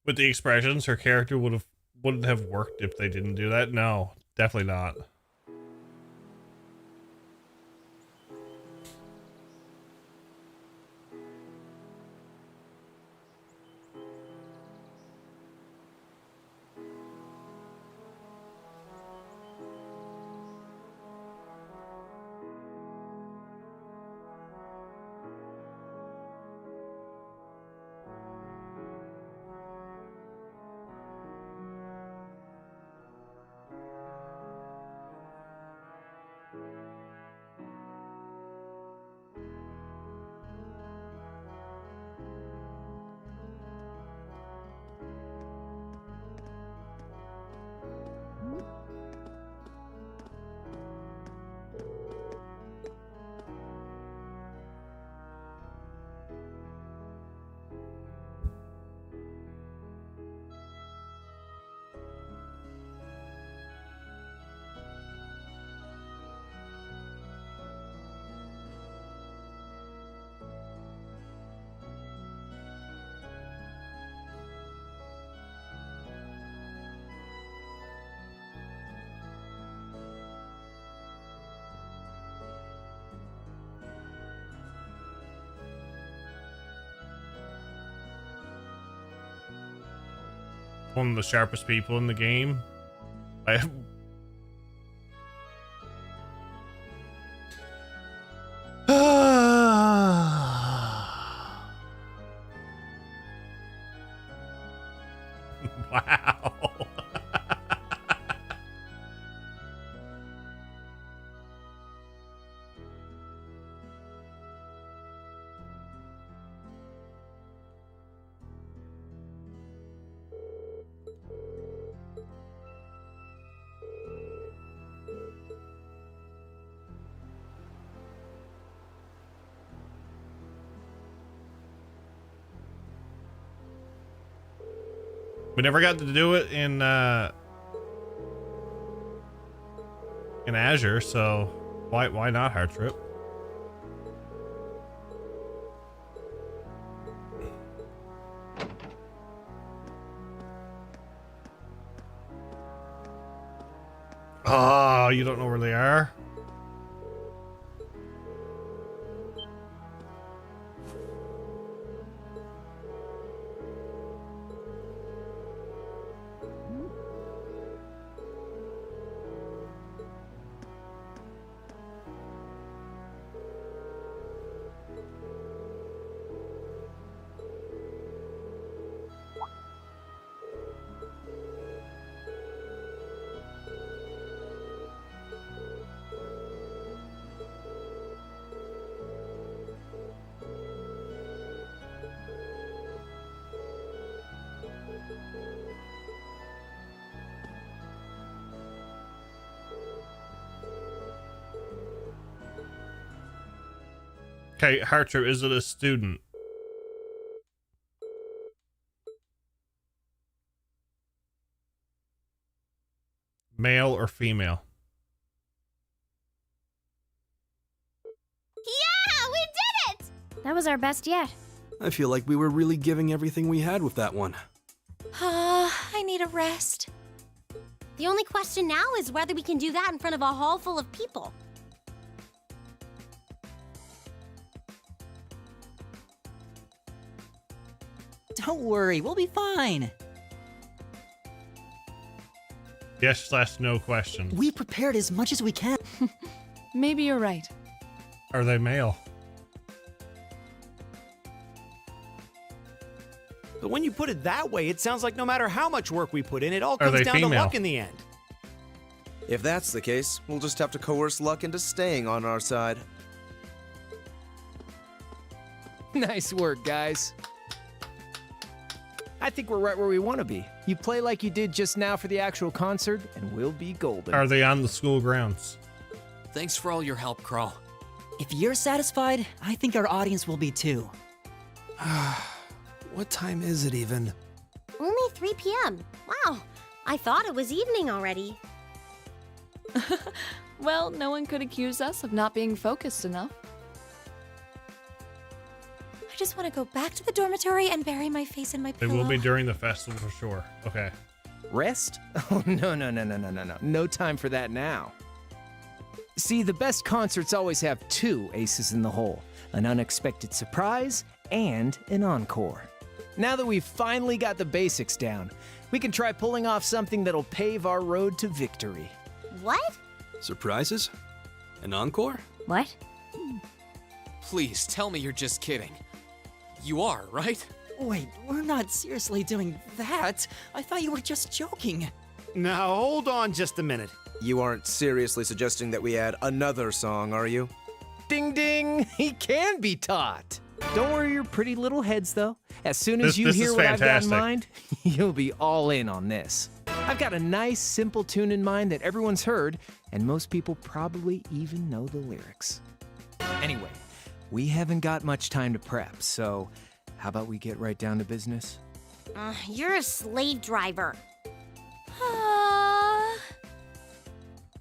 With the expressions, her character wouldn't have worked if they didn't do that. No, definitely not. one of the sharpest people in the game. Wow. We never got to do it in Azure, so why not Heart Trip? Oh, you don't know where they are? Okay, Harcher, is it a student? Male or female? Yeah, we did it! That was our best yet. I feel like we were really giving everything we had with that one. I need a rest. The only question now is whether we can do that in front of a hall full of people. Don't worry, we'll be fine. Yes/no question. We prepared as much as we can. Maybe you're right. Are they male? But when you put it that way, it sounds like no matter how much work we put in, it all Are comes they down to female? luck in the end. If that's the case, we'll just have to coerce luck into staying on our side. Nice work, guys. I think we're right where we want to be. You play like you did just now for the actual concert, and we'll be golden. Are they on the school grounds? Thanks for all your help, Crawl. If you're satisfied, I think our audience will be too. What time is it even? Only 3 p.m. Wow, I thought it was evening already. Well, no one could accuse us of not being focused enough. I just want to go back to the dormitory and bury my face in my They pillow. will be during the festival for sure. Okay. Rest? Oh, no. No time for that now. See, the best concerts always have 2 aces in the hole, an unexpected surprise and an encore. Now that we've finally got the basics down, we can try pulling off something that'll pave our road to victory. What? Surprises? An encore? What? Please tell me you're just kidding. You are, right? Wait, we're not seriously doing that. I thought you were just joking. Now, hold on just a minute. You aren't seriously suggesting that we add another song, are you? Ding ding! He can be taught! Don't worry your pretty little heads, though. As soon as you This hear is what I've got in fantastic. mind, you'll be all in on this. I've got a nice, simple tune in mind that everyone's heard, and most people probably even know the lyrics. Anyway, we haven't got much time to prep, so how about we get right down to business? You're a slave driver.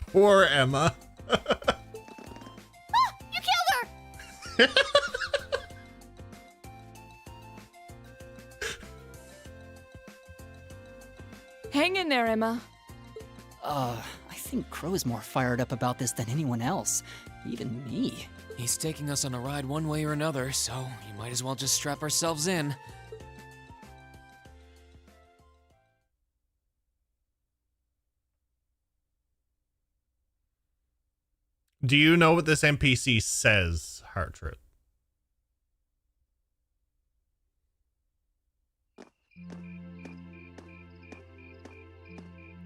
Poor Emma. You killed her! Hang in there, Emma. I think Crow's more fired up about this than anyone else. Even me. He's taking us on a ride one way or another, so you might as well just strap ourselves in. Do you know what this NPC says, Hartrit?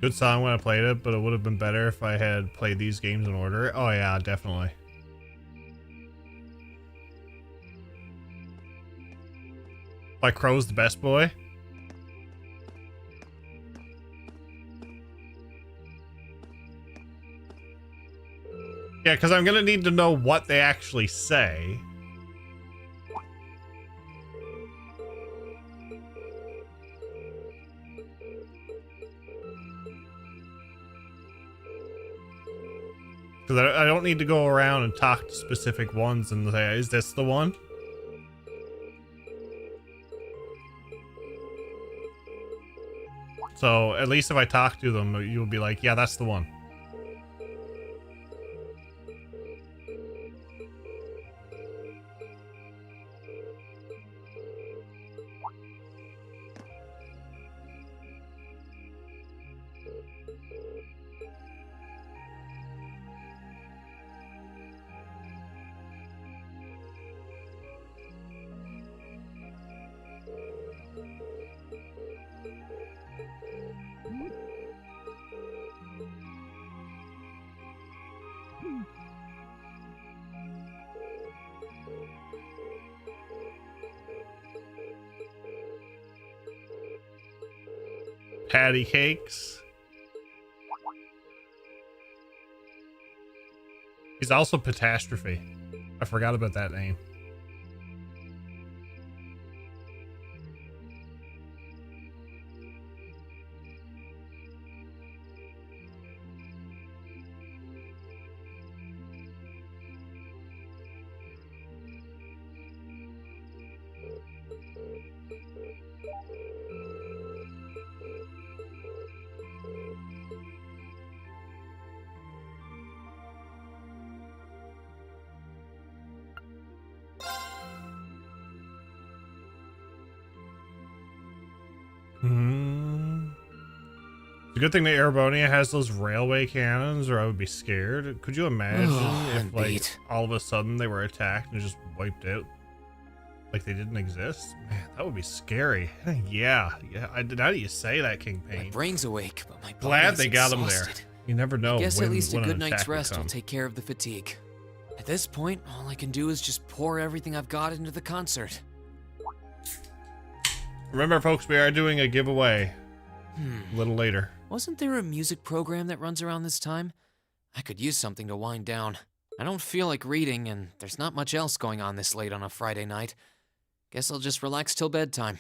Good song when I played it, but it would have been better if I had played these games in order. Oh yeah, definitely. Why Crow's the best boy? Yeah, because I'm gonna need to know what they actually say. Because I don't need to go around and talk to specific ones and say, is this the one? So at least if I talk to them, you'll be like, yeah, that's the one. Patty cakes. He's also Catastrophe. I forgot about that name. It's a good thing that Erebonia has those railway cannons, or I would be scared. Could you imagine if, like, all of a sudden they were attacked and just wiped out? Like they didn't exist? Man, that would be scary. Yeah. Now that you say that, Kingpin. My brain's awake, but my glad they got exhausted. him there. You never know. I guess when, at least a when good an night's attack will rest will come. take care of the fatigue. At this point, all I can do is just pour everything I've got into the concert. Remember, folks, we are doing a giveaway a little later. Wasn't there a music program that runs around this time? I could use something to wind down. I don't feel like reading, and there's not much else going on this late on a Friday night. Guess I'll just relax till bedtime.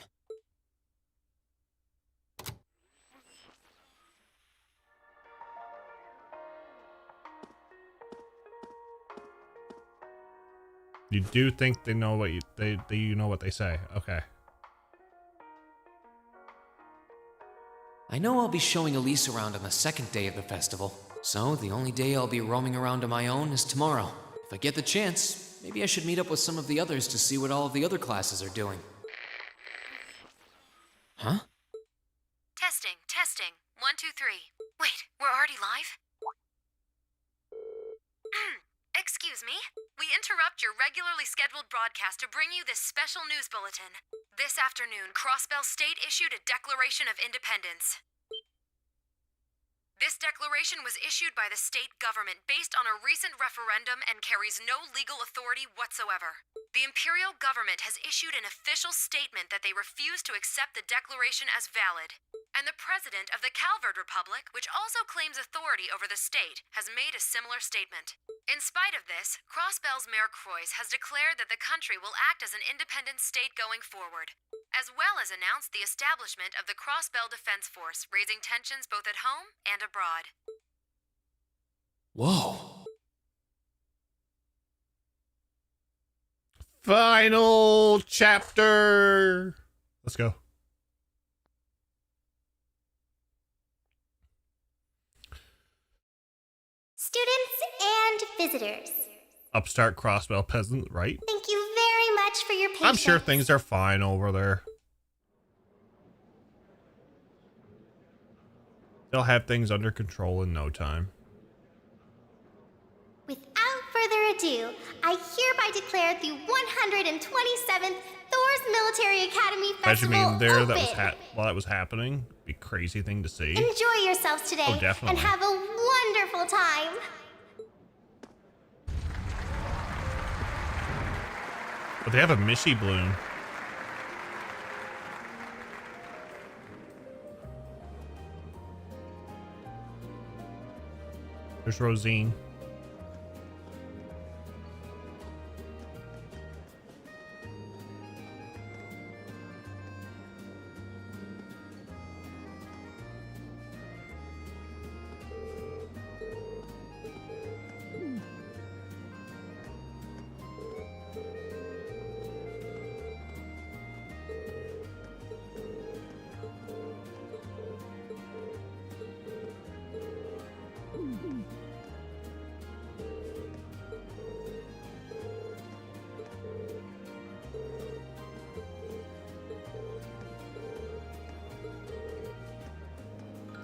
You do think they know what you know what they say? Okay. I know I'll be showing Elise around on the second day of the festival, so the only day I'll be roaming around on my own is tomorrow. If I get the chance, maybe I should meet up with some of the others to see what all of the other classes are doing. Huh? Testing, testing. 1, 2, 3. Wait, we're already live? Excuse me? We interrupt your regularly scheduled broadcast to bring you this special news bulletin. This afternoon, Crossbell State issued a Declaration of Independence. This declaration was issued by the state government based on a recent referendum and carries no legal authority whatsoever. The Imperial government has issued an official statement that they refuse to accept the declaration as valid. And the president of the Calvard Republic, which also claims authority over the state, has made a similar statement. In spite of this, Crossbell's Mayor Croix has declared that the country will act as an independent state going forward, as well as announced the establishment of the Crossbell Defense Force, raising tensions both at home and abroad. Whoa. Final chapter. Let's go. Students and visitors, Upstart Crossbell peasant, right? thank you very much for your patience. I'm sure things are fine over there. They'll have things under control in no time. Without ado, I hereby declare the 127th Thor's Military Academy Imagine Festival being there open. while that was happening. Be a crazy thing to see. Enjoy yourselves today Oh, definitely. and have a wonderful time. But they have a Mishy balloon. There's Rosine.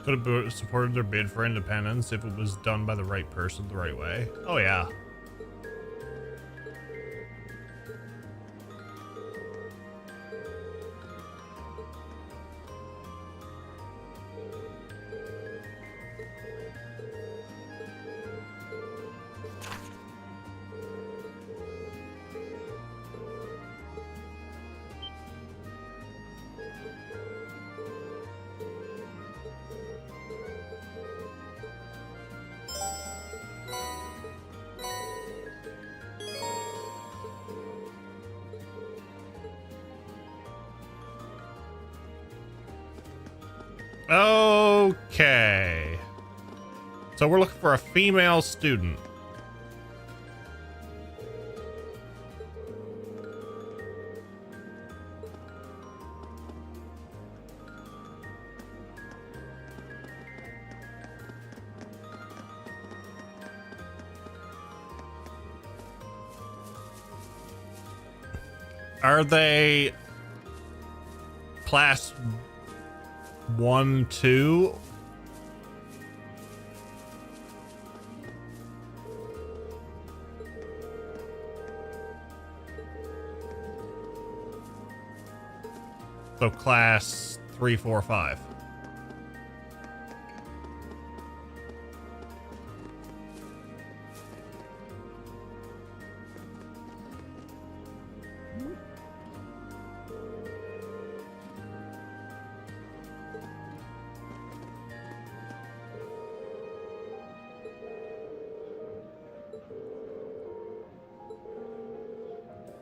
Could have supported their bid for independence if it was done by the right person the right way. Oh yeah. Okay. So we're looking for a female student. Are they class 1, 2? So class 3, 4, 5.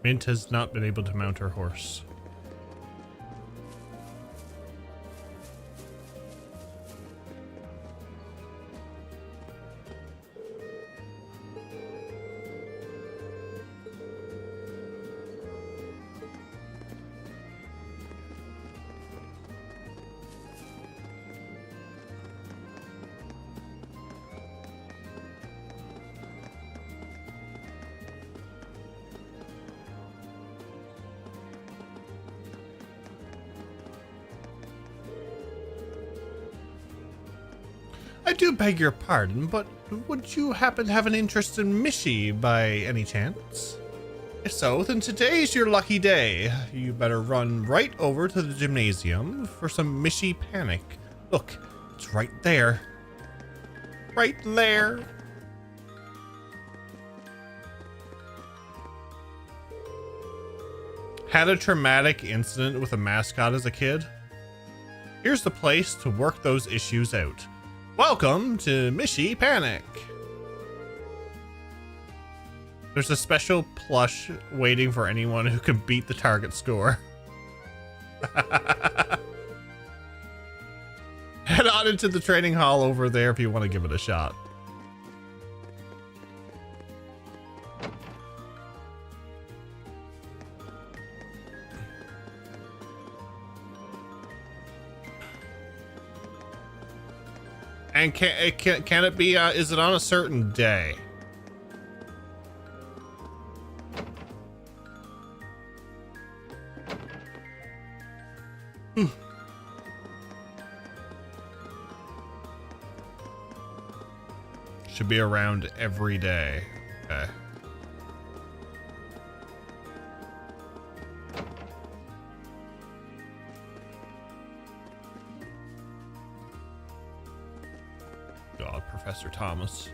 Mint has not been able to mount her horse. I do beg your pardon, but would you happen to have an interest in Mishy by any chance? If so, then today's your lucky day. You better run right over to the gymnasium for some Mishy Panic. Look, it's right there. Right there. Had a traumatic incident with a mascot as a kid? Here's the place to work those issues out. Welcome to Mishy Panic. There's a special plush waiting for anyone who can beat the target score. Head on into the training hall over there if you want to give it a shot. And can it be, is it on a certain day? Should be around every day. Okay. Professor Thomas.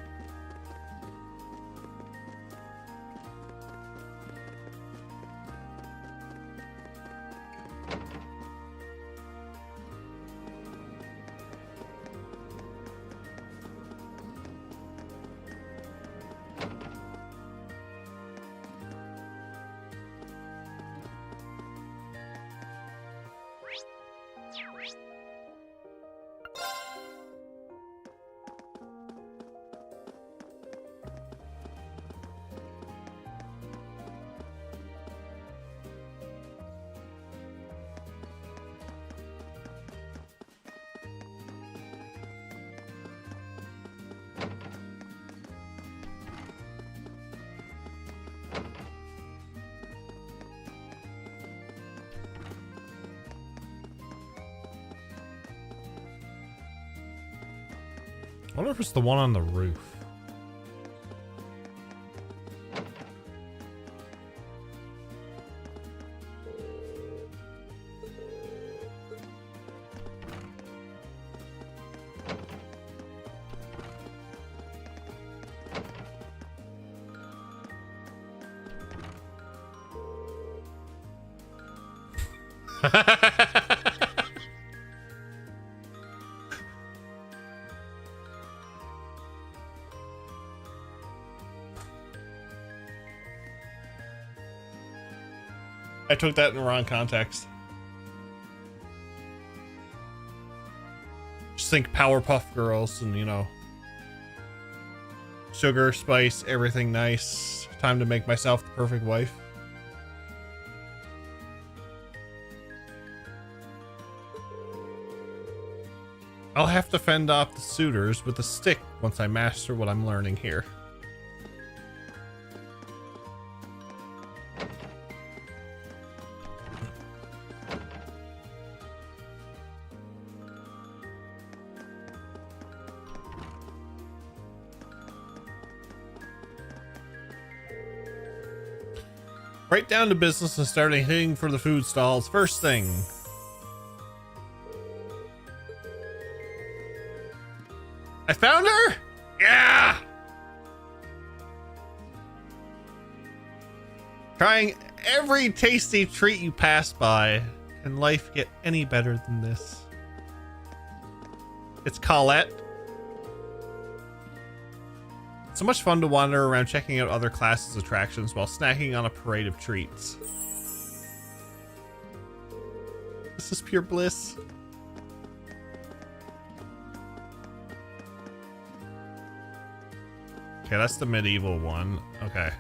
I wonder if it's the one on the roof. I took that in the wrong context. Just think Powerpuff Girls and, you know, sugar, spice, everything nice. Time to make myself the perfect wife. I'll have to fend off the suitors with a stick once I master what I'm learning here. Right down to business and starting hitting for the food stalls first thing. I found her? Yeah! Trying every tasty treat you pass by. Can life get any better than this? It's Colette. It's so much fun to wander around checking out other classes' attractions while snacking on a parade of treats. This is pure bliss. Okay, that's the medieval one. Okay.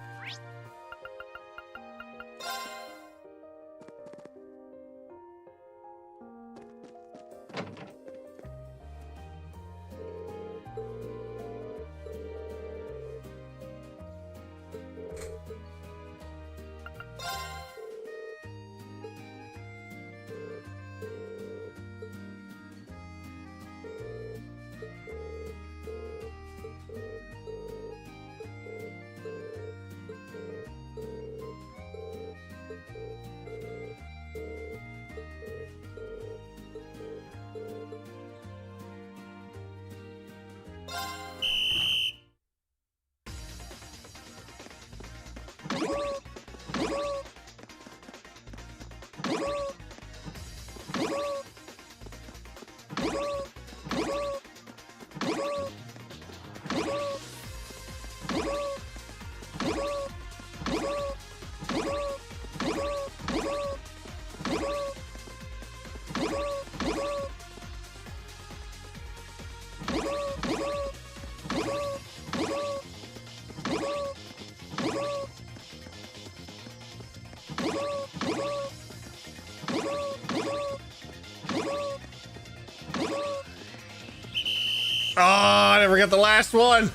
Oh, I never got the last one.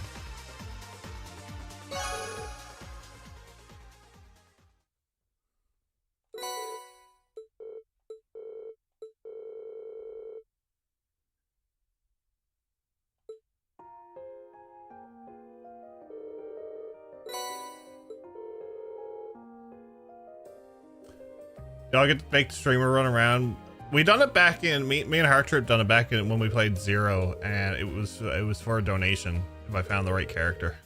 Y'all get to make the streamer run around We done it back in me and Hearttrip done it back in when we played Zero, and it was for a donation if I found the right character.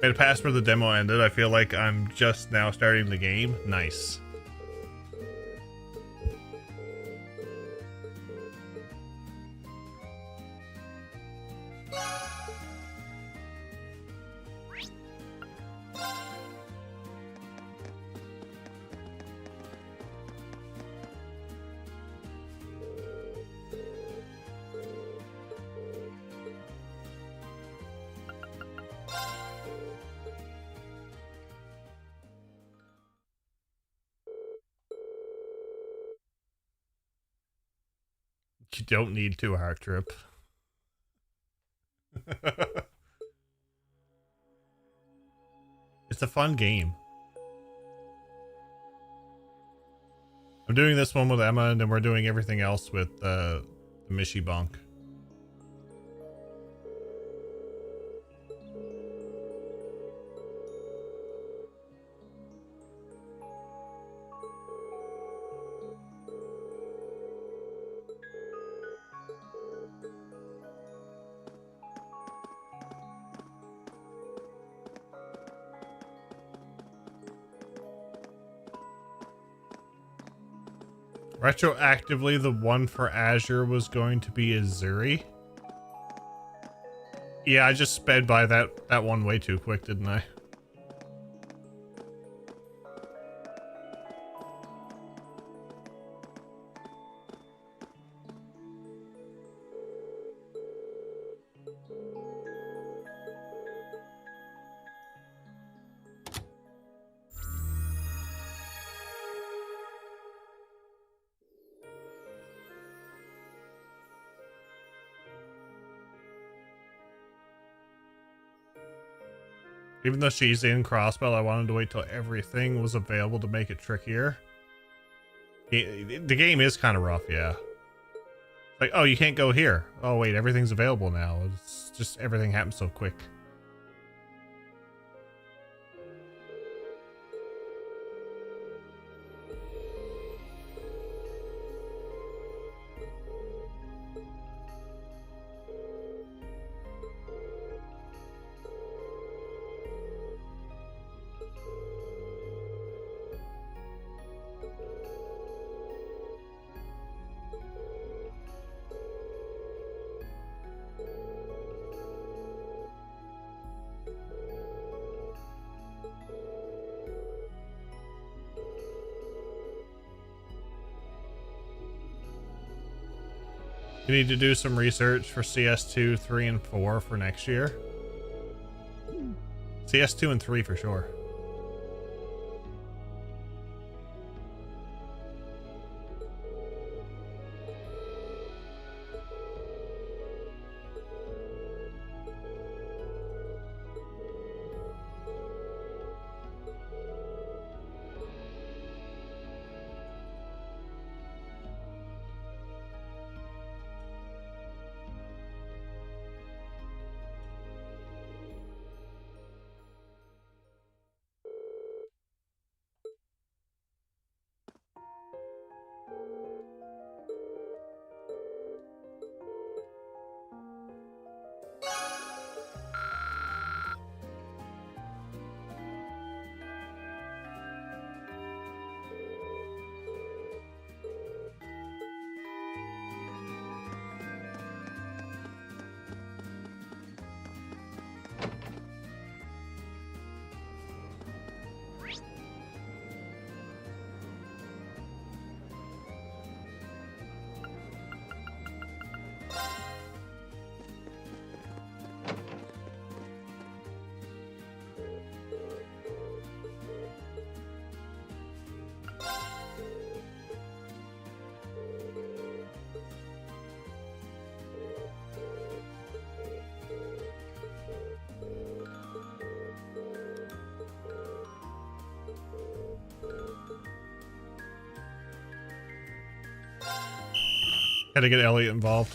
Made a pass where the demo ended. I feel like I'm just now starting the game. Nice. You don't need to, Hearttrip. It's a fun game. I'm doing this one with Emma, and then we're doing everything else with the Mishi Bonk. Retroactively, the one for Azure was going to be Azuri. Yeah, I just sped by that one way too quick, didn't I? Even though she's in Crossbell, I wanted to wait till everything was available to make it trickier. The game is kind of rough, yeah. Like, oh, you can't go here. Oh, wait, everything's available now. It's just everything happens so quick. You need to do some research for CS2, 3, and 4 for next year. CS2 and 3 for sure. Gotta get Elliot involved.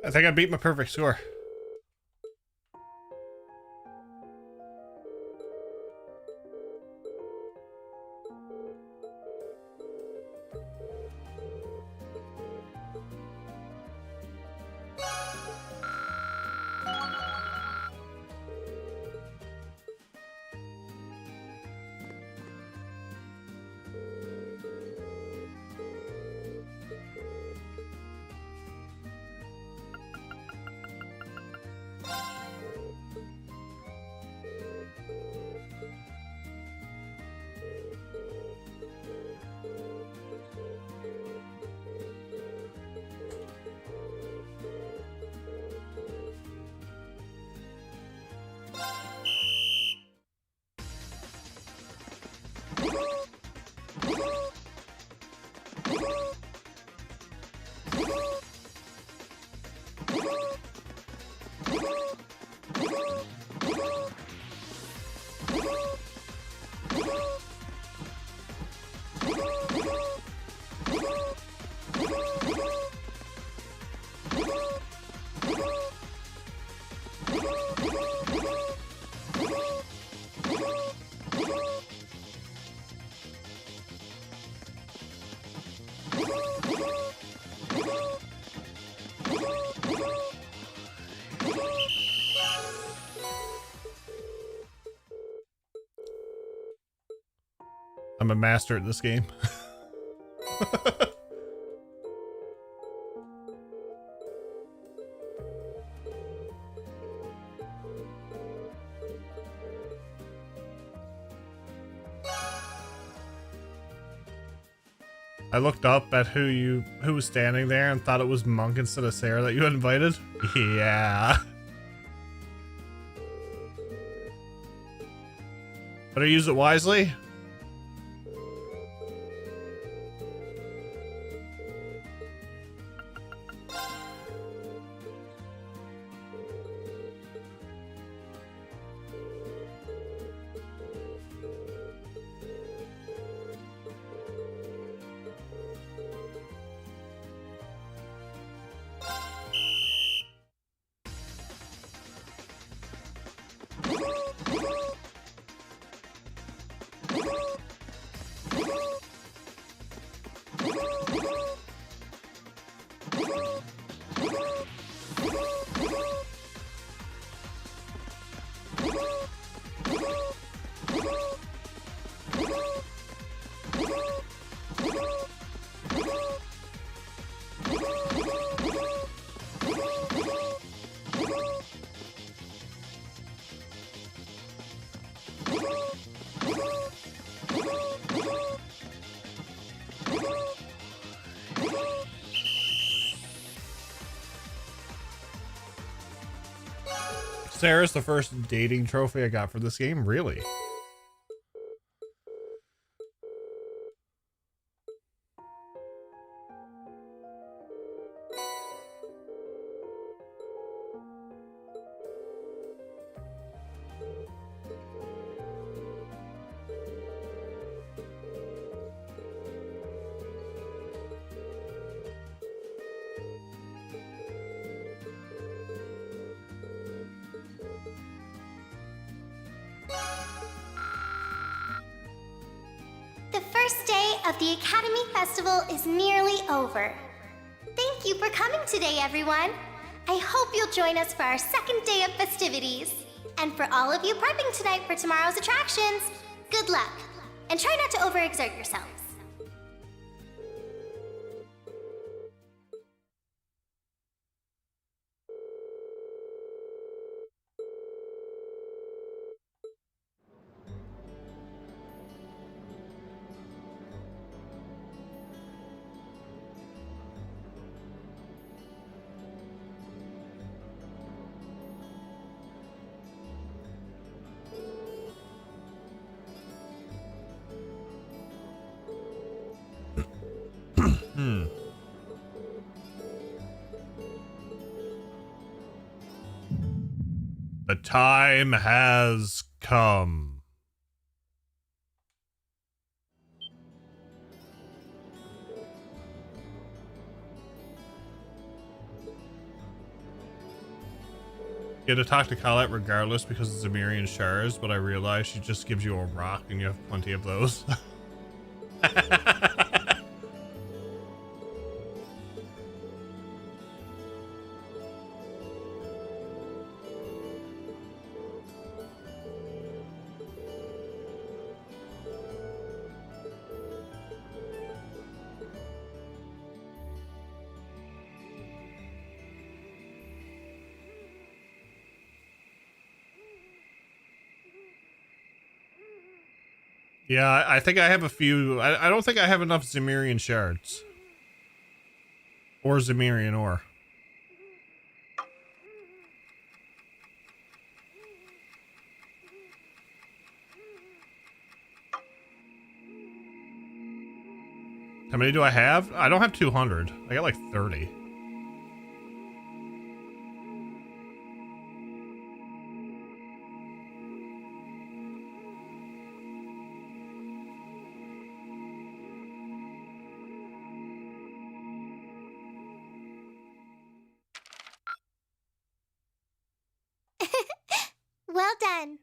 I think I beat my perfect score. I'm a master at this game. I looked up at who was standing there and thought it was Monk instead of Sarah that you had invited. Yeah. Better use it wisely. Sarah's the first dating trophy I got for this game, really. The first day of the Academy Festival is nearly over. Thank you for coming today, everyone. I hope you'll join us for our second day of festivities. And for all of you prepping tonight for tomorrow's attractions, good luck. And try not to overexert yourselves. The time has come. You had to talk to Colette regardless because it's Zemirian shards, but I realized she just gives you a rock and you have plenty of those. Yeah, I think I have a few. I don't think I have enough Zemirian shards. Or Zemirian ore. How many do I have? I don't have 200. I got like 30. Well done.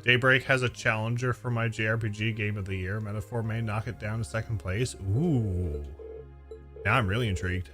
Daybreak has a challenger for my JRPG Game of the Year. Metaphor may knock it down to second place. Ooh. Now I'm really intrigued.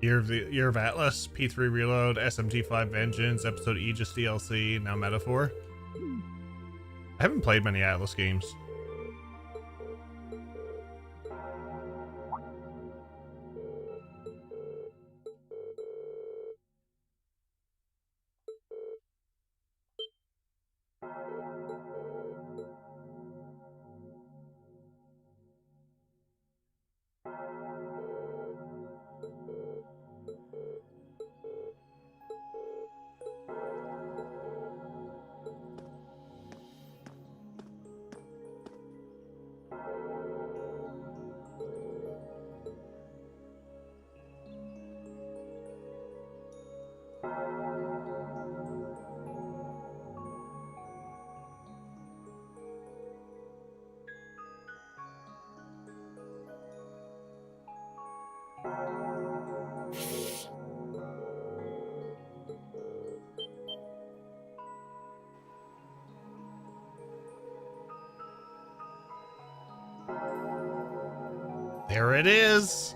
Year of Atlas, P3 Reload, SMT5 Vengeance, Episode Aegis DLC, now Metaphor. I haven't played many Atlas games. There it is.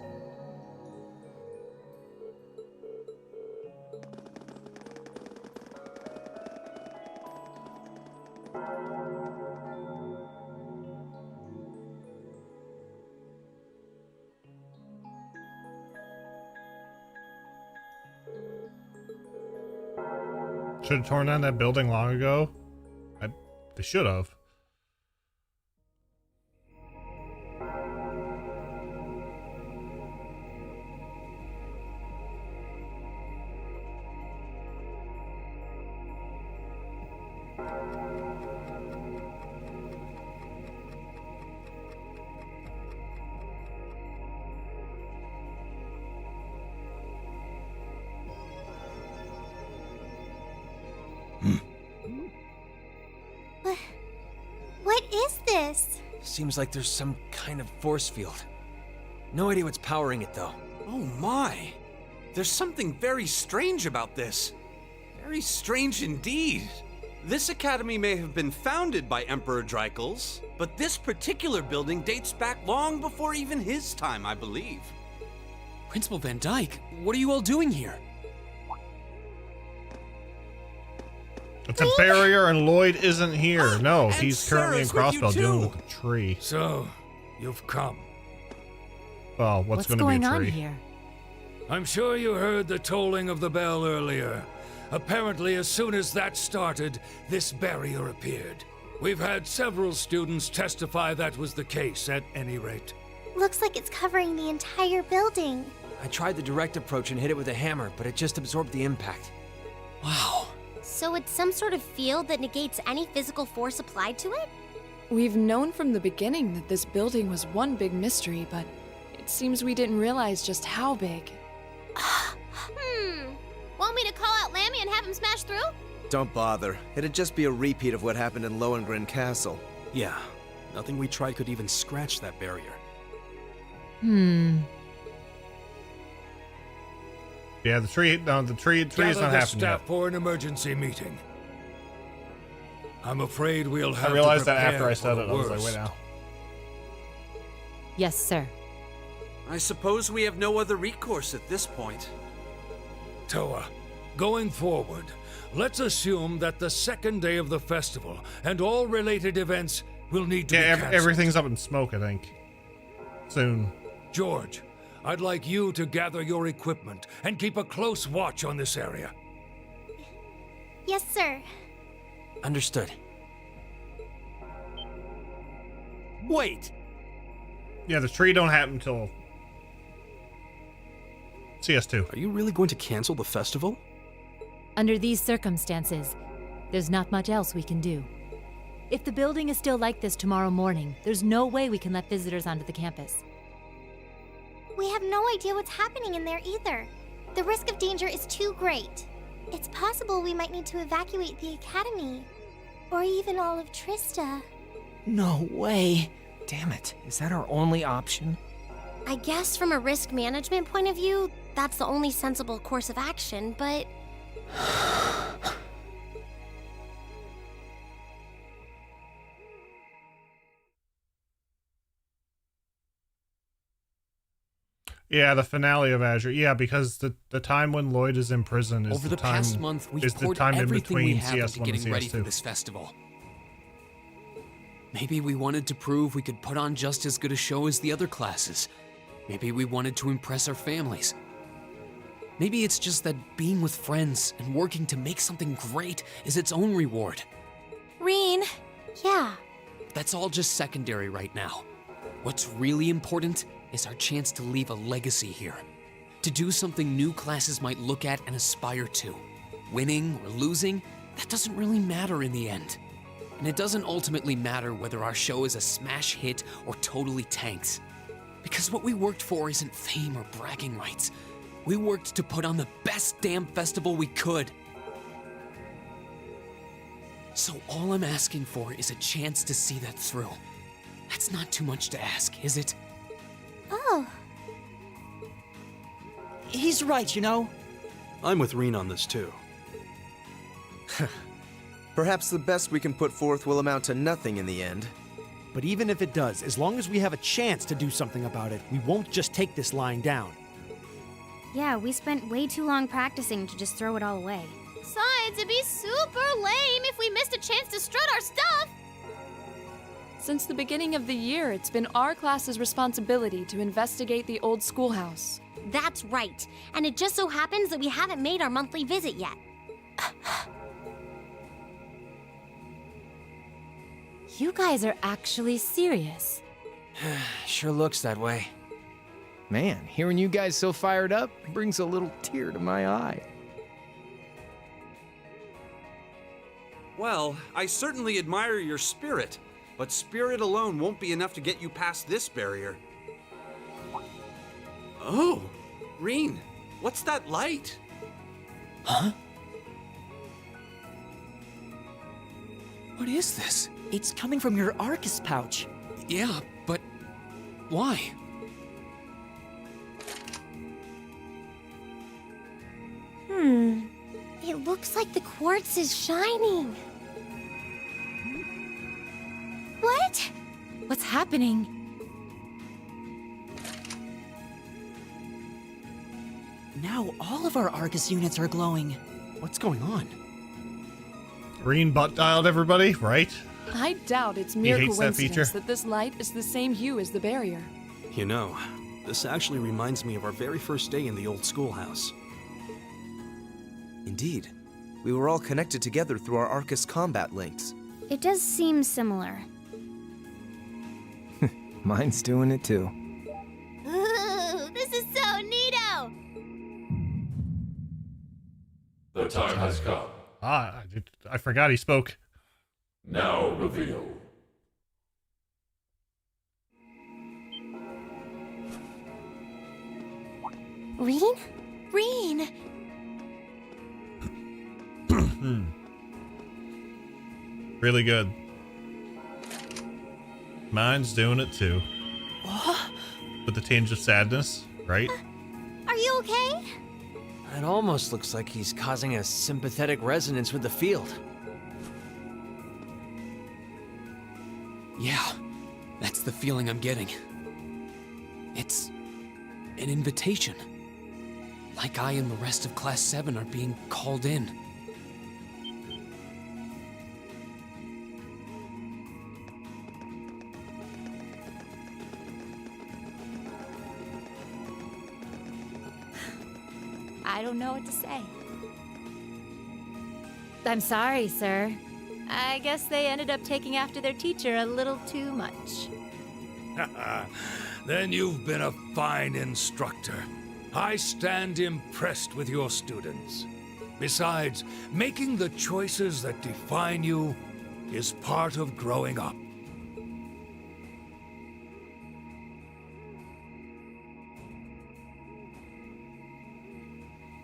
Should have torn down that building long ago. They should have. What is this? Seems like there's some kind of force field. No idea what's powering it, though. Oh my! There's something very strange about this. Very strange indeed. This academy may have been founded by Emperor Dreikels, but this particular building dates back long before even his time, I believe. Principal Van Dyke, what are you all doing here? It's a barrier and Lloyd isn't here. No, he's currently in Crossbell dealing with the tree. So, you've come. Well, what's going to be a tree? on here? I'm sure you heard the tolling of the bell earlier. Apparently, as soon as that started, this barrier appeared. We've had several students testify that was the case, at any rate. Looks like it's covering the entire building. I tried the direct approach and hit it with a hammer, but it just absorbed the impact. Wow. So it's some sort of field that negates any physical force applied to it? We've known from the beginning that this building was one big mystery, but it seems we didn't realize just how big. Want me to call out Lammy and have him smash through? Don't bother. It'd just be a repeat of what happened in Lohengrin Castle. Yeah, nothing we tried could even scratch that barrier. Yeah, the tree is not Gather the happening staff yet. for an emergency meeting. I'm afraid we'll have I realized to that after prepare I said for it. the I was like, worst. wait now. Yes, sir. I suppose we have no other recourse at this point. Toa, going forward, let's assume that the second day of the festival and all related events will need to be canceled. Everything's up in smoke, I think. Soon. George, I'd like you to gather your equipment and keep a close watch on this area. Yes, sir. Understood. Wait! Yeah, the tree don't happen till CS2. Are you really going to cancel the festival? Under these circumstances, there's not much else we can do. If the building is still like this tomorrow morning, there's no way we can let visitors onto the campus. We have no idea what's happening in there either. The risk of danger is too great. It's possible we might need to evacuate the academy. Or even all of Trista. No way. Damn it. Is that our only option? I guess from a risk management point of view, that's the only sensible course of action, but... Yeah, the finale of Azure. Yeah, because the time when Lloyd is in prison is Over the time, past month, we've is the poured time in everything we between have into CS1 and getting ready for CS2. this festival. Maybe we wanted to prove we could put on just as good a show as the other classes. Maybe we wanted to impress our families. Maybe it's just that being with friends and working to make something great is its own reward. Reen, yeah. That's all just secondary right now. What's really important is our chance to leave a legacy here. To do something new classes might look at and aspire to. Winning or losing, that doesn't really matter in the end. And it doesn't ultimately matter whether our show is a smash hit or totally tanks. Because what we worked for isn't fame or bragging rights. We worked to put on the best damn festival we could. So all I'm asking for is a chance to see that through. That's not too much to ask, is it? Oh. He's right, you know. I'm with Reen on this too. Perhaps the best we can put forth will amount to nothing in the end. But even if it does, as long as we have a chance to do something about it, we won't just take this lying down. Yeah, we spent way too long practicing to just throw it all away. Besides, it'd be super lame if we missed a chance to strut our stuff. Since the beginning of the year, it's been our class's responsibility to investigate the old schoolhouse. That's right. And it just so happens that we haven't made our monthly visit yet. You guys are actually serious. Sure looks that way. Man, hearing you guys so fired up brings a little tear to my eye. Well, I certainly admire your spirit, but spirit alone won't be enough to get you past this barrier. Oh, Reen, what's that light? Huh? What is this? It's coming from your Arcus pouch. Yeah, but why? It looks like the quartz is shining. What? What's happening? Now all of our Arcus units are glowing. What's going on? Green butt dialed everybody, right? I doubt it's He mere hates that feature. coincidence that this light is the same hue as the barrier. You know, this actually reminds me of our very first day in the old schoolhouse. Indeed. We were all connected together through our Arcus combat links. It does seem similar. Mine's doing it too. Ooh, this is so neato! The time has come. I forgot he spoke. Now reveal. Reen? Reen! Really good. Mine's doing it too. With the tinge of sadness, right? Are you okay? It almost looks like he's causing a sympathetic resonance with the field. Yeah, that's the feeling I'm getting. It's an invitation. Like I and the rest of Class 7 are being called in. I don't know what to say. I'm sorry, sir. I guess they ended up taking after their teacher a little too much. Then you've been a fine instructor. I stand impressed with your students. Besides, making the choices that define you is part of growing up.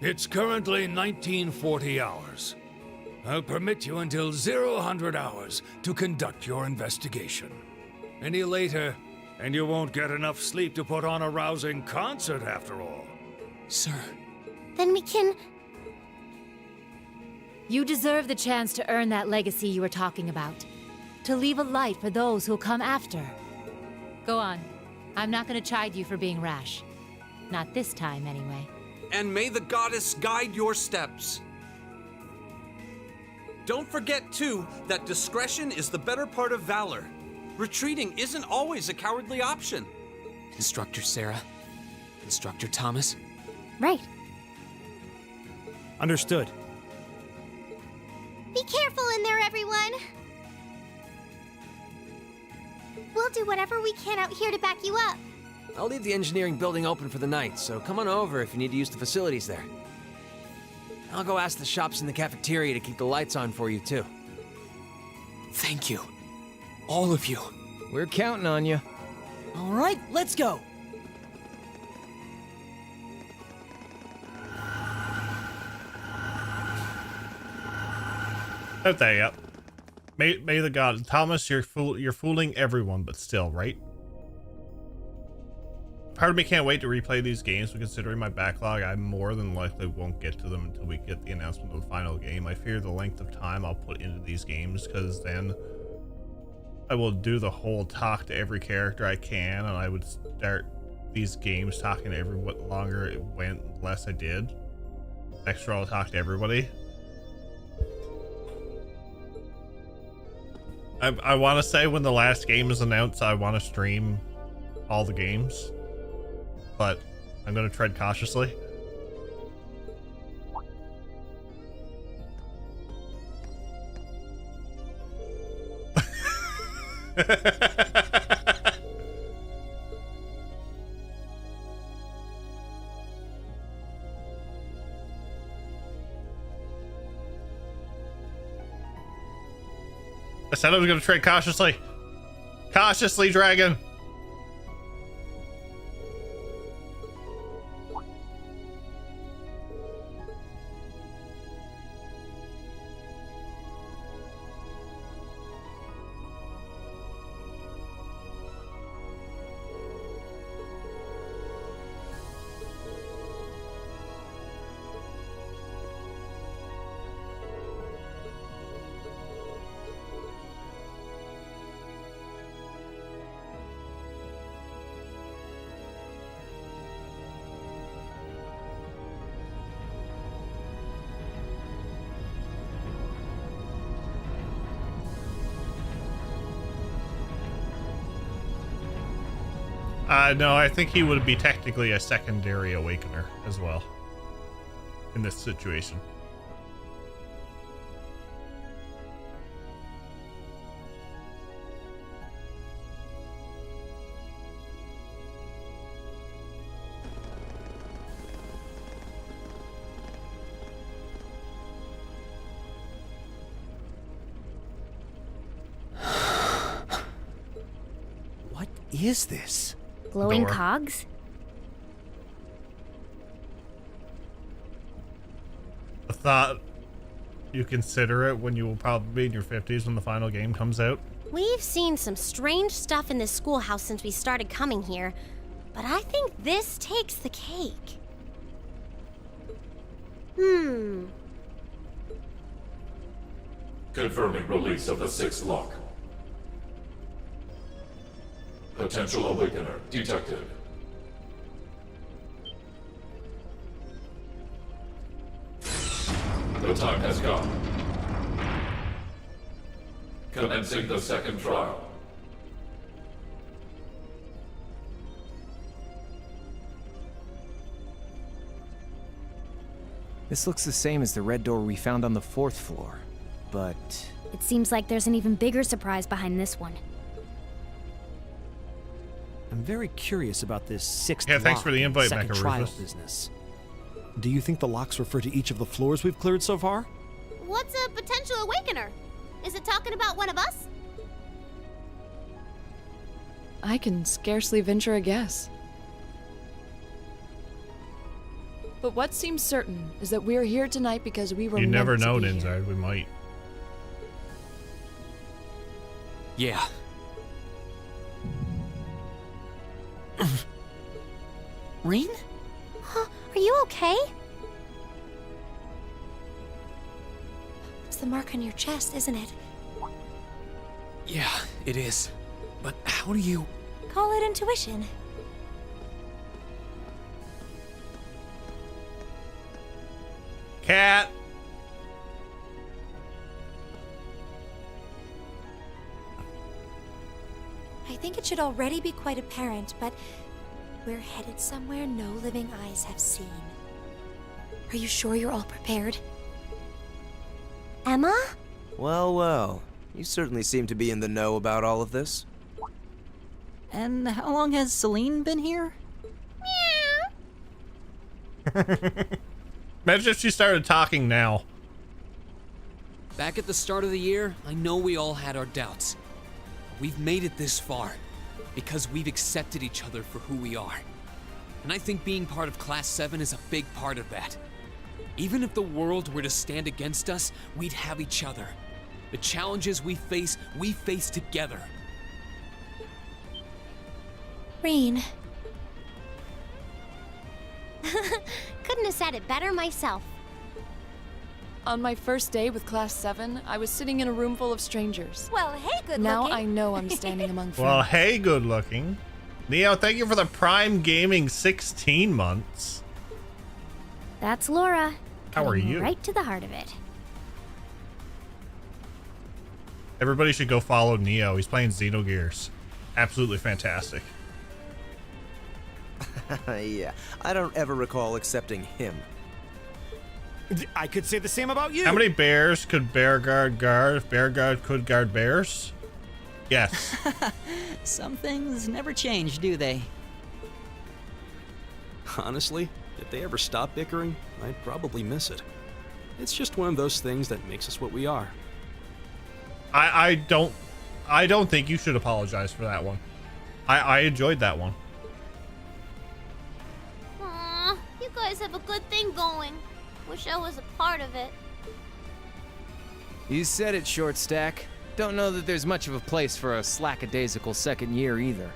It's currently 1940 hours. I'll permit you until 00 hours to conduct your investigation. Any later, and you won't get enough sleep to put on a rousing concert after all. Sir. Then we can... You deserve the chance to earn that legacy you were talking about. To leave a light for those who'll come after. Go on. I'm not gonna chide you for being rash. Not this time, anyway. And may the goddess guide your steps. Don't forget, too, that discretion is the better part of valor. Retreating isn't always a cowardly option. Instructor Sarah. Instructor Thomas. Right. Understood. Be careful in there, everyone! We'll do whatever we can out here to back you up. I'll leave the engineering building open for the night, so come on over if you need to use the facilities there. I'll go ask the shops in the cafeteria to keep the lights on for you, too. Thank you. All of you. We're counting on you. All right, let's go. Out there, yep. May the god Thomas, you're fooling everyone, but still, right? Part of me can't wait to replay these games, but considering my backlog, I more than likely won't get to them until we get the announcement of the final game. I fear the length of time I'll put into these games, because then I will do the whole talk to every character I can, and I would start these games talking to everyone. The longer it went, the less I did. Extra, I'll talk to everybody. I want to say when the last game is announced, I want to stream all the games, but I'm going to tread cautiously. I said I was going to tread cautiously. Cautiously, dragon. No, I think he would be technically a secondary awakener as well in this situation. What is this? Glowing Door. cogs? I thought you consider it when you will probably be in your 50s when the final game comes out. We've seen some strange stuff in this schoolhouse since we started coming here, but I think this takes the cake. Confirming release of the 6th lock. Potential awakener detected. The time has come. Commencing the 2nd trial. This looks the same as the red door we found on the 4th floor, but... It seems like there's an even bigger surprise behind this one. I'm very curious about this 6th Yeah, thanks lock for the invite, second Mecha trial Rufus. business. Do you think the locks refer to each of the floors we've cleared so far? What's a potential awakener? Is it talking about one of us? I can scarcely venture a guess. But what seems certain is that we are here tonight because we were You meant never to know, be here. Ninzard. We might. Yeah. Reen? Huh? Are you okay? It's the mark on your chest, isn't it? Yeah, it is. But how do you... Call it intuition. Cat. I think it should already be quite apparent, but we're headed somewhere no living eyes have seen. Are you sure you're all prepared? Emma? Well, well. You certainly seem to be in the know about all of this. And how long has Celine been here? Imagine if she started talking now. Back at the start of the year, I know we all had our doubts. We've made it this far because we've accepted each other for who we are. And I think being part of Class 7 is a big part of that. Even if the world were to stand against us, we'd have each other. The challenges we face together. Reen. Couldn't have said it better myself. On my first day with Class 7, I was sitting in a room full of strangers. Well, hey, good Now looking. I know I'm standing among friends. Well, hey, good looking. Neo, thank you for the Prime Gaming 16 months. That's Laura. How are cutting you? Right to the heart of it. Everybody should go follow Neo. He's playing Xenogears. Absolutely fantastic. Yeah, I don't ever recall accepting him. I could say the same about you. How many bears could Bearguard guard if Bearguard could guard bears? Yes. Some things never change, do they? Honestly, if they ever stop bickering, I'd probably miss it. It's just one of those things that makes us what we are. I don't think you should apologize for that one. I enjoyed that one. Aw, you guys have a good thing going. Wish I was a part of it. You said it, Short Stack. Don't know that there's much of a place for a slackadaisical second year either.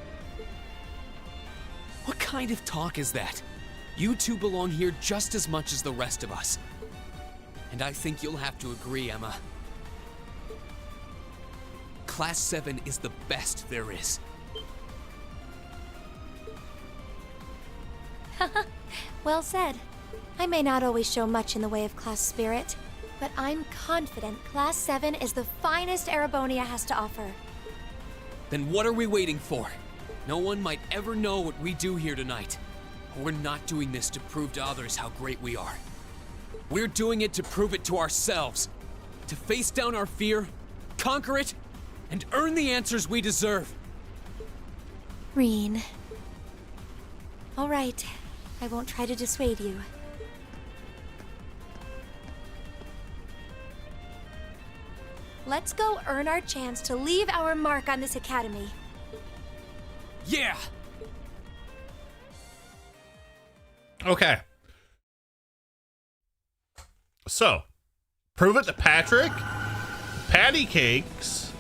What kind of talk is that? You two belong here just as much as the rest of us. And I think you'll have to agree, Emma. Class 7 is the best there is. Well said. I may not always show much in the way of class spirit, but I'm confident Class 7 is the finest Erebonia has to offer. Then what are we waiting for? No one might ever know what we do here tonight. We're not doing this to prove to others how great we are. We're doing it to prove it to ourselves. To face down our fear, conquer it, and earn the answers we deserve. Reen. All right. I won't try to dissuade you. Let's go earn our chance to leave our mark on this academy. Yeah! Okay. So, prove it to Patrick, Patty Cakes,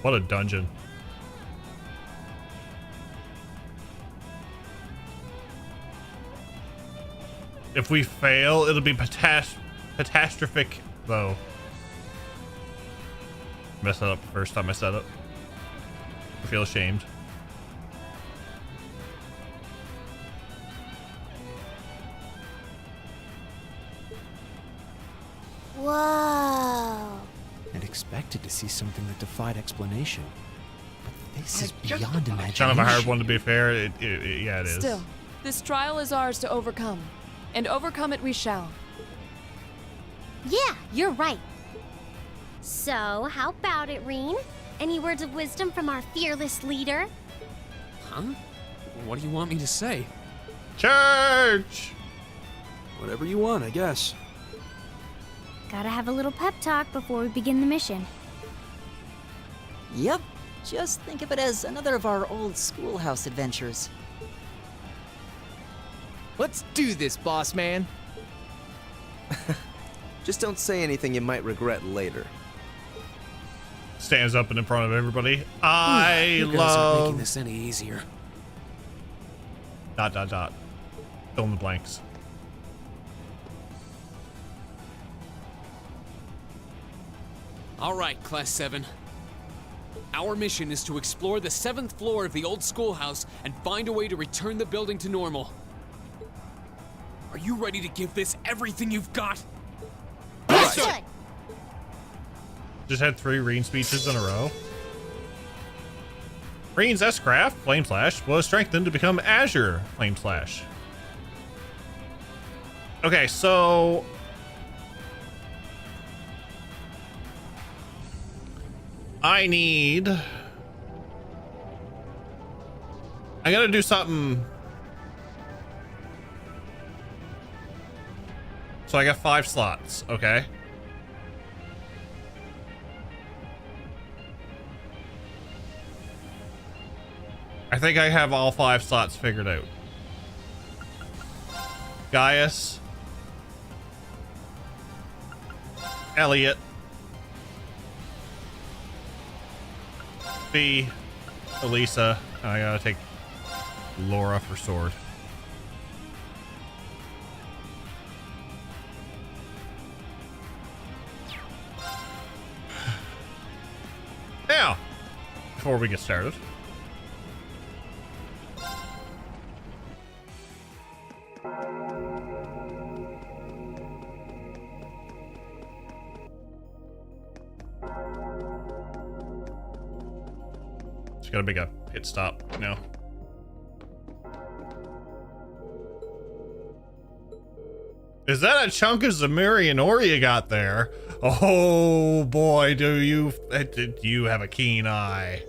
what a dungeon. If we fail, it'll be catastrophic, though. Messed that up the first time I said it. I feel ashamed. Whoa. I'd expected to see something that defied explanation. But this is beyond imagination. Kind of a hard one, to be fair. Yeah, it is. Still, this trial is ours to overcome. And overcome it we shall. Yeah, you're right. So, how about it, Reen? Any words of wisdom from our fearless leader? Huh? What do you want me to say? Church! Whatever you want, I guess. Gotta have a little pep talk before we begin the mission. Yep, just think of it as another of our old schoolhouse adventures. Let's do this, boss man. Just don't say anything you might regret later. Stands up in front of everybody. I You guys aren't love... making this any easier. ... Fill in the blanks. All right, Class 7. Our mission is to explore the 7th floor of the old schoolhouse and find a way to return the building to normal. Are you ready to give this everything you've got? Good. Just had 3 Reen speeches in a row. Reen's S-Craft, Flame Slash, was strengthened to become Azure Flame Slash. Okay, so... I gotta do something. So I got 5 slots, okay? I think I have all 5 slots figured out. Gaius, Elliot, B, Elisa, and I gotta take Laura for sword. Now, before we get started, just gotta make a pit stop now. Is that a chunk of Zemurian ore you got there? Oh boy, do you have a keen eye.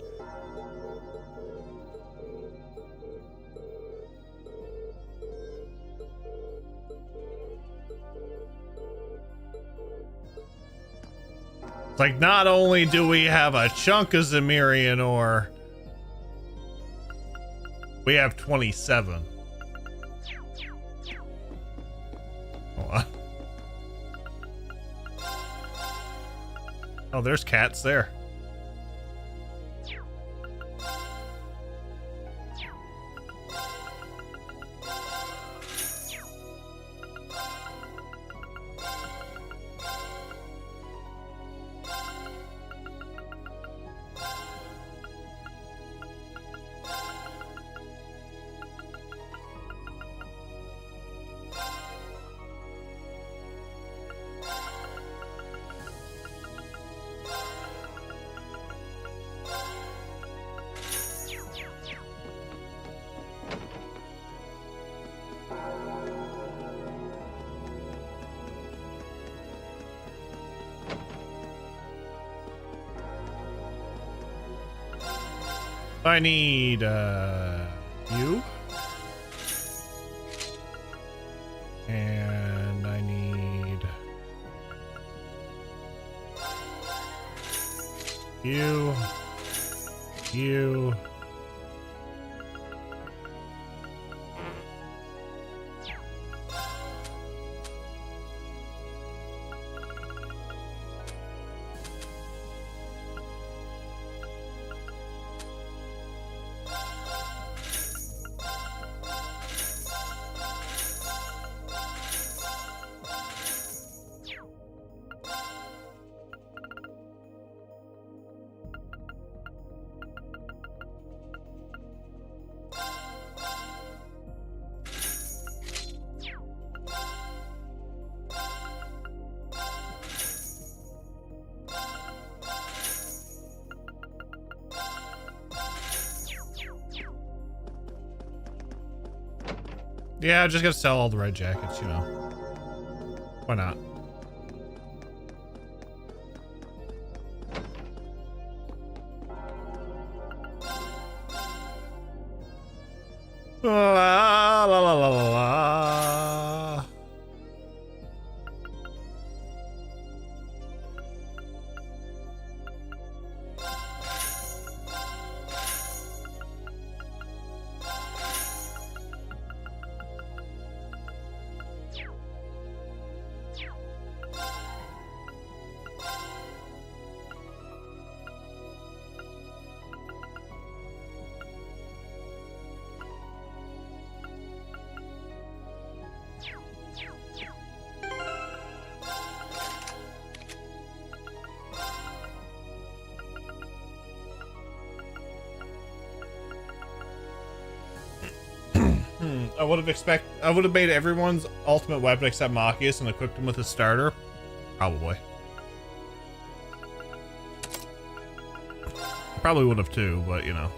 It's like, not only do we have a chunk of Zemurian ore, we have 27. Oh, there's cats there. I need you, and I need you. Yeah, I just gotta sell all the red jackets, you know. Why not? La la la la la la. I would have made everyone's ultimate weapon except Machias and equipped him with a starter. Probably would have too, but you know.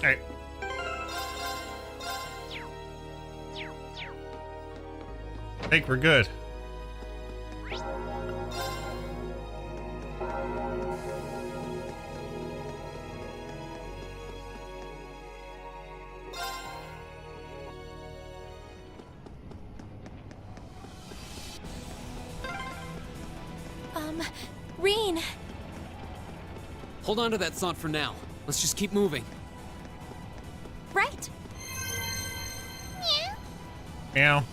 Hey. I think we're good. Reen. Hold on to that thought for now. Let's just keep moving. Right. Meow.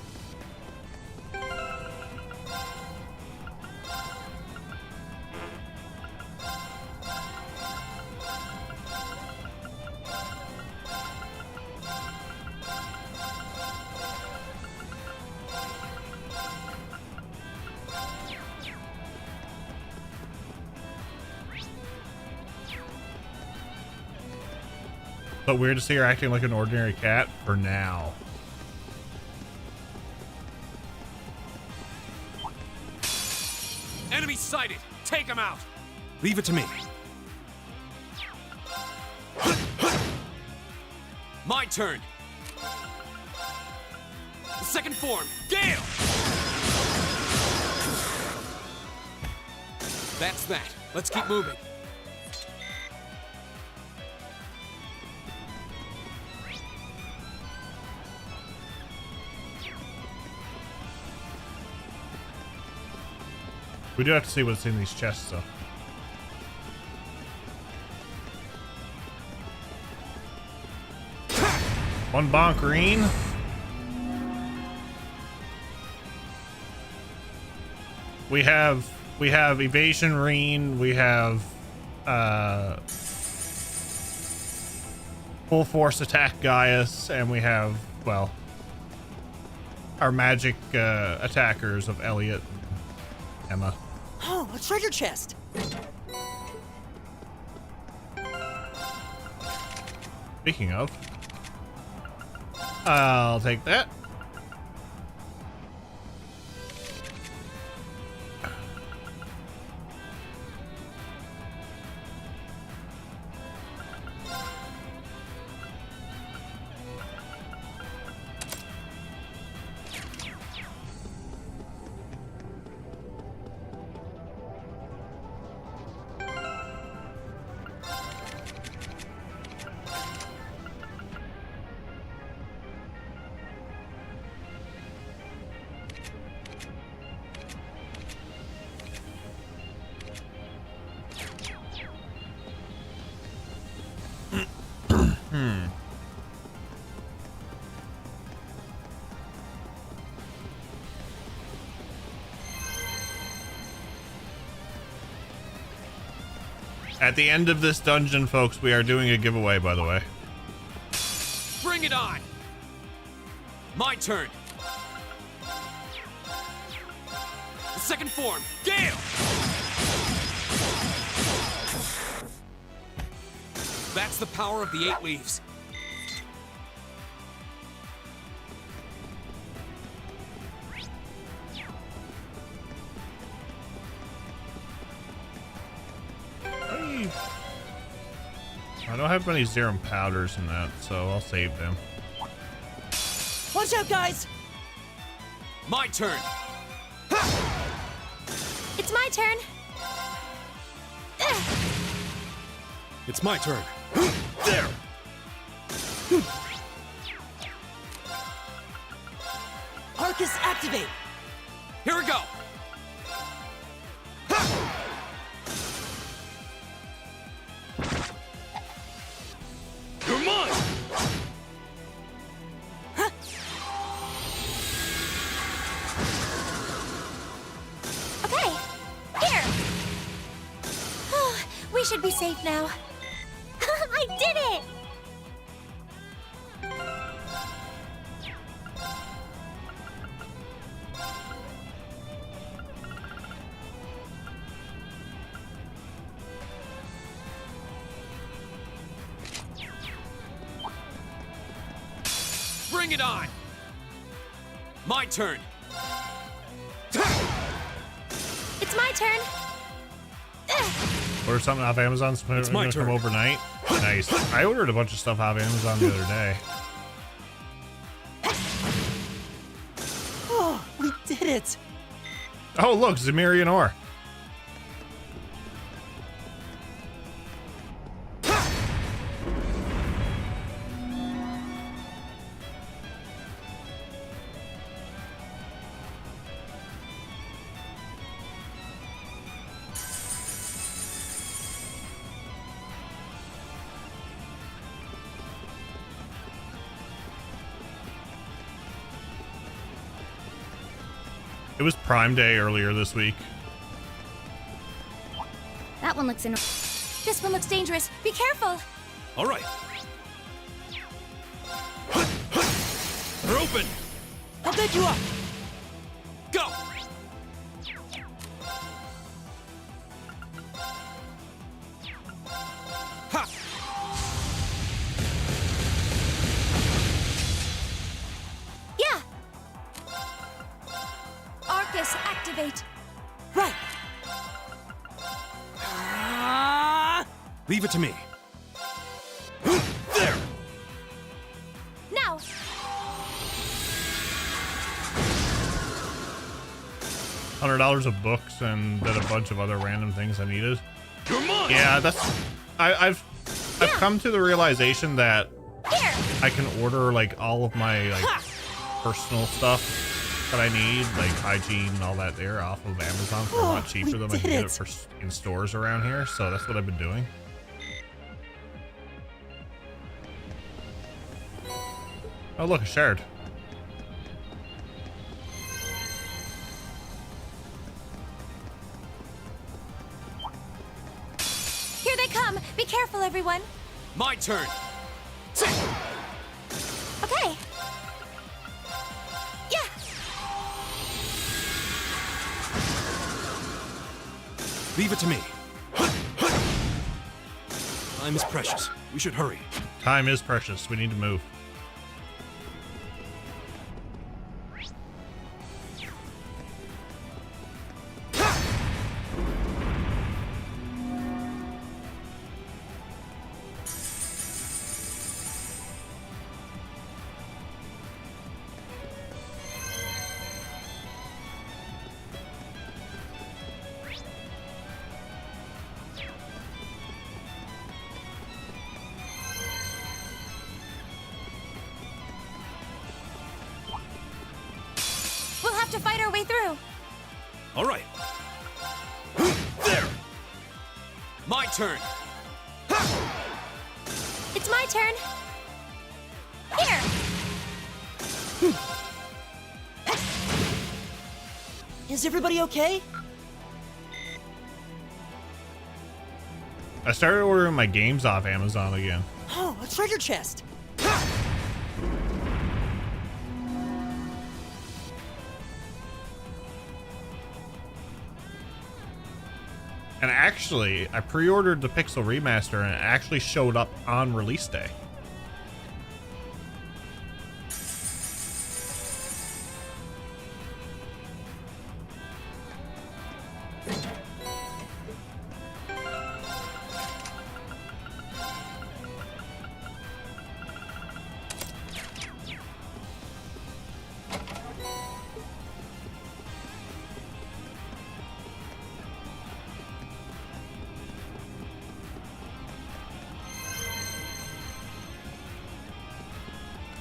But weird to see her acting like an ordinary cat for now. Enemy sighted! Take him out! Leave it to me. My turn! Second form, Gale! That's that. Let's keep moving. We do have to see what's in these chests, though. One bonk, Reen. We have evasion, Reen. We have full force attack, Gaius, and we have, well, our magic attackers of Elliot and Emma. Oh, a treasure chest! Speaking of, I'll take that. At the end of this dungeon, folks, we are doing a giveaway, by the way. Bring it on! My turn! Second form, Gale! That's the power of the 8 leaves. I don't have any serum powders in that, so I'll save them. Watch out, guys! My turn! It's my turn. It's my turn. There! Arcus, activate! Here we go! You're mine! Okay, here. Oh, we should be safe now. I did it! Bring it on! My turn! It's my turn. Order something off Amazon, so it's my gonna come turn. overnight. Nice. I ordered a bunch of stuff off Amazon the other day. Oh, we did it! Oh, look, Zemirian ore. It was Prime Day earlier this week. That one looks This one looks dangerous. Be careful. All right. They're open. I'll pick you up. Go. Ha. Yeah. Arcus, activate. Right. Leave it to me. There. Now. $100 of books and then a bunch of other random things I needed. You're mine. Yeah, that's. I've come to the realization that I can order like all of my like personal stuff that I need, like hygiene and all that there, off of Amazon for a lot cheaper than I can get it in stores around here. So that's what I've been doing. Oh look, a shard. Here they come. Be careful, everyone. My turn. Okay. Yeah. Leave it to me. Time is precious. We should hurry. Time is precious. We need to move. We'll have to fight our way through. All right. There. My turn. It's my turn. Here. Is everybody okay? I started ordering my games off Amazon again. Oh, a treasure chest. And actually, I pre-ordered the Pixel Remaster and it actually showed up on release day.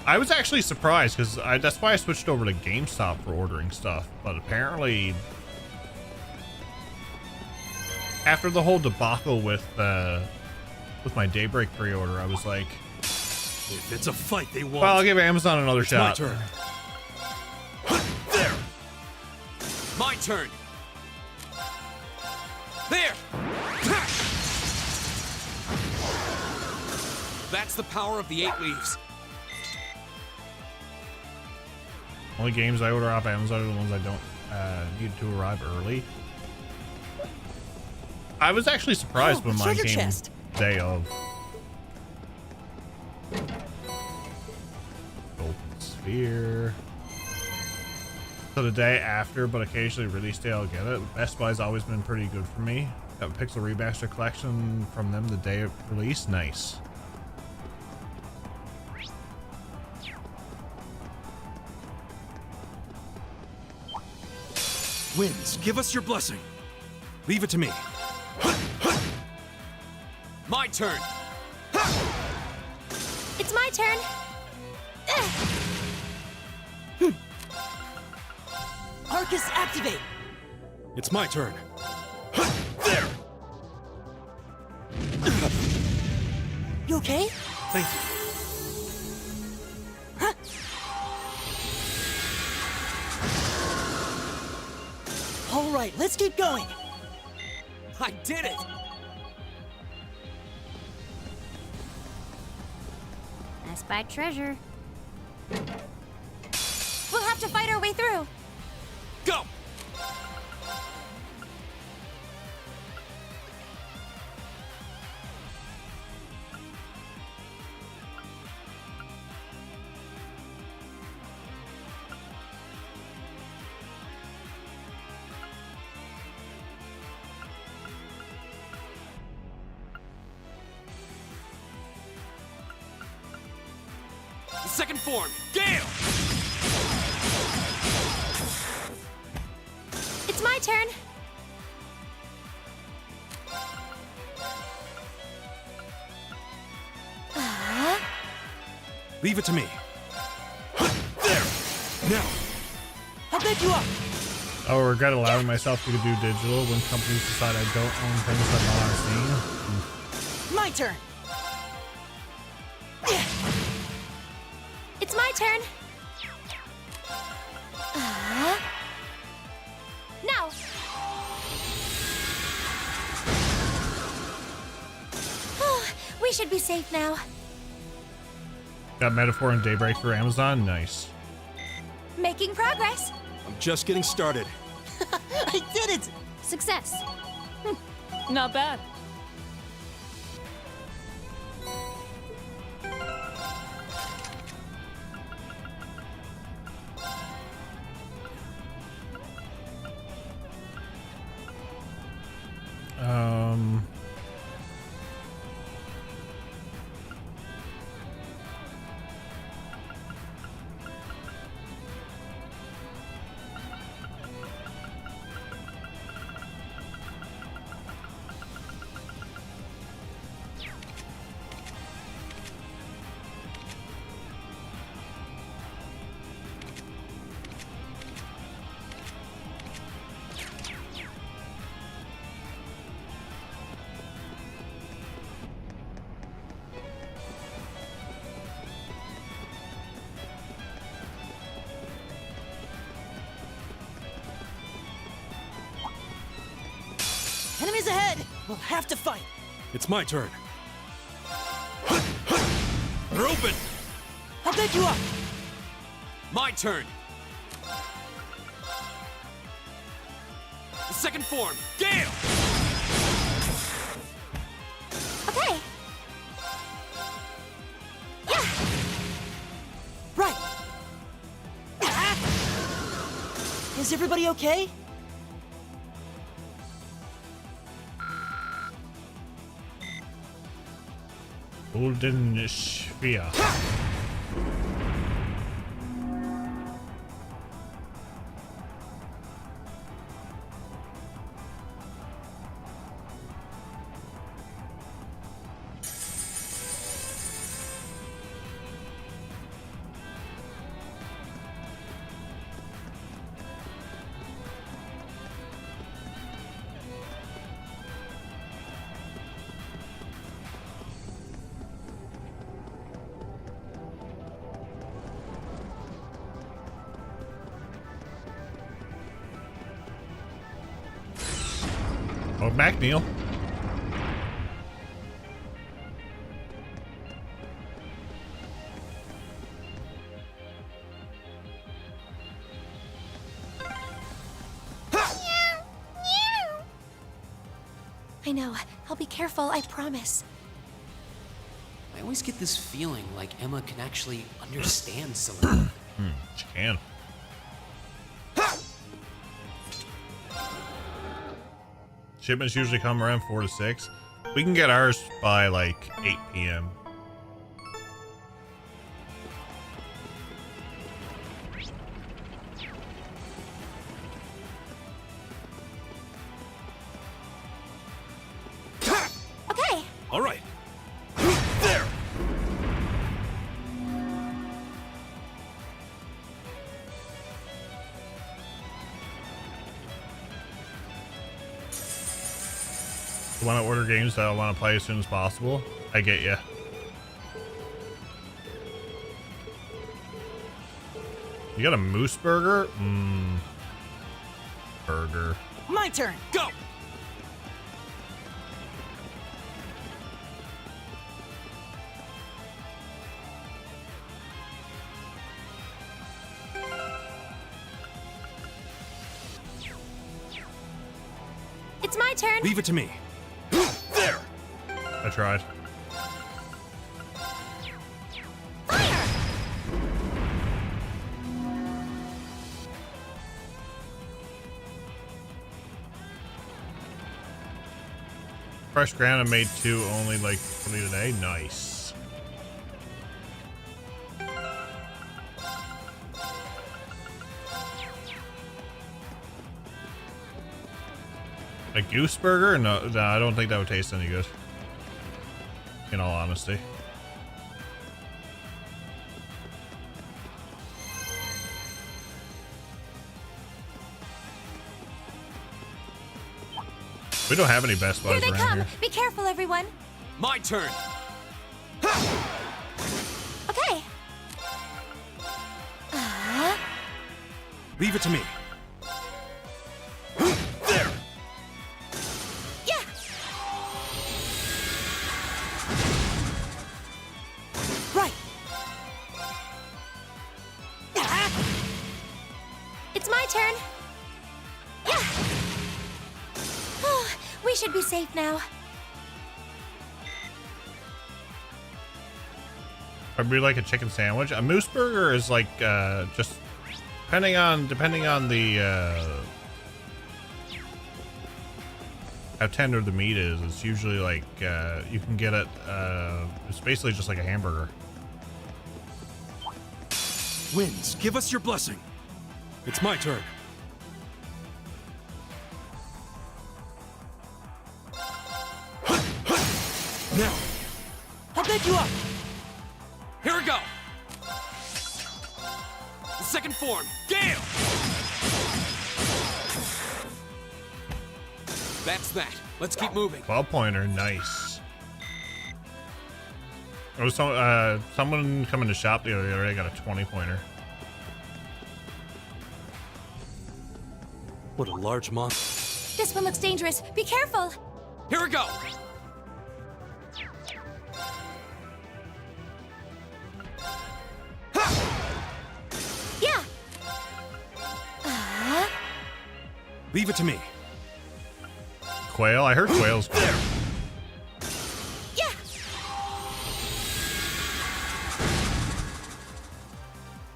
I was actually surprised because that's why I switched over to GameStop for ordering stuff. But apparently, after the whole debacle with my Daybreak pre-order, I was like, if it's a fight they want, well, I'll give Amazon another shot. My turn. There. My turn. There. That's the power of the 8 leaves. Only games I order off Amazon are the ones I don't need to arrive early. I was actually surprised when mine came day of. Golden Sphere. So the day after, but occasionally release day I'll get it. Best Buy's always been pretty good for me. Got a Pixel Remaster collection from them the day of release. Nice. Winds, give us your blessing. Leave it to me. My turn. It's my turn. Arcus, activate! It's my turn. You okay? Thank you. All right, let's keep going. I did it! I spy treasure. We'll have to fight our way through. Go! Second form, Gale! It's my turn. Leave it to me. There! Now! I'll bed you up! I regret allowing myself to do digital when companies decide I don't own things that I'm not seeing. My turn! It's my turn. Now. We should be safe now. Got Metaphor and Daybreak for Amazon? Nice. Making progress. I'm just getting started. I did it! Success. Not bad. Enemies ahead! We'll have to fight! It's my turn. They're open! I'll bed you up! My turn. Second form, Gale! Okay. Yeah. Right! Is everybody okay? Golden Sphere. Welcome back, Neil. I know. I'll be careful, I promise. I always get this feeling like Emma can actually understand Selena. She can. shipments usually come around 4 to 6. We can get ours by like 8 p.m. Okay. All right. There. You want to order games that I want to play as soon as possible? I get you. You got a moose burger? Burger. My turn. Go. It's my turn. Leave it to me. There. I tried. Fresh ground, I made 2 only like early today. Nice. A goose burger? No, I don't think that would taste any good. In all honesty. We don't have any Best Buys Here they around come. here. Be careful, everyone. My turn. Okay. Leave it to me. There. Yeah. Right. It's my turn. Yeah. Oh, we should be safe now. I'd really like a chicken sandwich. A moose burger is like just depending on the how tender the meat is. It's usually like you can get it. It's basically just like a hamburger. Winds, give us your blessing. It's my turn. Now. I'll back you up. Here we go. The second form, Gale. That's that. Let's keep moving. 12-pointer, nice. There was someone coming to shop the other day got a 20-pointer. What a large monster. This one looks dangerous. Be careful. Here we go. Yeah. Leave it to me. Quail? I heard quail's good. Yeah.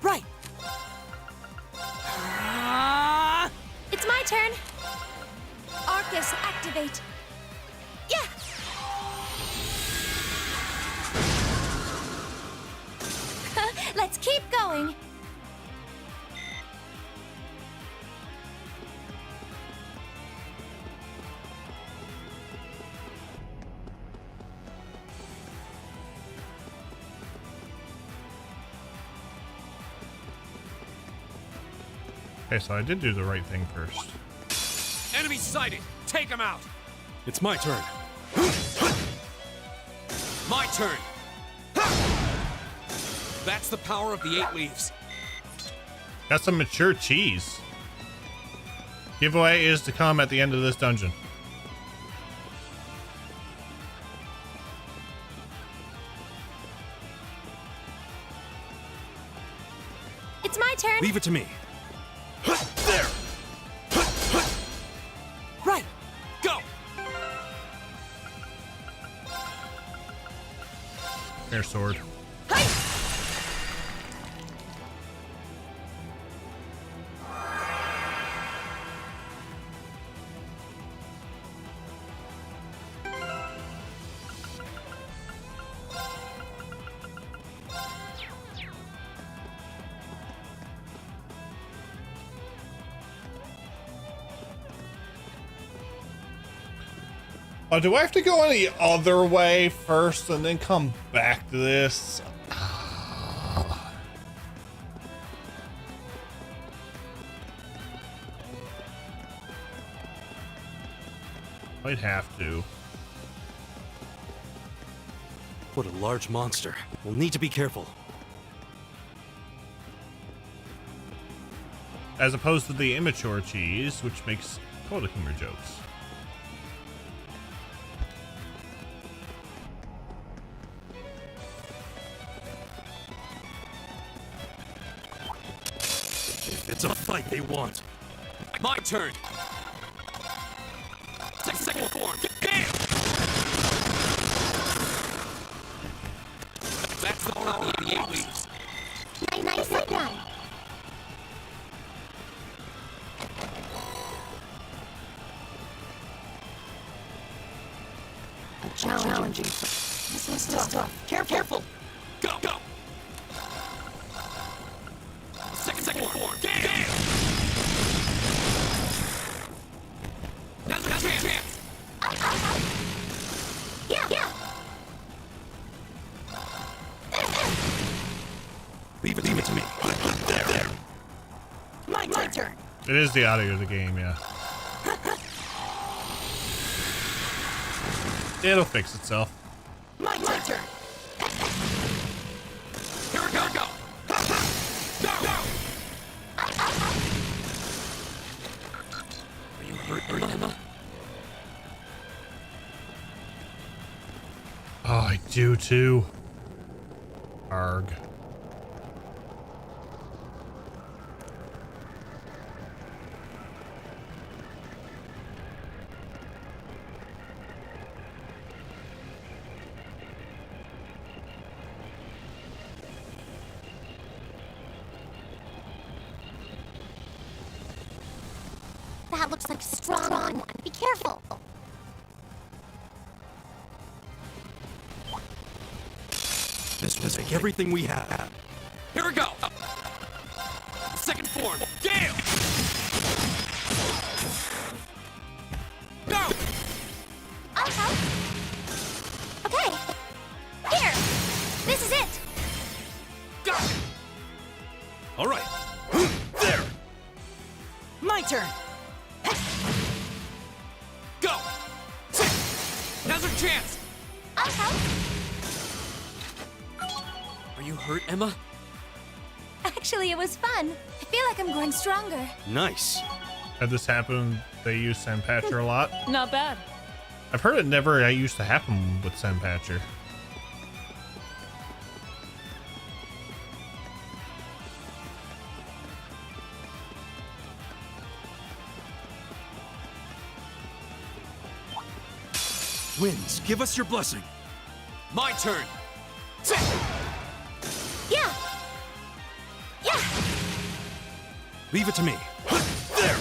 Right. It's my turn. Arcus, activate. Yeah. Let's keep going. Okay, so I did do the right thing first. Enemy sighted. Take him out. It's my turn. My turn. That's the power of the 8 leaves. Got some mature cheese. Giveaway is to come at the end of this dungeon. It's my turn. Leave it to me. There. Right. Go. Air sword. Oh, do I have to go any other way first and then come back to this? Might have to. What a large monster. We'll need to be careful. As opposed to the immature cheese, which makes total humor jokes. It's a fight they want. My turn. Second form. Damn! That's the power of the 8 weeks. Nice one. Challenging. This one's tough. Careful. Go. Second form. Damn! Now's a chance. Yeah. Leave it to me. There. My turn. It is the audio of the game, yeah. It'll fix itself. My turn. Here we go. Go. Are you hurt, Emma? Oh, I do too. Arg. That looks like a strong one. Be careful. This will take everything we have. Here we go. Second form. Damn! Go! Okay. Here. This is it. Go! All right. There. My turn. Go! Now's our chance! Are you hurt, Emma? Actually, it was fun. I feel like I'm growing stronger. Nice. Had this happen, they use Sandpatcher a lot. Not bad. I've heard it never used to happen with Sandpatcher. Winds, give us your blessing. My turn. Yeah. Leave it to me. There.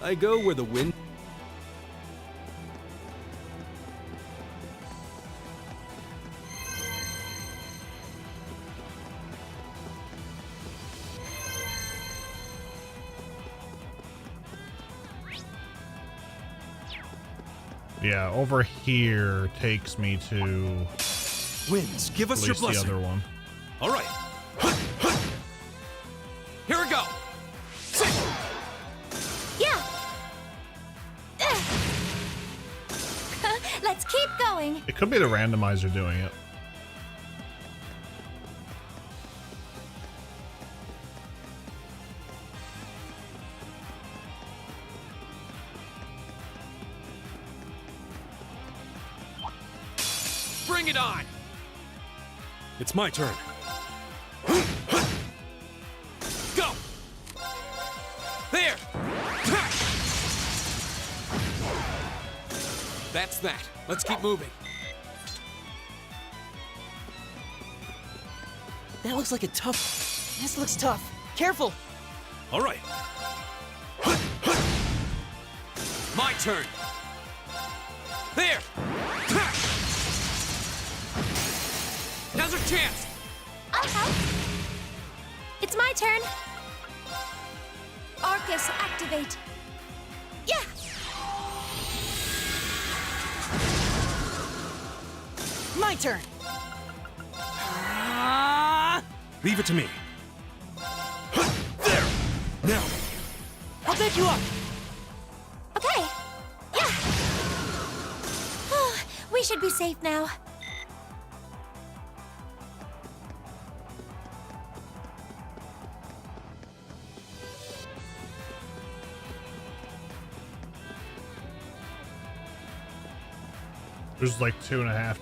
I go where the wind. Yeah, over here takes me to Winds, give us at your least blessing. the other one. All right. Here we go. Yeah. Let's keep going. It could be the randomizer doing it. Bring it on. It's my turn. Go. There. That's that. Let's keep moving. That looks like a tough. This looks tough. Careful. All right. My turn. There. Now's our chance. It's my turn. Arcus, activate. Yeah. My turn. Leave it to me. There! Now! I'll pick you up. Okay. Yeah. We should be safe now. There's like two and a half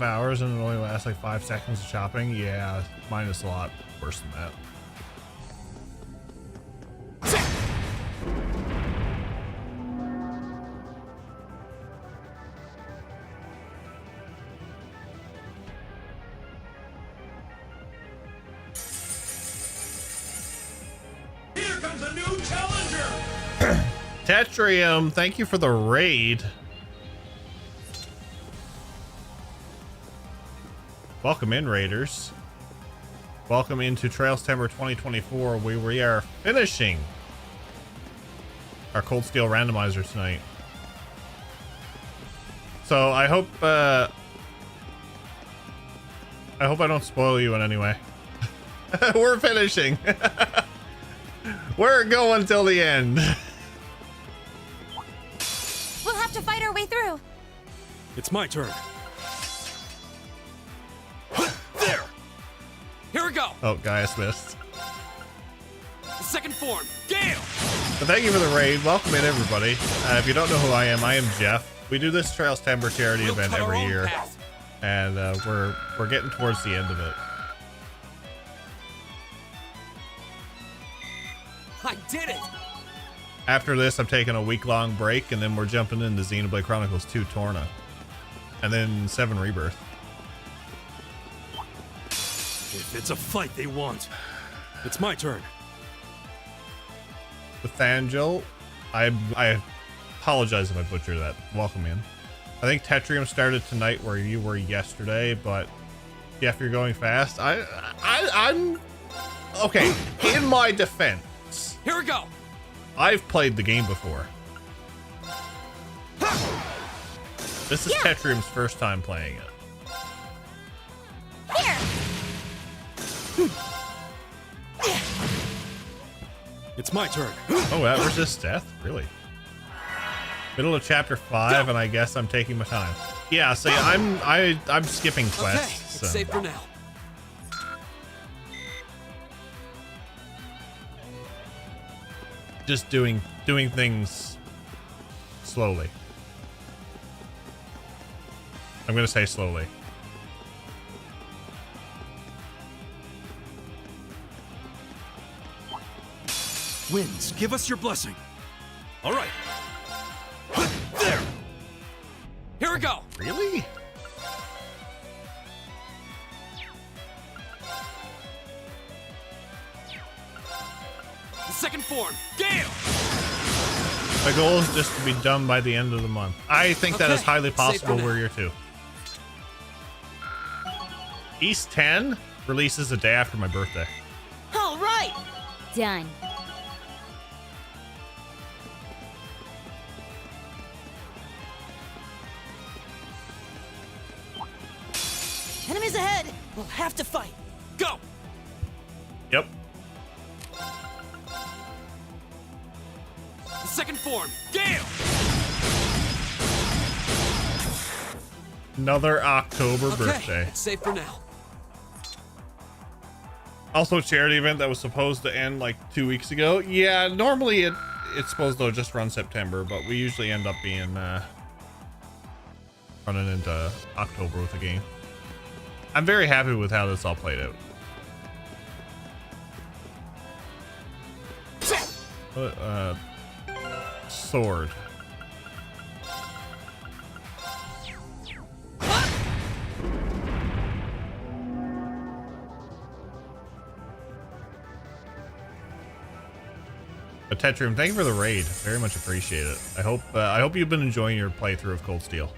hours, and it only lasts like 5 seconds of shopping. Yeah, mine is a lot worse than that. Here comes a new challenger! Tetrium, thank you for the raid. Welcome in, Raiders. Welcome into Trailstember 2024, where we are finishing our Cold Steel Randomizer tonight. So I hope I don't spoil you in any way. We're finishing. We're going till the end. We'll have to fight our way through. It's my turn. There! Here we go! Oh, Gaius missed. The second form, Gale! But thank you for the raid. Welcome in, everybody. If you don't know who I am Jeff. We do this Trailstember charity event every year, and we're getting towards the end of it. I did it! After this, I'm taking a week-long break, and then we're jumping into Xenoblade Chronicles 2 Torna, and then 7 Rebirth. If it's a fight they want, it's my turn. Nathaniel, I apologize if I butchered that. Welcome in. I think Tetrium started tonight where you were yesterday, but Jeff, you're going fast. I'm okay. In my defense, here we go. I've played the game before. This is Tetrium's first time playing it. Here. It's my turn. Oh, that resists death? Really? Middle of chapter 5, and I guess I'm taking my time. Yeah, see, I'm skipping quests. Okay, it's so. safe for now. Just doing things slowly. I'm gonna say slowly. Winds, give us your blessing. All right. There. Here we go. Really? The second form, Gale. My goal is just to be done by the end of the month. I think that is highly possible. We're here too. East 10 releases a day after my birthday. All right. Done. Enemies ahead. We'll have to fight. Go. Yep. The second form, Gale. Another October birthday. It's safe for now. Also, a charity event that was supposed to end like 2 weeks ago. Yeah, normally it's supposed to just run September, but we usually end up being running into October with the game. I'm very happy with how this all played out. Sword. But Tetrium, thank you for the raid. Very much appreciate it. I hope you've been enjoying your playthrough of Cold Steel.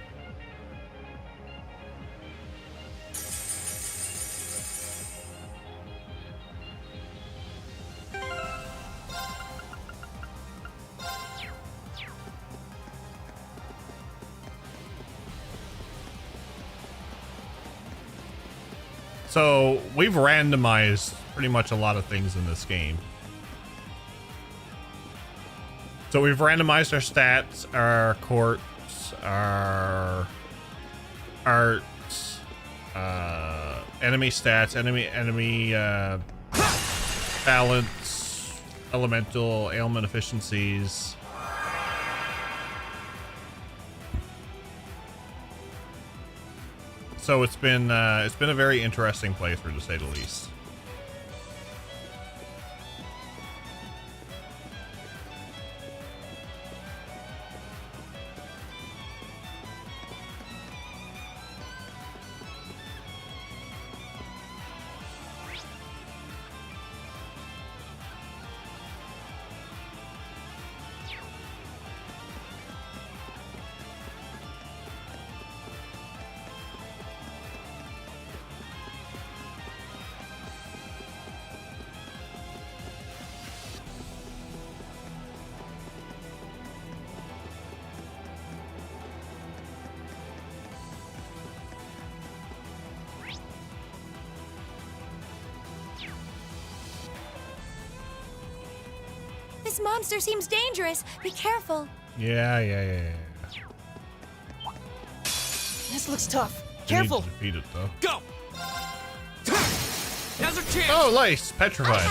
So we've randomized pretty much a lot of things in this game. So we've randomized our stats, our courts, our arts, enemy stats, enemy balance, elemental, ailment efficiencies. So it's been a very interesting playthrough, to say the least. This monster seems dangerous. Be careful. Yeah. This looks tough. You need Careful. to defeat it, though. Go! Now's our chance! Oh, Lice, petrified.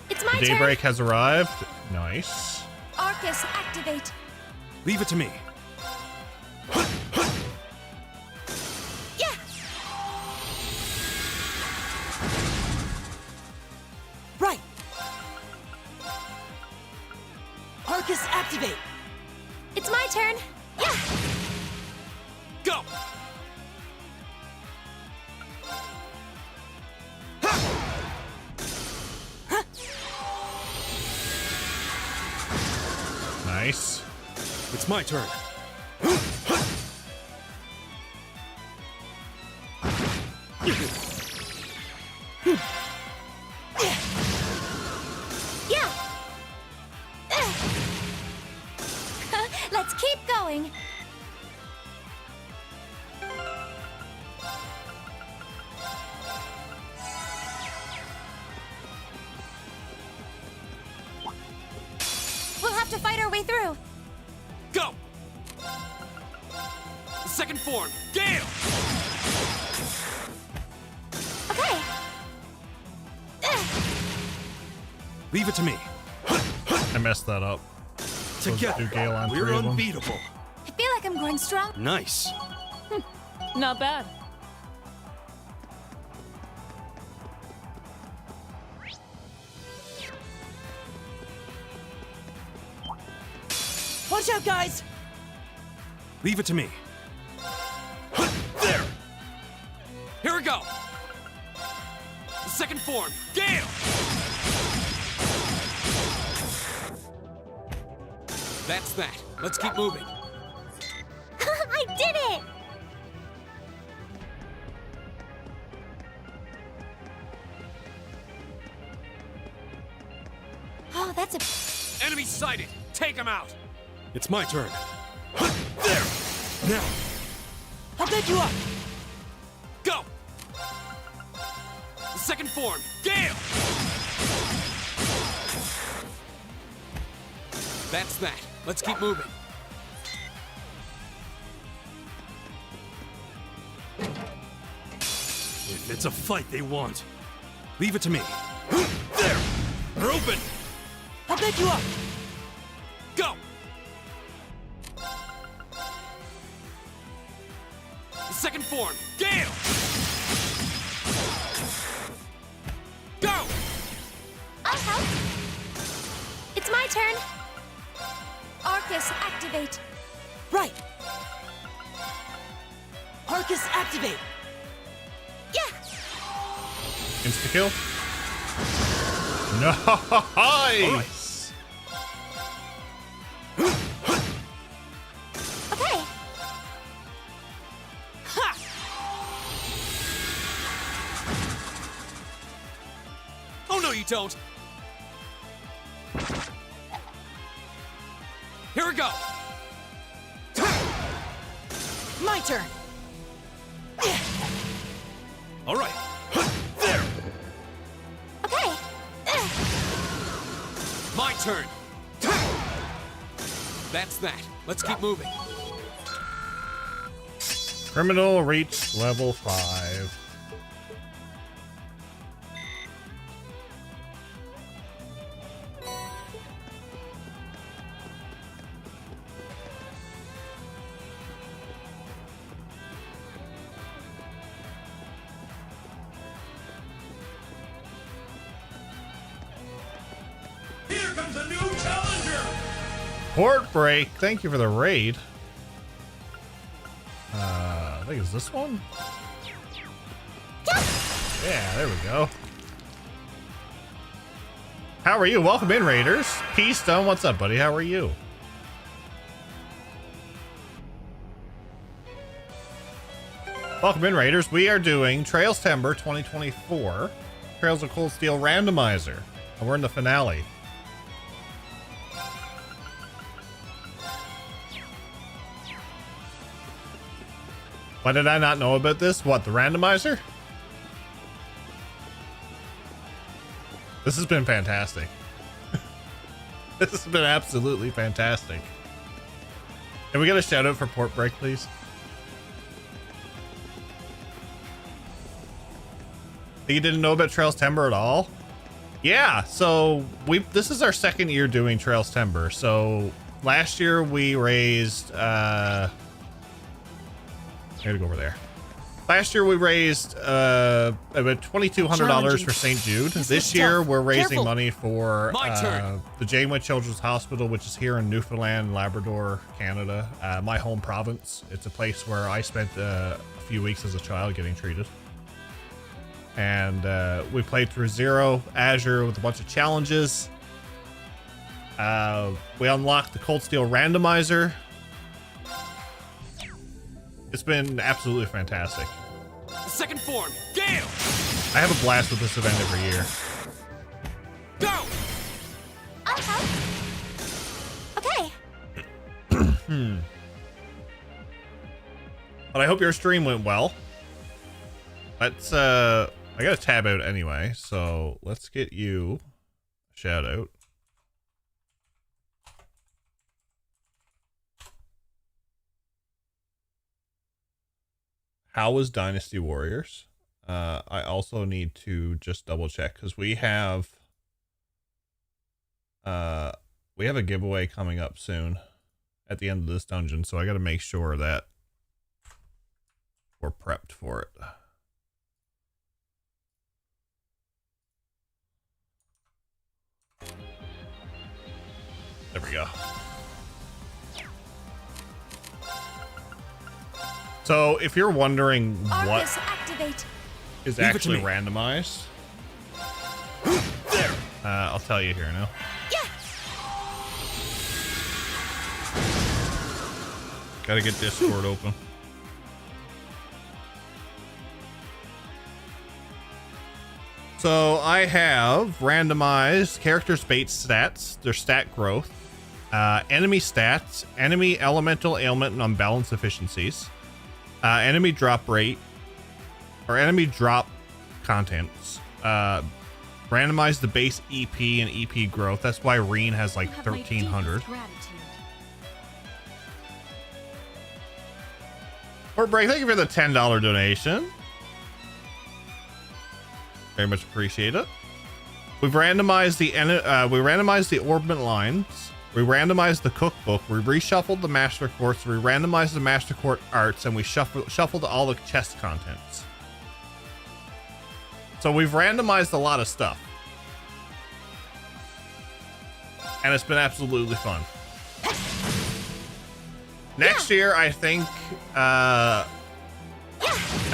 It's my The turn. daybreak has arrived. Nice. Arcus, activate. Leave it to me. Yeah. Right. Arcus, activate. It's my turn. Yeah. Go! Nice. It's my turn. Yeah. Let's keep going. We'll have to fight our way through. Go! Second form, Gale! Okay. Leave it to me. I messed that up. Together, do Gale on we're 3 of them. unbeatable. I feel like I'm growing strong. Nice. Not bad. Watch out, guys. Leave it to me. There! Here we go! Second form, Gale! That's that. Let's keep moving. I did it! Oh, that's a... Enemy sighted! Take him out! It's my turn. There! Now! I'll pick you up. Go! Second form, Gale! That's that. Let's keep moving. If it's a fight they want, leave it to me. There! They're open! I'll pick you up. Go! Second form, Gale! Go! I'll help. It's my turn. Arcus, activate. Right. Arcus, activate. Yeah. Insta kill. Nice. Okay. Ha! Oh no, you don't. Here we go. My turn. All right. There. Okay. My turn. That's that. Let's keep moving. Criminal reached level 5. Here comes a new challenger! Port Break, thank you for the raid. I think it's this one. Yeah, there we go. How are you? Welcome in, Raiders. P-Stone, what's up, buddy? How are you? Welcome in, Raiders. We are doing Trailstember 2024, Trails of Cold Steel Randomizer, and we're in the finale. Why did I not know about this? What, the randomizer? This has been fantastic. This has been absolutely fantastic. Can we get a shout out for Port Break, please? You didn't know about Trailstember at all? Yeah, so this is our second year doing Trailstember. So last year we raised I gotta go over there. Last year we raised about $2,200 for St. Jude. This year we're raising money for the Janeway Children's Hospital, which is here in Newfoundland, Labrador, Canada, my home province. It's a place where I spent a few weeks as a child getting treated. And we played through Zero Azure with a bunch of challenges. We unlocked the Cold Steel Randomizer. It's been absolutely fantastic. Second form, Gale! I have a blast with this event every year. Go! Okay. But I hope your stream went well. Let's I gotta tab out anyway, so let's get you a shout out. How was Dynasty Warriors? I also need to just double check because we have a giveaway coming up soon at the end of this dungeon, so I got to make sure that we're prepped for it. There we go. So if you're wondering what is actually randomized, I'll tell you here now. Gotta get Discord open. So I have randomized characters' bait stats, their stat growth, enemy stats, enemy elemental ailment and unbalanced efficiencies, enemy drop rate, or enemy drop contents. Randomize the base EP and EP growth. That's why Reen has like 1,300. Or Break, thank you for the $10 donation. Very much appreciate it. We've randomized the orbit lines. We randomized the cookbook. We reshuffled the master course. We randomized the master court arts, and we shuffled all the chest contents. So we've randomized a lot of stuff, and it's been absolutely fun. Next year, I think. I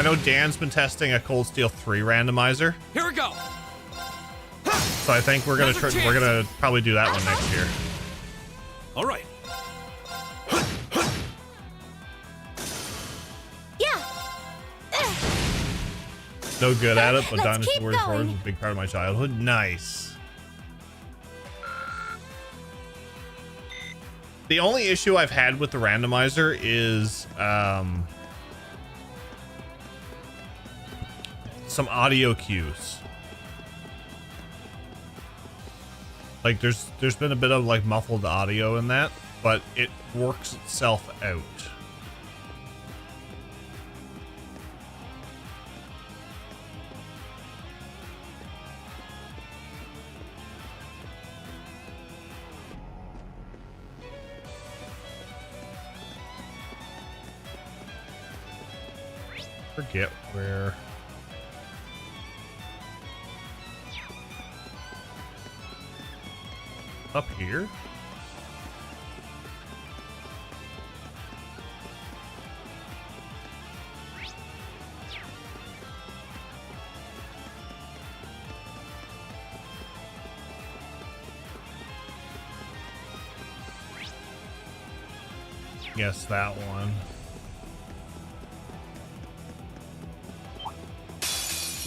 know Dan's been testing a Cold Steel 3 randomizer. Here we go. So I think we're gonna probably do that one next year. All right. No good at it, but Dynasty Warriors 4 is a big part of my childhood. Nice. The only issue I've had with the randomizer is some audio cues. Like there's been a bit of like muffled audio in that, but it works itself out. Forget where. Up here? Yes, that one.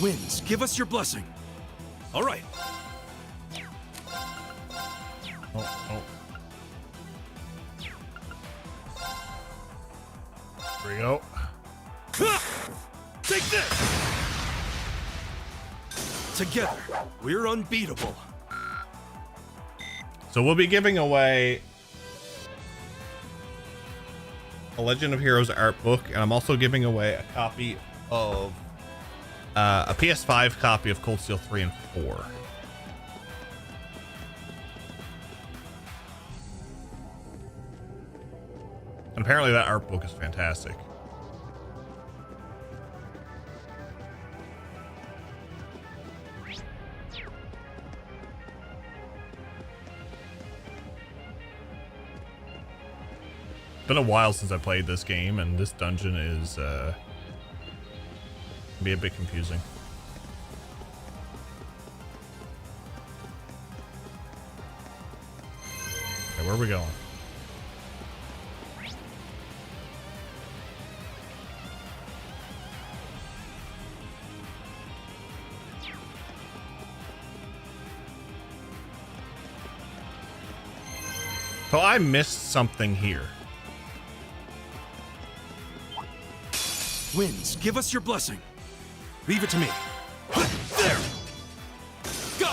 Winds, give us your blessing. All right. Oh. Here we go. Take this! Together, we're unbeatable. So we'll be giving away a Legend of Heroes art book, and I'm also giving away a copy of a PS5 copy of Cold Steel 3 and 4. And apparently that art book is fantastic. It's been a while since I played this game, and this dungeon is can be a bit confusing. Okay, where are we going? So I missed something here. Winds, give us your blessing. Leave it to me. There! Go!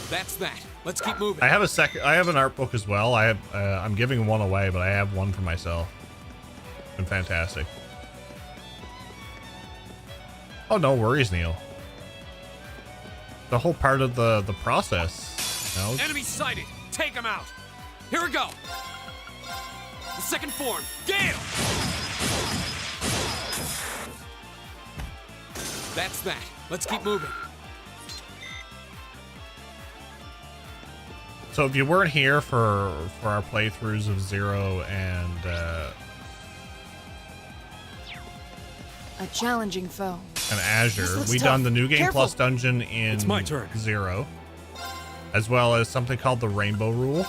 That's that. Let's keep moving. I have an art book as well. I'm giving one away, but I have one for myself. It's been fantastic. Oh, no worries, Neil. The whole part of the process. You know? Enemy sighted. Take him out. Here we go. The second form. Gale! That's that. Let's keep moving. So if you weren't here for our playthroughs of Zero and A challenging foe. Azure, we done the New Game Careful. Plus dungeon in It's my turn. Zero, as well as something called the Rainbow Rule.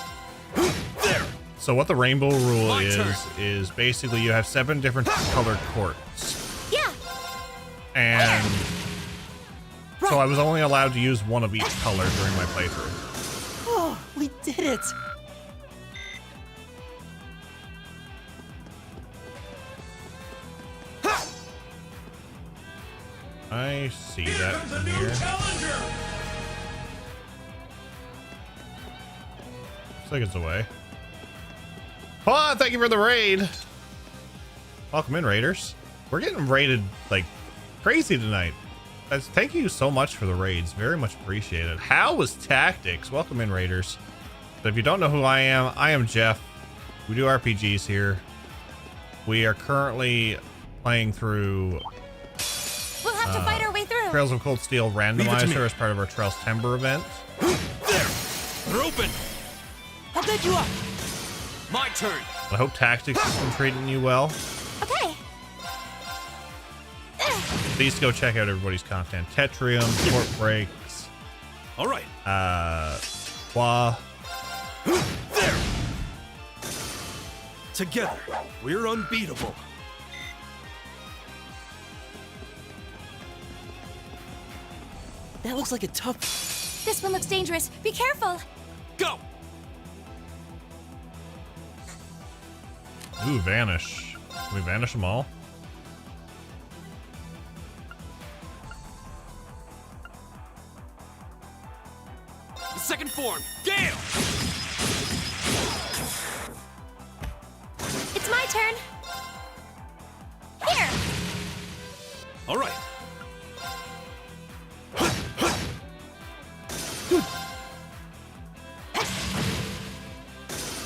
There! So what the Rainbow Rule My turn. is basically you have 7 different colored courts. Yeah. And so I was only allowed to use one of each color during my playthrough. Oh, we did it! I see that from here. Looks like it's away. Oh, thank you for the raid. Welcome in, raiders. We're getting raided like crazy tonight. Thank you so much for the raids. Very much appreciated. How was Tactics? Welcome in, raiders. So if you don't know who I am Jeff. We do RPGs here. We are currently playing through We'll have to fight our way through. Trails of Cold Steel Randomizer as part of our Trailstember event. There! They're open! I'll get you up! My turn. I hope Tactics has been treating you well. Okay. Please go check out everybody's content. Tetrium, Port Breaks. All right. Qua. There! Together, we're unbeatable. That looks like a tough... This one looks dangerous. Be careful. Go! Ooh, vanish. Can we vanish them all? Second form, Gale! It's my turn. Here. All right.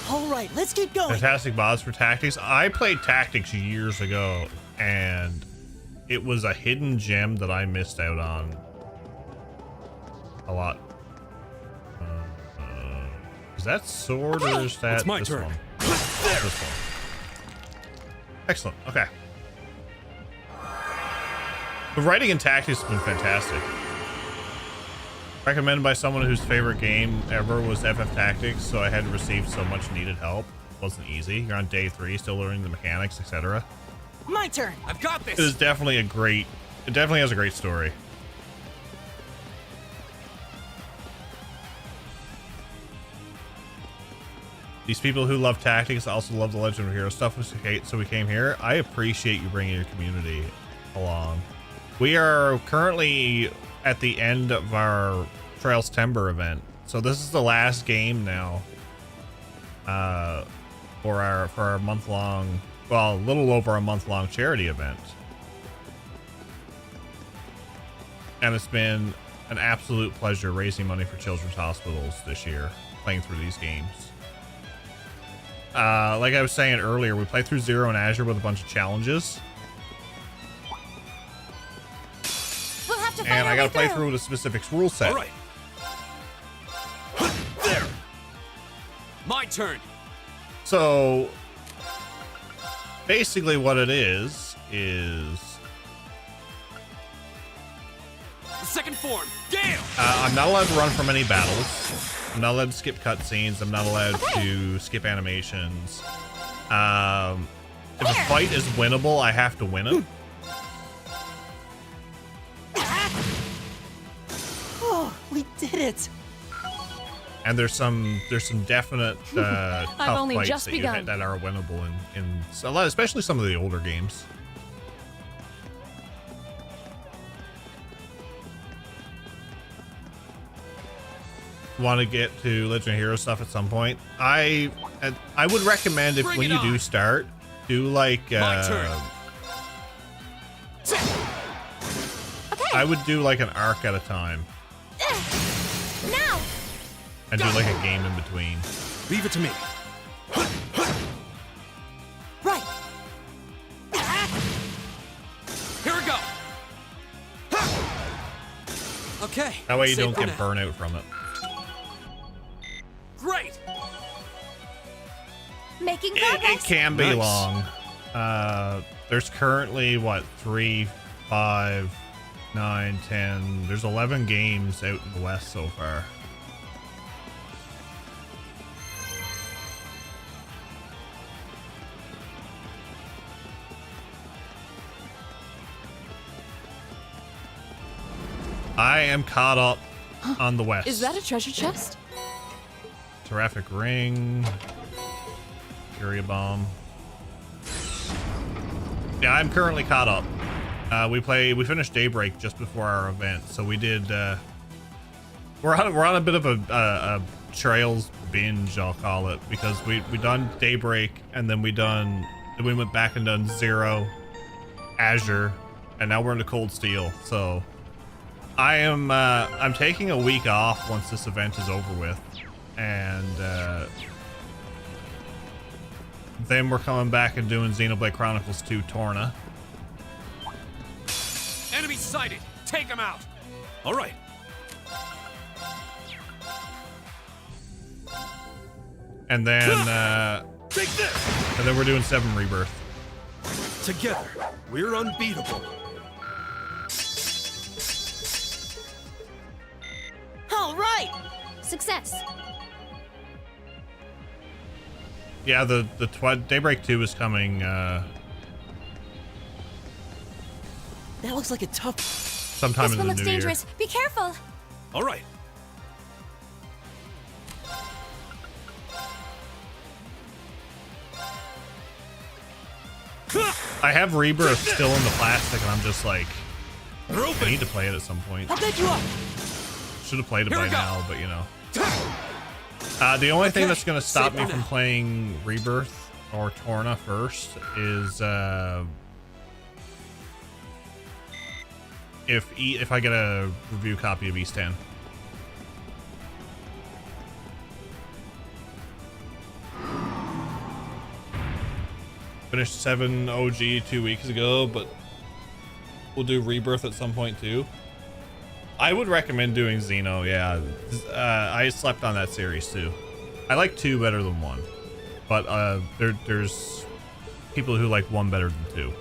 All right, let's keep going. Fantastic mods for Tactics. I played Tactics years ago, and it was a hidden gem that I missed out on a lot. Is that sword or is that It's my this turn. one? This one. Excellent. Okay. The writing in Tactics has been fantastic. Recommended by someone whose favorite game ever was FF Tactics, so I had to receive so much needed help. It wasn't easy. You're on day 3, still learning the mechanics, etc. My turn. I've got this. It is definitely it definitely has a great story. These people who love Tactics also love the Legend of Heroes stuff, so we came here. I appreciate you bringing your community along. We are currently at the end of our Trailstember event, so this is the last game now for our month-long, well, a little over a month-long charity event. And it's been an absolute pleasure raising money for children's hospitals this year, playing through these games. Like I was saying earlier, we played through Zero and Azure with a bunch of challenges. We'll have to find And our I gotta way play through. through with a specific rule set. All right. There. My turn. So basically what it is Second form, Gale! I'm not allowed to run from any battles. I'm not allowed to skip cutscenes. I'm not allowed to skip animations. If a fight is winnable, I have to win it. Oh, we did it. And there's some definite tough only fights just that, begun. that are winnable in a lot, especially some of the older games. Want to get to Legend of Heroes stuff at some point? I would recommend if when you do start, do like I would do like an arc at a time. Now. And do like a game in between. Leave it to me. Right. Here we go. Okay. That way you safe don't for get now. burnout from it. Great. Making It progress. can be Nice. long. There's currently what 3, 5, 9, 10. There's 11 games out in the West so far. I am caught up on the West. Is that a treasure chest? Seraphic Ring. Fury Bomb. Yeah, I'm currently caught up. We finished Daybreak just before our event, so we did. We're on a bit of a Trails binge, I'll call it, because we done Daybreak and then we went back and done Zero, Azure, and now we're into Cold Steel. So I'm taking a week off once this event is over with, and then we're coming back and doing Xenoblade Chronicles 2 Torna. Enemy sighted. Take him out. All right. And then Take this. and then we're doing 7 Rebirth. Together, we're unbeatable. All right. Success. Yeah, the Daybreak 2 is coming That looks like a tough. sometime This in one the looks new dangerous. year. Be careful. All right. I have Rebirth still in the plastic, and I'm just like, They're I open. need to play it at some point. I'll pick you up. Should have played it Here by we go. now, but you know. The only thing that's going to stop me from playing Rebirth or Torna first is if I get a review copy of East 10. Finished 7 OG 2 weeks ago, but we'll do Rebirth at some point too. I would recommend doing Xeno, yeah. I slept on that series too. I like 2 better than 1, but there's people who like 1 better than 2.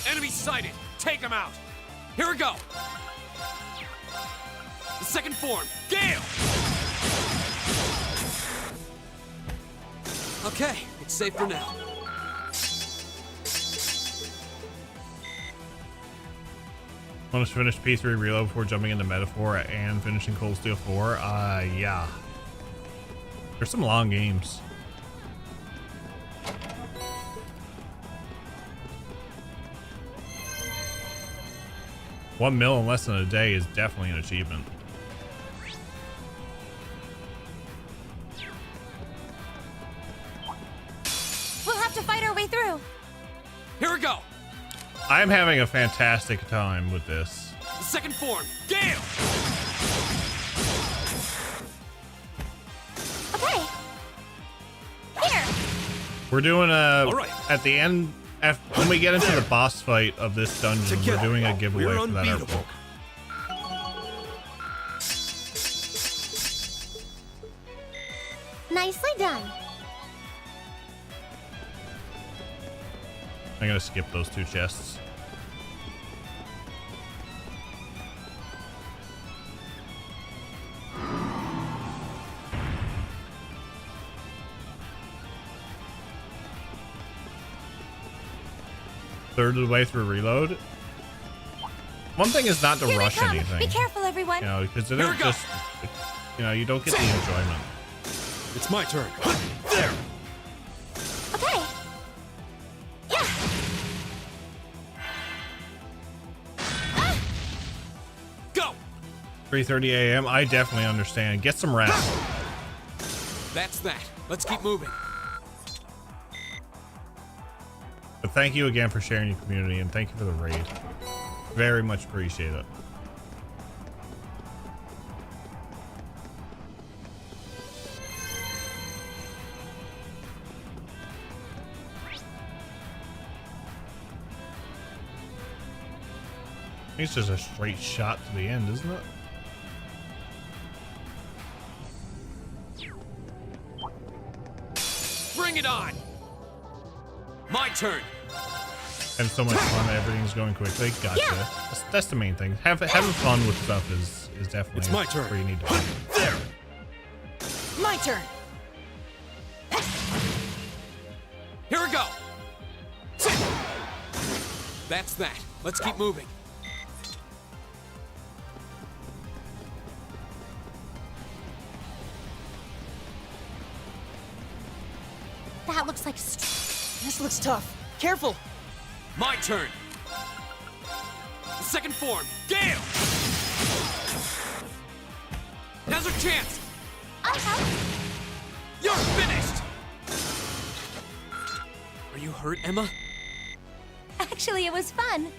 Enemy sighted! Take him out! Here we go! The second form, Gale! Okay, it's safe for now. Want to finish P3 Reload before jumping into Metaphor and finishing Cold Steel 4? Yeah. There's some long games. $1 million in less than a day is definitely an achievement. We'll have to fight our way through. Here we go! I am having a fantastic time with this. The second form, Gale! Okay. Here. We're doing All right. at the end, when we get into the boss fight of this dungeon, we're doing a giveaway We're for that art unbeatable. book. Nicely done. I'm gonna skip those 2 chests. Third of the way through Reload. One thing is not to Here they rush come. anything. Be careful, everyone. You know, because it Here we don't go. just, you know, you don't get the enjoyment. It's my turn. There! Okay. Yeah. 3:30 a.m. I definitely understand. Get some rest. That's that. Let's keep moving. But thank you again for sharing your community, and thank you for the raid. Very much appreciate it. I think it's just a straight shot to the end, isn't it? Bring it on! My turn! Having so much fun, everything's going quickly. Gotcha. Yeah. That's the main thing. Having fun with stuff is definitely It's my turn. where you need to be. There! My turn. Here we go! That's that. Let's keep moving. That looks like This looks tough. Careful. My turn! The second form, Gale! Now's our chance! You're finished! Are you hurt, Emma? Actually, it was fun.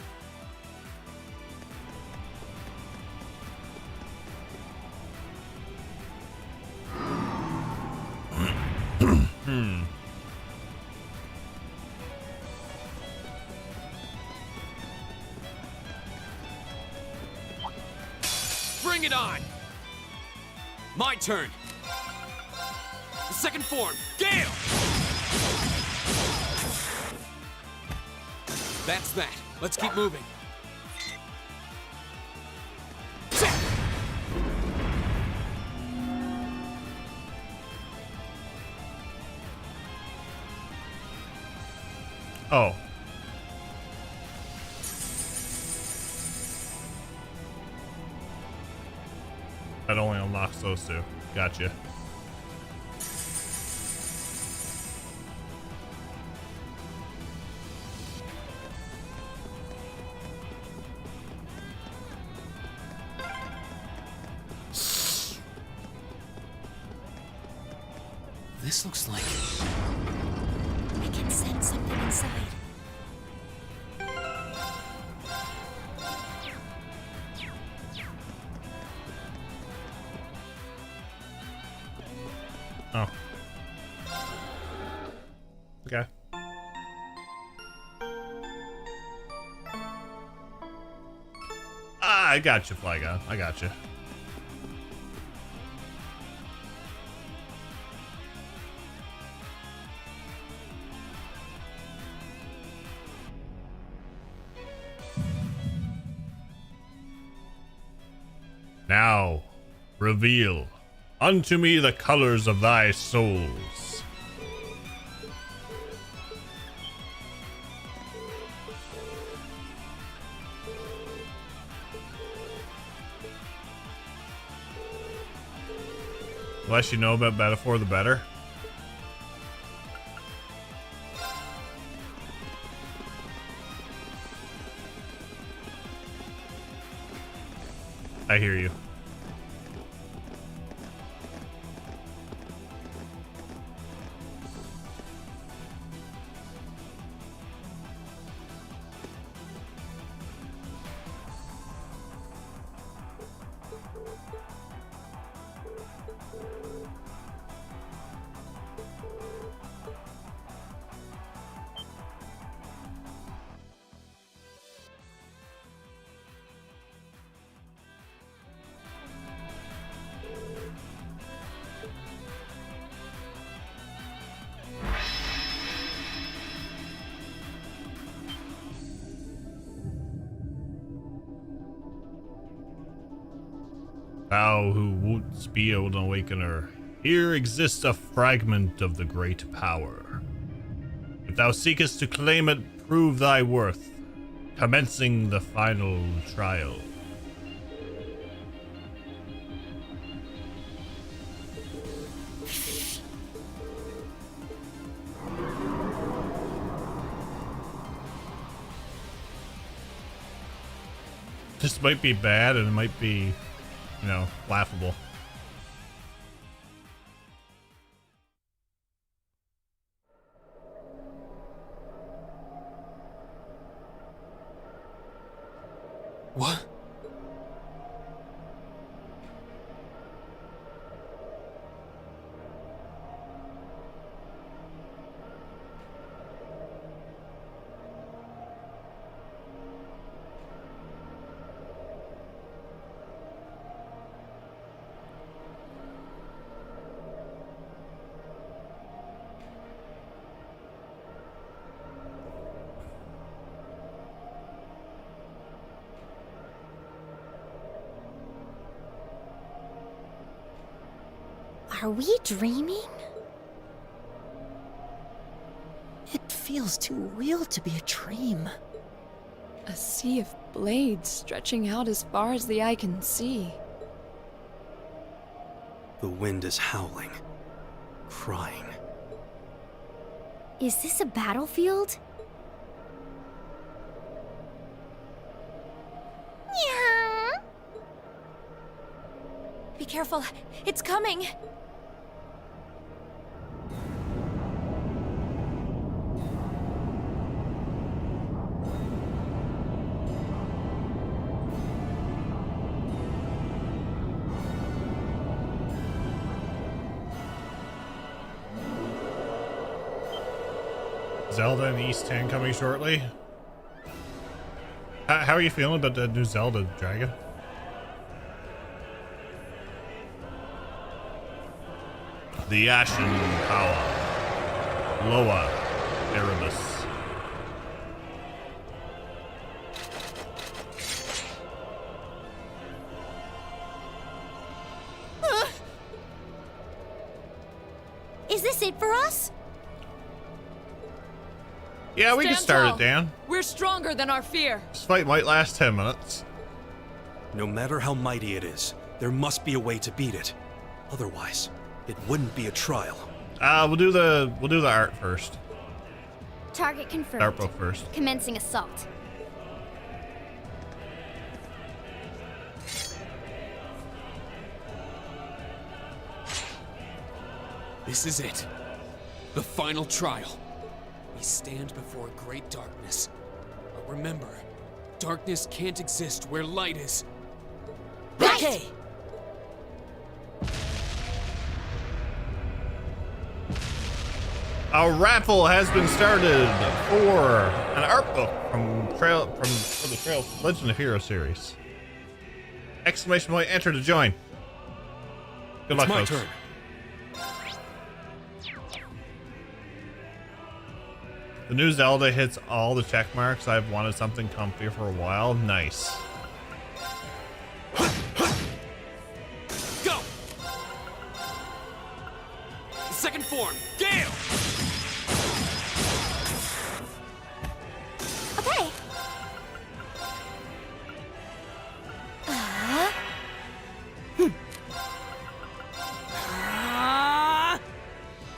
Bring it on! My turn! The second form, Gale! That's that. Let's keep moving. Oh. That only unlocks those 2. Gotcha. This looks like... I can sense something inside. Oh. Okay. I got you, Flygon. I got you. Now, reveal unto me the colors of thy souls. The less you know about Metaphor, the better. I hear you. Thou who wouldst be an awakener, here exists a fragment of the great power. If thou seekest to claim it, prove thy worth, commencing the final trial. This might be bad and it might be, you know, laughable. What? Are we dreaming? It feels too real to be a dream. A sea of blades stretching out as far as the eye can see. The wind is howling, crying. Is this a battlefield? Yeah. Be careful. It's coming. Zelda and East 10 coming shortly. How are you feeling about the new Zelda Dragon? The Ashen Power. Loa Erebus. Is this it for us? Yeah, we can start it, Dan. We're stronger than our fear. This fight might last 10 minutes. No matter how mighty it is, there must be a way to beat it. Otherwise, it wouldn't be a trial. We'll do the art first. Target confirmed. Art book first. Commencing assault. This is it. The final trial. We stand before great darkness. But remember, darkness can't exist where light is. Okay. A raffle has been started for an art book for the Trail Legend of Heroes series. Exclamation point, enter to join. Good luck, folks. Turn. The new Zelda hits all the check marks. I've wanted something comfy for a while. Nice. Go! Second form, Gale! Okay.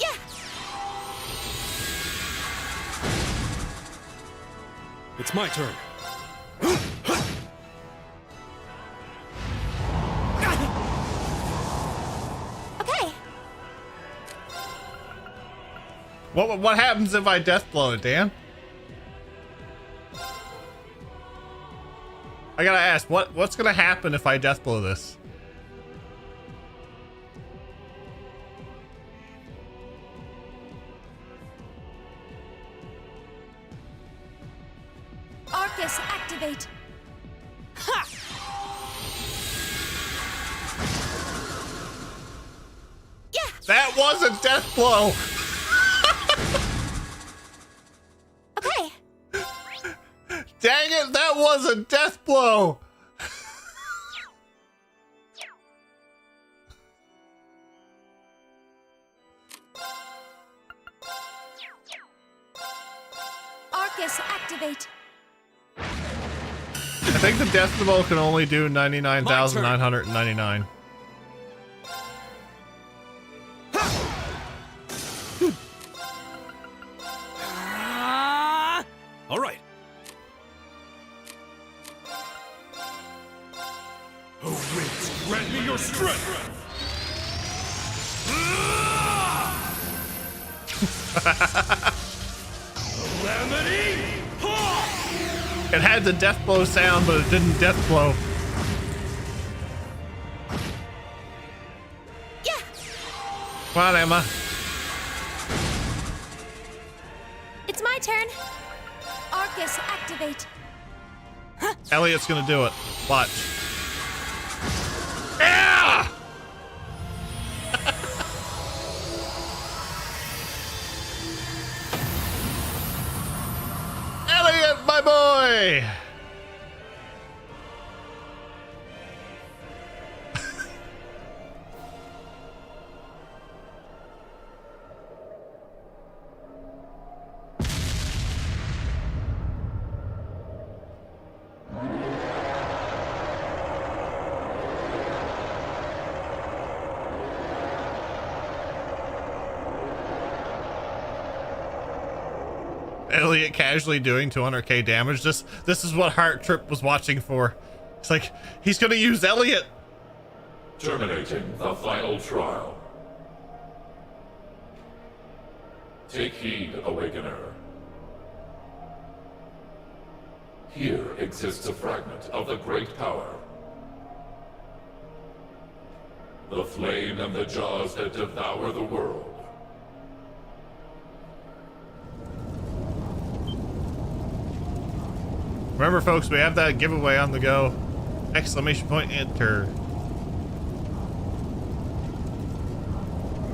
Yeah. It's my turn. Okay. What happens if I death blow it, Dan? I gotta ask, what's gonna happen if I death blow this? Arcus, activate. Ha! Yeah. That was a death blow. Okay. Dang it, that was a death blow. Arcus, activate. I think the death blow can only do 99,999. All right. Oh, wait. Grant me your strength. Calamity! It had the death blow sound, but it didn't death blow. Yeah. Come on, Emma. It's my turn. Arcus, activate. Elliot's gonna do it. Watch. Yeah! Elliot, my boy! Elliot casually doing 200k damage. This is what Heart Trip was watching for. It's like, he's gonna use Elliot. Terminating the final trial. Take heed, Awakener. Here exists a fragment of the great power. The flame and the jaws that devour the world. Remember, folks, we have that giveaway on the go. Exclamation point, enter.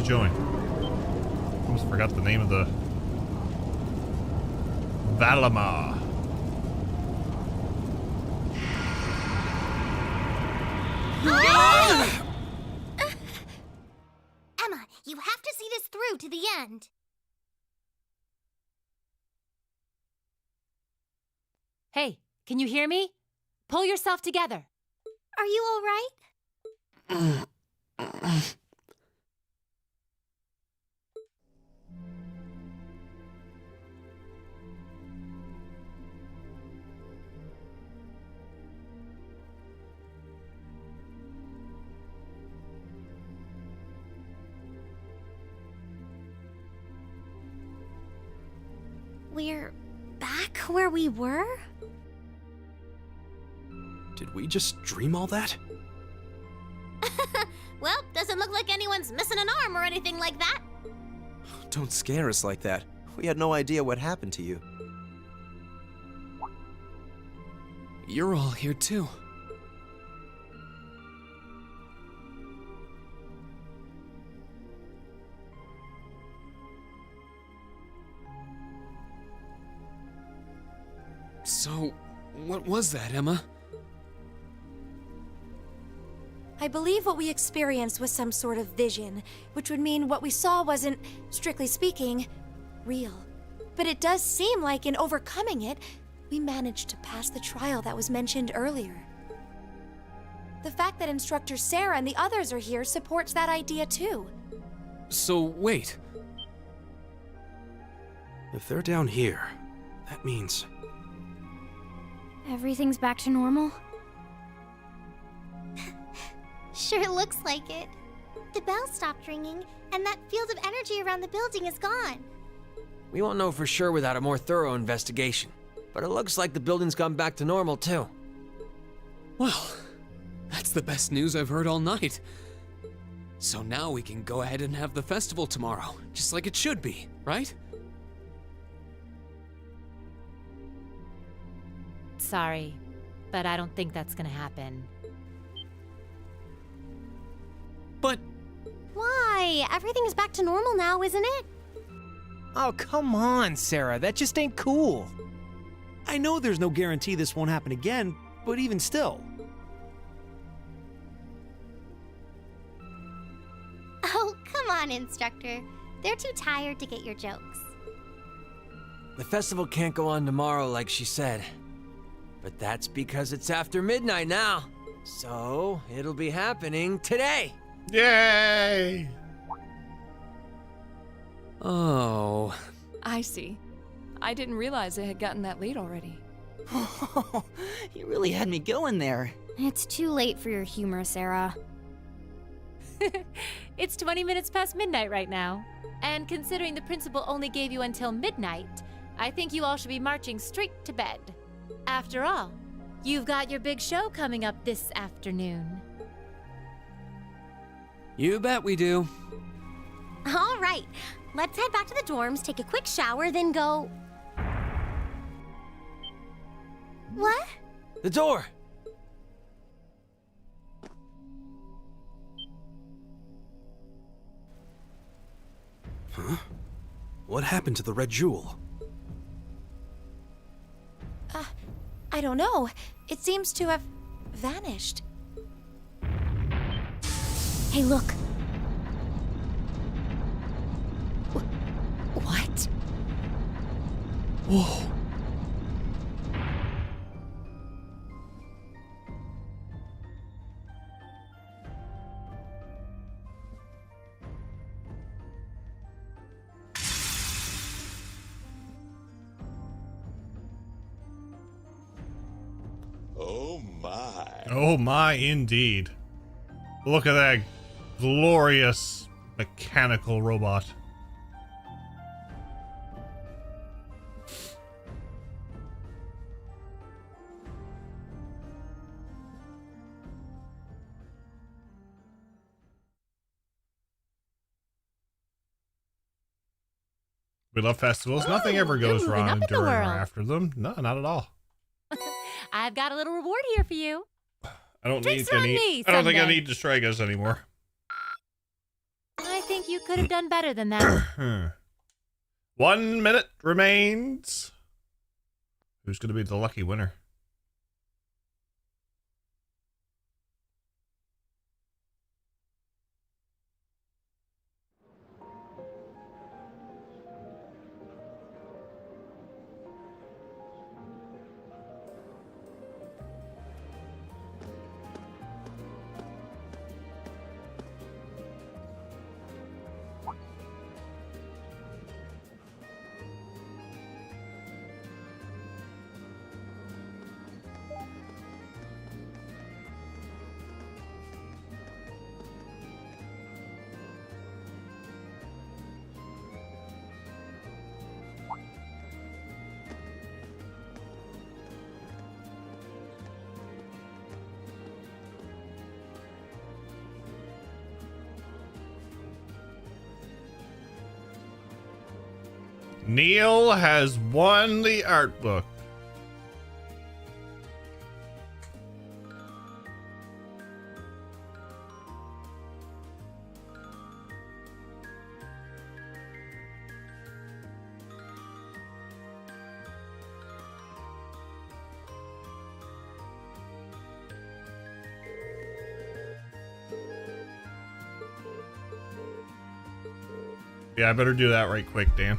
Join. Almost forgot the name of the Valamar. Emma, you have to see this through to the end. Hey, can you hear me? Pull yourself together. Are you all right? We're back where we were? Did we just dream all that? Well, doesn't look like anyone's missing an arm or anything like that. Don't scare us like that. We had no idea what happened to you. You're all here too. So, what was that, Emma? I believe what we experienced was some sort of vision, which would mean what we saw wasn't, strictly speaking, real. But it does seem like in overcoming it, we managed to pass the trial that was mentioned earlier. The fact that Instructor Sarah and the others are here supports that idea too. So, wait. If they're down here, that means... Everything's back to normal? Sure looks like it. The bell stopped ringing, and that field of energy around the building is gone. We won't know for sure without a more thorough investigation, but it looks like the building's gone back to normal too. Well, that's the best news I've heard all night. So now we can go ahead and have the festival tomorrow, just like it should be, right? Sorry, but I don't think that's gonna happen. But... Why? Everything is back to normal now, isn't it? Oh, come on, Sarah. That just ain't cool. I know there's no guarantee this won't happen again, but even still. Oh, come on, Instructor. They're too tired to get your jokes. The festival can't go on tomorrow like she said. But that's because it's after midnight now. So, it'll be happening today. Yay! Oh. I see. I didn't realize it had gotten that late already. You really had me going there. It's too late for your humor, Sarah. It's 20 minutes past midnight right now. And considering the principal only gave you until midnight, I think you all should be marching straight to bed. After all, you've got your big show coming up this afternoon. You bet we do. All right, let's head back to the dorms, take a quick shower, then go... What? The door! Huh? What happened to the red jewel? I don't know. It seems to have vanished. Hey, look. What? Whoa. Oh my. Oh my, indeed. Look at that glorious mechanical robot. We love festivals. Nothing ever goes moving wrong up in the during or world. after them. No, not at all. I've got a little reward here for you. I don't Drinks need are on any. me I don't think I Sunday. need to strike us anymore. I think you could have done better than that. 1 minute remains. Who's going to be the lucky winner? Neil has won the art book. Yeah, I better do that right quick, Dan.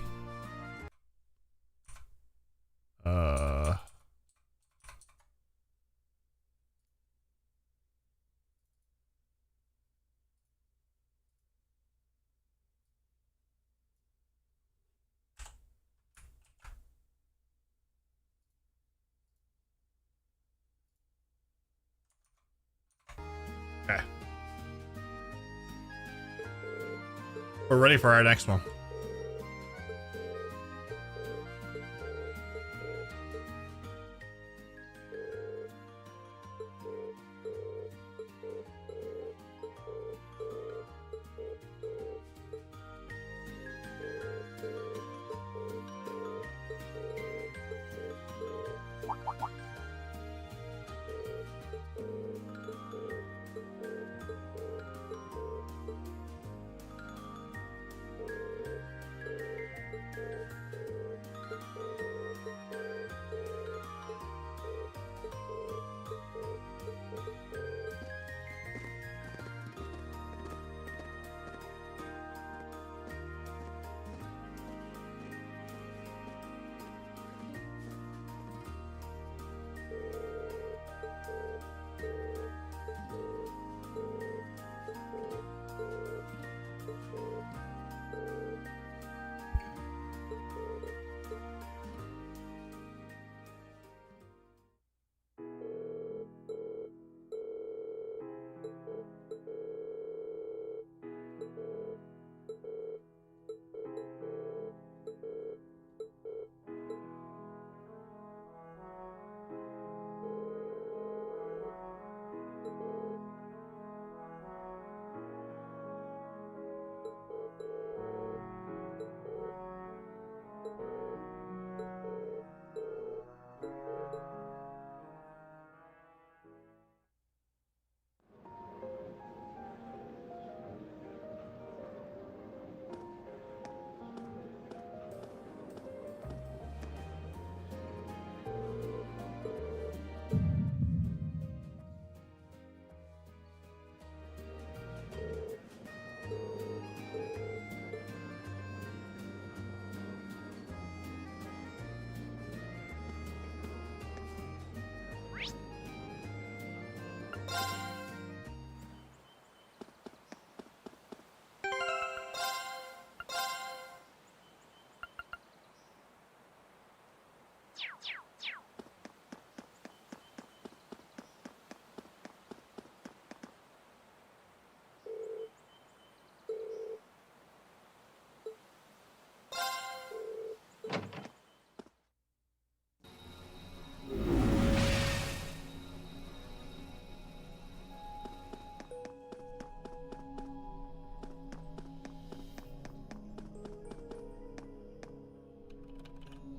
Okay. We're ready for our next one.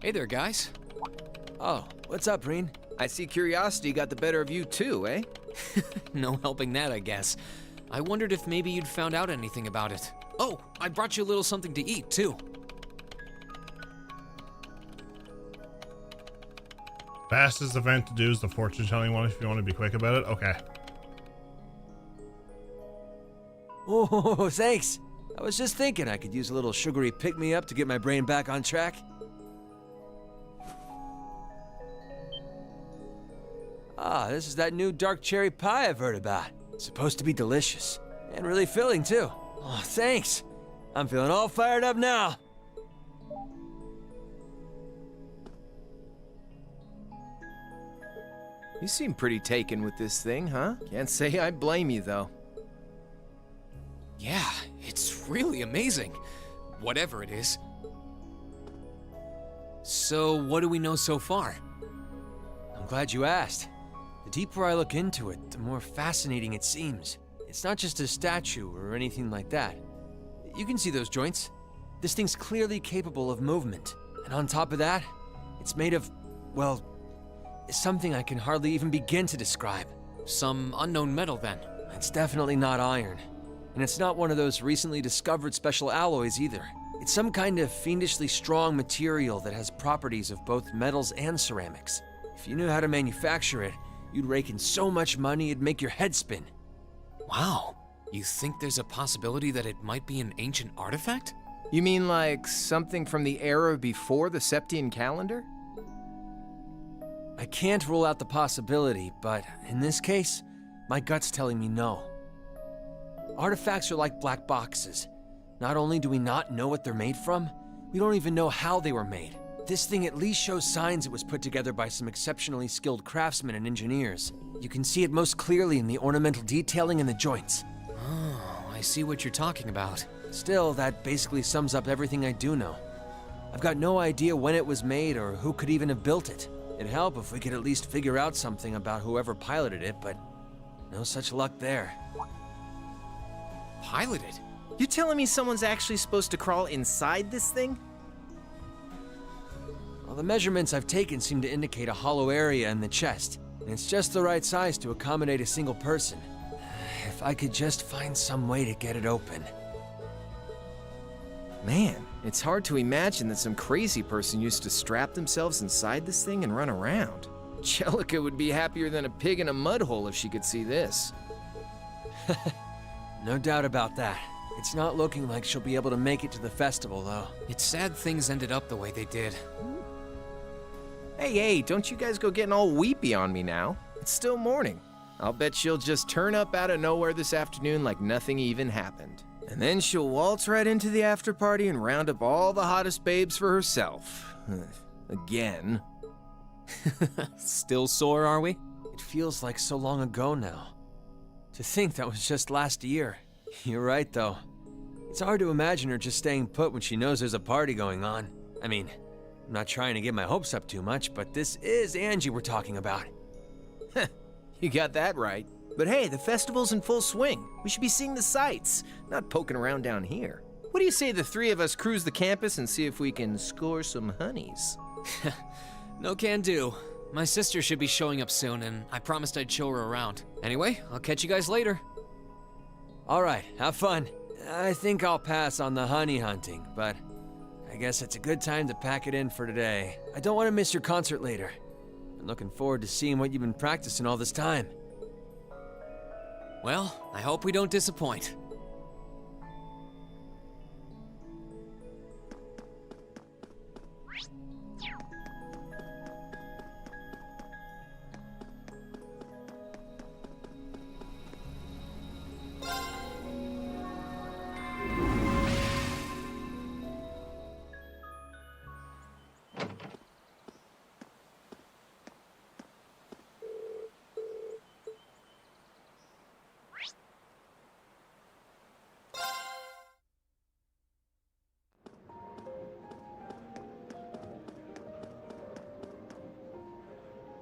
Hey there, guys. Oh, what's up, Reen? I see curiosity got the better of you too, eh? No helping that, I guess. I wondered if maybe you'd found out anything about it. Oh, I brought you a little something to eat, too. Fastest event to do is the fortune telling one if you want to be quick about it. Okay. Oh, thanks. I was just thinking I could use a little sugary pick-me-up to get my brain back on track. Ah, this is that new dark cherry pie I've heard about. It's supposed to be delicious. And really filling, too. Oh, thanks. I'm feeling all fired up now. You seem pretty taken with this thing, huh? Can't say I blame you, though. Yeah, it's really amazing. Whatever it is. So, what do we know so far? I'm glad you asked. The deeper I look into it, the more fascinating it seems. It's not just a statue or anything like that. You can see those joints. This thing's clearly capable of movement. And on top of that, it's made of, well, something I can hardly even begin to describe. Some unknown metal, then. It's definitely not iron. And it's not one of those recently discovered special alloys either. It's some kind of fiendishly strong material that has properties of both metals and ceramics. If you knew how to manufacture it, you'd rake in so much money it'd make your head spin. Wow. You think there's a possibility that it might be an ancient artifact? You mean like something from the era before the Septian calendar? I can't rule out the possibility, but in this case, my gut's telling me no. Artifacts are like black boxes. Not only do we not know what they're made from, we don't even know how they were made. This thing at least shows signs it was put together by some exceptionally skilled craftsmen and engineers. You can see it most clearly in the ornamental detailing in the joints. Oh, I see what you're talking about. Still, that basically sums up everything I do know. I've got no idea when it was made or who could even have built it. It'd help if we could at least figure out something about whoever piloted it, but no such luck there. Piloted? You telling me someone's actually supposed to crawl inside this thing? Well, the measurements I've taken seem to indicate a hollow area in the chest, and it's just the right size to accommodate a single person. If I could just find some way to get it open. Man, it's hard to imagine that some crazy person used to strap themselves inside this thing and run around. Jellica would be happier than a pig in a mud hole if she could see this. No doubt about that. It's not looking like she'll be able to make it to the festival, though. It's sad things ended up the way they did. Hey, don't you guys go getting all weepy on me now. It's still morning. I'll bet she'll just turn up out of nowhere this afternoon like nothing even happened. And then she'll waltz right into the after party and round up all the hottest babes for herself. Again. Still sore, are we? It feels like so long ago now. To think that was just last year. You're right, though. It's hard to imagine her just staying put when she knows there's a party going on. I mean, I'm not trying to get my hopes up too much, but this is Angie we're talking about. You got that right. But hey, the festival's in full swing. We should be seeing the sights, not poking around down here. What do you say the three of us cruise the campus and see if we can score some honeys? No can do. My sister should be showing up soon, and I promised I'd show her around. Anyway, I'll catch you guys later. All right, have fun. I think I'll pass on the honey hunting, but I guess it's a good time to pack it in for today. I don't want to miss your concert later. I'm looking forward to seeing what you've been practicing all this time. Well, I hope we don't disappoint.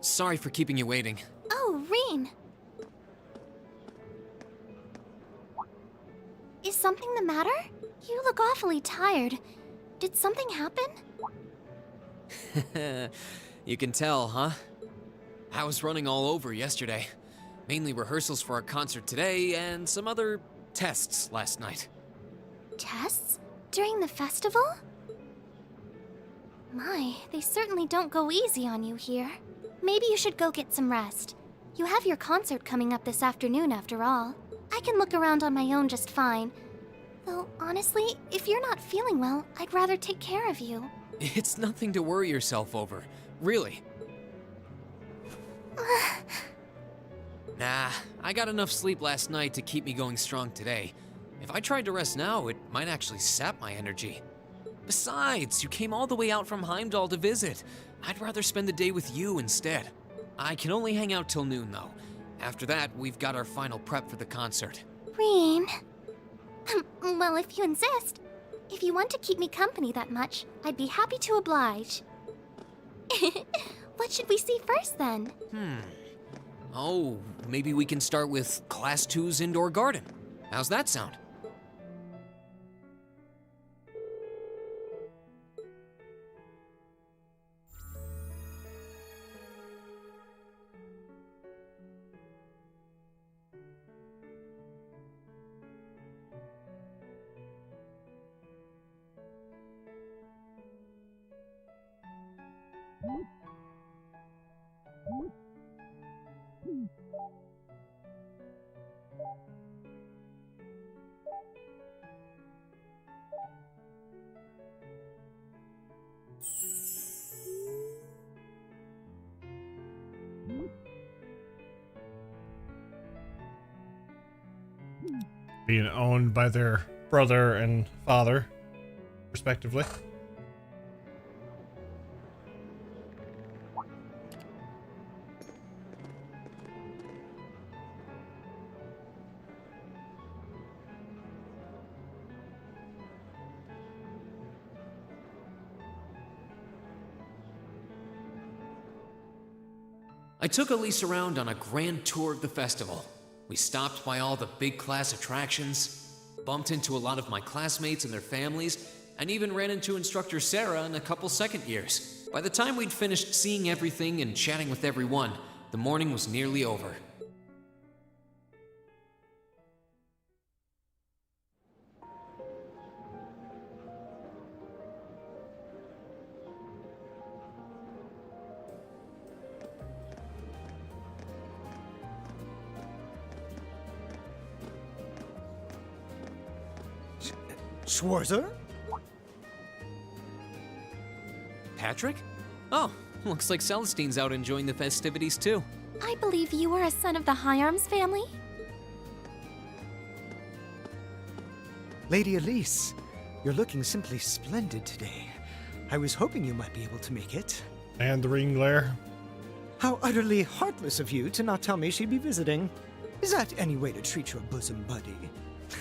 Sorry for keeping you waiting. Oh, Reen! Is something the matter? You look awfully tired. Did something happen? You can tell, huh? I was running all over yesterday. Mainly rehearsals for our concert today and some other tests last night. Tests? During the festival? My, they certainly don't go easy on you here. Maybe you should go get some rest. You have your concert coming up this afternoon after all. I can look around on my own just fine. Though, honestly, if you're not feeling well, I'd rather take care of you. It's nothing to worry yourself over. Really. Nah, I got enough sleep last night to keep me going strong today. If I tried to rest now, it might actually sap my energy. Besides, you came all the way out from Heimdall to visit. I'd rather spend the day with you instead. I can only hang out till noon, though. After that, we've got our final prep for the concert. Reen. Well, if you insist. If you want to keep me company that much, I'd be happy to oblige. What should we see first, then? Oh, maybe we can start with Class 2's indoor garden. How's that sound? Being owned by their brother and father, respectively. I took Elise around on a grand tour of the festival. We stopped by all the big class attractions, bumped into a lot of my classmates and their families, and even ran into instructor Sarah and a couple second years. By the time we'd finished seeing everything and chatting with everyone, the morning was nearly over. Schwarzer? Patrick? Oh, looks like Celestine's out enjoying the festivities too. I believe you are a son of the High Arms family? Lady Elise, you're looking simply splendid today. I was hoping you might be able to make it. And the ring glare. How utterly heartless of you to not tell me she'd be visiting. Is that any way to treat your bosom buddy?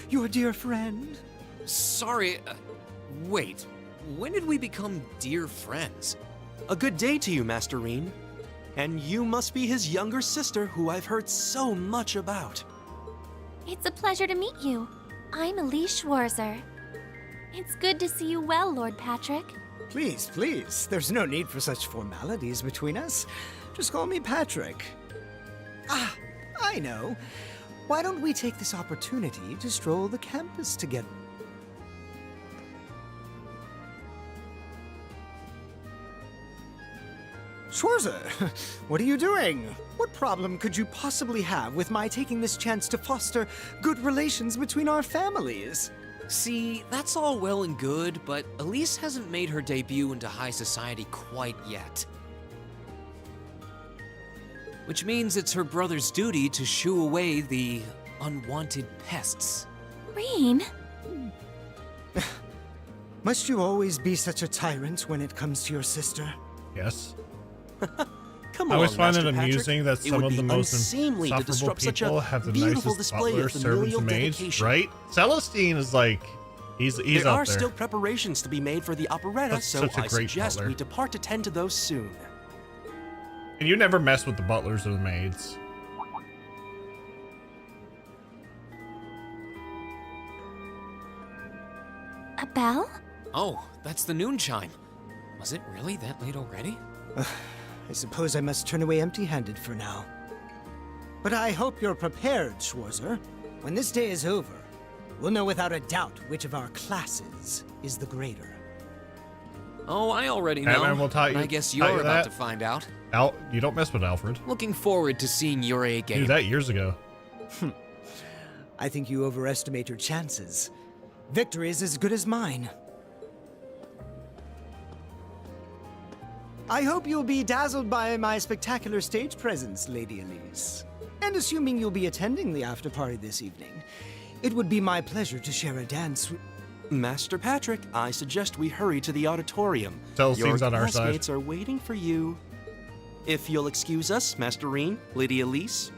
Your dear friend? Sorry, wait. When did we become dear friends? A good day to you, Master Reen. And you must be his younger sister who I've heard so much about. It's a pleasure to meet you. I'm Elise Schwarzer. It's good to see you well, Lord Patrick. Please, please. There's no need for such formalities between us. Just call me Patrick. Ah, I know. Why don't we take this opportunity to stroll the campus together? Schwarzer, what are you doing? What problem could you possibly have with my taking this chance to foster good relations between our families? See, that's all well and good, but Elise hasn't made her debut into high society quite yet. Which means it's her brother's duty to shoo away the unwanted pests. Reen? Must you always be such a tyrant when it comes to your sister? Yes. Come I always on, find Master it amusing Patrick. that some of the most unseemly to insufferable disrupt such people a have the beautiful nicest display butlers, of servants, familial and maids, dedication. right? Celestine is like, he's there up are there. still preparations to be made for the operetta, That's so such a I great suggest butler. we depart to tend to those soon. And you never mess with the butlers or the maids. A bell? Oh, that's the noon chime. Was it really that late already? I suppose I must turn away empty-handed for now. But I hope you're prepared, Schwarzer. When this day is over, we'll know without a doubt which of our classes is the greater. Oh, I already know. Batman will tell you. I guess tell you're you about that. to find out. You don't mess with Alfred. Looking forward to seeing your A You game. knew that years ago. I think you overestimate your chances. Victory is as good as mine. I hope you'll be dazzled by my spectacular stage presence, Lady Elise. And assuming you'll be attending the after-party this evening, it would be my pleasure to share a dance with... Master Patrick, I suggest we hurry to the auditorium. Celestine's Your on our side. classmates are waiting for you. If you'll excuse us, Master Reen, Lady Elise.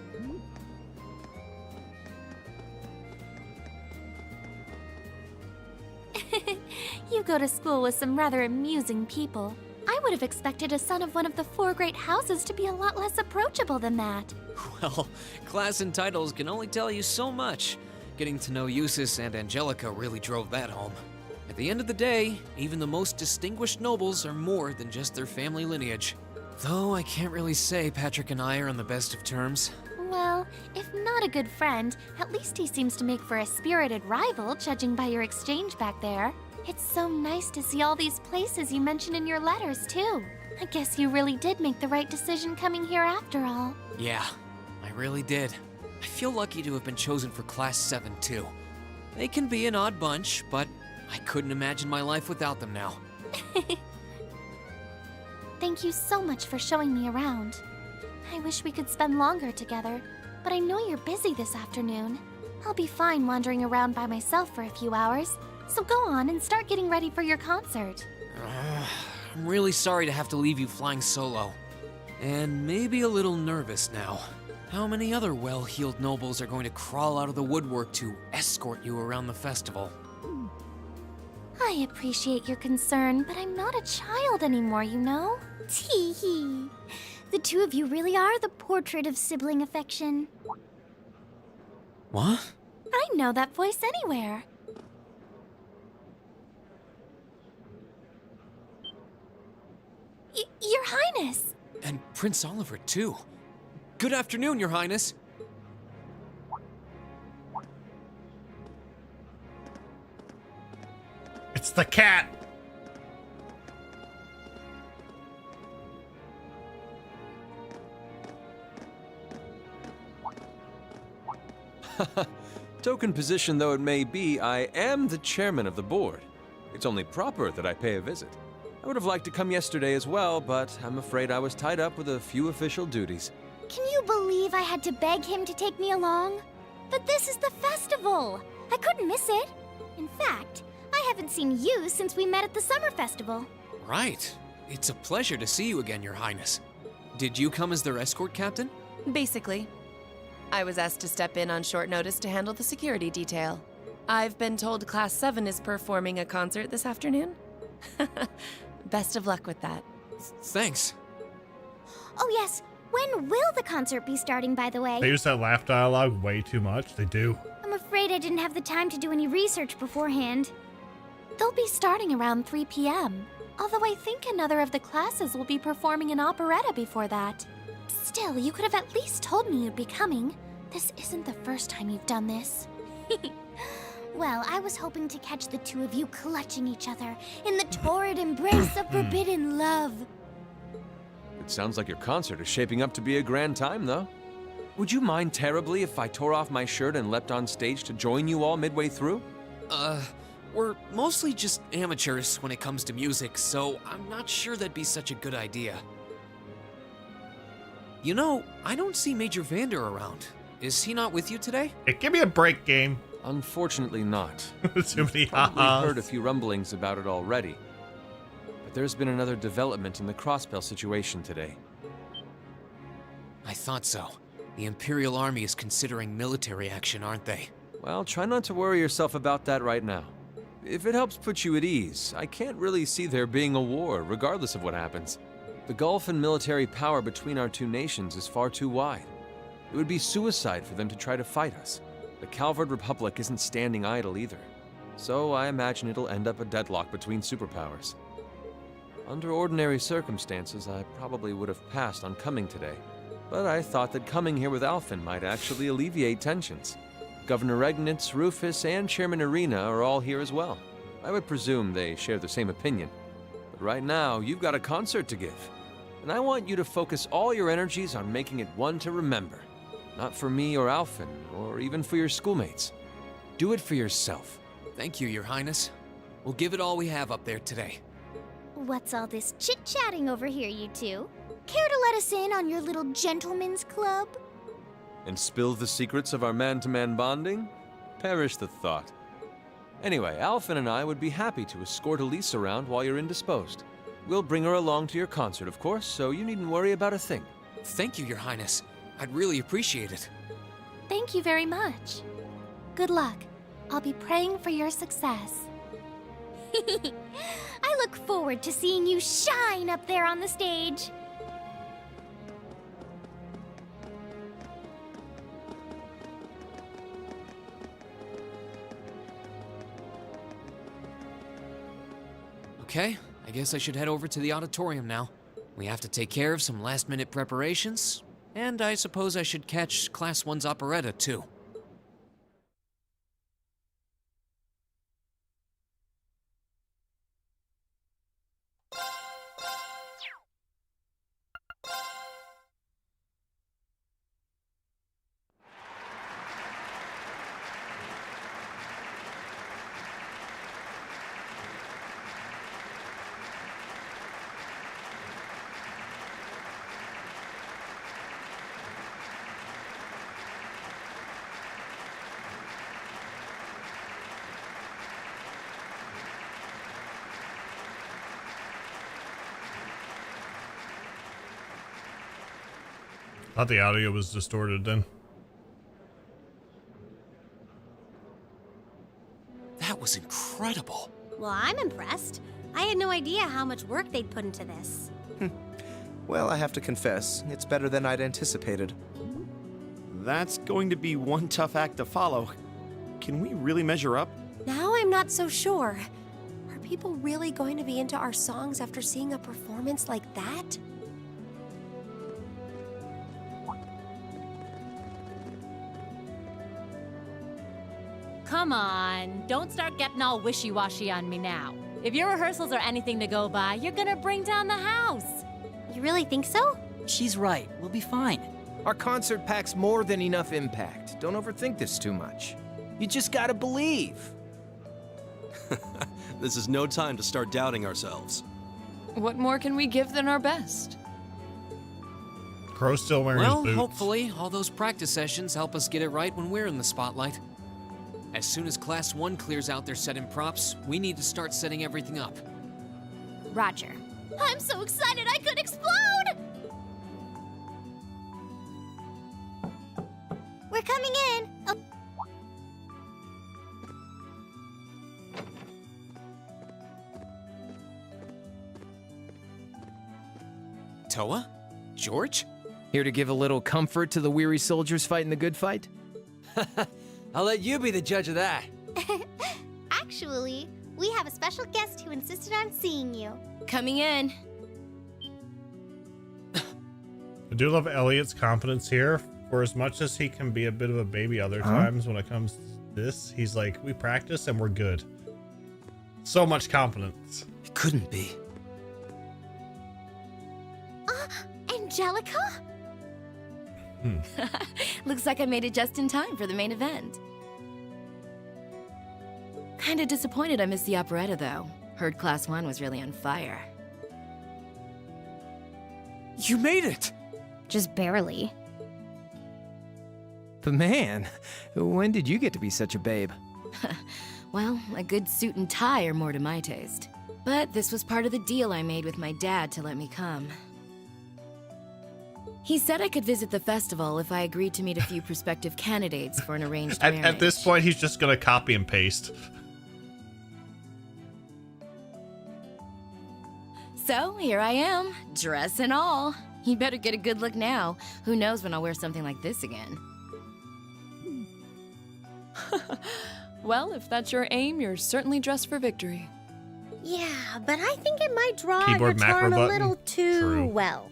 You go to school with some rather amusing people. I would have expected a son of one of the 4 great houses to be a lot less approachable than that. Well, class and titles can only tell you so much. Getting to know Eustace and Angelica really drove that home. At the end of the day, even the most distinguished nobles are more than just their family lineage. Though I can't really say Patrick and I are on the best of terms. Well, if not a good friend, at least he seems to make for a spirited rival, judging by your exchange back there. It's so nice to see all these places you mentioned in your letters, too. I guess you really did make the right decision coming here after all. Yeah, I really did. I feel lucky to have been chosen for Class 7, too. They can be an odd bunch, but I couldn't imagine my life without them now. Thank you so much for showing me around. I wish we could spend longer together, but I know you're busy this afternoon. I'll be fine wandering around by myself for a few hours, so go on and start getting ready for your concert. I'm really sorry to have to leave you flying solo. And maybe a little nervous now. How many other well-heeled nobles are going to crawl out of the woodwork to escort you around the festival? I appreciate your concern, but I'm not a child anymore, you know? Tee hee. The two of you really are the portrait of sibling affection. What? I know that voice anywhere. Your Highness! And Prince Oliver, too. Good afternoon, Your Highness. It's the cat. Token position though it may be, I am the chairman of the board. It's only proper that I pay a visit. I would have liked to come yesterday as well, but I'm afraid I was tied up with a few official duties. Can you believe I had to beg him to take me along? But this is the festival! I couldn't miss it. In fact, I haven't seen you since we met at the summer festival. Right. It's a pleasure to see you again, Your Highness. Did you come as their escort captain? Basically. I was asked to step in on short notice to handle the security detail. I've been told Class 7 is performing a concert this afternoon. Best of luck with that. Thanks. Oh yes, when will the concert be starting, by the way? They use that laugh dialogue way too much. They do. I'm afraid I didn't have the time to do any research beforehand. They'll be starting around 3 p.m. Although I think another of the classes will be performing an operetta before that. Still, you could have at least told me you'd be coming. This isn't the first time you've done this. Well, I was hoping to catch the two of you clutching each other in the torrid embrace of forbidden love. It sounds like your concert is shaping up to be a grand time, though. Would you mind terribly if I tore off my shirt and leapt on stage to join you all midway through? We're mostly just amateurs when it comes to music, so I'm not sure that'd be such a good idea. You know, I don't see Major Vander around. Is he not with you today? Hey, give me a break, game. Unfortunately not. Too many You've probably ha-has. heard a few rumblings about it already. But there's been another development in the Crossbell situation today. I thought so. The Imperial Army is considering military action, aren't they? Well, try not to worry yourself about that right now. If it helps put you at ease, I can't really see there being a war, regardless of what happens. The gulf in military power between our two nations is far too wide. It would be suicide for them to try to fight us. The Calvard Republic isn't standing idle either. So I imagine it'll end up a deadlock between superpowers. Under ordinary circumstances, I probably would have passed on coming today. But I thought that coming here with Alphen might actually alleviate tensions. Governor Regnitz, Rufus, and Chairman Arena are all here as well. I would presume they share the same opinion. But right now, you've got a concert to give. And I want you to focus all your energies on making it one to remember. Not for me or Alphen, or even for your schoolmates. Do it for yourself. Thank you, Your Highness. We'll give it all we have up there today. What's all this chit-chatting over here, you two? Care to let us in on your little gentleman's club? And spill the secrets of our man-to-man bonding? Perish the thought. Anyway, Alphen and I would be happy to escort Elise around while you're indisposed. We'll bring her along to your concert, of course, so you needn't worry about a thing. Thank you, Your Highness. I'd really appreciate it. Thank you very much. Good luck. I'll be praying for your success. I look forward to seeing you shine up there on the stage. Okay, I guess I should head over to the auditorium now. We have to take care of some last-minute preparations, and I suppose I should catch Class 1's operetta, too. Thought the audio was distorted then. That was incredible. Well, I'm impressed. I had no idea how much work they'd put into this. Well, I have to confess, it's better than I'd anticipated. That's going to be one tough act to follow. Can we really measure up? Now I'm not so sure. Are people really going to be into our songs after seeing a performance like that? Come on, don't start getting all wishy-washy on me now. If your rehearsals are anything to go by, you're gonna bring down the house. You really think so? She's right. We'll be fine. Our concert packs more than enough impact. Don't overthink this too much. You just gotta believe. This is no time to start doubting ourselves. What more can we give than our best? Crow's still wearing Well, his boots. hopefully, all those practice sessions help us get it right when we're in the spotlight. As soon as Class 1 clears out their set and props, we need to start setting everything up. Roger. I'm so excited I could explode! We're coming in. Oh. Toa? George? Here to give a little comfort to the weary soldiers fighting the good fight? I'll let you be the judge of that. Actually, we have a special guest who insisted on seeing you. Coming in. I do love Elliot's confidence here. For as much as he can be a bit of a baby other times when it comes to this, he's like, we practice and we're good. So much confidence. It couldn't be. Angelica? Looks like I made it just in time for the main event. Kinda disappointed I missed the operetta, though. Heard Class 1 was really on fire. You made it! Just barely. But man, when did you get to be such a babe? Well, a good suit and tie are more to my taste. But this was part of the deal I made with my dad to let me come. He said I could visit the festival if I agreed to meet a few prospective candidates for an arranged marriage. At this point, he's just gonna copy and paste. So, here I am, dress and all. You better get a good look now. Who knows when I'll wear something like this again. Well, if that's your aim, you're certainly dressed for victory. Yeah, but I think it might draw Keyboard your charm macro a little button? too True. well.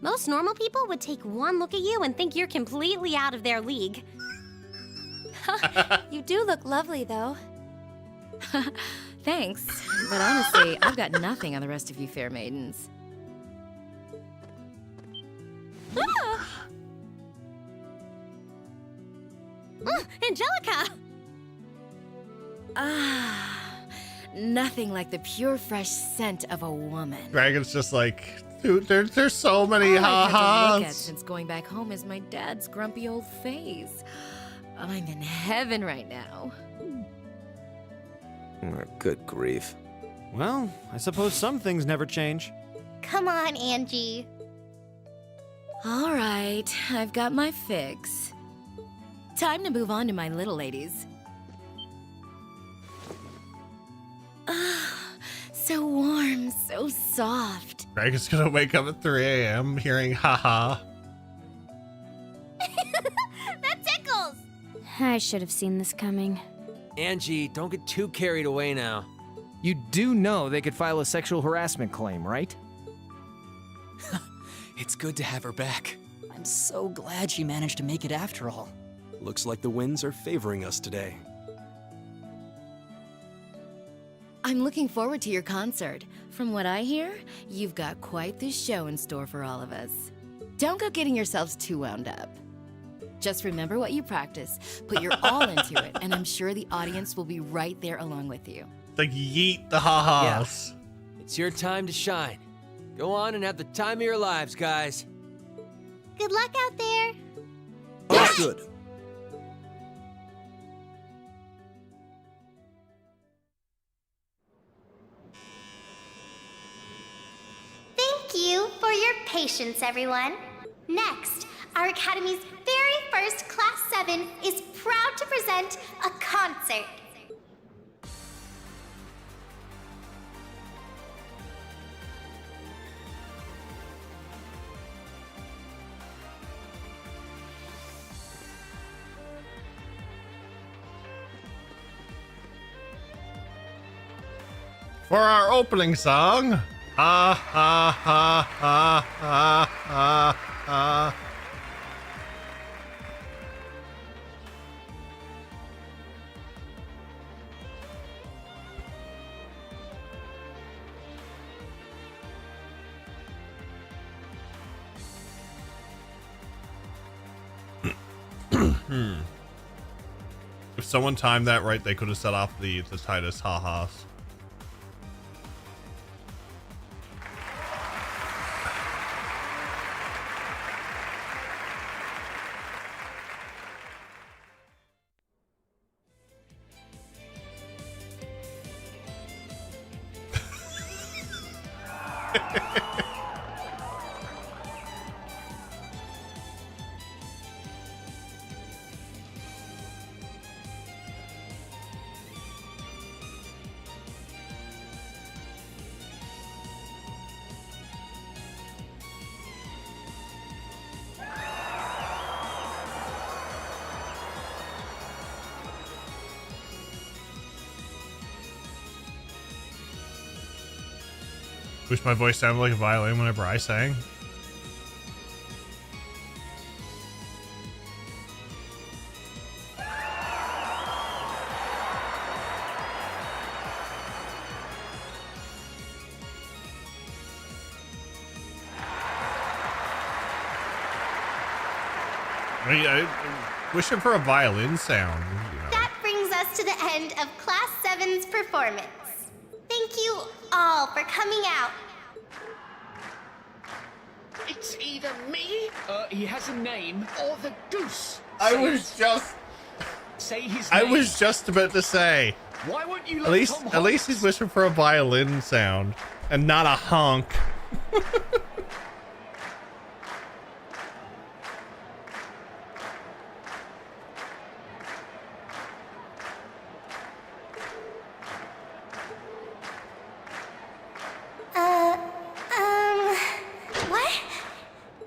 Most normal people would take one look at you and think you're completely out of their league. You do look lovely, though. Thanks, but honestly, I've got nothing on the rest of you fair maidens. Angelica! Nothing like the pure, fresh scent of a woman. Dragon's just like, dude, there's so many All I've had to look at ha-has. since going back home is my dad's grumpy old face. I'm in heaven right now. Oh, good grief. Well, I suppose some things never change. Come on, Angie. All right, I've got my fix. Time to move on to my little ladies. So warm, so soft. Dragon's gonna wake up at 3 a.m. hearing haha. That tickles! I should have seen this coming. Angie, don't get too carried away now. You do know they could file a sexual harassment claim, right? It's good to have her back. I'm so glad she managed to make it after all. Looks like the winds are favoring us today. I'm looking forward to your concert. From what I hear, you've got quite the show in store for all of us. Don't go getting yourselves too wound up. Just remember what you practice, put your all into it, and I'm sure the audience will be right there along with you. Like, yeet the ha-has. It's your time to shine. Go on and have the time of your lives, guys. Good luck out there. Oh, good. Thank you for your patience, everyone. Next, our Academy's very first Class 7 is proud to present a concert. For our opening song, ha ha ha ha ha ha ha. If someone timed that right, they could have set off the Titus ha-has. Wish my voice sounded like a violin whenever I sang. I wishing for a violin sound. You know. That brings us to the end of Class 7's performance. Thank you all for coming out. It's either me, he has a name, or the goose. I was just about to say. Why won't you at least he's wishing for a violin sound and not a honk.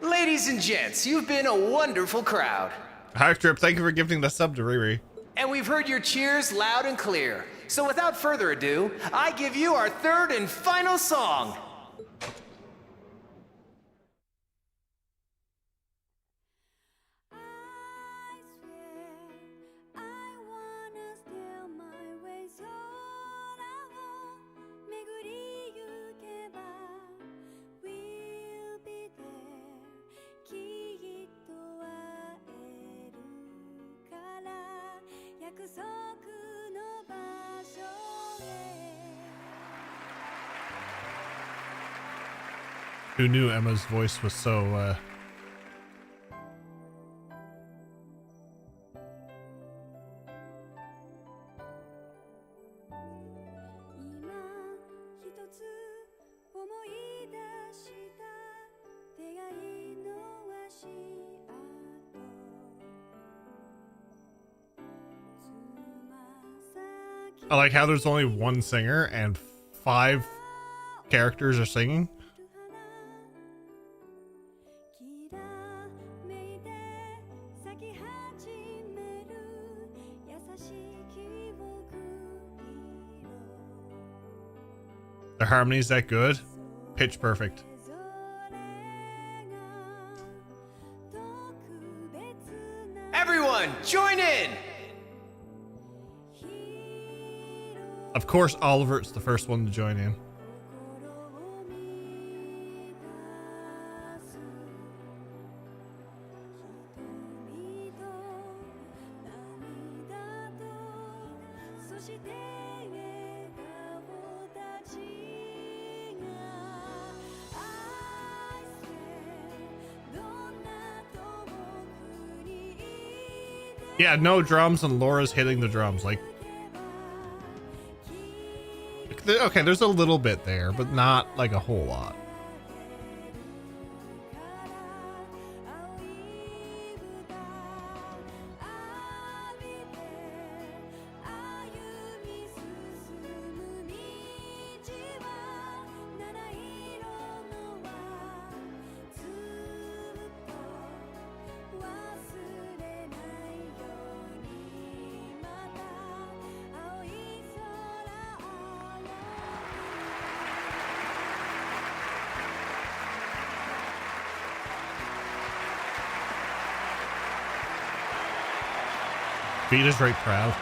Ladies and gents, you've been a wonderful crowd. Hi, Trip. Thank you for gifting the sub to Riri. And we've heard your cheers loud and clear. So without further ado, I give you our third and final song. Who knew Emma's voice was so, I like how there's only one singer and 5 characters are singing. The harmony's that good. Pitch perfect. Everyone, join in! Of course, Oliver's the first one to join in. Yeah, no drums and Laura's hitting the drums. Like, okay, there's a little bit there, but not like a whole lot. Vita's right proud.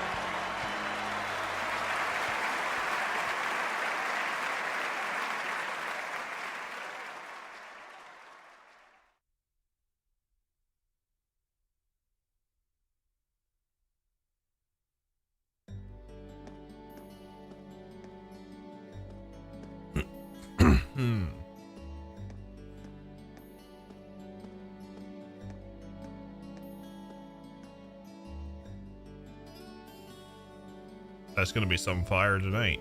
That's gonna be some fire tonight.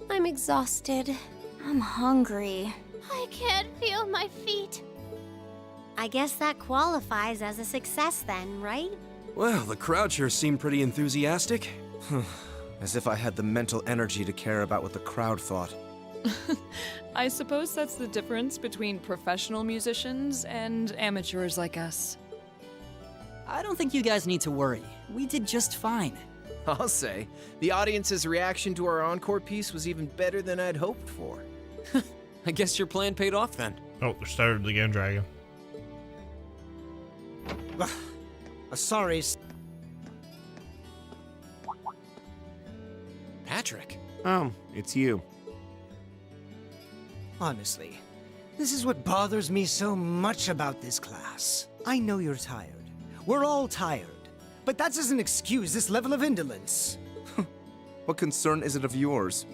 I'm exhausted. I'm hungry. I can't feel my feet. I guess that qualifies as a success then, right? Well, the crowd sure seemed pretty enthusiastic. As if I had the mental energy to care about what the crowd thought. I suppose that's the difference between professional musicians and amateurs like us. I don't think you guys need to worry. We did just fine. I'll say, the audience's reaction to our encore piece was even better than I'd hoped for. I guess your plan paid off then. Oh, they started again, Dragon. Sorry. Patrick. Oh, it's you. Honestly, this is what bothers me so much about this class. I know you're tired. We're all tired. But that doesn't excuse this level of indolence. What concern is it of yours?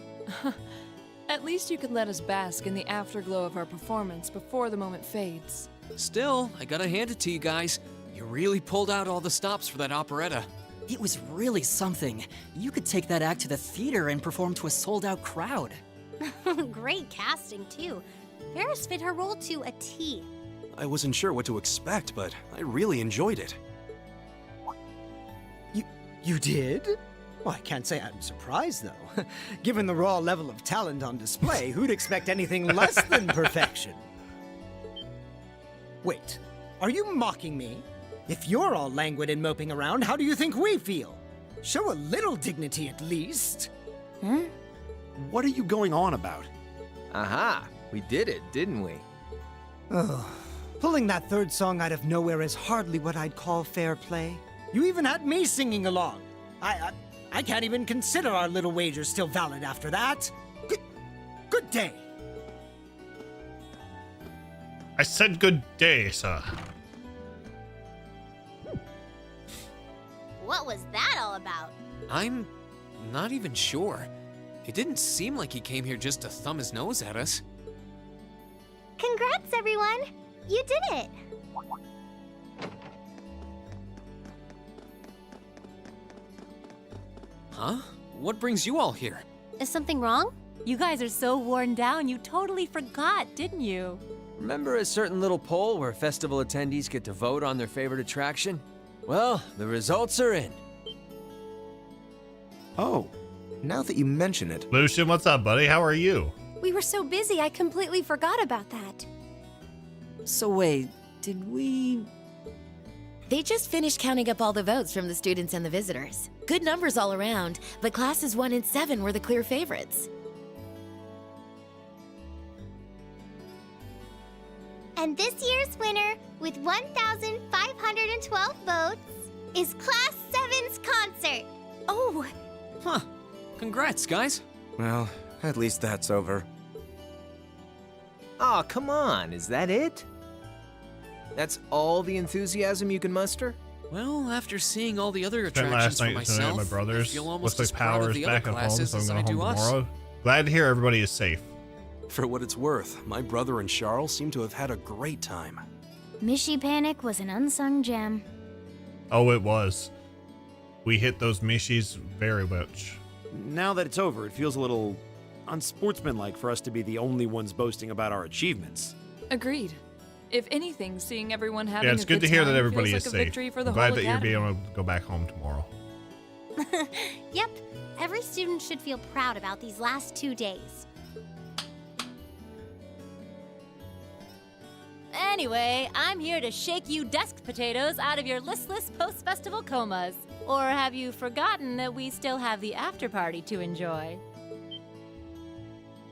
At least you could let us bask in the afterglow of our performance before the moment fades. Still, I gotta hand it to you guys. You really pulled out all the stops for that operetta. It was really something. You could take that act to the theater and perform to a sold-out crowd. Great casting, too. Ferris fit her role to a T. I wasn't sure what to expect, but I really enjoyed it. You did? Well, I can't say I'm surprised, though. Given the raw level of talent on display, who'd expect anything less than perfection? Wait, are you mocking me? If you're all languid and moping around, how do you think we feel? Show a little dignity at least. Huh? What are you going on about? Aha, we did it, didn't we? Oh, pulling that third song out of nowhere is hardly what I'd call fair play. You even had me singing along. I can't even consider our little wager still valid after that. Good day. I said good day, sir. What was that all about? I'm not even sure. It didn't seem like he came here just to thumb his nose at us. Congrats, everyone! You did it! Huh? What brings you all here? Is something wrong? You guys are so worn down, you totally forgot, didn't you? Remember a certain little poll where festival attendees get to vote on their favorite attraction? Well, the results are in. Oh, now that you mention it. Lucian, what's up, buddy? How are you? We were so busy, I completely forgot about that. So wait, did we... They just finished counting up all the votes from the students and the visitors. Good numbers all around, but classes 1 and 7 were the clear favorites. And this year's winner, with 1,512 votes, is Class 7's concert. Oh! Huh. Congrats, guys. Well, at least that's over. Aw, come on, is that it? That's all the enthusiasm you can muster? Well, after seeing all the other Spent attractions last for night tonight myself, at my brother's. I feel almost Looks as like proud of Power's the back other at home, classes so I'm as going I home do us. tomorrow. Glad to hear everybody is safe. For what it's worth, my brother and Charles seem to have had a great time. Mishy Panic was an unsung gem. Oh, it was. We hit those Mishis very much. Now that it's over, it feels a little unsportsmanlike for us to be the only ones boasting about our achievements. Agreed. If anything, seeing everyone having Yeah, it's a good to hear that time everybody feels is like a safe. victory for the I'm glad whole that you're academy. being able to go back home tomorrow. Yep, every student should feel proud about these last 2 days. Anyway, I'm here to shake you desk potatoes out of your listless post-festival comas. Or have you forgotten that we still have the after-party to enjoy?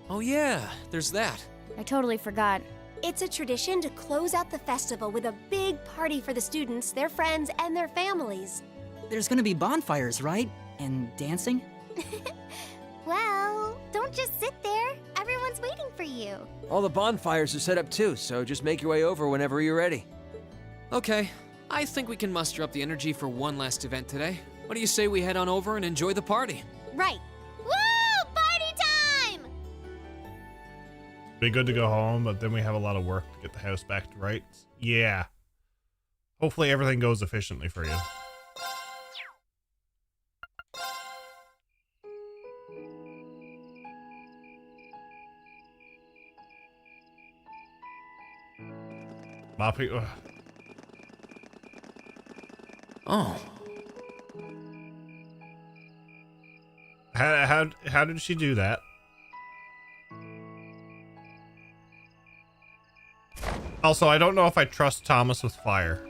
Oh yeah, there's that. I totally forgot. It's a tradition to close out the festival with a big party for the students, their friends, and their families. There's gonna be bonfires, right? And dancing? Well, don't just sit there. Everyone's waiting for you. All the bonfires are set up too, so just make your way over whenever you're ready. Okay, I think we can muster up the energy for one last event today. What do you say we head on over and enjoy the party? Right. Woo! Party time! Be good to go home, but then we have a lot of work to get the house back to rights. Yeah. Hopefully everything goes efficiently for you. Moppy. Ugh. Oh. How did she do that? Also, I don't know if I trust Thomas with fire.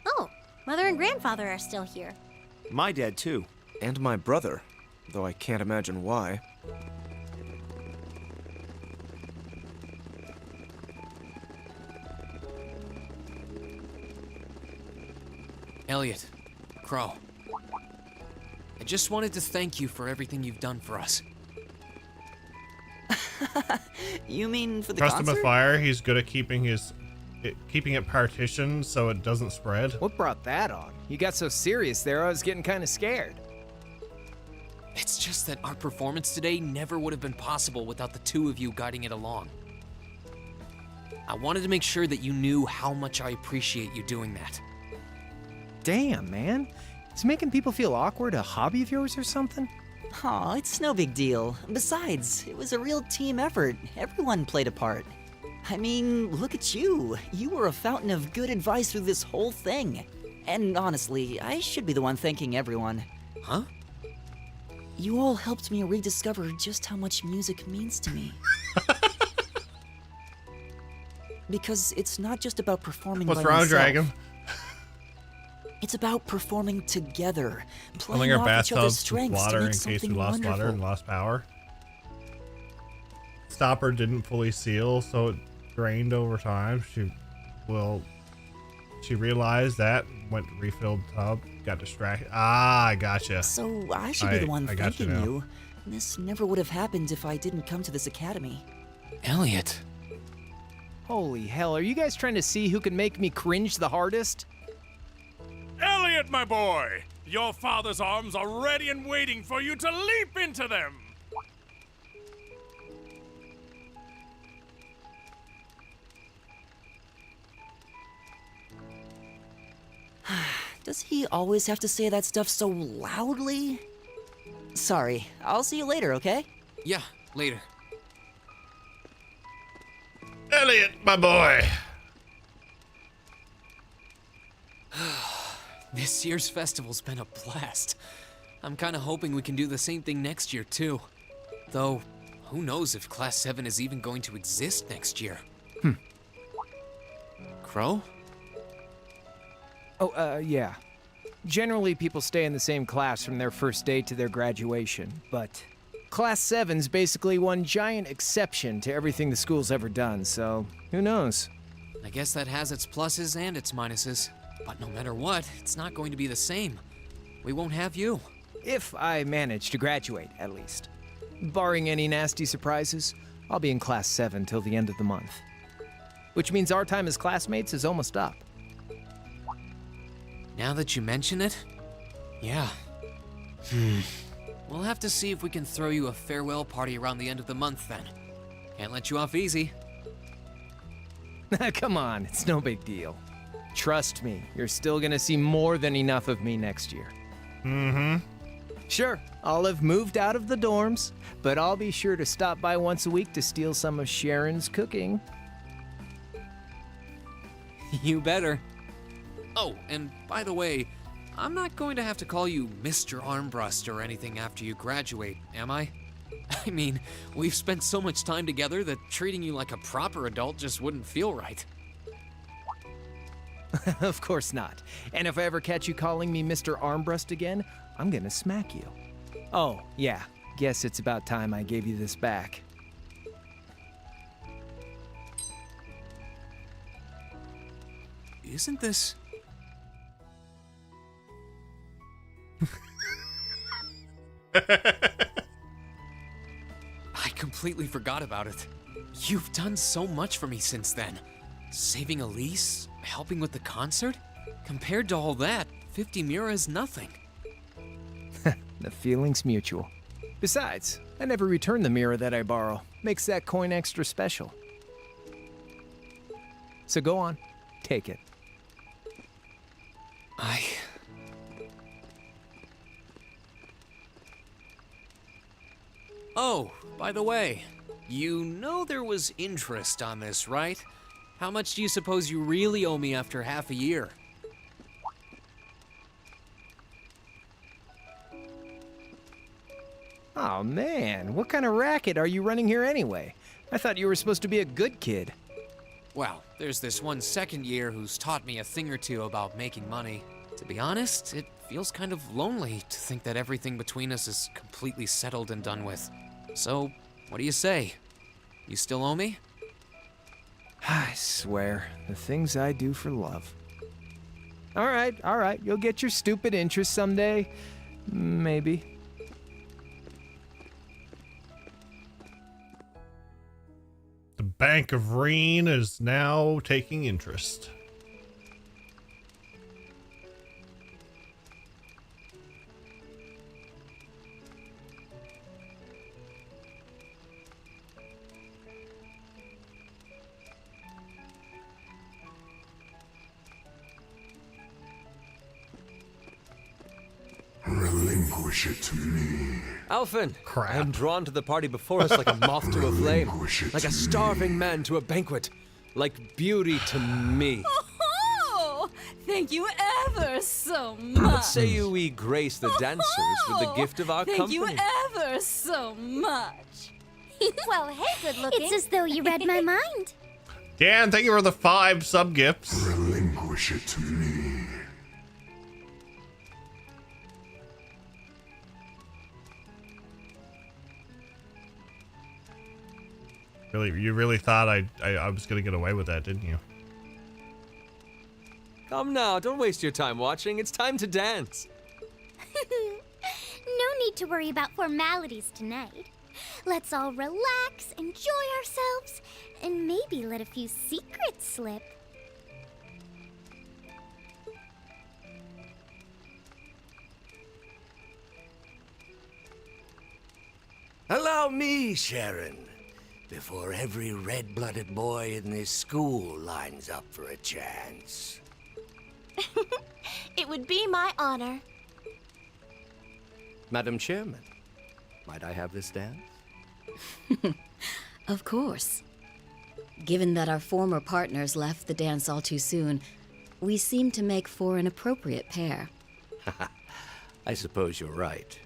Oh, Mother and Grandfather are still here. My dad, too. And my brother, though I can't imagine why. Elliot, Crow. I just wanted to thank you for everything you've done for us. You mean for the Trust concert? him with fire. He's good at keeping it partitioned so it doesn't spread. What brought that on? You got so serious there, I was getting kind of scared. It's just that our performance today never would have been possible without the two of you guiding it along. I wanted to make sure that you knew how much I appreciate you doing that. Damn, man. Is making people feel awkward a hobby of yours or something? Aw, it's no big deal. Besides, it was a real team effort. Everyone played a part. I mean, look at you. You were a fountain of good advice through this whole thing. And honestly, I should be the one thanking everyone. Huh? You all helped me rediscover just how much music means to me. Because it's not just about performing What's by wrong, myself. Dragon? It's about performing together, Filling playing our off each other's bathtubs with strengths water to in make case we something lost wonderful. water and lost power. Stopper didn't fully seal, so it drained over time. She realized that, went to refill the tub, got distracted. Ah, I gotcha. So I should be the one I got thanking now. you. This never would have happened if I didn't come to this academy. Elliot. Holy hell, are you guys trying to see who can make me cringe the hardest? Elliot, my boy! Your father's arms are ready and waiting for you to leap into them! Does he always have to say that stuff so loudly? Sorry, I'll see you later, okay? Yeah, later. Elliot, my boy. This year's festival's been a blast. I'm kind of hoping we can do the same thing next year, too. Though, who knows if Class 7 is even going to exist next year? Crow? Oh, yeah. Generally, people stay in the same class from their first day to their graduation, but Class 7's basically one giant exception to everything the school's ever done, so who knows? I guess that has its pluses and its minuses. But no matter what, it's not going to be the same. We won't have you. If I manage to graduate, at least. Barring any nasty surprises, I'll be in Class 7 till the end of the month. Which means our time as classmates is almost up. Now that you mention it, yeah. We'll have to see if we can throw you a farewell party around the end of the month then. Can't let you off easy. Come on, it's no big deal. Trust me, you're still gonna see more than enough of me next year. Mm-hmm. Sure, I'll have moved out of the dorms, but I'll be sure to stop by once a week to steal some of Sharon's cooking. You better. Oh, and by the way, I'm not going to have to call you Mr. Armbrust or anything after you graduate, am I? I mean, we've spent so much time together that treating you like a proper adult just wouldn't feel right. Of course not. And if I ever catch you calling me Mr. Armbrust again, I'm gonna smack you. Oh, yeah. Guess it's about time I gave you this back. Isn't this... I completely forgot about it. You've done so much for me since then. Saving Elise, helping with the concert. Compared to all that, 50 Mira is nothing. The feeling's mutual. Besides, I never return the mirror that I borrow. Makes that coin extra special. So go on, take it. Oh, by the way, you know there was interest on this, right? How much do you suppose you really owe me after half a year? Oh man, what kind of racket are you running here anyway? I thought you were supposed to be a good kid. Well, there's this one second year who's taught me a thing or two about making money. To be honest, it feels kind of lonely to think that everything between us is completely settled and done with. So, what do you say? You still owe me? I swear, the things I do for love. All right, you'll get your stupid interest someday. Maybe. The Bank of Reen is now taking interest. Relinquish it to me. Alphen, I am drawn to the party before us like a moth to a flame, like a starving man to a banquet, like beauty to me. Oh, thank you ever so much. What say we grace the dancers with the gift of our Thank company? you ever so much. Well, hey, good looking. It's as though you read my mind. Dan, thank you for the 5 sub gifts. Relinquish it to me. Really, you really thought I was gonna get away with that, didn't you? Come now, don't waste your time watching. It's time to dance. No need to worry about formalities tonight. Let's all relax, enjoy ourselves, and maybe let a few secrets slip. Allow me, Sharon, before every red-blooded boy in this school lines up for a chance. It would be my honor. Madam Chairman, might I have this dance? Of course. Given that our former partners left the dance all too soon, we seem to make for an appropriate pair. I suppose you're right.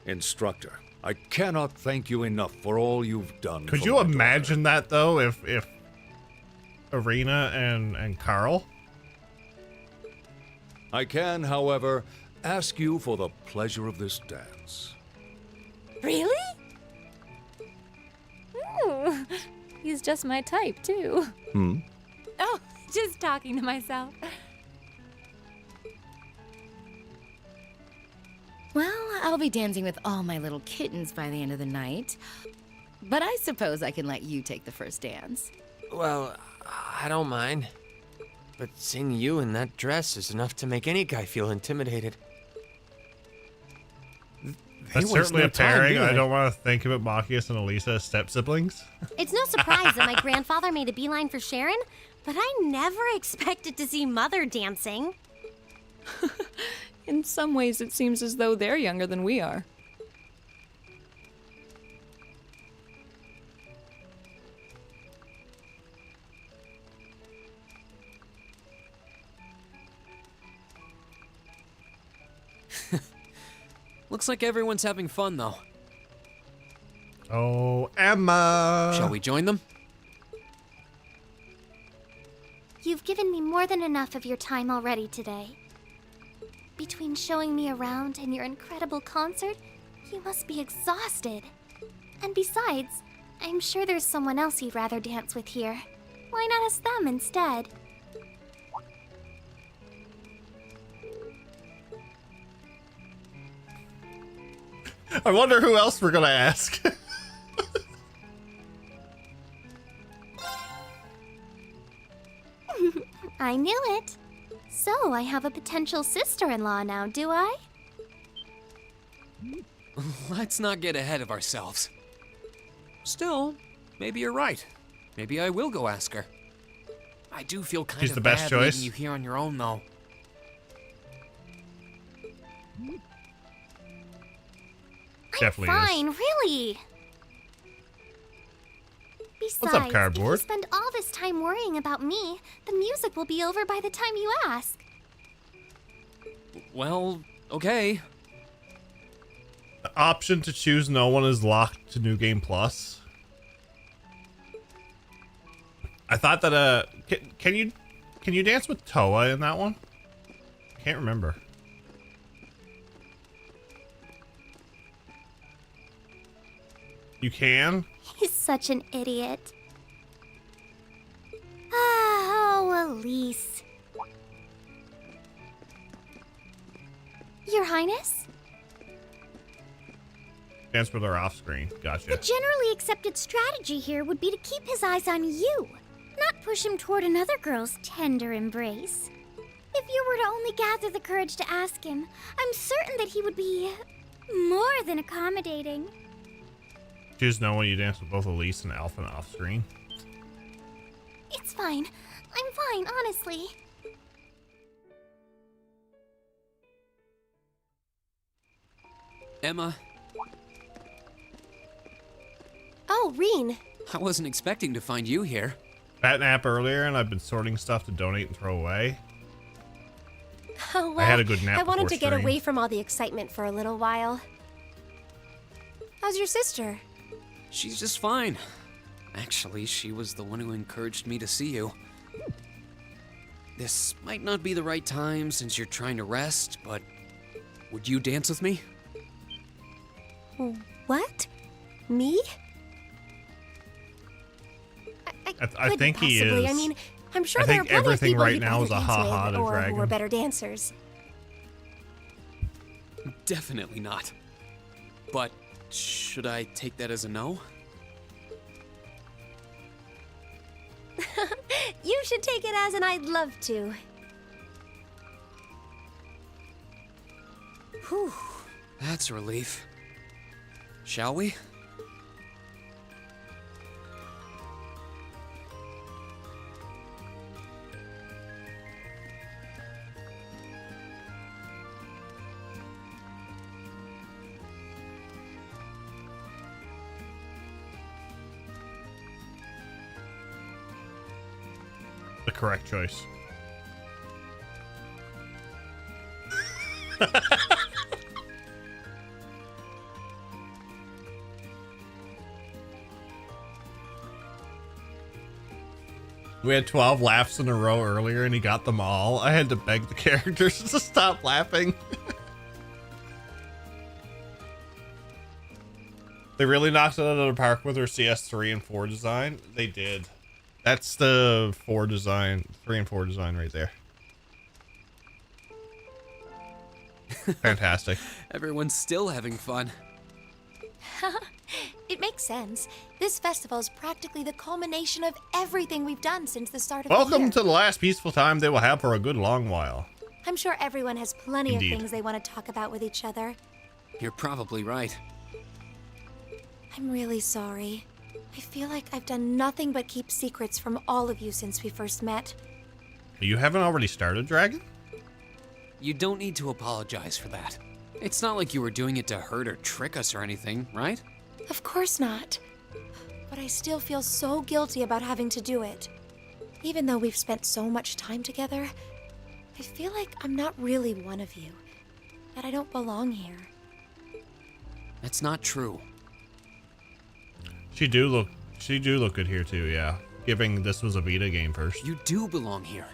Instructor, I cannot thank you enough for all you've done. Could for you my imagine that though, if Arena and Carl? I can, however, ask you for the pleasure of this dance. Really? Ooh, he's just my type, too. Oh, just talking to myself. Well, I'll be dancing with all my little kittens by the end of the night. But I suppose I can let you take the first dance. Well, I don't mind. But seeing you in that dress is enough to make any guy feel intimidated. That's certainly a pairing. I don't want to think about Machias and Elisa as step-siblings. It's no surprise that my grandfather made a beeline for Sharon, but I never expected to see Mother dancing. In some ways, it seems as though they're younger than we are. Looks like everyone's having fun, though. Oh, Emma! Shall we join them? You've given me more than enough of your time already today. Between showing me around and your incredible concert, you must be exhausted. And besides, I'm sure there's someone else you'd rather dance with here. Why not ask them instead? I wonder who else we're gonna ask. I knew it. So, I have a potential sister-in-law now, do I? Let's not get ahead of ourselves. Still, maybe you're right. Maybe I will go ask her. I do feel kind She's of the best bad choice. leaving you here on your own, though. Definitely is. Fine, really. Besides, What's up, cardboard? if you spend all this time worrying about me, the music will be over by the time you ask. Well, okay. The option to choose no one is locked to New Game Plus. I thought that can you dance with Toa in that one? Can't remember. You can? He's such an idiot. Oh, Elise. Your Highness? Dance with her off screen. Gotcha. The generally accepted strategy here would be to keep his eyes on you, not push him toward another girl's tender embrace. If you were to only gather the courage to ask him, I'm certain that he would be more than accommodating. Choose no one, you dance with both Elise and Alpha off screen. It's fine. I'm fine, honestly. Emma, Oh, Reen. I wasn't expecting to find you here. Fat nap earlier, and I've been sorting stuff to donate and throw away. Oh, well, I had a good nap I wanted before to get stream. away from all the excitement for a little while. How's your sister? She's just fine. Actually, she was the one who encouraged me to see you. This might not be the right time since you're trying to rest, but would you dance with me? What? Me? I Couldn't think he possibly. is. I mean, I'm sure I there are think plenty of everything people right you'd now rather is a dance ha-ha with to or who are Dragon. better dancers. Definitely not. But should I take that as a no? You should take it as an I'd love to. Whew, that's a relief. Shall we? The correct choice. We had 12 laughs in a row earlier and he got them all. I had to beg the characters to stop laughing. They really knocked it out of the park with their CS3 and 4 design. They did. That's the 4 design, 3 and 4 design right there. Fantastic. Everyone's still having fun. It makes sense. This festival is practically the culmination of everything we've done since the start of the Welcome year. to the last peaceful time they will have for a good long while. I'm sure everyone has plenty Indeed. of things they want to talk about with each other. You're probably right. I'm really sorry. I feel like I've done nothing but keep secrets from all of you since we first met. You haven't already started, Dragon? You don't need to apologize for that. It's not like you were doing it to hurt or trick us or anything, right? Of course not. But I still feel so guilty about having to do it. Even though we've spent so much time together, I feel like I'm not really one of you. That I don't belong here. That's not true. She do look good here too, yeah. Given this was a Vita game first. You do belong here.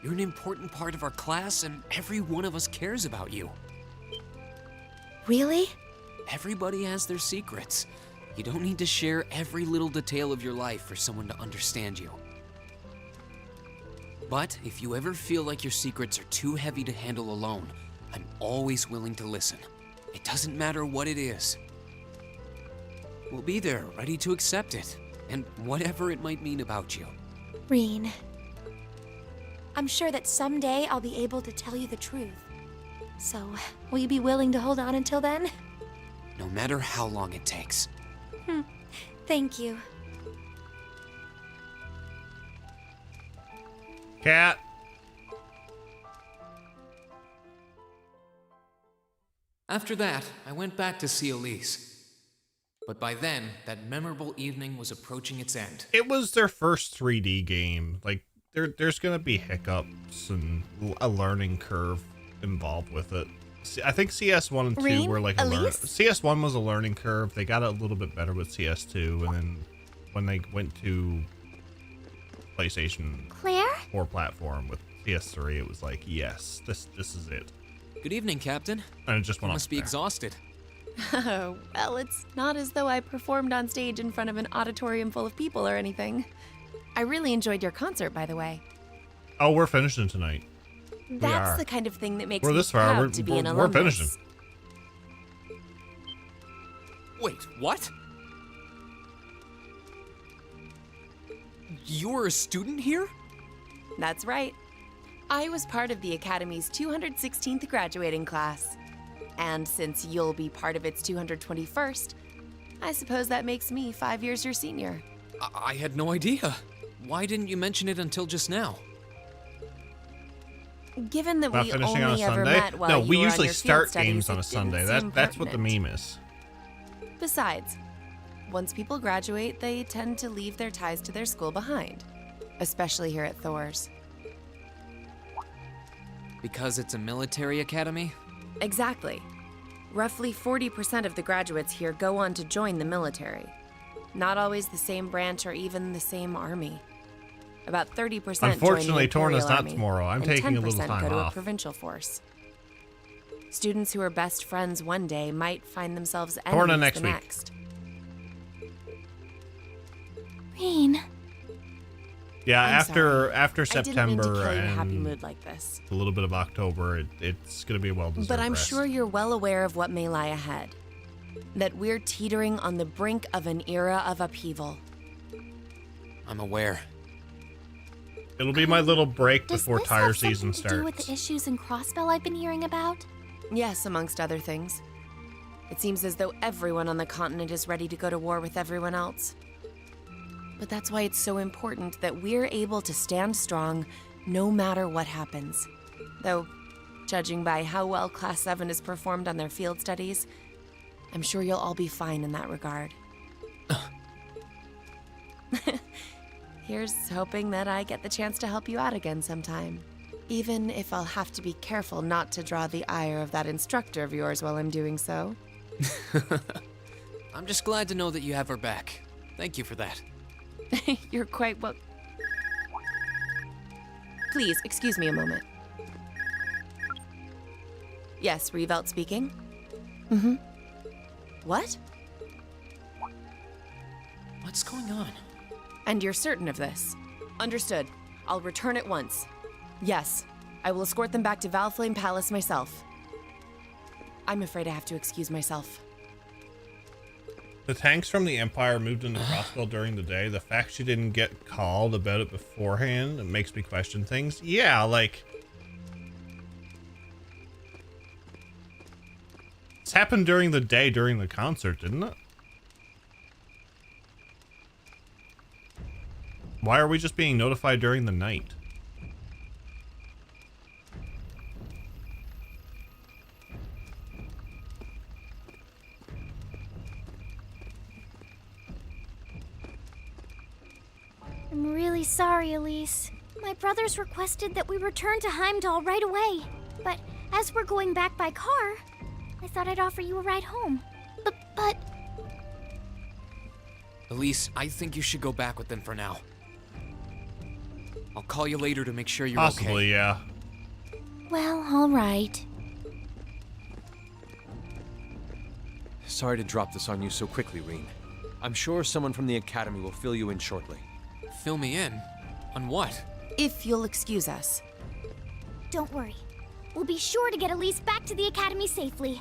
You're an important part of our class, and every one of us cares about you. Really? Everybody has their secrets. You don't need to share every little detail of your life for someone to understand you. But if you ever feel like your secrets are too heavy to handle alone, I'm always willing to listen. It doesn't matter what it is. We'll be there, ready to accept it, and whatever it might mean about you. Reen, I'm sure that someday I'll be able to tell you the truth. So, will you be willing to hold on until then? No matter how long it takes. Thank you. Cat. After that, I went back to see Elise. But by then, that memorable evening was approaching its end. It was their first 3D game. Like, there's gonna be hiccups and a learning curve involved with it. I think CS1 and 2 were like CS1 was a learning curve. They got a little bit better with CS2, and then when they went to PlayStation 4 platform with PS3, it was like, yes, this is it. Good evening, Captain. And it just went you off must be exhausted. Oh, well, it's not as though I performed on stage in front of an auditorium full of people or anything. I really enjoyed your concert, by the way. Oh, we're finishing tonight. That's the kind of thing that makes we're me this far. proud to be an We're alumnus. finishing. Wait, what? You're a student here? That's right. I was part of the Academy's 216th graduating class. And since you'll be part of its 221st, I suppose that makes me 5 years your senior. I had no idea. Why didn't you mention it until just now? Given that Not we finishing on a only ever Sunday? met while No, you we were on usually your field start studies, games on it a Sunday. didn't seem That's what the pertinent. meme is. Besides, once people graduate, they tend to leave their ties to their school behind, especially here at Thor's. Because it's a military academy? Exactly. Roughly 40% of the graduates here go on to join the military. Not always the same branch or even the same army. About 30% Unfortunately, join the Torna's Imperial not Army, tomorrow. I'm and taking a little 10% time go to a off. provincial force. Students who are best friends one day might find themselves Torna enemies next the week. next. Reen. Yeah, I'm after sorry. September I didn't mean to kill your and happy mood like this. a little bit of October, it's gonna be a well-deserved But I'm rest. sure you're well aware of what may lie ahead. That we're teetering on the brink of an era of upheaval. I'm aware. It'll be my little break Does before this tire have season something to do with starts. the issues in Crossbell I've been hearing about? Yes, amongst other things. It seems as though everyone on the continent is ready to go to war with everyone else. But that's why it's so important that we're able to stand strong no matter what happens. Though, judging by how well Class 7 has performed on their field studies, I'm sure you'll all be fine in that regard. Here's hoping that I get the chance to help you out again sometime. Even if I'll have to be careful not to draw the ire of that instructor of yours while I'm doing so. I'm just glad to know that you have her back. Thank you for that. You're quite well. Please, excuse me a moment. Yes, Revelt speaking. Mm-hmm. What? What's going on? And you're certain of this? Understood. I'll return at once. Yes, I will escort them back to Valflame Palace myself. I'm afraid I have to excuse myself. The tanks from the Empire moved into Crossbell during the day. The fact she didn't get called about it beforehand, it makes me question things. Yeah, like... This happened during the day during the concert, didn't it? Why are we just being notified during the night? I'm really sorry, Elise. My brothers requested that we return to Heimdall right away. But as we're going back by car, I thought I'd offer you a ride home. But Elise, I think you should go back with them for now. I'll call you later to make sure you're Possibly, okay. yeah. Well, all right. Sorry to drop this on you so quickly, Reen. I'm sure someone from the Academy will fill you in shortly. Fill me in? On what? If you'll excuse us. Don't worry. We'll be sure to get Elise back to the Academy safely.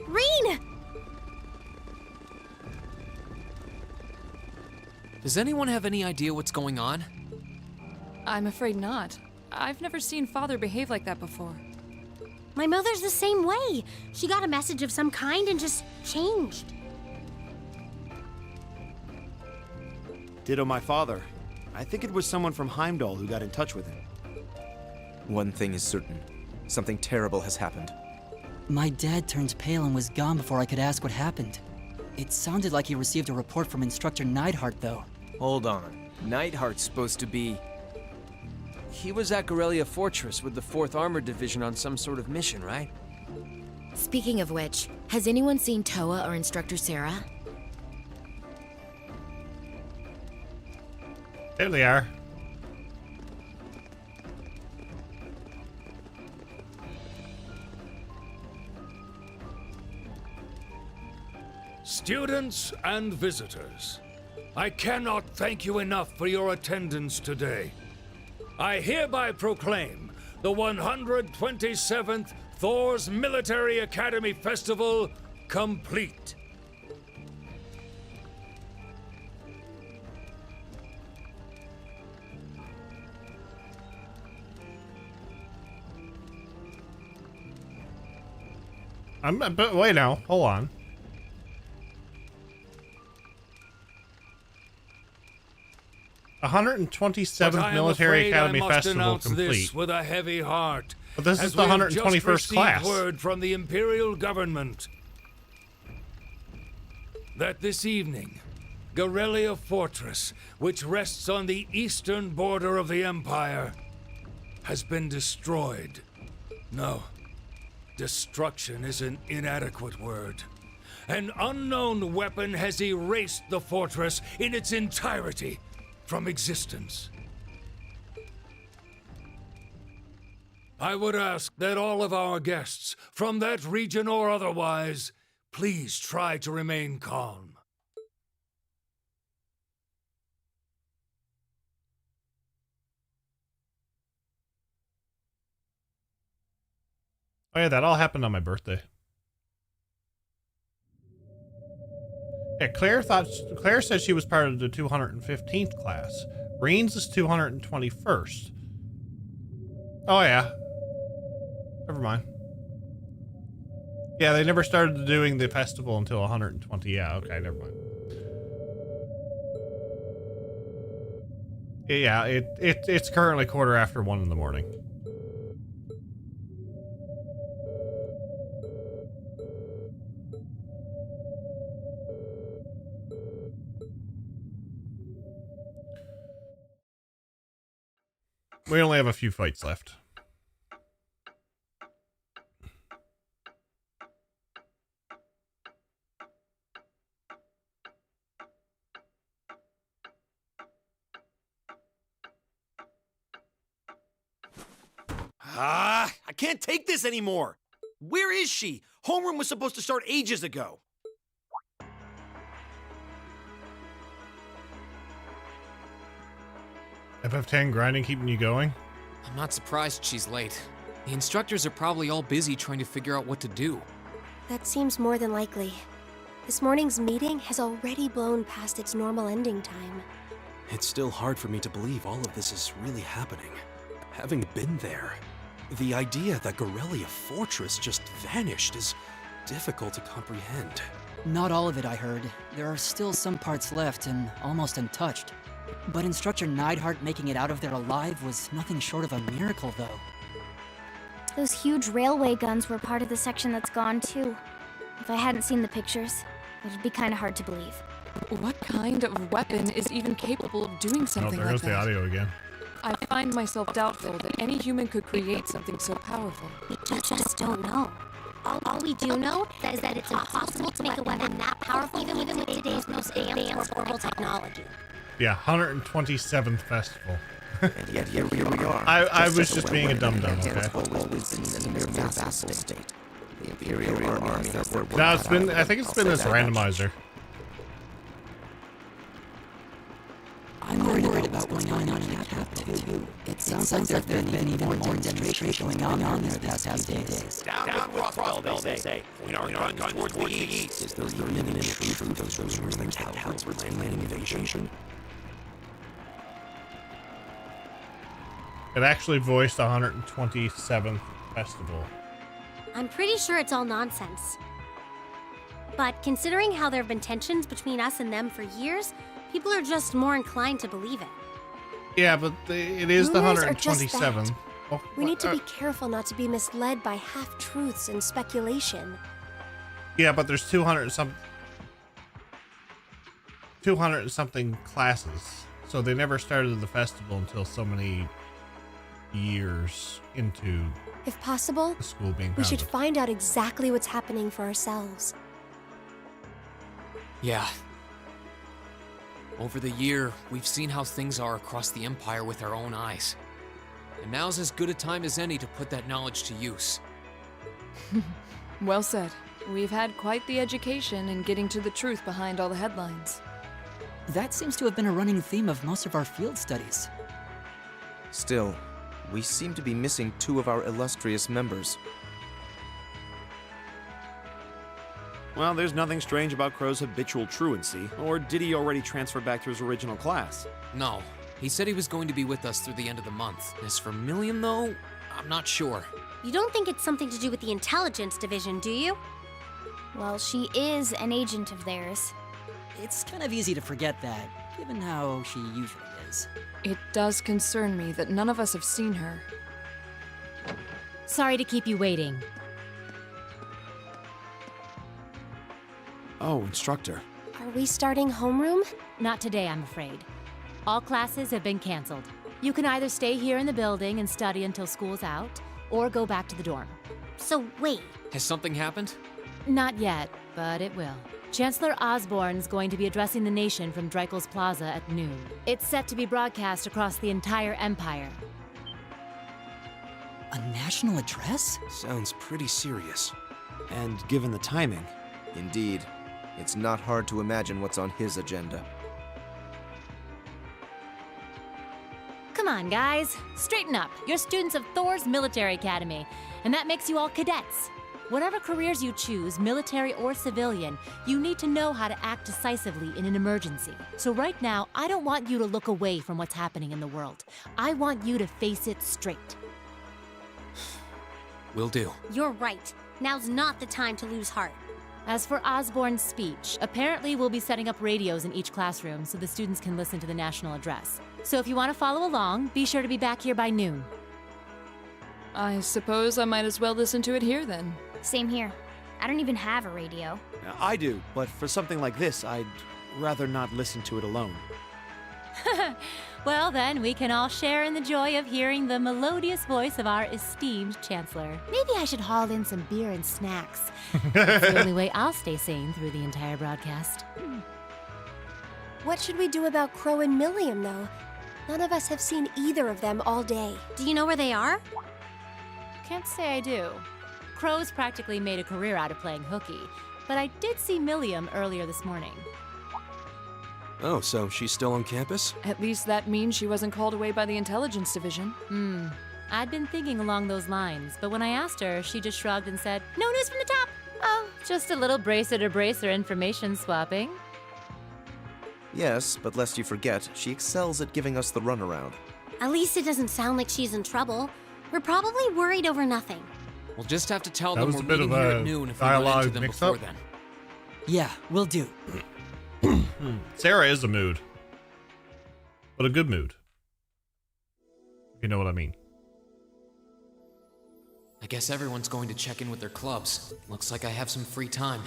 Reen! Does anyone have any idea what's going on? I'm afraid not. I've never seen Father behave like that before. My mother's the same way. She got a message of some kind and just changed. Ditto my father. I think it was someone from Heimdall who got in touch with him. One thing is certain. Something terrible has happened. My dad turned pale and was gone before I could ask what happened. It sounded like he received a report from Instructor Neidhart, though. Hold on. Neidhart's supposed to be... He was at Gorelia Fortress with the 4th Armored Division on some sort of mission, right? Speaking of which, has anyone seen Toa or Instructor Sarah? There they are. Students and visitors, I cannot thank you enough for your attendance today. I hereby proclaim the 127th Thor's Military Academy Festival complete. But wait now, hold on. But 127th I am Military afraid Academy I must Festival announce complete. this with a heavy heart. But this is as the we have just 121st received class. Word from the Imperial government that this evening, Gorelia Fortress, which rests on the eastern border of the Empire, has been destroyed. No, destruction is an inadequate word. An unknown weapon has erased the fortress in its entirety from existence. I would ask that all of our guests, from that region or otherwise, please try to remain calm. Oh yeah, that all happened on my birthday. Yeah, Claire said she was part of the 215th class. Reen's is 221st. Oh yeah. Never mind. Yeah, they never started doing the festival until 120. Yeah, okay, never mind. Yeah, it's currently 1:15 in the morning. We only have a few fights left. I can't take this anymore. Where is she? Homeroom was supposed to start ages ago. FF10 grinding keeping you going? I'm not surprised she's late. The instructors are probably all busy trying to figure out what to do. That seems more than likely. This morning's meeting has already blown past its normal ending time. It's still hard for me to believe all of this is really happening. Having been there, the idea that Gorelia Fortress just vanished is difficult to comprehend. Not all of it, I heard. There are still some parts left and almost untouched. But Instructor Neidhart making it out of there alive was nothing short of a miracle, though. Those huge railway guns were part of the section that's gone too. If I hadn't seen the pictures, it'd be kind of hard to believe. What kind of weapon is even capable of doing something there like goes that? the audio again. I find myself doubtful that any human could create something so powerful. We just don't know. All we do know is that it's impossible to make a weapon that powerful even with today's most advanced orbital technology. Yeah, 127th festival. And yet here we are. I was just being a dum-dum, okay? The Imperial Army has their No, it's been, I think it's been this randomizer. I'm worried about what's going on in the capital, too. It sounds like there have been even more demonstrations going on there the past few days. Down Crossbell, they say. We are going towards the east. Is there even any truth in those rumors that Talbot's planning invasion? It actually voiced the 127th festival. I'm pretty sure it's all nonsense. But considering how there have been tensions between us and them for years, people are just more inclined to believe it. Yeah, but it is the Rumors are just 127th. Oh, We need to be careful not to be misled by half-truths and speculation. yeah, but there's 200 and something classes. So they never started the festival until so many years into If possible, the school being we should founded. find out exactly what's happening for ourselves. Yeah. Over the year, we've seen how things are across the Empire with our own eyes. And now's as good a time as any to put that knowledge to use. Well said. We've had quite the education in getting to the truth behind all the headlines. That seems to have been a running theme of most of our field studies. Still, we seem to be missing two of our illustrious members. Well, there's nothing strange about Crow's habitual truancy, or did he already transfer back to his original class? No. He said he was going to be with us through the end of the month. As for Milliam, though, I'm not sure. You don't think it's something to do with the intelligence division, do you? Well, she is an agent of theirs. It's kind of easy to forget that, given how she usually is. It does concern me that none of us have seen her. Sorry to keep you waiting. Oh, instructor. Are we starting homeroom? Not today, I'm afraid. All classes have been canceled. You can either stay here in the building and study until school's out, or go back to the dorm. So wait. Has something happened? Not yet, but it will. Chancellor Osborne's going to be addressing the nation from Dreikel's Plaza at noon. It's set to be broadcast across the entire Empire. A national address? Sounds pretty serious. And given the timing. Indeed. It's not hard to imagine what's on his agenda. Come on, guys. Straighten up. You're students of Thor's Military Academy, and that makes you all cadets. Whatever careers you choose, military or civilian, you need to know how to act decisively in an emergency. So right now, I don't want you to look away from what's happening in the world. I want you to face it straight. Will do. You're right. Now's not the time to lose heart. As for Osborne's speech, apparently we'll be setting up radios in each classroom so the students can listen to the national address. So if you want to follow along, be sure to be back here by noon. I suppose I might as well listen to it here then. Same here. I don't even have a radio. I do, but for something like this, I'd rather not listen to it alone. Well, then, we can all share in the joy of hearing the melodious voice of our esteemed Chancellor. Maybe I should haul in some beer and snacks. That's the only way I'll stay sane through the entire broadcast. What should we do about Crow and Milliam, though? None of us have seen either of them all day. Do you know where they are? Can't say I do. Crow's practically made a career out of playing hooky, but I did see Milliam earlier this morning. Oh, so she's still on campus? At least that means she wasn't called away by the intelligence division. I'd been thinking along those lines, but when I asked her, she just shrugged and said, "No news from the top." Oh, just a little bracer-to-bracer information swapping. Yes, but lest you forget, she excels at giving us the runaround. At least it doesn't sound like she's in trouble. We're probably worried over nothing. We'll just have to tell That them was we're a bit meeting of here a at noon if we run into dialogue them mix-up. before then. Yeah, will do. Sarah is a mood. But a good mood. If you know what I mean. I guess everyone's going to check in with their clubs. Looks like I have some free time.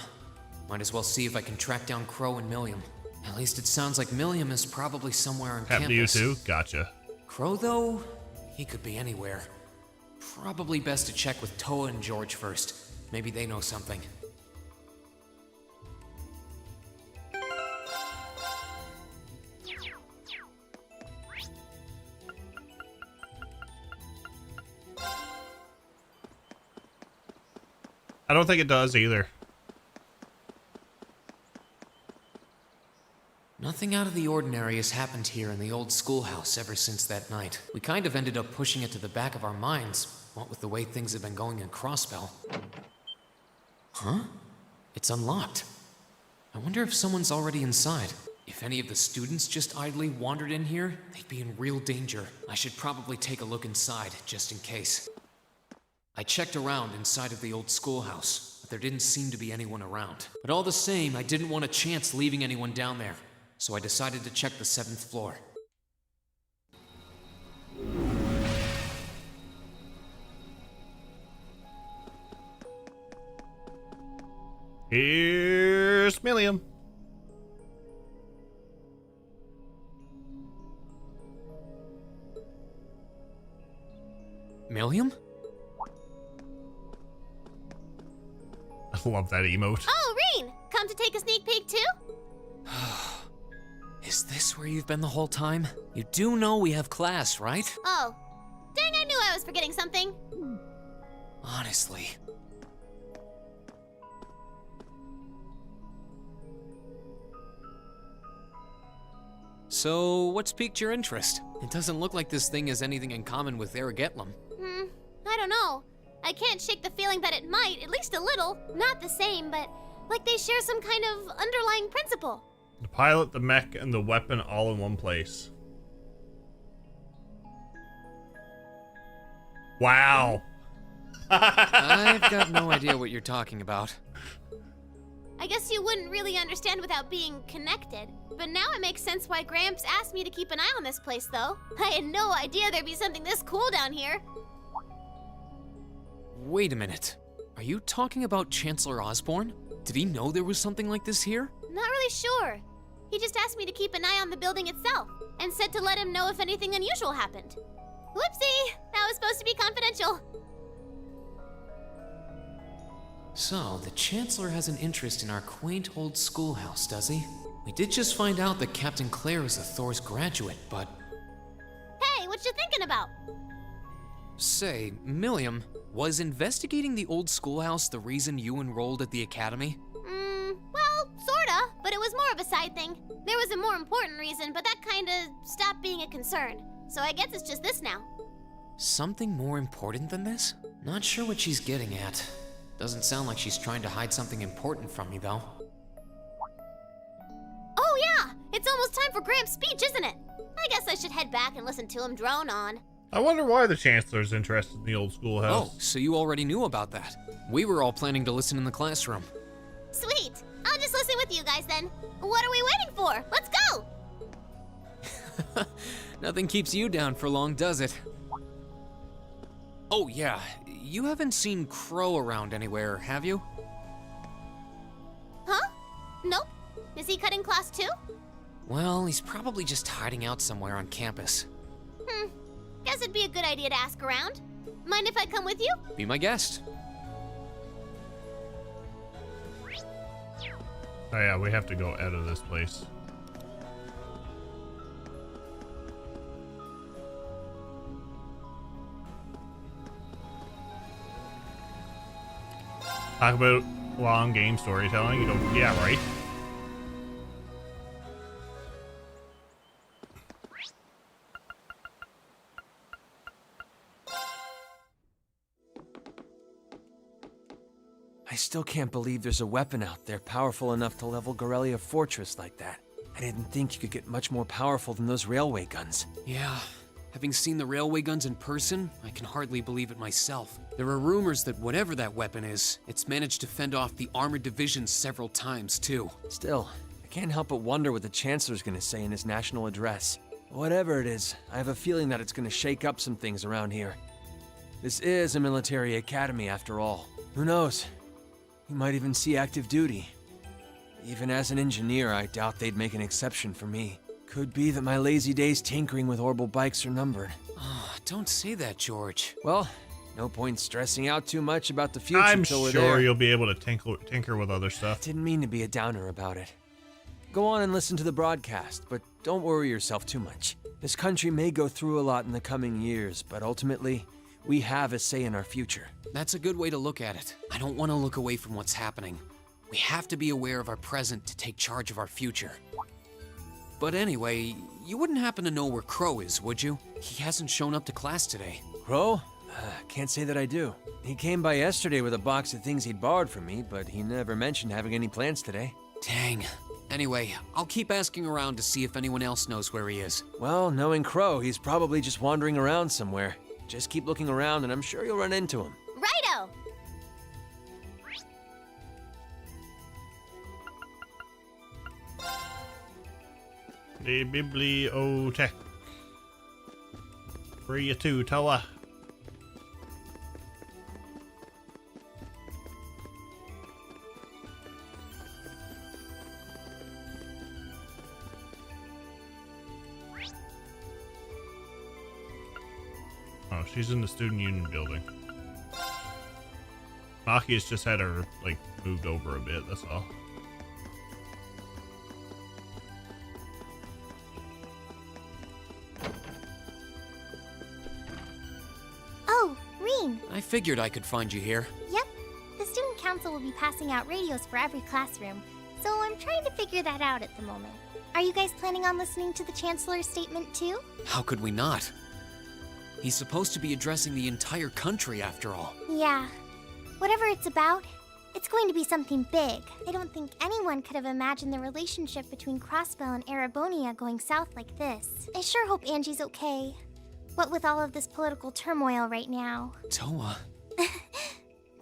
Might as well see if I can track down Crow and Milliam. At least it sounds like Milliam is probably somewhere on Happened to you campus. too? Gotcha. Crow, though, he could be anywhere. Probably best to check with Toa and George first. Maybe they know something. I don't think it does either. Nothing out of the ordinary has happened here in the old schoolhouse ever since that night. We kind of ended up pushing it to the back of our minds, what with the way things have been going in Crossbell. Huh? It's unlocked. I wonder if someone's already inside. If any of the students just idly wandered in here, they'd be in real danger. I should probably take a look inside, just in case. I checked around inside of the old schoolhouse, but there didn't seem to be anyone around. But all the same, I didn't want a chance leaving anyone down there, so I decided to check the 7th floor. Here's Milliam. Milliam? I love that emote. Oh, Reen! Come to take a sneak peek too? Is this where you've been the whole time? You do know we have class, right? Oh. Dang, I knew I was forgetting something. Honestly. So, what's piqued your interest? It doesn't look like this thing has anything in common with Aragetlum. I don't know. I can't shake the feeling that it might, at least a little. Not the same, but like they share some kind of underlying principle. The pilot, the mech, and the weapon all in one place. Wow. I've got no idea what you're talking about. I guess you wouldn't really understand without being connected. But now it makes sense why Gramps asked me to keep an eye on this place, though. I had no idea there'd be something this cool down here. Wait a minute. Are you talking about Chancellor Osborne? Did he know there was something like this here? Not really sure. He just asked me to keep an eye on the building itself, and said to let him know if anything unusual happened. Whoopsie! That was supposed to be confidential. So, the Chancellor has an interest in our quaint old schoolhouse, does he? We did just find out that Captain Claire is a Thor's graduate, but... Hey, what you thinking about? Say, Milliam, was investigating the old schoolhouse the reason you enrolled at the academy? Well, sorta, but it was more of a side thing. There was a more important reason, but that kinda stopped being a concern. So I guess it's just this now. Something more important than this? Not sure what she's getting at. Doesn't sound like she's trying to hide something important from me, though. Oh yeah, it's almost time for Gramps' speech, isn't it? I guess I should head back and listen to him drone on. I wonder why the Chancellor's interested in the old schoolhouse. Oh, so you already knew about that. We were all planning to listen in the classroom. Sweet. I'll just listen with you guys then. What are we waiting for? Let's go! Nothing keeps you down for long, does it? Oh yeah, you haven't seen Crow around anywhere, have you? Huh? Nope. Is he cutting class too? Well, he's probably just hiding out somewhere on campus. Guess it'd be a good idea to ask around. Mind if I come with you? Be my guest. Oh yeah, we have to go out of this place. Talk about long game storytelling. You go, yeah, right. I still can't believe there's a weapon out there powerful enough to level Gorelia Fortress like that. I didn't think you could get much more powerful than those railway guns. Yeah, having seen the railway guns in person, I can hardly believe it myself. There are rumors that whatever that weapon is, it's managed to fend off the armored divisions several times, too. Still, I can't help but wonder what the Chancellor's gonna say in his national address. Whatever it is, I have a feeling that it's gonna shake up some things around here. This is a military academy after all. Who knows? You might even see active duty. Even as an engineer, I doubt they'd make an exception for me. Could be that my lazy days tinkering with orbital bikes are numbered. Oh, don't say that, George. Well, no point stressing out too much about the future I'm till we're sure there. you'll be able to tinker with other stuff. Didn't mean to be a downer about it. Go on and listen to the broadcast, but don't worry yourself too much. This country may go through a lot in the coming years, but ultimately, we have a say in our future. That's a good way to look at it. I don't want to look away from what's happening. We have to be aware of our present to take charge of our future. But anyway, you wouldn't happen to know where Crow is, would you? He hasn't shown up to class today. Crow? Can't say that I do. He came by yesterday with a box of things he'd borrowed from me, but he never mentioned having any plans today. Dang. Anyway, I'll keep asking around to see if anyone else knows where he is. Well, knowing Crow, he's probably just wandering around somewhere. Just keep looking around and I'm sure you'll run into him. Righto! The bibliotech. Where you to, Toa? Oh, she's in the student union building. Maki has just had her, like, moved over a bit, that's all. Oh, Reen. I figured I could find you here. Yep. The student council will be passing out radios for every classroom, so I'm trying to figure that out at the moment. Are you guys planning on listening to the Chancellor's statement too? How could we not? He's supposed to be addressing the entire country after all. Yeah. Whatever it's about, it's going to be something big. I don't think anyone could have imagined the relationship between Crossbell and Erebonia going south like this. I sure hope Angie's okay. What with all of this political turmoil right now. Toa.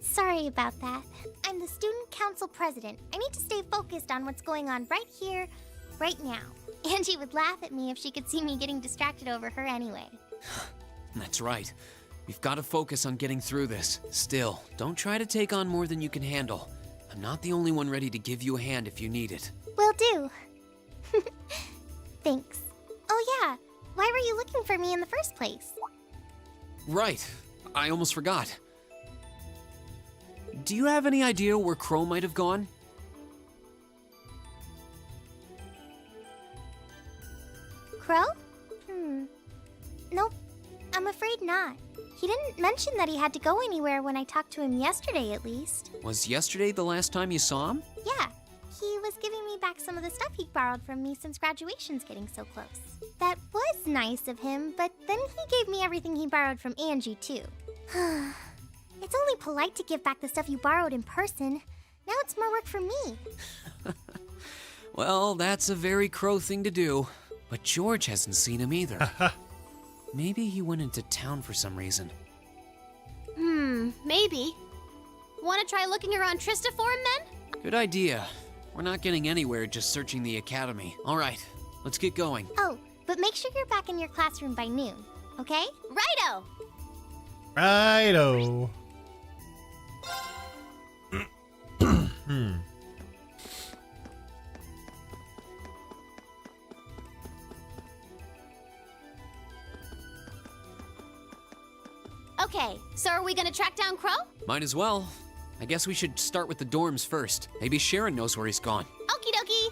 Sorry about that. I'm the student council president. I need to stay focused on what's going on right here, right now. Angie would laugh at me if she could see me getting distracted over her anyway. That's right. We've got to focus on getting through this. Still, don't try to take on more than you can handle. I'm not the only one ready to give you a hand if you need it. Will do. Thanks. Oh yeah, why were you looking for me in the first place? Right. I almost forgot. Do you have any idea where Crow might have gone? Crow? Nope. I'm afraid not. He didn't mention that he had to go anywhere when I talked to him yesterday, at least. Was yesterday the last time you saw him? Yeah. He was giving me back some of the stuff he borrowed from me since graduation's getting so close. That was nice of him, but then he gave me everything he borrowed from Angie, too. It's only polite to give back the stuff you borrowed in person. Now it's more work for me. Well, that's a very Crow thing to do. But George hasn't seen him either. Maybe he went into town for some reason. Maybe. Want to try looking around Trista for him then? Good idea. We're not getting anywhere just searching the academy. All right, let's get going. Oh, but make sure you're back in your classroom by noon, okay? Righto! Righto. Okay, so are we gonna track down Crow? Might as well. I guess we should start with the dorms first. Maybe Sharon knows where he's gone. Okie dokie!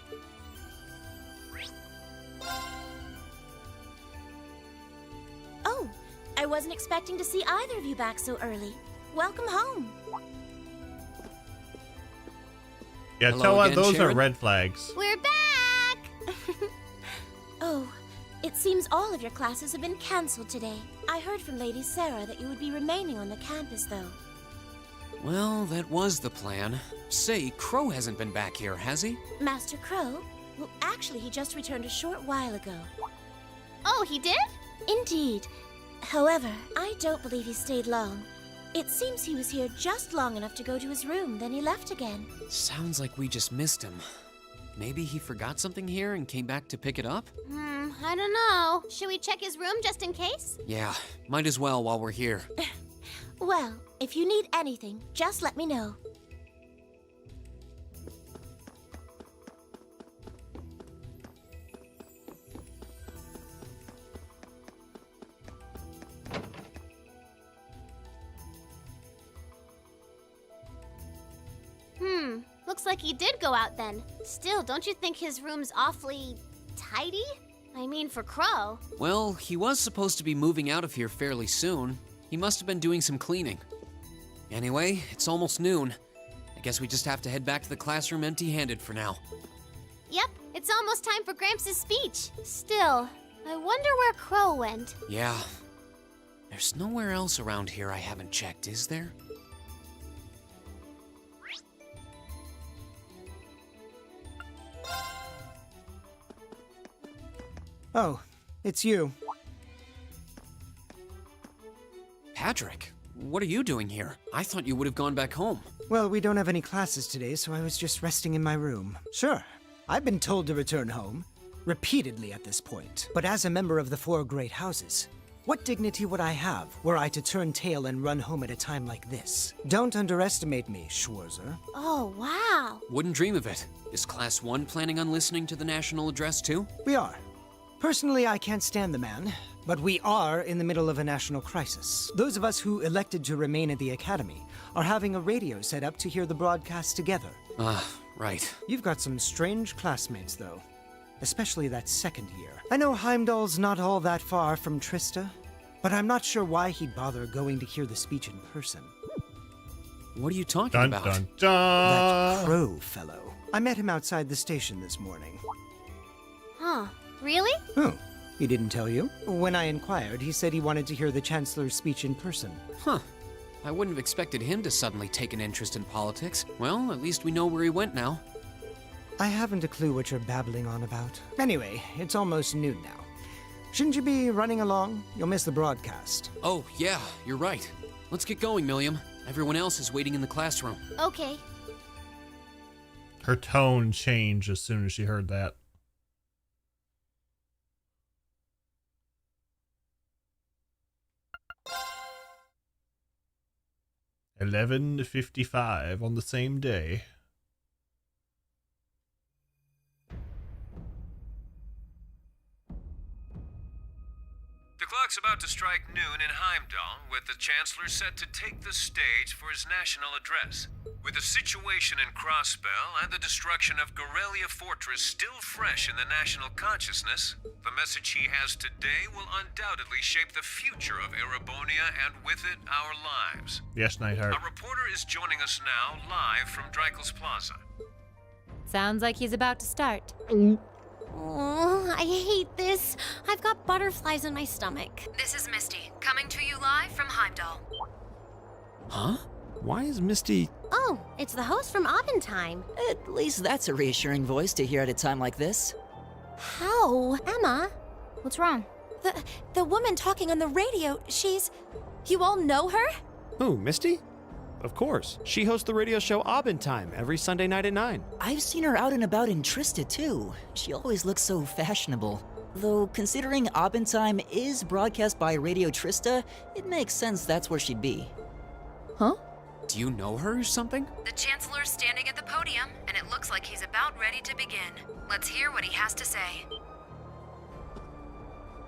Oh, I wasn't expecting to see either of you back so early. Welcome home. Yeah, Hello Toa, again, those Sharon. are red flags. We're back! Oh, it seems all of your classes have been cancelled today. I heard from Lady Sarah that you would be remaining on the campus, though. Well, that was the plan. Say, Crow hasn't been back here, has he? Master Crow? Well, actually, he just returned a short while ago. Oh, he did? Indeed. However, I don't believe he stayed long. It seems he was here just long enough to go to his room, then he left again. Sounds like we just missed him. Maybe he forgot something here and came back to pick it up? I don't know. Should we check his room just in case? Yeah, might as well while we're here. Well, if you need anything, just let me know. Looks like he did go out then. Still, don't you think his room's awfully tidy? I mean, for Crow. Well, he was supposed to be moving out of here fairly soon. He must have been doing some cleaning. Anyway, it's almost noon. I guess we just have to head back to the classroom empty-handed for now. Yep, it's almost time for Gramps' speech. Still, I wonder where Crow went. Yeah. There's nowhere else around here I haven't checked, is there? Oh, it's you. Patrick, what are you doing here? I thought you would have gone back home. Well, we don't have any classes today, so I was just resting in my room. Sure, I've been told to return home, repeatedly at this point. But as a member of the four great houses, what dignity would I have were I to turn tail and run home at a time like this? Don't underestimate me, Schwarzer. Oh, wow. Wouldn't dream of it. Is Class 1 planning on listening to the national address too? We are. Personally, I can't stand the man, but we are in the middle of a national crisis. Those of us who elected to remain at the Academy are having a radio set up to hear the broadcast together. Right. You've got some strange classmates, though. Especially that second year. I know Heimdall's not all that far from Trista, but I'm not sure why he'd bother going to hear the speech in person. What are you talking about? Dun, dun. That Crow fellow. I met him outside the station this morning. Huh. Really? Oh, he didn't tell you? When I inquired, he said he wanted to hear the Chancellor's speech in person. Huh. I wouldn't have expected him to suddenly take an interest in politics. Well, at least we know where he went now. I haven't a clue what you're babbling on about. Anyway, it's almost noon now. Shouldn't you be running along? You'll miss the broadcast. Oh, yeah, you're right. Let's get going, Milliam. Everyone else is waiting in the classroom. Okay. Her tone changed as soon as she heard that. $11:55 on the same day. The clock's about to strike noon in Heimdall, with the Chancellor set to take the stage for his national address. With the situation in Crossbell and the destruction of Gorelia Fortress still fresh in the national consciousness, the message he has today will undoubtedly shape the future of Erebonia and with it, our lives. Yes, Nightheart. A reporter is joining us now live from Dreikel's Plaza. Sounds like he's about to start. Oh, I hate this. I've got butterflies in my stomach. This is Misty, coming to you live from Heimdall. Huh? Why is Misty... Oh, it's the host from Abendheim. At least that's a reassuring voice to hear at a time like this. How? Emma? What's wrong? The woman talking on the radio, she's... You all know her? Who, Misty? Of course. She hosts the radio show Abendheim every Sunday night at 9. I've seen her out and about in Trista, too. She always looks so fashionable. Though, considering Abendheim is broadcast by Radio Trista, it makes sense that's where she'd be. Huh? Do you know her or something? The Chancellor's standing at the podium, and it looks like he's about ready to begin. Let's hear what he has to say.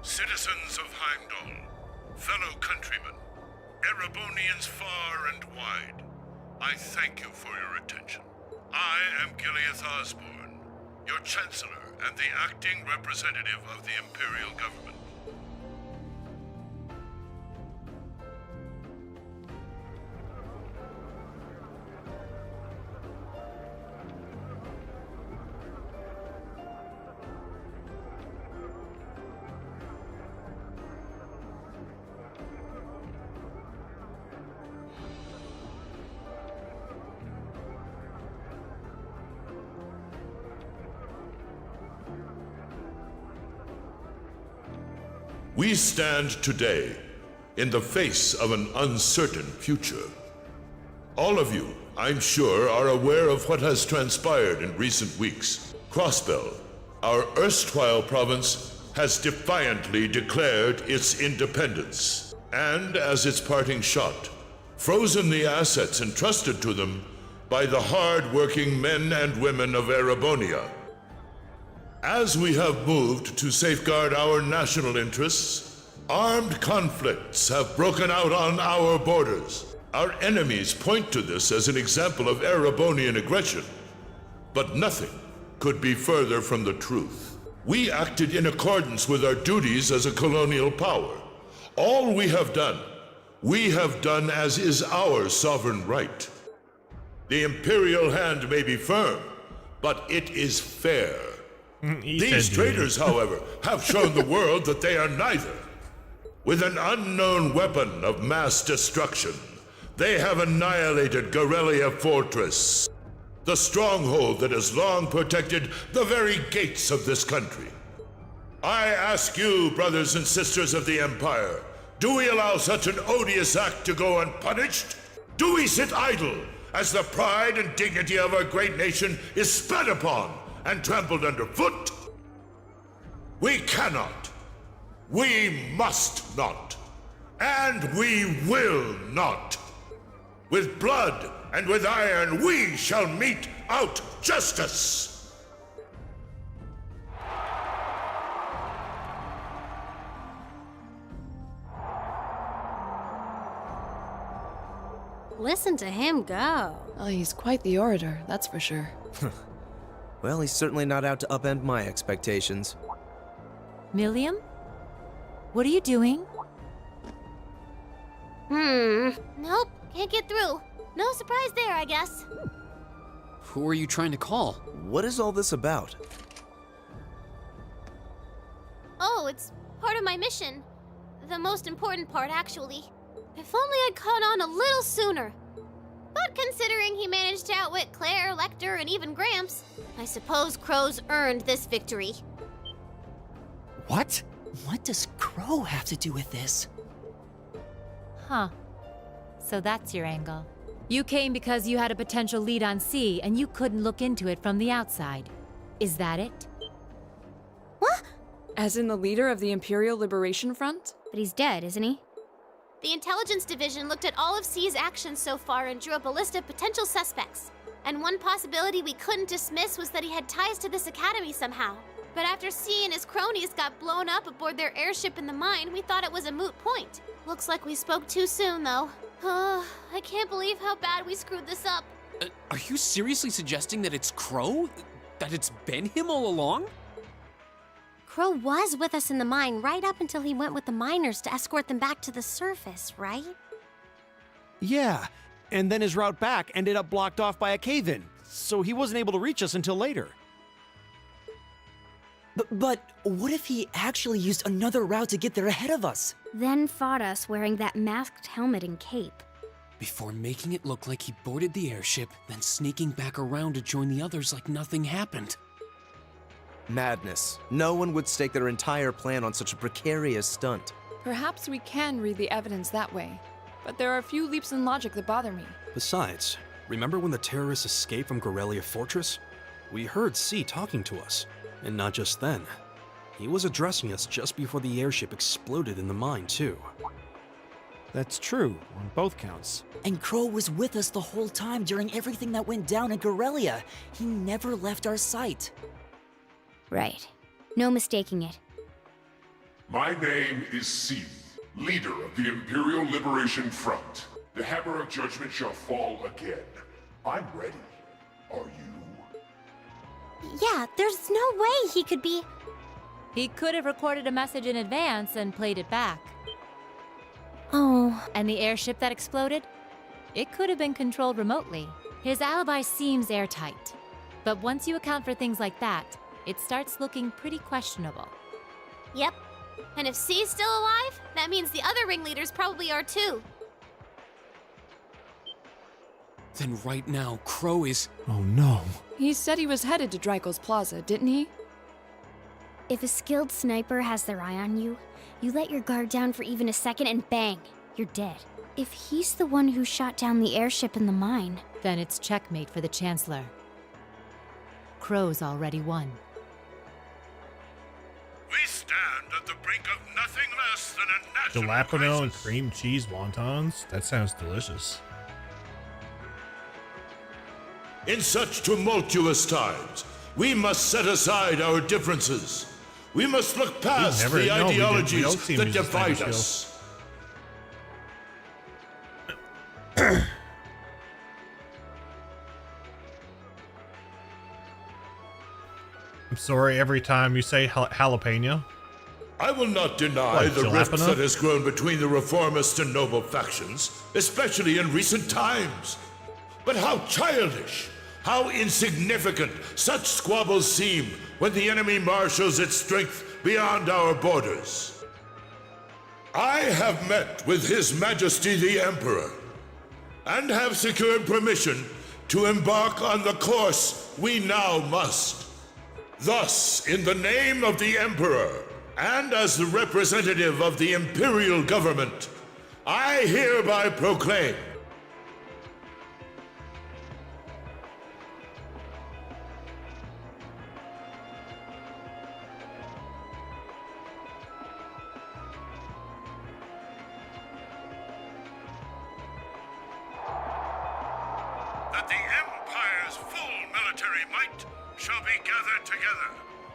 Citizens of Heimdall, fellow countrymen, Erebonians far and wide, I thank you for your attention. I am Gileath Osborne, your Chancellor and the acting representative of the Imperial Government. We stand today in the face of an uncertain future. All of you, I'm sure, are aware of what has transpired in recent weeks. Crossbell, our erstwhile province, has defiantly declared its independence. And as its parting shot, frozen the assets entrusted to them by the hard-working men and women of Erebonia. As we have moved to safeguard our national interests, armed conflicts have broken out on our borders. Our enemies point to this as an example of Erebonian aggression, but nothing could be further from the truth. We acted in accordance with our duties as a colonial power. All we have done as is our sovereign right. The Imperial hand may be firm, but it is fair. These traitors, however, have shown the world that they are neither. With an unknown weapon of mass destruction, they have annihilated Gorelia Fortress, the stronghold that has long protected the very gates of this country. I ask you, brothers and sisters of the Empire, do we allow such an odious act to go unpunished? Do we sit idle as the pride and dignity of our great nation is spat upon and trampled underfoot? We cannot, we must not, and we will not. With blood and with iron we shall mete out justice! Listen to him go. Oh, he's quite the orator, that's for sure. Well, he's certainly not out to upend my expectations. Milliam? What are you doing? Nope, can't get through. No surprise there, I guess. Who are you trying to call? What is all this about? Oh, it's part of my mission. The most important part, actually. If only I'd caught on a little sooner. But considering he managed to outwit Claire, Lecter, and even Gramps, I suppose Crow's earned this victory. What? What does Crow have to do with this? Huh. So that's your angle. You came because you had a potential lead on C and you couldn't look into it from the outside. Is that it? What? As in the leader of the Imperial Liberation Front? But he's dead, isn't he? The Intelligence Division looked at all of C's actions so far and drew up a list of potential suspects. And one possibility we couldn't dismiss was that he had ties to this academy somehow. But after C and his cronies got blown up aboard their airship in the mine, we thought it was a moot point. Looks like we spoke too soon, though. I can't believe how bad we screwed this up. Are you seriously suggesting that it's Crow? That it's been him all along? Crow was with us in the mine right up until he went with the miners to escort them back to the surface, right? Yeah, and then his route back ended up blocked off by a cave-in, so he wasn't able to reach us until later. But what if he actually used another route to get there ahead of us? Then fought us wearing that masked helmet and cape. Before making it look like he boarded the airship, then sneaking back around to join the others like nothing happened. Madness. No one would stake their entire plan on such a precarious stunt. Perhaps we can read the evidence that way, but there are a few leaps in logic that bother me. Besides, remember when the terrorists escaped from Gorelia Fortress? We heard C talking to us, and not just then. He was addressing us just before the airship exploded in the mine, too. That's true, on both counts. And Crow was with us the whole time during everything that went down in Gorelia. He never left our sight. Right. No mistaking it. My name is C, leader of the Imperial Liberation Front. The hammer of judgment shall fall again. I'm ready. Are you? Yeah, there's no way he could be... He could have recorded a message in advance and played it back. Oh. And the airship that exploded? It could have been controlled remotely. His alibi seems airtight. But once you account for things like that, it starts looking pretty questionable. Yep. And if C's still alive, that means the other ringleaders probably are too. Then right now, Crow is... Oh no. He said he was headed to Dreikel's Plaza, didn't he? If a skilled sniper has their eye on you, you let your guard down for even a second and bang, you're dead. If he's the one who shot down the airship in the mine... Then it's checkmate for the Chancellor. Crow's already won. We stand at the brink of nothing less than a national Jalapeno and crisis. cream cheese wontons? That sounds delicious. In such tumultuous times, we must set aside our differences. We must look past the we don't ideologies seem that to use this kind divide of us. I'm sorry, every time you say jalapeno. I will not deny the rifts that has grown between the reformist and noble factions, especially in recent times. But how childish, how insignificant such squabbles seem when the enemy marshals its strength beyond our borders. I have met with His Majesty the Emperor, and have secured permission to embark on the course we now must. Thus, in the name of the Emperor, and as the representative of the Imperial Government, I hereby proclaim that the Empire's full military might shall be gathered together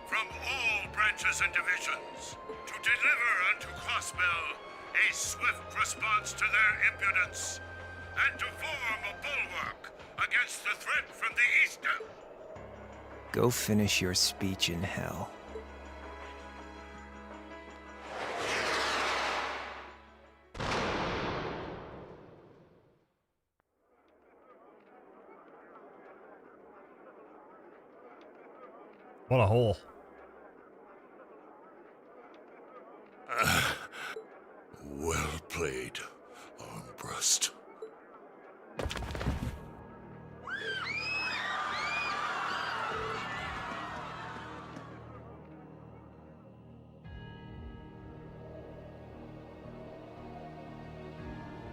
from all branches and divisions to deliver unto Crossbell a swift response to their impudence and to form a bulwark against the threat from the east. Go finish your speech in hell. What a hole. Well played, Armbrust.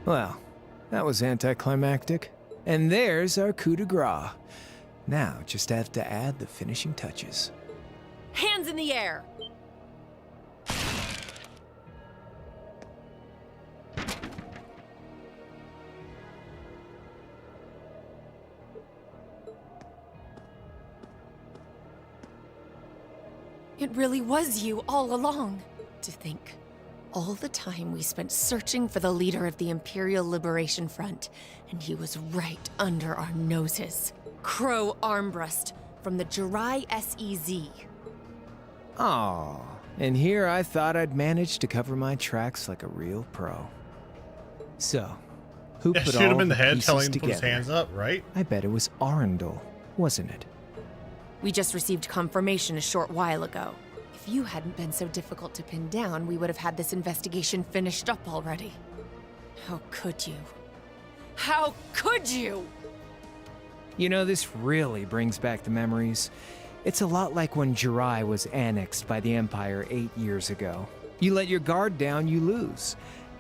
Well, that was anticlimactic. And there's our coup de grace. Now, just have to add the finishing touches. Hands in the air! It really was you all along. To think, all the time we spent searching for the leader of the Imperial Liberation Front, and he was right under our noses. Crow Armbrust from the Jirai SEZ. Aw, and here I thought I'd managed to cover my tracks like a real pro. So, who Yeah, put shoot him all in the head, pieces telling him to put his together? hands up, right? I bet it was Arundel, wasn't it? We just received confirmation a short while ago. If you hadn't been so difficult to pin down, we would have had this investigation finished up already. How could you? How could you? You know, this really brings back the memories. It's a lot like when Jirai was annexed by the Empire 8 years ago. You let your guard down, you lose.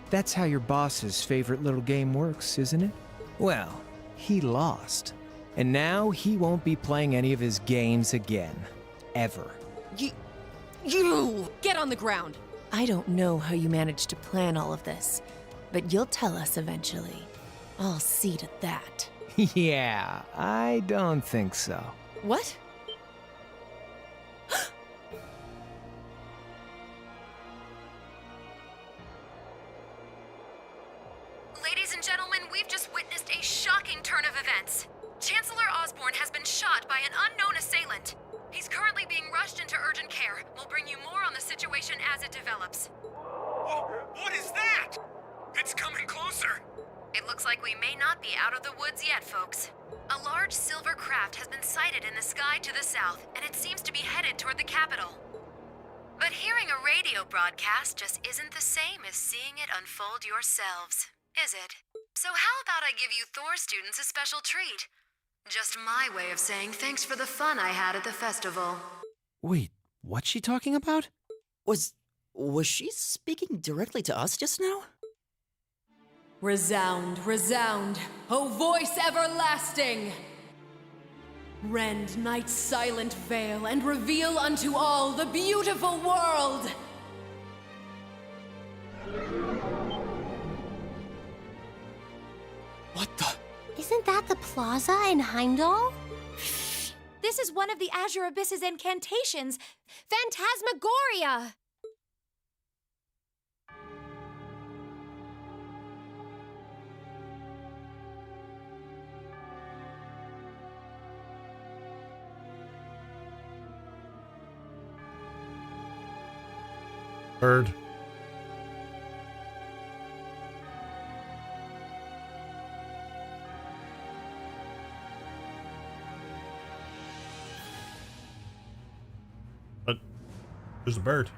That's how your boss's favorite little game works, isn't it? Well, he lost. And now he won't be playing any of his games again. Ever. You! Get on the ground! I don't know how you managed to plan all of this, but you'll tell us eventually. I'll see to that. Yeah, I don't think so. What? Ladies and gentlemen, we've just witnessed a shocking turn of events. Chancellor Osborne has been shot by an unknown assailant. He's currently being rushed into urgent care. We'll bring you more on the situation as it develops. What is that? It's coming closer. It looks like we may not be out of the woods yet, folks. A large silver craft has been sighted in the sky to the south, and it seems to be headed toward the capital. But hearing a radio broadcast just isn't the same as seeing it unfold yourselves, is it? So how about I give you Thor students a special treat? Just my way of saying thanks for the fun I had at the festival. Wait, what's she talking about? Was she speaking directly to us just now? Resound, resound, O voice everlasting! Rend night's silent veil and reveal unto all the beautiful world! plaza in Heimdall? This is one of the Azure Abyss's incantations, Phantasmagoria! Bird. But there's a bird.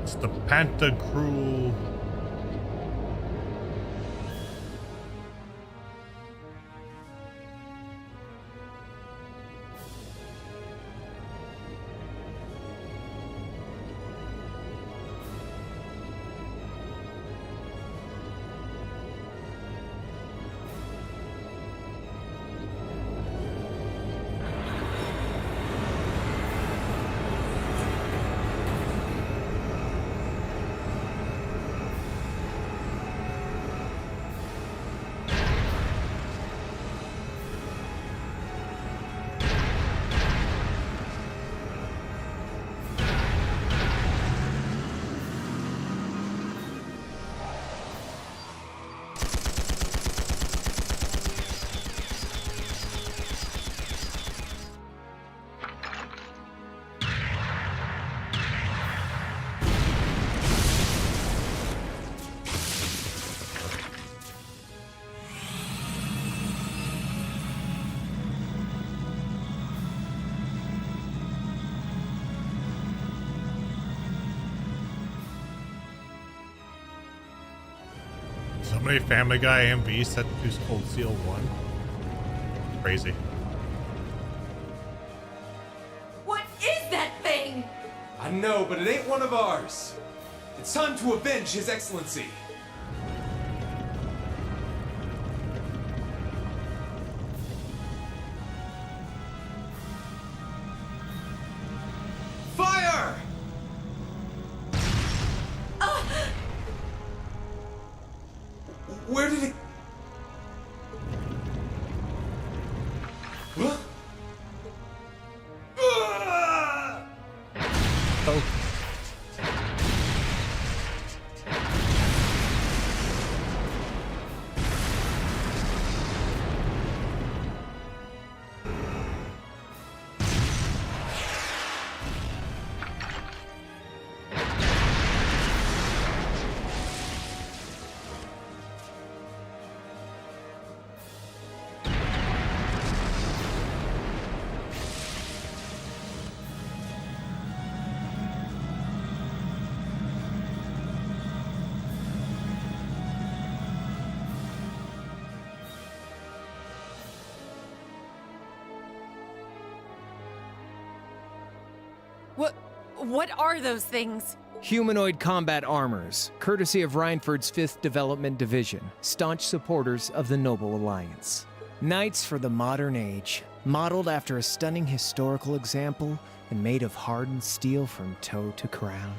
It's the Pantagruel. So many Family Guy MVs set to use Cold Steel 1. Crazy. What is that thing? I know, but it ain't one of ours. It's time to avenge His Excellency. Fire! Where did it... Huh? Oh. What are those things? Humanoid combat armors, courtesy of Reinford's 5th Development Division, staunch supporters of the Noble Alliance. Knights for the modern age, modeled after a stunning historical example and made of hardened steel from toe to crown.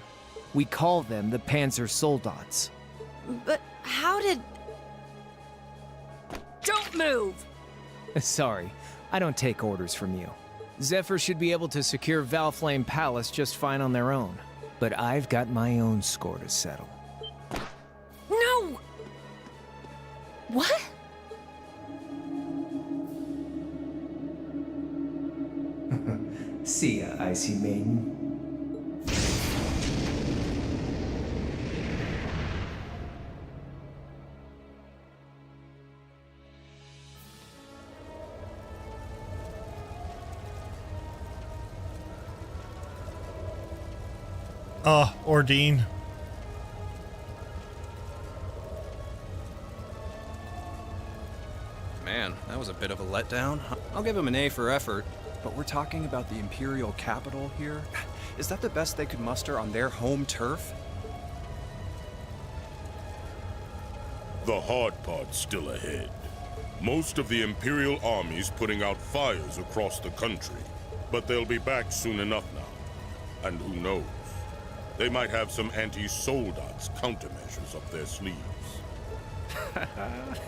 We call them the Panzer Soldats. But how did... Don't move! Sorry, I don't take orders from you. Zephyr should be able to secure Valflame Palace just fine on their own. But I've got my own score to settle. No! What? See ya, Icy Maiden. Ordine. Man, that was a bit of a letdown. I'll give him an A for effort. But we're talking about the Imperial capital here? Is that the best they could muster on their home turf? The hard part's still ahead. Most of the Imperial army's putting out fires across the country, but they'll be back soon enough now. And who knows? They might have some anti-Soldats countermeasures up their sleeves.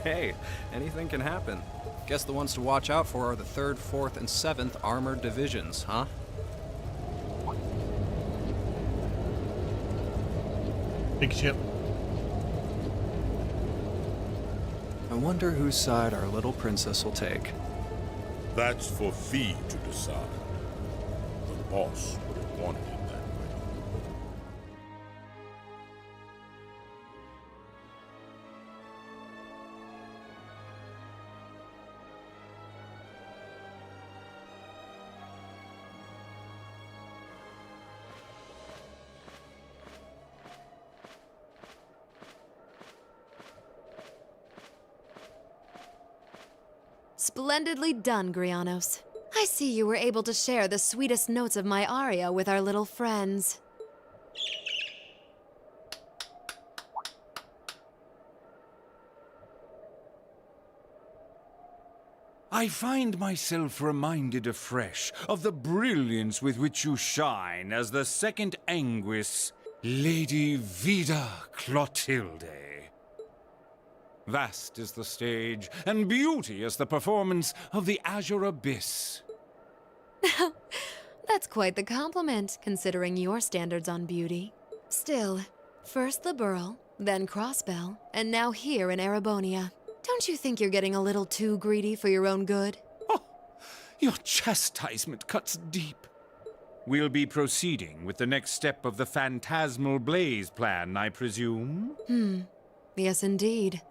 Hey, anything can happen. Guess the ones to watch out for are the 3rd, 4th, and 7th Armored Divisions, huh? Big ship. I wonder whose side our little princess will take. That's for Fee to decide. The boss would have wanted it that way. Splendidly done, Grianos. I see you were able to share the sweetest notes of my aria with our little friends. I find myself reminded afresh of the brilliance with which you shine as the second Anguis, Lady Vida Clotilde. Vast is the stage, and beauty is the performance of the Azure Abyss. That's quite the compliment, considering your standards on beauty. Still, first the Burl, then Crossbell, and now here in Erebonia. Don't you think you're getting a little too greedy for your own good? Your chastisement cuts deep. We'll be proceeding with the next step of the Phantasmal Blaze plan, I presume? Yes, indeed.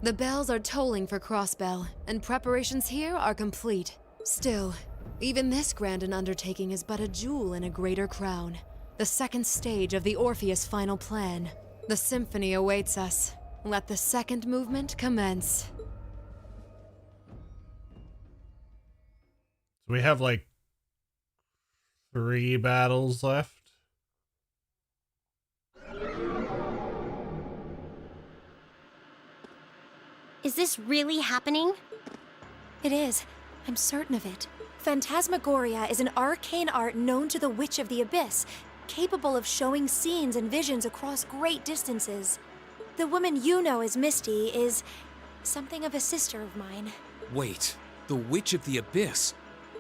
The bells are tolling for Crossbell, and preparations here are complete. Still, even this grand an undertaking is but a jewel in a greater crown. The second stage of the Orpheus final plan. The symphony awaits us. Let the second movement commence. So we have like 3 battles left. Is this really happening? It is. I'm certain of it. Phantasmagoria is an arcane art known to the Witch of the Abyss, capable of showing scenes and visions across great distances. The woman you know as Misty is something of a sister of mine. Wait, the Witch of the Abyss?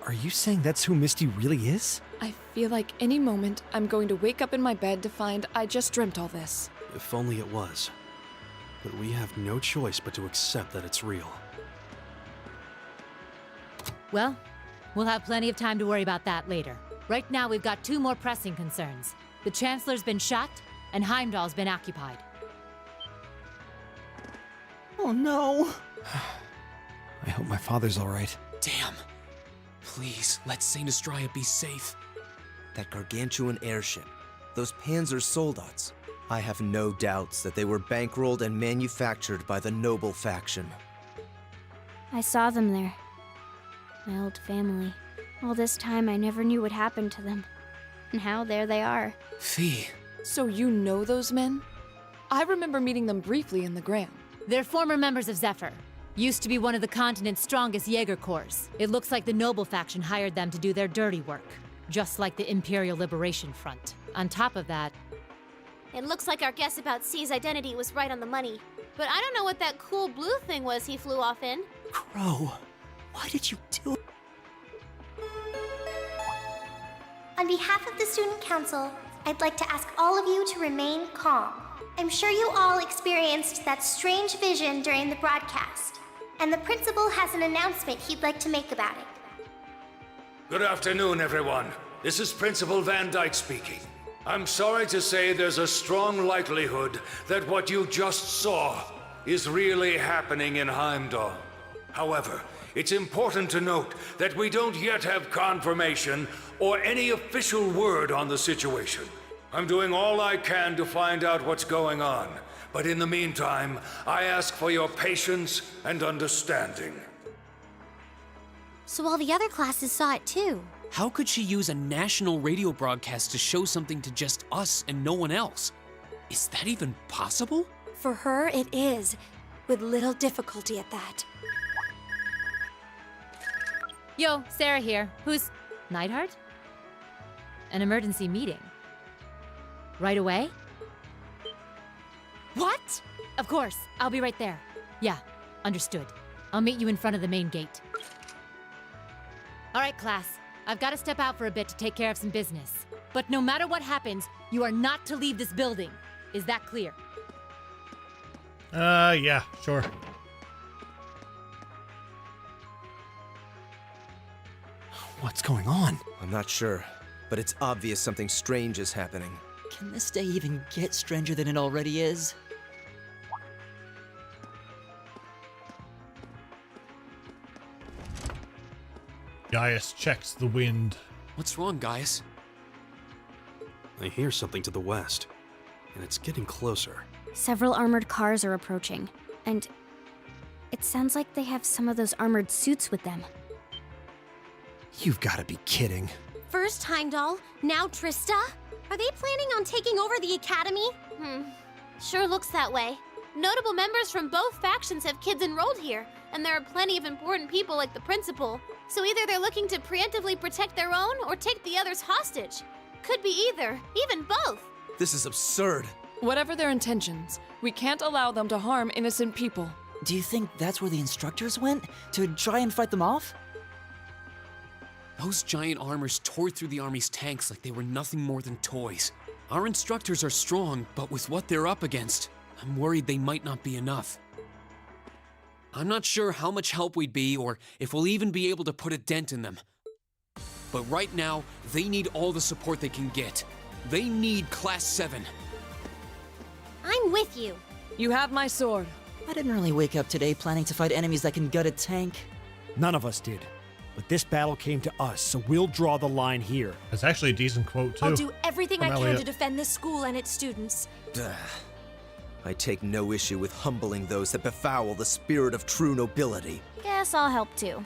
Are you saying that's who Misty really is? I feel like any moment I'm going to wake up in my bed to find I just dreamt all this. If only it was. But we have no choice but to accept that it's real. Well, we'll have plenty of time to worry about that later. Right now, we've got 2 more pressing concerns. The Chancellor's been shot, and Heimdall's been occupied. Oh no! I hope my father's alright. Damn. Please, let Saint Estrella be safe. That gargantuan airship. Those Panzer Soldats. I have no doubts that they were bankrolled and manufactured by the noble faction. I saw them there. My old family. All this time I never knew what happened to them. And now there they are. Fee. So you know those men? I remember meeting them briefly in the Gram. They're former members of Zephyr. Used to be one of the continent's strongest Jaeger Corps. It looks like the noble faction hired them to do their dirty work. Just like the Imperial Liberation Front. On top of that... It looks like our guess about C's identity was right on the money. But I don't know what that cool blue thing was he flew off in. Crow, why did you do... On behalf of the Student Council, I'd like to ask all of you to remain calm. I'm sure you all experienced that strange vision during the broadcast, and the principal has an announcement he'd like to make about it. Good afternoon, everyone. This is Principal Van Dyke speaking. I'm sorry to say there's a strong likelihood that what you just saw is really happening in Heimdall. However, it's important to note that we don't yet have confirmation or any official word on the situation. I'm doing all I can to find out what's going on, but in the meantime, I ask for your patience and understanding. So all the other classes saw it too. How could she use a national radio broadcast to show something to just us and no one else? Is that even possible? For her, it is, with little difficulty at that. Yo, Sarah here. Who's Neidhart? An emergency meeting. Right away? What? Of course. I'll be right there. Yeah, understood. I'll meet you in front of the main gate. All right, class. I've got to step out for a bit to take care of some business. But no matter what happens, you are not to leave this building. Is that clear? Yeah, sure. What's going on? I'm not sure, but it's obvious something strange is happening. Can this day even get stranger than it already is? Gaius checks the wind. What's wrong, Gaius? I hear something to the west, and it's getting closer. Several armored cars are approaching, and it sounds like they have some of those armored suits with them. You've got to be kidding. First Heimdall, now Trista? Are they planning on taking over the academy? Sure looks that way. Notable members from both factions have kids enrolled here, and there are plenty of important people like the principal. So either they're looking to preemptively protect their own or take the others hostage. Could be either, even both. This is absurd. Whatever their intentions, we can't allow them to harm innocent people. Do you think that's where the instructors went? To try and fight them off? Those giant armors tore through the army's tanks like they were nothing more than toys. Our instructors are strong, but with what they're up against, I'm worried they might not be enough. I'm not sure how much help we'd be or if we'll even be able to put a dent in them. But right now, they need all the support they can get. They need Class 7. I'm with you. You have my sword. I didn't really wake up today planning to fight enemies that can gut a tank. None of us did. But this battle came to us, so we'll draw the line here. That's actually a decent quote, too. I'll do everything I From can Elliot. to defend this school and its students. I take no issue with humbling those that befoul the spirit of true nobility. Guess I'll help too.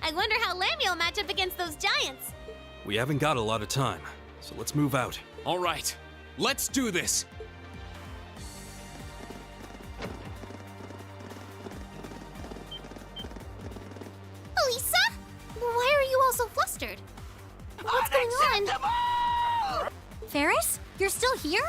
I wonder how Lammy will match up against those giants. We haven't got a lot of time, so let's move out. All right, let's do this. Elisa? Why are you all so flustered? What's going on? Ferris? You're still here?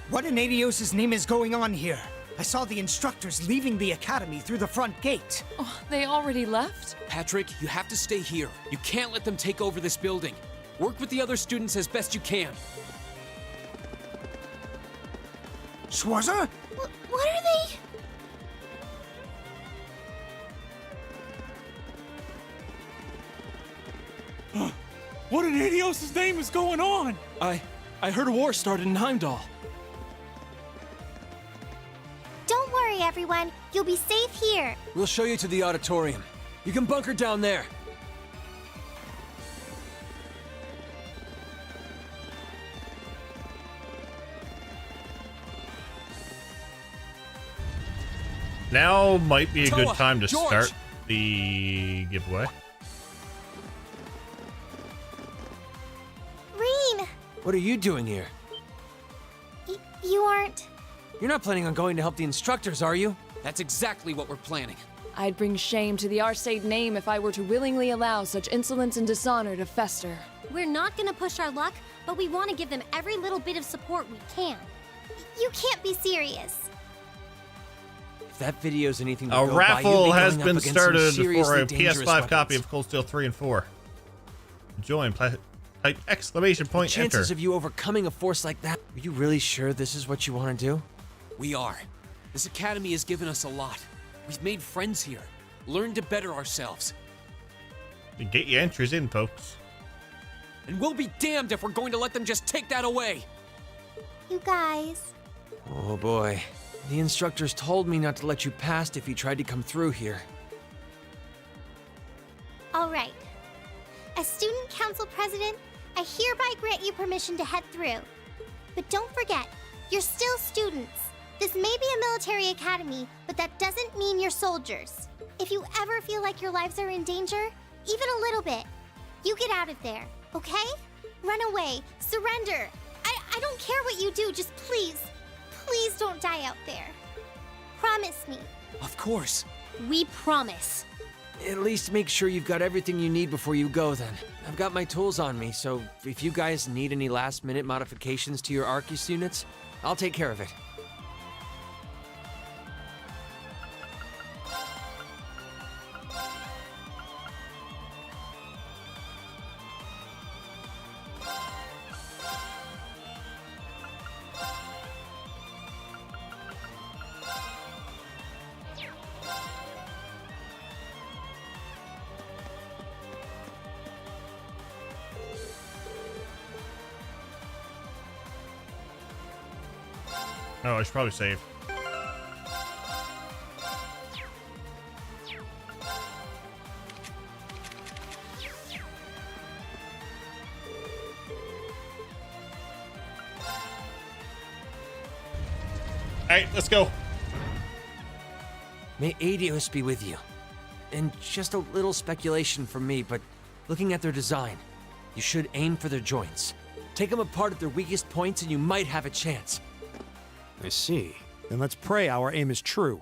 What in Adios' name is going on here? I saw the instructors leaving the academy through the front gate. Oh, they already left? Patrick, you have to stay here. You can't let them take over this building. Work with the other students as best you can. Schwarzer? What are they? What in Adios' name is going on? I heard a war started in Heimdall. Don't worry, everyone. You'll be safe here. We'll show you to the auditorium. You can bunker down there. Now might be a good Toa, time to George! start the giveaway. Reen, What are you doing here? you aren't... You're not planning on going to help the instructors, are you? That's exactly what we're planning. I'd bring shame to the Arcade name if I were to willingly allow such insolence and dishonor to fester. We're not gonna push our luck, but we want to give them every little bit of support we can. You can't be serious. If that video's anything to A go by, raffle you'd be has going up been against some started for seriously a dangerous PS5 copy weapons. of Cold Steel 3 and 4. Join. Type exclamation point The chances enter. of you overcoming a force like that. Are you really sure this is what you want to do? We are. This academy has given us a lot. We've made friends here, learned to better ourselves. Get your entries in, folks. And we'll be damned if we're going to let them just take that away. You guys. Oh boy. The instructors told me not to let you past if you tried to come through here. All right. As student council president, I hereby grant you permission to head through. But don't forget, you're still students. This may be a military academy, but that doesn't mean you're soldiers. If you ever feel like your lives are in danger, even a little bit, you get out of there, okay? Run away, surrender. I don't care what you do, just please don't die out there. Promise me. Of course. We promise. At least make sure you've got everything you need before you go then. I've got my tools on me, so if you guys need any last-minute modifications to your Arcus units, I'll take care of it. Oh, I should probably save. Alright, let's go. May Adios be with you. And just a little speculation from me, but looking at their design, you should aim for their joints. Take them apart at their weakest points and you might have a chance. I see. Then let's pray our aim is true.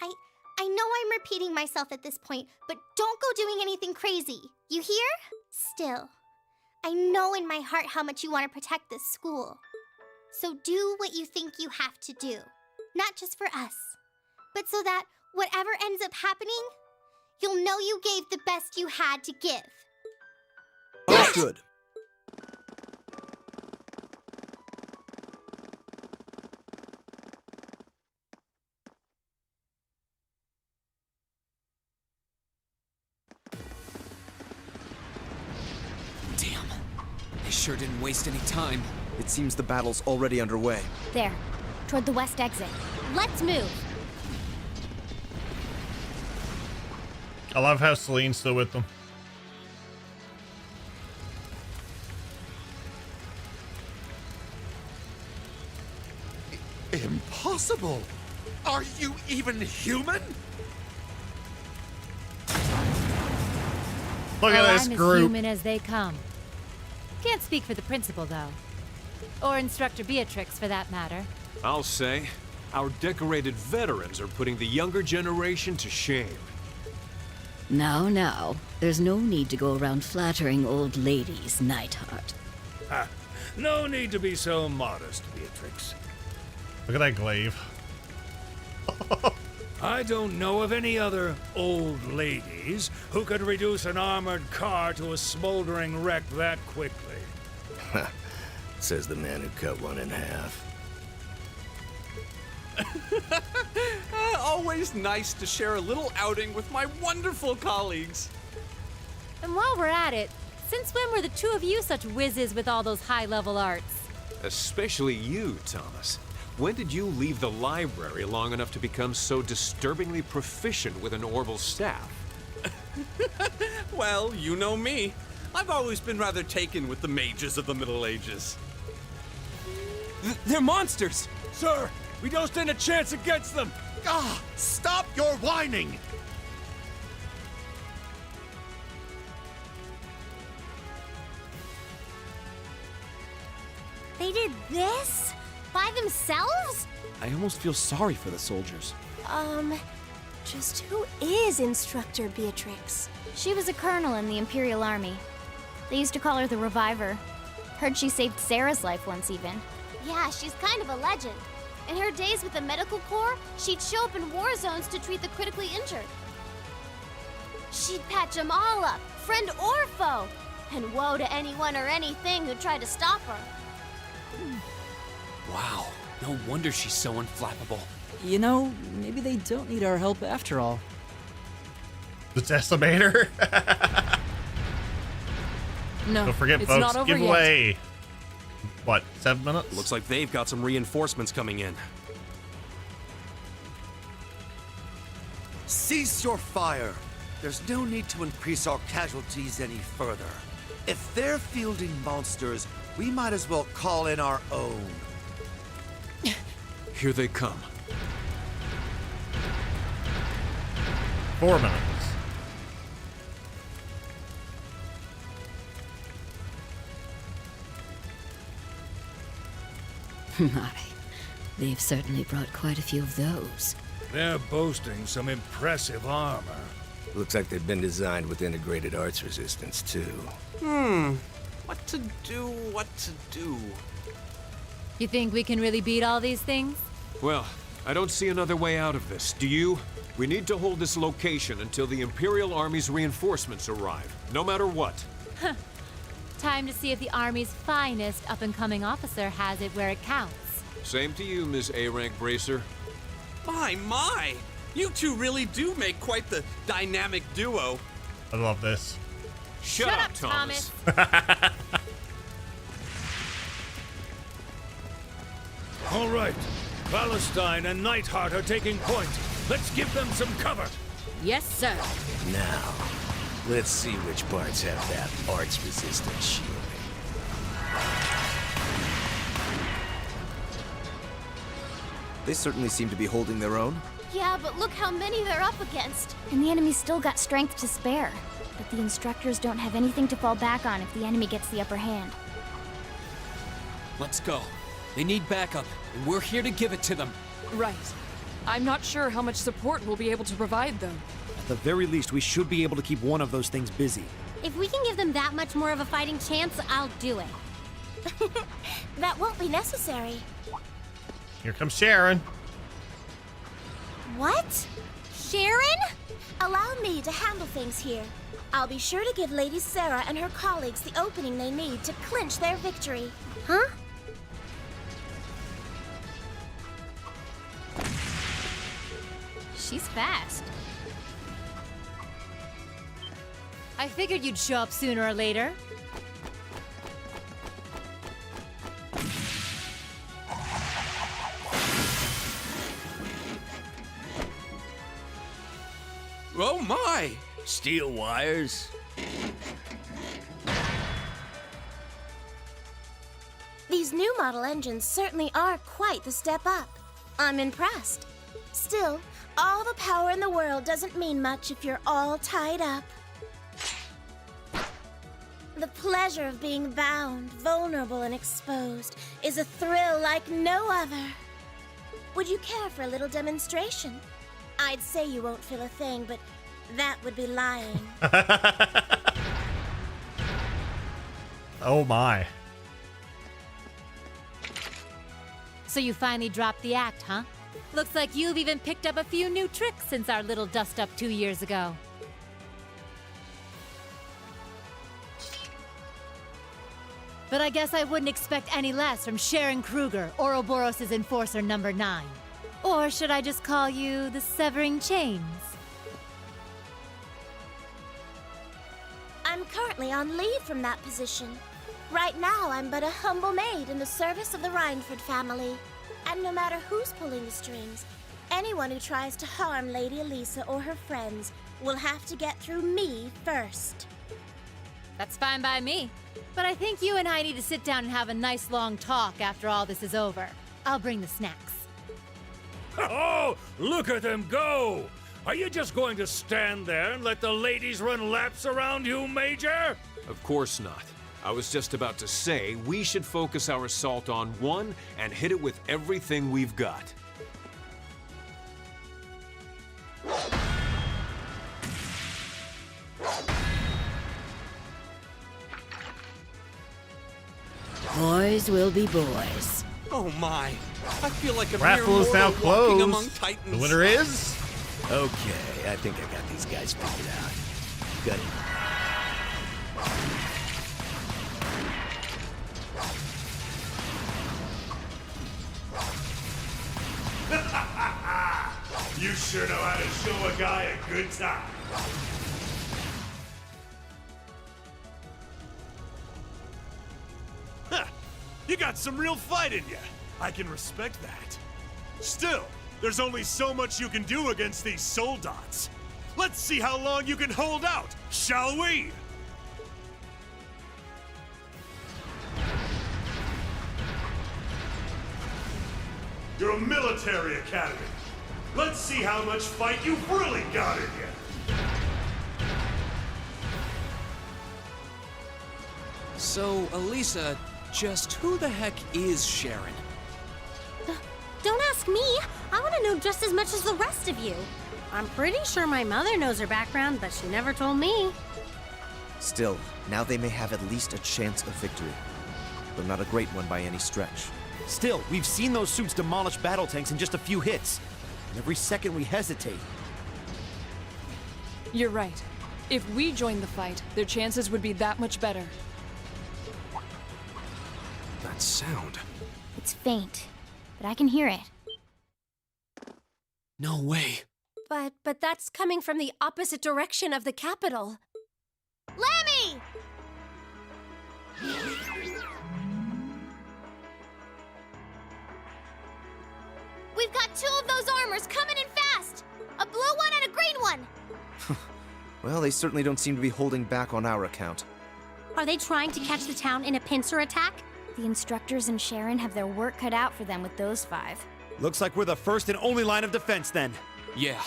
I know I'm repeating myself at this point, but don't go doing anything crazy. You hear? Still, I know in my heart how much you want to protect this school. So do what you think you have to do. Not just for us, but so that whatever ends up happening, you'll know you gave the best you had to give. Understood. Damn. They sure didn't waste any time. It seems the battle's already underway. There, toward the west exit. Let's move. I love how Celine's still with them. Impossible! Are you even human? Look at this I'm group. as human as they come. Can't speak for the principal, though. Or Instructor Beatrix, for that matter. I'll say, our decorated veterans are putting the younger generation to shame. Now, there's no need to go around flattering old ladies, Nightheart. Ha! No need to be so modest, Beatrix. Look at that glaive. I don't know of any other old ladies who could reduce an armored car to a smoldering wreck that quickly. Says the man who cut one in half. Always nice to share a little outing with my wonderful colleagues. And while we're at it, since when were the two of you such whizzes with all those high-level arts? Especially you, Thomas. When did you leave the library long enough to become so disturbingly proficient with an orbital staff? Well, you know me. I've always been rather taken with the mages of the Middle Ages. They're monsters! Sir, we don't stand a chance against them! Ah! Stop your whining! They did this? By themselves? I almost feel sorry for the soldiers. Just who is Instructor Beatrix? She was a colonel in the Imperial Army. They used to call her the Reviver. Heard she saved Sarah's life once even. Yeah, she's kind of a legend. In her days with the medical corps, she'd show up in war zones to treat the critically injured. She'd patch them all up, friend or foe. And woe to anyone or anything who tried to stop her. Wow, no wonder she's so unflappable. You know, maybe they don't need our help after all. The decimator. No, Don't forget, it's folks, not over giveaway. What, 7 minutes? Looks like they've got some reinforcements coming in. Cease your fire. There's no need to increase our casualties any further. If they're fielding monsters, we might as well call in our own. Here they come. 4 minutes. My, they've certainly brought quite a few of those. They're boasting some impressive armor. Looks like they've been designed with integrated arts resistance, too. What to do? You think we can really beat all these things? Well, I don't see another way out of this. Do you? We need to hold this location until the Imperial Army's reinforcements arrive, no matter what. Time to see if the Army's finest up-and-coming officer has it where it counts. Same to you, Ms. A-Rank Bracer. My! You two really do make quite the dynamic duo. I love this. Shut up, Thomas. All right. Palestine and Neidhart are taking point. Let's give them some cover. Yes, sir. Now, let's see which parts have that arts-resistant shielding. They certainly seem to be holding their own. Yeah, but look how many they're up against. And the enemy's still got strength to spare. But the instructors don't have anything to fall back on if the enemy gets the upper hand. Let's go. They need backup, and we're here to give it to them. Right. I'm not sure how much support we'll be able to provide, though. At the very least, we should be able to keep one of those things busy. If we can give them that much more of a fighting chance, I'll do it. That won't be necessary. Here comes Sharon. What? Sharon? Allow me to handle things here. I'll be sure to give Lady Sarah and her colleagues the opening they need to clinch their victory. Huh? She's fast. I figured you'd show up sooner or later. Oh my! Steel wires? These new model engines certainly are quite the step up. I'm impressed. Still, all the power in the world doesn't mean much if you're all tied up. The pleasure of being bound, vulnerable, and exposed is a thrill like no other. Would you care for a little demonstration? I'd say you won't feel a thing, but that would be lying. Oh my. So you finally dropped the act, huh? Looks like you've even picked up a few new tricks since our little dust-up 2 years ago. But I guess I wouldn't expect any less from Sharon Kruger, Ouroboros' Enforcer number 9. Or should I just call you the Severing Chains? I'm currently on leave from that position. Right now, I'm but a humble maid in the service of the Rhineford family. And no matter who's pulling the strings, anyone who tries to harm Lady Elisa or her friends will have to get through me first. That's fine by me. But I think you and I need to sit down and have a nice long talk after all this is over. I'll bring the snacks. Oh, look at them go! Are you just going to stand there and let the ladies run laps around you, Major? Of course not. I was just about to say we should focus our assault on one and hit it with everything we've got. Boys will be boys. Oh my! I feel like a Raffle mere is now mortal walking among closed. titans. The winner is... Okay, I think I got these guys figured out. Got it. You sure know how to show a guy a good time. You got some real fight in you. I can respect that. Still, there's only so much you can do against these soldats. Let's see how long you can hold out, shall we? You're a military academy. Let's see how much fight you've really got in you. So, Elisa, just who the heck is Sharon? Don't ask me. I want to know just as much as the rest of you. I'm pretty sure my mother knows her background, but she never told me. Still, now they may have at least a chance of victory. Though not a great one by any stretch. Still, we've seen those suits demolish battle tanks in just a few hits. And every second we hesitate. You're right. If we joined the fight, their chances would be that much better. That sound. It's faint, but I can hear it. No way. But that's coming from the opposite direction of the capital. Lemmy! We've got two of those armors coming in fast! A blue one and a green one! Well, they certainly don't seem to be holding back on our account. Are they trying to catch the town in a pincer attack? The instructors and Sharon have their work cut out for them with those 5. Looks like we're the first and only line of defense then. Yeah.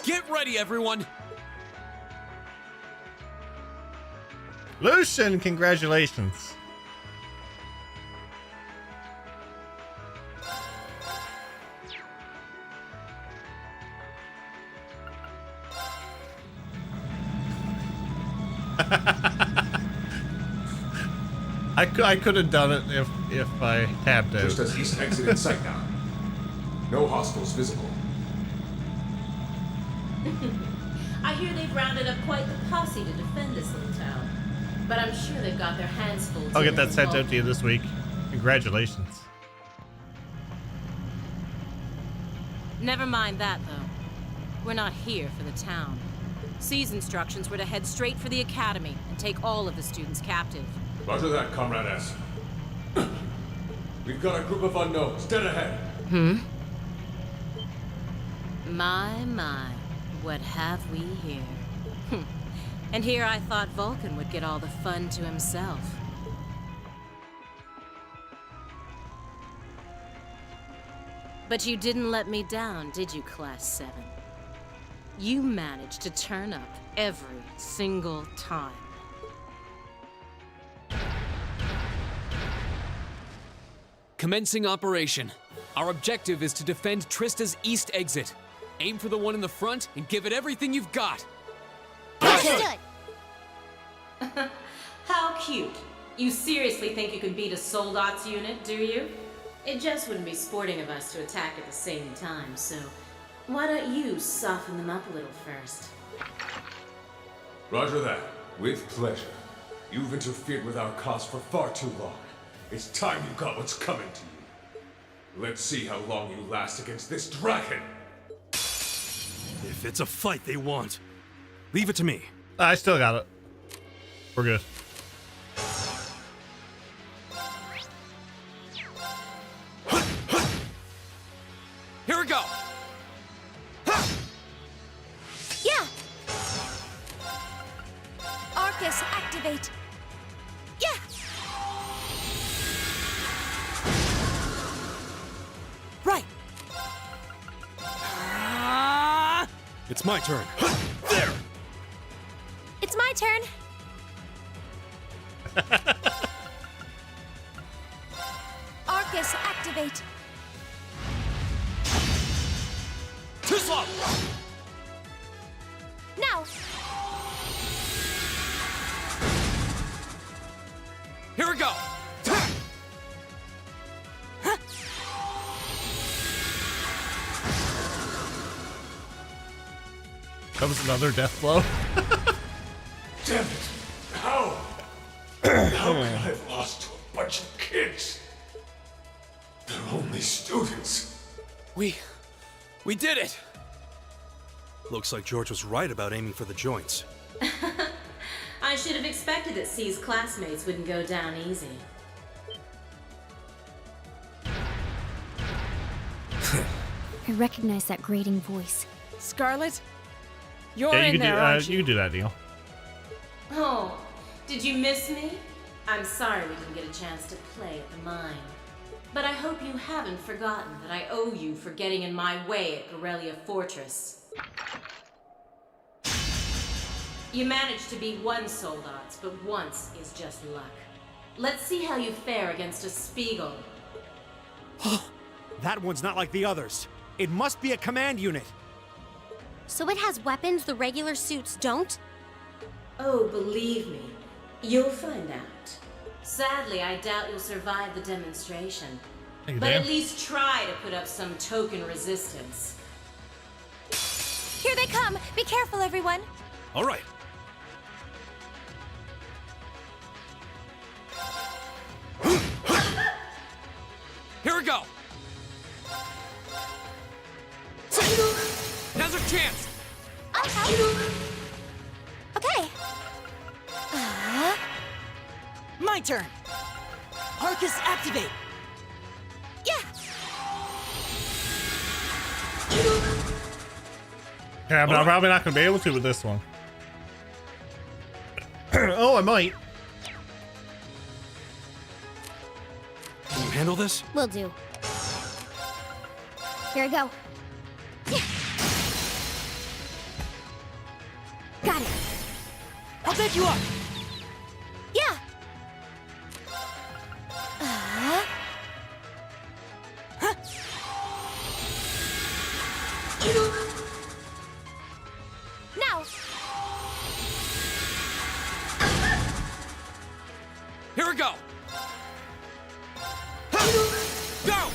Get ready, everyone! Lucian, congratulations. I could have done it if I tapped out. Just as east exit in sight now. No hostiles visible. I hear they've rounded up quite the posse to defend this little town. But I'm sure they've got their hands full. I'll get that sent out to you this week. Congratulations. Never mind that, though. We're not here for the town. C's instructions were to head straight for the academy and take all of the students captive. Roger that, Comrade S. We've got a group of unknowns dead ahead. My, what have we here? And here I thought Vulcan would get all the fun to himself. But you didn't let me down, did you, Class 7? You managed to turn up every single time. Commencing operation. Our objective is to defend Trista's east exit. Aim for the one in the front and give it everything you've got. Understood. How cute. You seriously think you could beat a Soldats unit, do you? It just wouldn't be sporting of us to attack at the same time, so why don't you soften them up a little first? Roger that. With pleasure. You've interfered with our cause for far too long. It's time you got what's coming to you. Let's see how long you last against this dragon. If it's a fight they want, leave it to me. I still got it. We're good. Here we go. Yeah! Arcus, activate! Yeah! Right! It's my turn. There! It's my turn. Arcus, activate! Too slow! Now! Here we go. That was another death blow. Damn it! How? How could I have lost to a bunch of kids? They're only students. We did it! Looks like George was right about aiming for the joints. I should have expected that C's classmates wouldn't go down easy. I recognize that grating voice. Scarlet? You're Yeah, in there, aren't you can do that, Neil. Oh, did you miss me? I'm sorry we didn't get a chance to play at the mine. But I hope you haven't forgotten that I owe you for getting in my way at Gorelia Fortress. You managed to beat one Soldats, but once is just luck. Let's see how you fare against a Spiegel. That one's not like the others. It must be a command unit. So it has weapons the regular suits don't? Oh, believe me, you'll find out. Sadly, I doubt you'll survive the demonstration. But at least try to put up some token resistance. Here they come! Be careful, everyone! All right. Here we go! Now's our chance! I'll help. Okay. My turn! Arcus, activate! Yeah! Yeah, but I'm probably not going to be able to with this one. Oh, I might. Can you handle this? Will do. Here we go. Got it. I'll pick you up! Yeah! Now! Here we go! Go!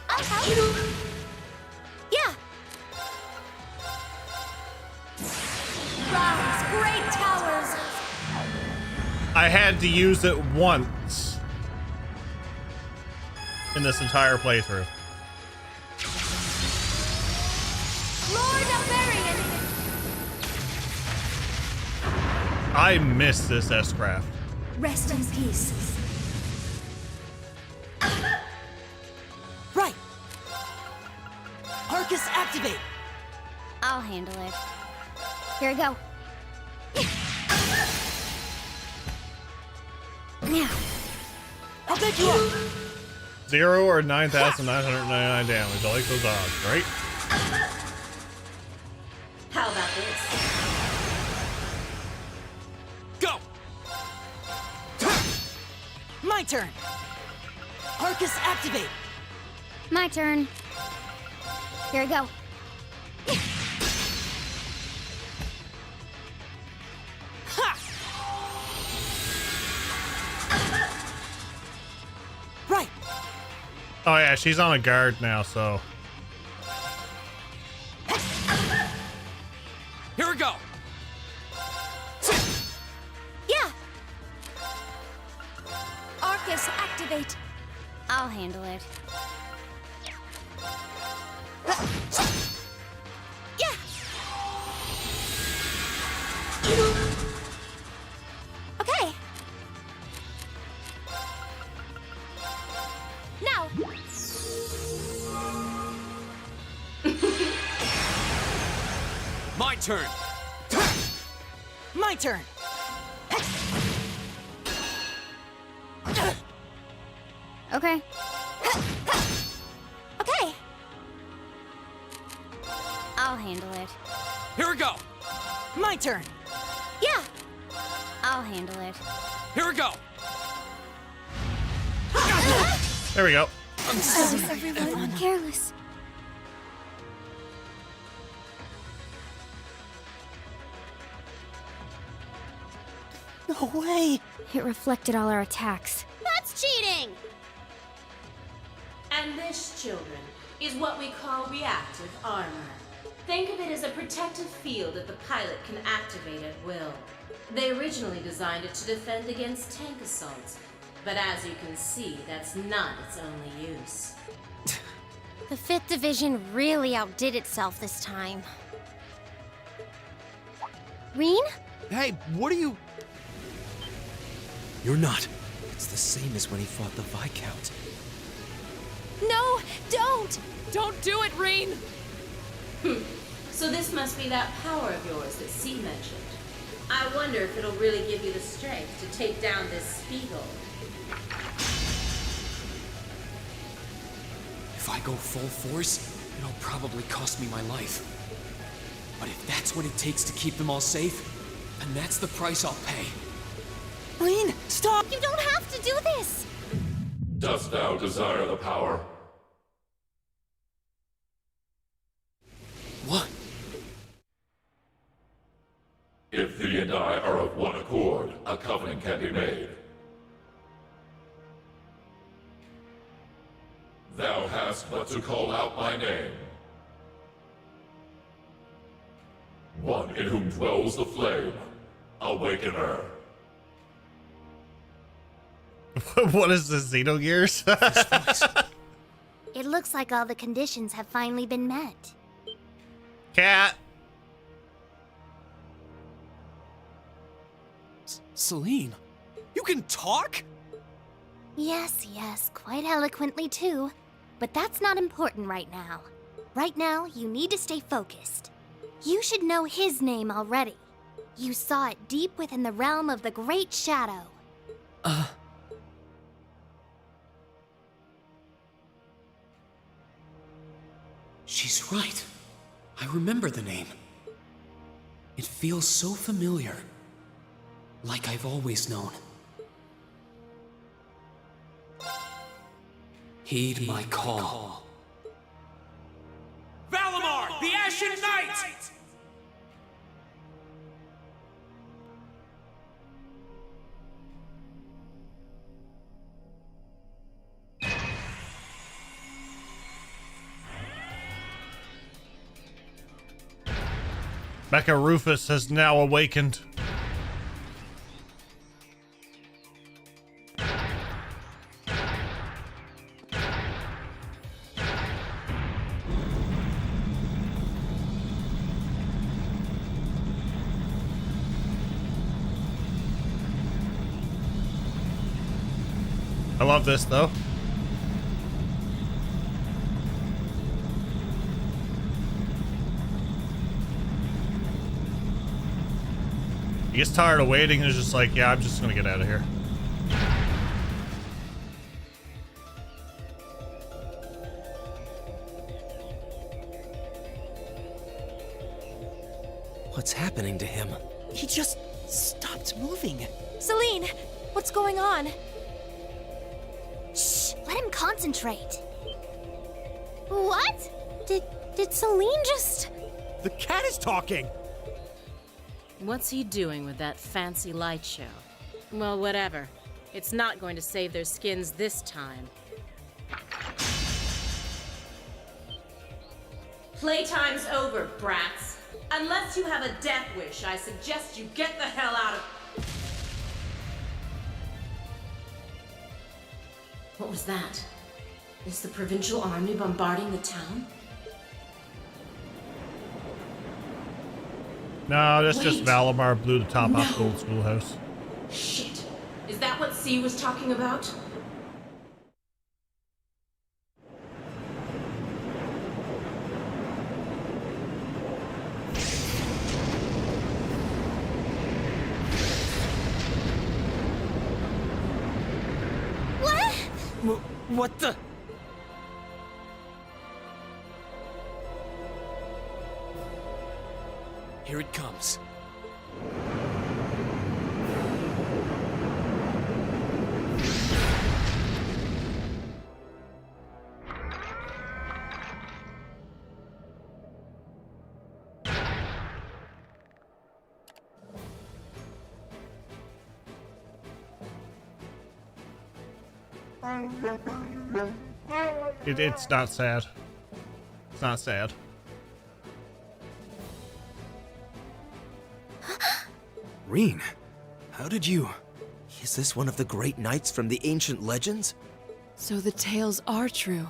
I'll help. Yeah! Rise, great towers! I had to use it once in this entire playthrough. Lord Alvarian! I miss this S-Craft. Rest in peace. Right! Arcus, activate! I'll handle it. Here we go. Now. I'll pick you up! 0 or 9,999 damage. I like those odds, right? How about this? Go! My turn! Arcus, activate! My turn. Here we go. Right! Oh yeah, she's on a guard now, so. Here we go! Yeah! Arcus, activate! I'll handle it. Yeah! Okay! Now! My turn! My turn! Okay. Okay! I'll handle it. Here we go! My turn! Yeah! I'll handle it. Here we go! There we go. Everyone careless. No way! It reflected all our attacks. That's cheating! And this, children, is what we call reactive armor. Think of it as a protective field that the pilot can activate at will. They originally designed it to defend against tank assaults, but as you can see, that's not its only use. The 5th Division really outdid itself this time. Reen? Hey, what are you... You're not. It's the same as when he fought the Viscount. No, don't! Don't do it, Reen! So this must be that power of yours that C mentioned. I wonder if it'll really give you the strength to take down this Spiegel. If I go full force, it'll probably cost me my life. But if that's what it takes to keep them all safe, then that's the price I'll pay. Reen, stop! You don't have to do this! Dost thou desire the power? What? If thee and I are of one accord, a covenant can be made. Thou hast but to call out my name. One in whom dwells the flame. Awaken her. What is this, Xenogears? It looks like all the conditions have finally been met. Cat. Celine, you can talk? Yes, quite eloquently too. But that's not important right now. Right now, you need to stay focused. You should know his name already. You saw it deep within the realm of the Great Shadow. She's right. I remember the name. It feels so familiar. Like I've always known. Heed my call. Valimar, the Ashen Knight! Mecha Rufus has now awakened. I love this though. He gets tired of waiting and is just like, yeah, I'm just gonna get out of here. What's happening to him? He just stopped moving. Celine, what's going on? Shh, let him concentrate. What? Did Celine just... The cat is talking! What's he doing with that fancy light show? Well, whatever. It's not going to save their skins this time. Playtime's over, brats. Unless you have a death wish, I suggest you get the hell out of... What was that? Is the Provincial Army bombarding the town? No, that's just Wait. Valimar blew the top off the No. old schoolhouse. Shit. Is that what C was talking about? What? What the... Here it comes. It's not sad. It's not sad. Reen, how did you... Is this one of the great knights from the ancient legends? So the tales are true.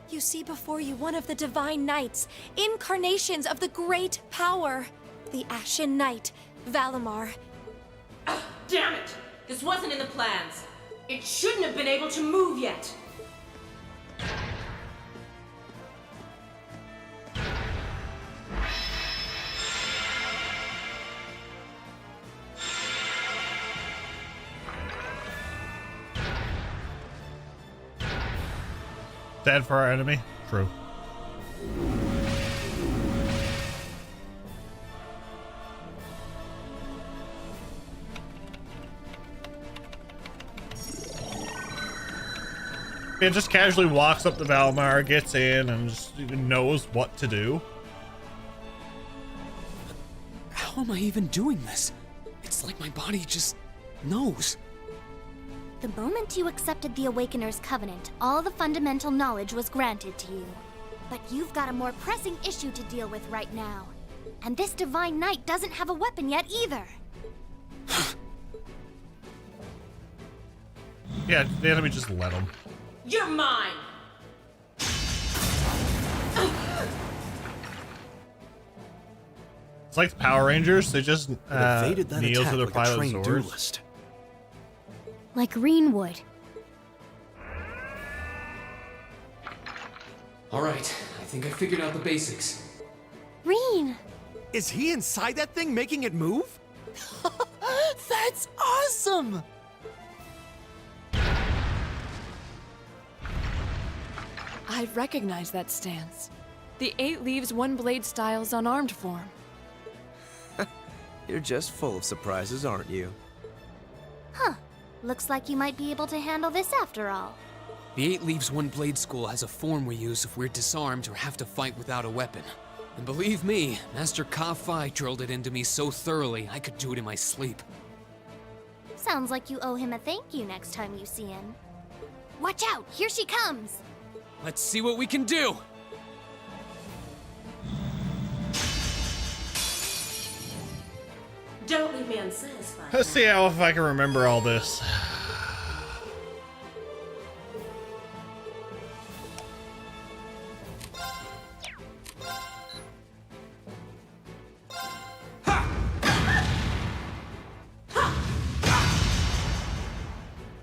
You see before you one of the divine knights, incarnations of the great power. The Ashen Knight, Valimar. Damn it! This wasn't in the plans. It shouldn't have been able to move yet. Dead for our enemy? True. It just casually walks up to Valimar, gets in, and just knows what to do. How am I even doing this? It's like my body just knows. The moment you accepted the Awakener's Covenant, all the fundamental knowledge was granted to you. But you've got a more pressing issue to deal with right now. And this Divine Knight doesn't have a weapon yet either. Yeah, the enemy just let him. You're mine! It's like the Power Rangers, they just evaded that kneel attack to their like a pilot trained swords. duelist. Like Greenwood. Alright, I think I figured out the basics. Reen! Is he inside that thing making it move? That's awesome! I recognize that stance. The 8 leaves 1 blade style's unarmed form. You're just full of surprises, aren't you? Huh. Looks like you might be able to handle this after all. The 8 Leaves 1 Blade School has a form we use if we're disarmed or have to fight without a weapon. And believe me, Master Ka-Fi drilled it into me so thoroughly I could do it in my sleep. Sounds like you owe him a thank you next time you see him. Watch out! Here she comes! Let's see what we can do! Don't leave me unsatisfied. Let's see how if I can remember all this.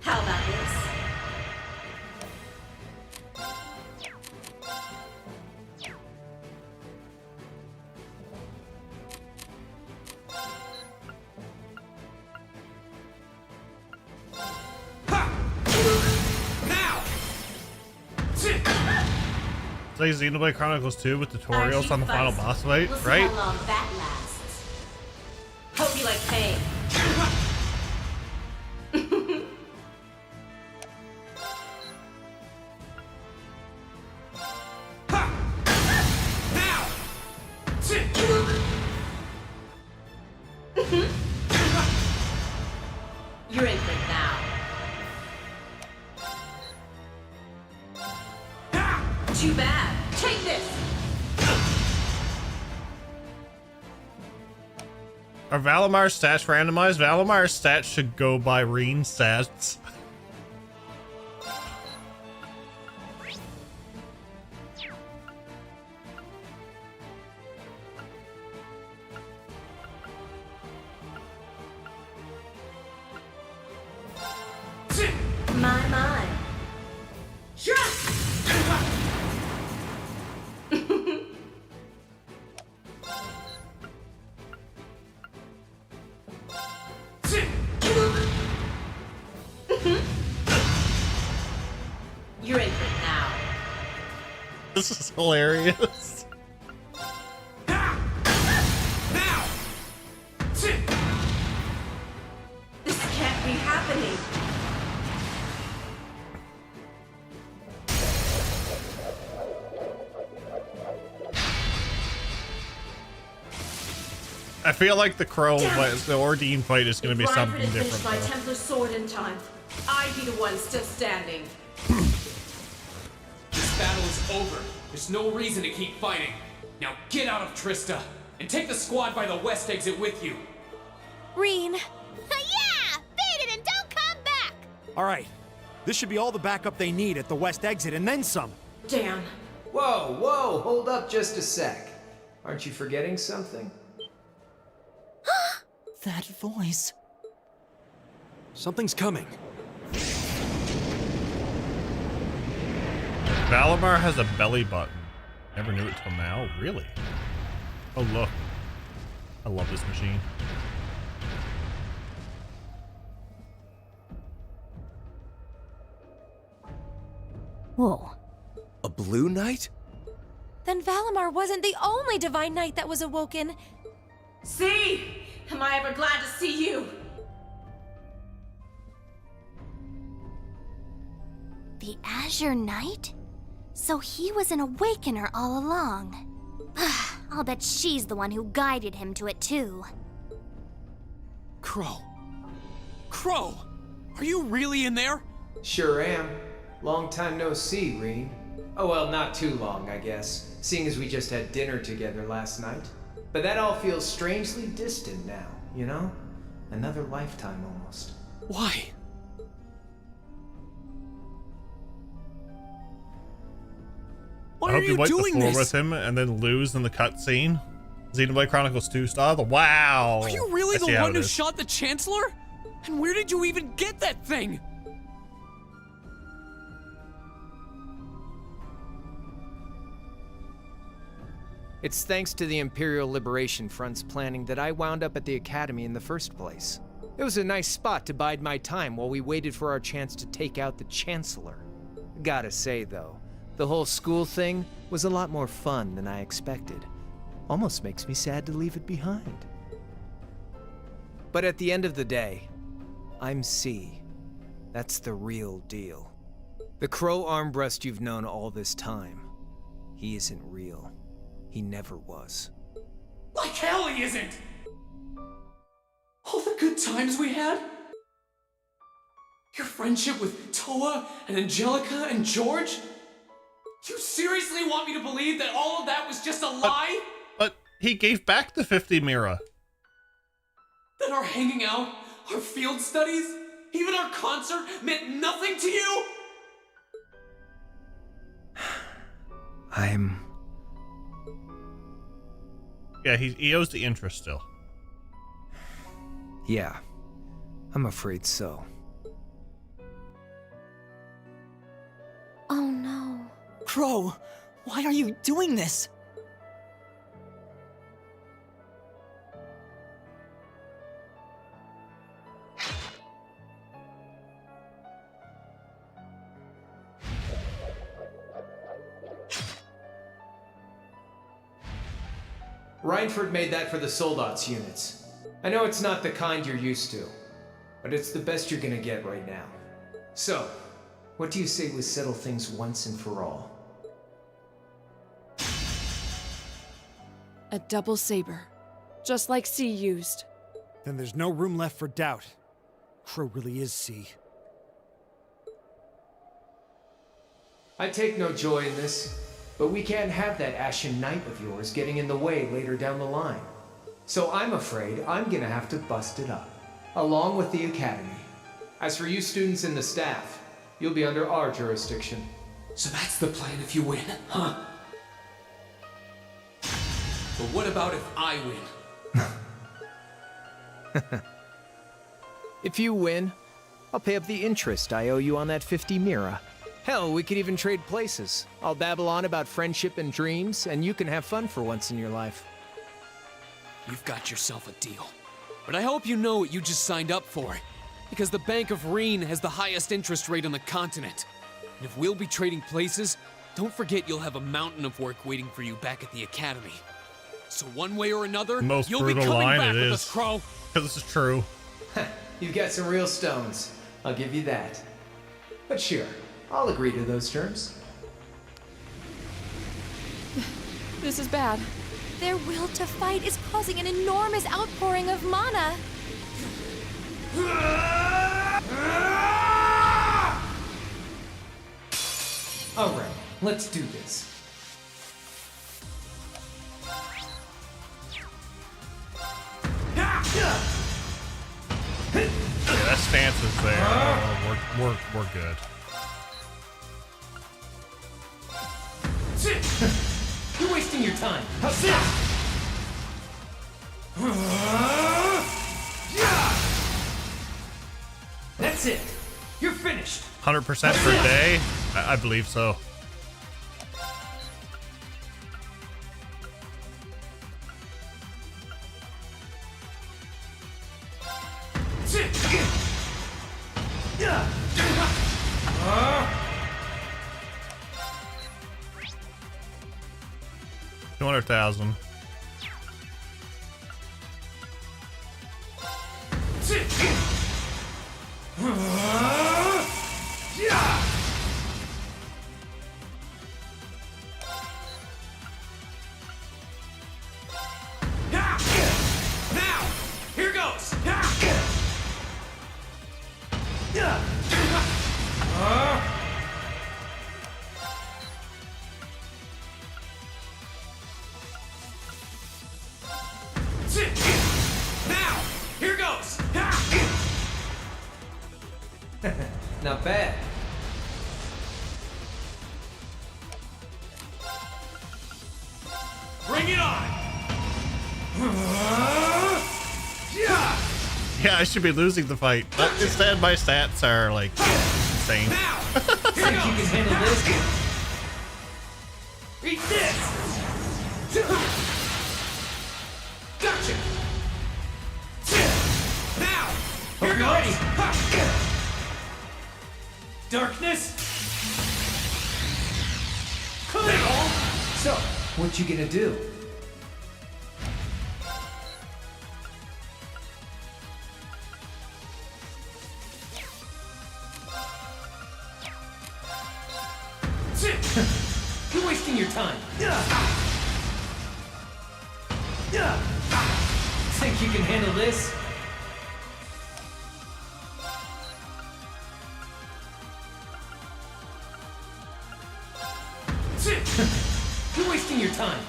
How about this? It's like Xenoblade Chronicles 2 with tutorials on the final boss fight, We'll see right? how long that lasts. Hope you like pain. You're in for it now. Too bad. Take this. Are Valimar's stats randomized? Valimar's stats should go by Reen's stats. My. Trust! You're in for it now. This is hilarious. This can't be happening. I feel like the Crow fight, the Ordine fight is going to be something If Reinford had different. finished my though. Templar sword in time, I'd be the one still standing. This battle is over. There's no reason to keep fighting. Now get out of Trista and take the squad by the west exit with you. Reen. Yeah! Beat it and don't come back! All right. This should be all the backup they need at the west exit and then some. Damn. Whoa, hold up just a sec. Aren't you forgetting something? That voice. Something's coming. Valimar has a belly button. Never knew it till now. Really? Oh, look. I love this machine. Whoa. A blue knight? Then Valimar wasn't the only divine knight that was awoken. See? Am I ever glad to see you? The Azure Knight? So he was an Awakener all along. I'll bet she's the one who guided him to it too. Crow. Crow! Are you really in there? Sure am. Long time no see, Reen. Oh well, not too long, I guess, seeing as we just had dinner together last night. But that all feels strangely distant now, you know? Another lifetime almost. Why? I hope you wipe the floor with him and then lose in the cutscene. Xenoblade Chronicles 2 style. Wow. Are you really the one who shot the Chancellor? And where did you even get that thing? It's thanks to the Imperial Liberation Front's planning that I wound up at the Academy in the first place. It was a nice spot to bide my time while we waited for our chance to take out the Chancellor. Gotta say, though, the whole school thing was a lot more fun than I expected. Almost makes me sad to leave it behind. But at the end of the day, I'm C. That's the real deal. The Crow Armbrust you've known all this time, he isn't real. He never was. Like hell he isn't! All the good times we had? Your friendship with Toa and Angelica and George? You seriously want me to believe that all of that was just a lie? But he gave back the 50 Mira. That our hanging out, our field studies, even our concert meant nothing to you? Yeah, he owes the interest still. Yeah, I'm afraid so. Oh no. Crow, why are you doing this? Reinford made that for the Soldats units. I know it's not the kind you're used to, but it's the best you're gonna get right now. So, what do you say we settle things once and for all? A double saber, just like C used. Then there's no room left for doubt. Crow really is C. I take no joy in this, but we can't have that Ashen Knight of yours getting in the way later down the line. So I'm afraid I'm gonna have to bust it up, along with the Academy. As for you students and the staff, you'll be under our jurisdiction. So that's the plan if you win, huh? But what about if I win? If you win, I'll pay up the interest I owe you on that 50 Mira. Hell, we could even trade places. I'll babble on about friendship and dreams, and you can have fun for once in your life. You've got yourself a deal. But I hope you know what you just signed up for. Because the Bank of Reen has the highest interest rate on the continent. And if we'll be trading places, don't forget you'll have a mountain of work waiting for you back at the Academy. So one way or another, Most you'll be brutal coming line back it with is. us, Crow. Because this is true. You've got some real stones. I'll give you that. But sure, I'll agree to those terms. This is bad. Their will to fight is causing an enormous outpouring of mana. Alright, let's do this. Yeah, that stance is there. We're good. You're wasting your time. How's That's it. You're finished. 100% per day? I believe so. Yeah. 200,000. Now, here goes. Now, here goes. Not bad. Bring it on. Yeah, I should be losing the fight, but instead my stats are like insane. Think you can handle this? Eat this. Gotcha. Now, here goes. Darkness. Clear. So, what you gonna do? You're wasting your time. Think you can handle this? You're wasting your time.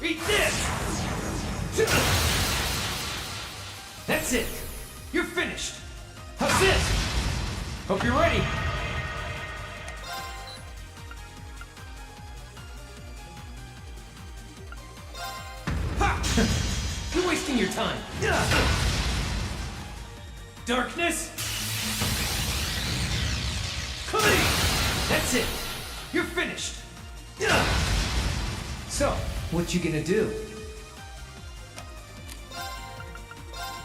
Eat this! That's it. You're finished. How's this? Hope you're ready. You're wasting your time. Darkness. Clean. That's it. You're finished. So, what you gonna do?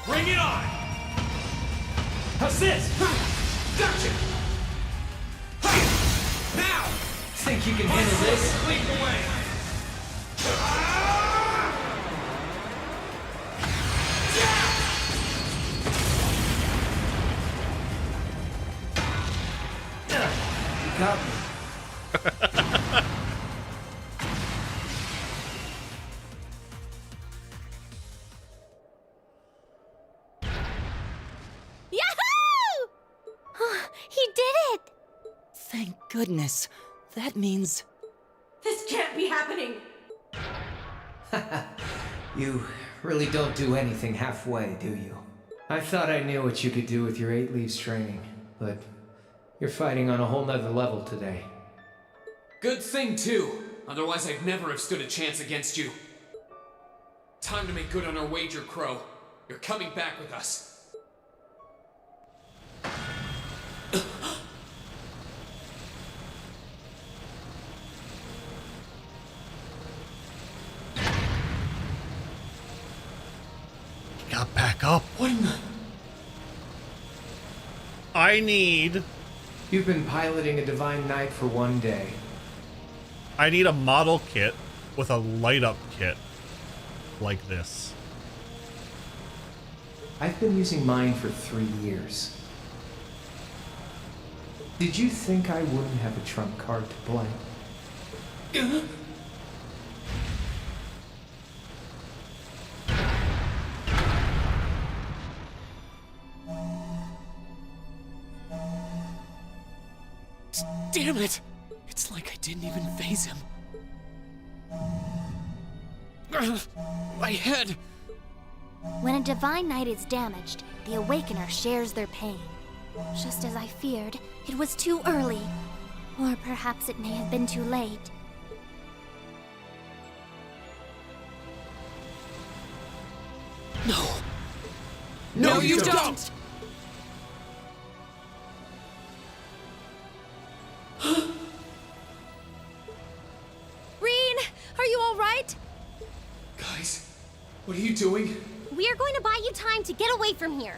Bring it on. How's this? Gotcha. Now. Think you can handle this? Leap away. Got me. Yahoo! He did it! Thank goodness. That means... This can't be happening! You really don't do anything halfway, do you? I thought I knew what you could do with your 8 leaves training, but you're fighting on a whole nother level today. Good thing, too. Otherwise, I'd never have stood a chance against you. Time to make good on our wager, Crow. You're coming back with us. Got back up. What in the... I need... You've been piloting a Divine Knight for 1 day. I need a model kit with a light up kit like this. I've been using mine for 3 years. Did you think I wouldn't have a trump card to play? Damn it! It's like I didn't even phase him. My head! When a Divine Knight is damaged, the Awakener shares their pain. Just as I feared, it was too early. Or perhaps it may have been too late. No. No, you don't! What are you doing? We are going to buy you time to get away from here.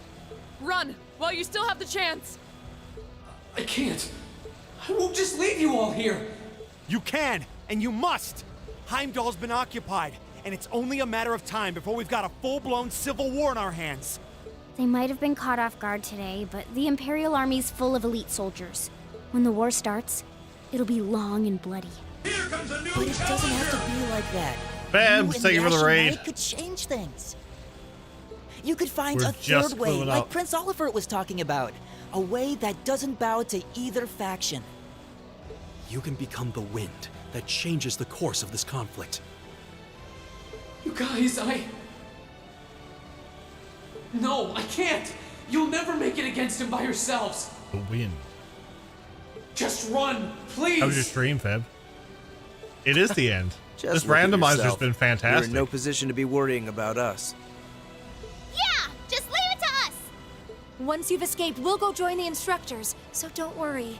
Run while you still have the chance. I can't. I won't just leave you all here. You can, and you must! Heimdall's been occupied, and it's only a matter of time before we've got a full-blown civil war in our hands. They might have been caught off guard today, but the Imperial Army's full of elite soldiers. When the war starts, it'll be long and bloody. But it doesn't have to be like that. Babs, thank you for the raid. Could change things. You could find We're a just third way, cluing like up. Prince Oliver was talking about. A way that doesn't bow to either faction. You can become the wind that changes the course of this conflict. You guys, No, I can't! You'll never make it against him by yourselves! The wind. Just run, please! How was your stream, Feb? It is the end. Just This look at randomizer's yourself. been fantastic. You're in no position to be worrying about us. Yeah! Just leave it to us! Once you've escaped, we'll go join the instructors, so don't worry.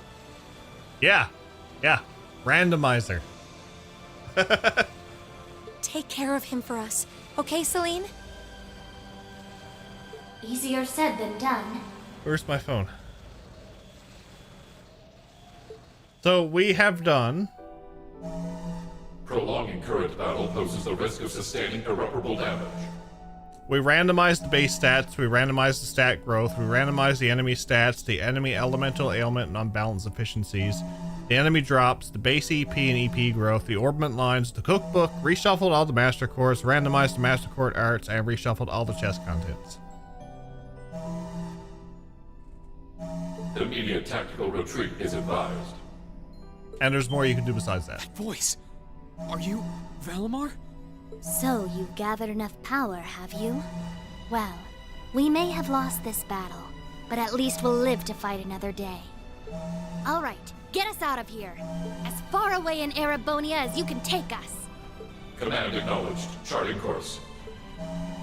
Yeah. Randomizer. Take care of him for us. Okay, Celine? Easier said than done. Where's my phone? So we have done. Prolonging current battle poses the risk of sustaining irreparable damage. We randomized the base stats, we randomized the stat growth, we randomized the enemy stats, the enemy elemental ailment and unbalanced efficiencies, the enemy drops, the base EP and EP growth, the orbment lines, the cookbook, reshuffled all the master cores, randomized the master core arts, and reshuffled all the chest contents. Immediate tactical retreat is advised. And there's more you can do besides that. Voice, are you Valimar? So you've gathered enough power, have you? Well, we may have lost this battle, but at least we'll live to fight another day. All right, get us out of here. As far away in Erebonia as you can take us. Command acknowledged. Charting course.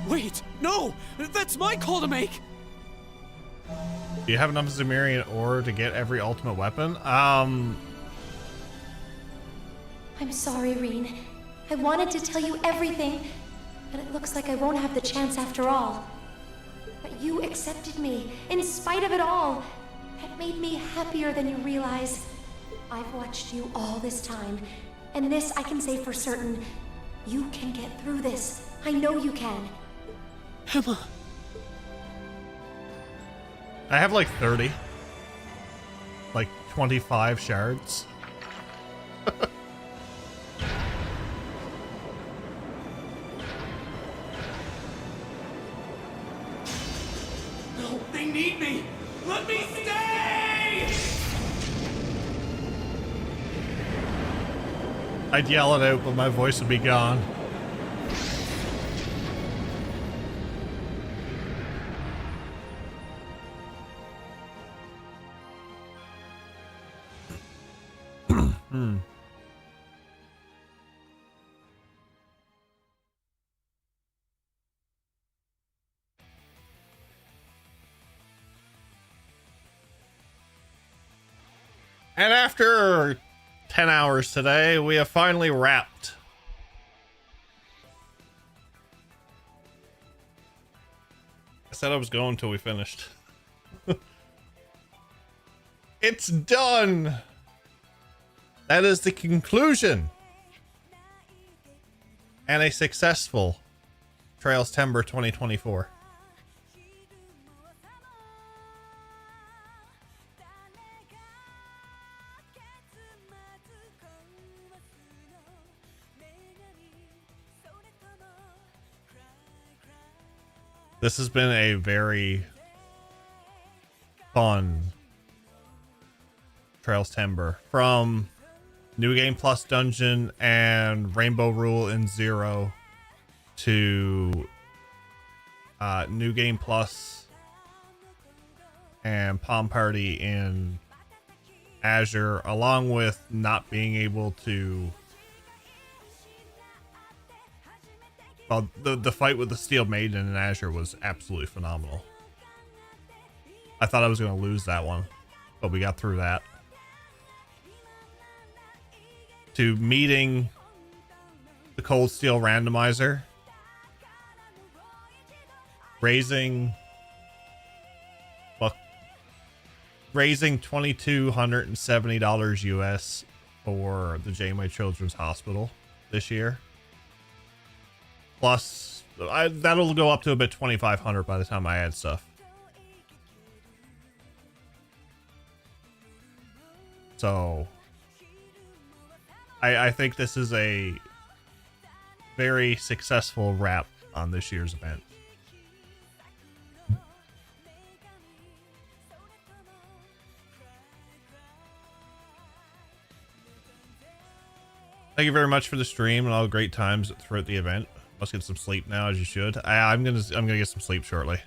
Wait, no! That's my call to make! Do you have enough Zemirian ore to get every ultimate weapon? I'm sorry, Reen. I wanted to tell you everything, but it looks like I won't have the chance after all. But you accepted me, in spite of it all. That made me happier than you realize. I've watched you all this time, and this I can say for certain. You can get through this. I know you can. Emma. I have like 30. Like 25 shards. No, they need me! Let me stay! I'd yell it out, but my voice would be gone. And after 10 hours today, we have finally wrapped. I said I was going until we finished. It's done! That is the conclusion. And a successful Trailstember 2024. This has been a very fun Trailstember, from New Game Plus Dungeon and Rainbow Rule in Zero to New Game Plus and Palm Party in Azure, along with not being able to... Well, the fight with the Steel Maiden in Azure was absolutely phenomenal. I thought I was going to lose that one, but we got through that. To meeting the Cold Steel Randomizer raising $2,270 US for the Janeway Children's Hospital this year. Plus, that'll go up to about $2,500 by the time I add stuff. So, I think this is a very successful wrap on this year's event. Thank you very much for the stream and all the great times throughout the event. Must get some sleep now, as you should. I'm gonna get some sleep shortly.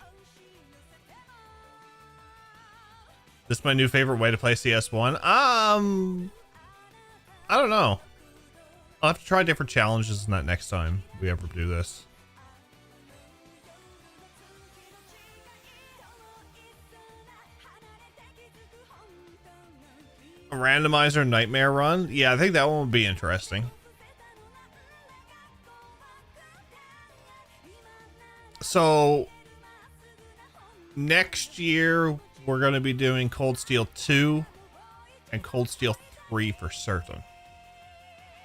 This is my new favorite way to play CS1. I don't know. I'll have to try different challenges in that next time we ever do this. A randomizer nightmare run? Yeah, I think that one would be interesting. So next year we're going to be doing Cold Steel 2 and Cold Steel 3 for certain.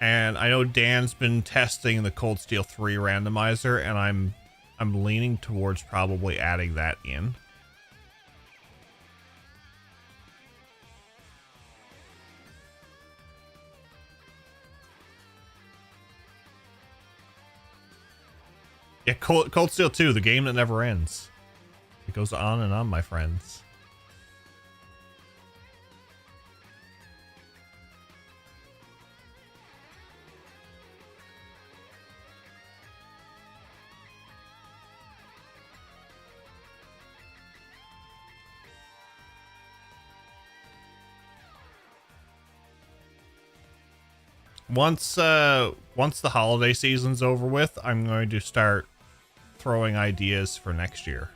And I know Dan's been testing the Cold Steel 3 randomizer, and I'm leaning towards probably adding that in. Yeah, Cold Steel 2, the game that never ends. It goes on and on, my friends. Once the holiday season's over with, I'm going to start throwing ideas for next year.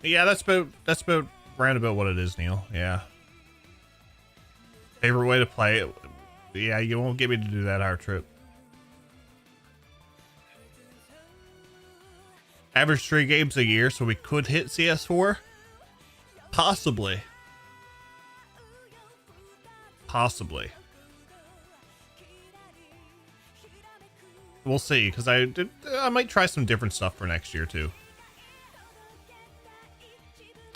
Yeah, that's about roundabout what it is, Neil. Yeah. Favorite way to play it. Yeah, you won't get me to do that hard trip. Average 3 games a year, so we could hit CS4? Possibly. Possibly. We'll see, because I might try some different stuff for next year, too.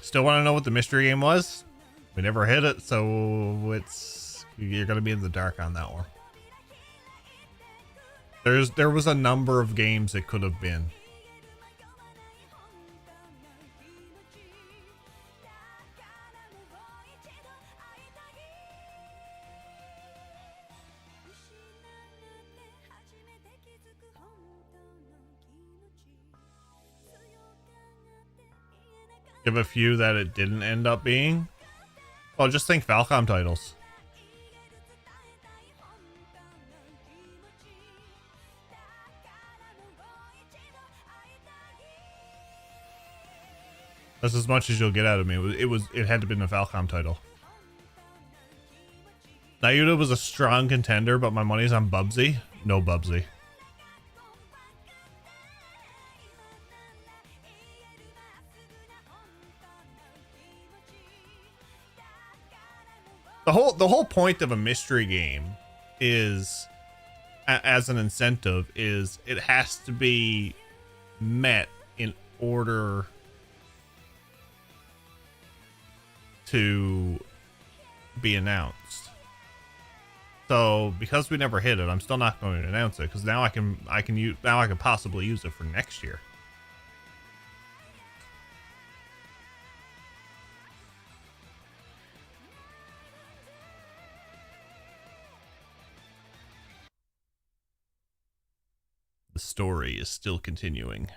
Still want to know what the mystery game was? We never hit it, so you're going to be in the dark on that one. There was a number of games it could have been. Give a few that it didn't end up being. Well, just think Falcom titles. That's as much as you'll get out of me. It had to be a Falcom title. Nayuta was a strong contender, but my money's on Bubsy. No Bubsy. The whole point of a mystery game is, as an incentive, is it has to be met in order to be announced. So because we never hit it, I'm still not going to announce it, because now I can possibly use it for next year. The story is still continuing.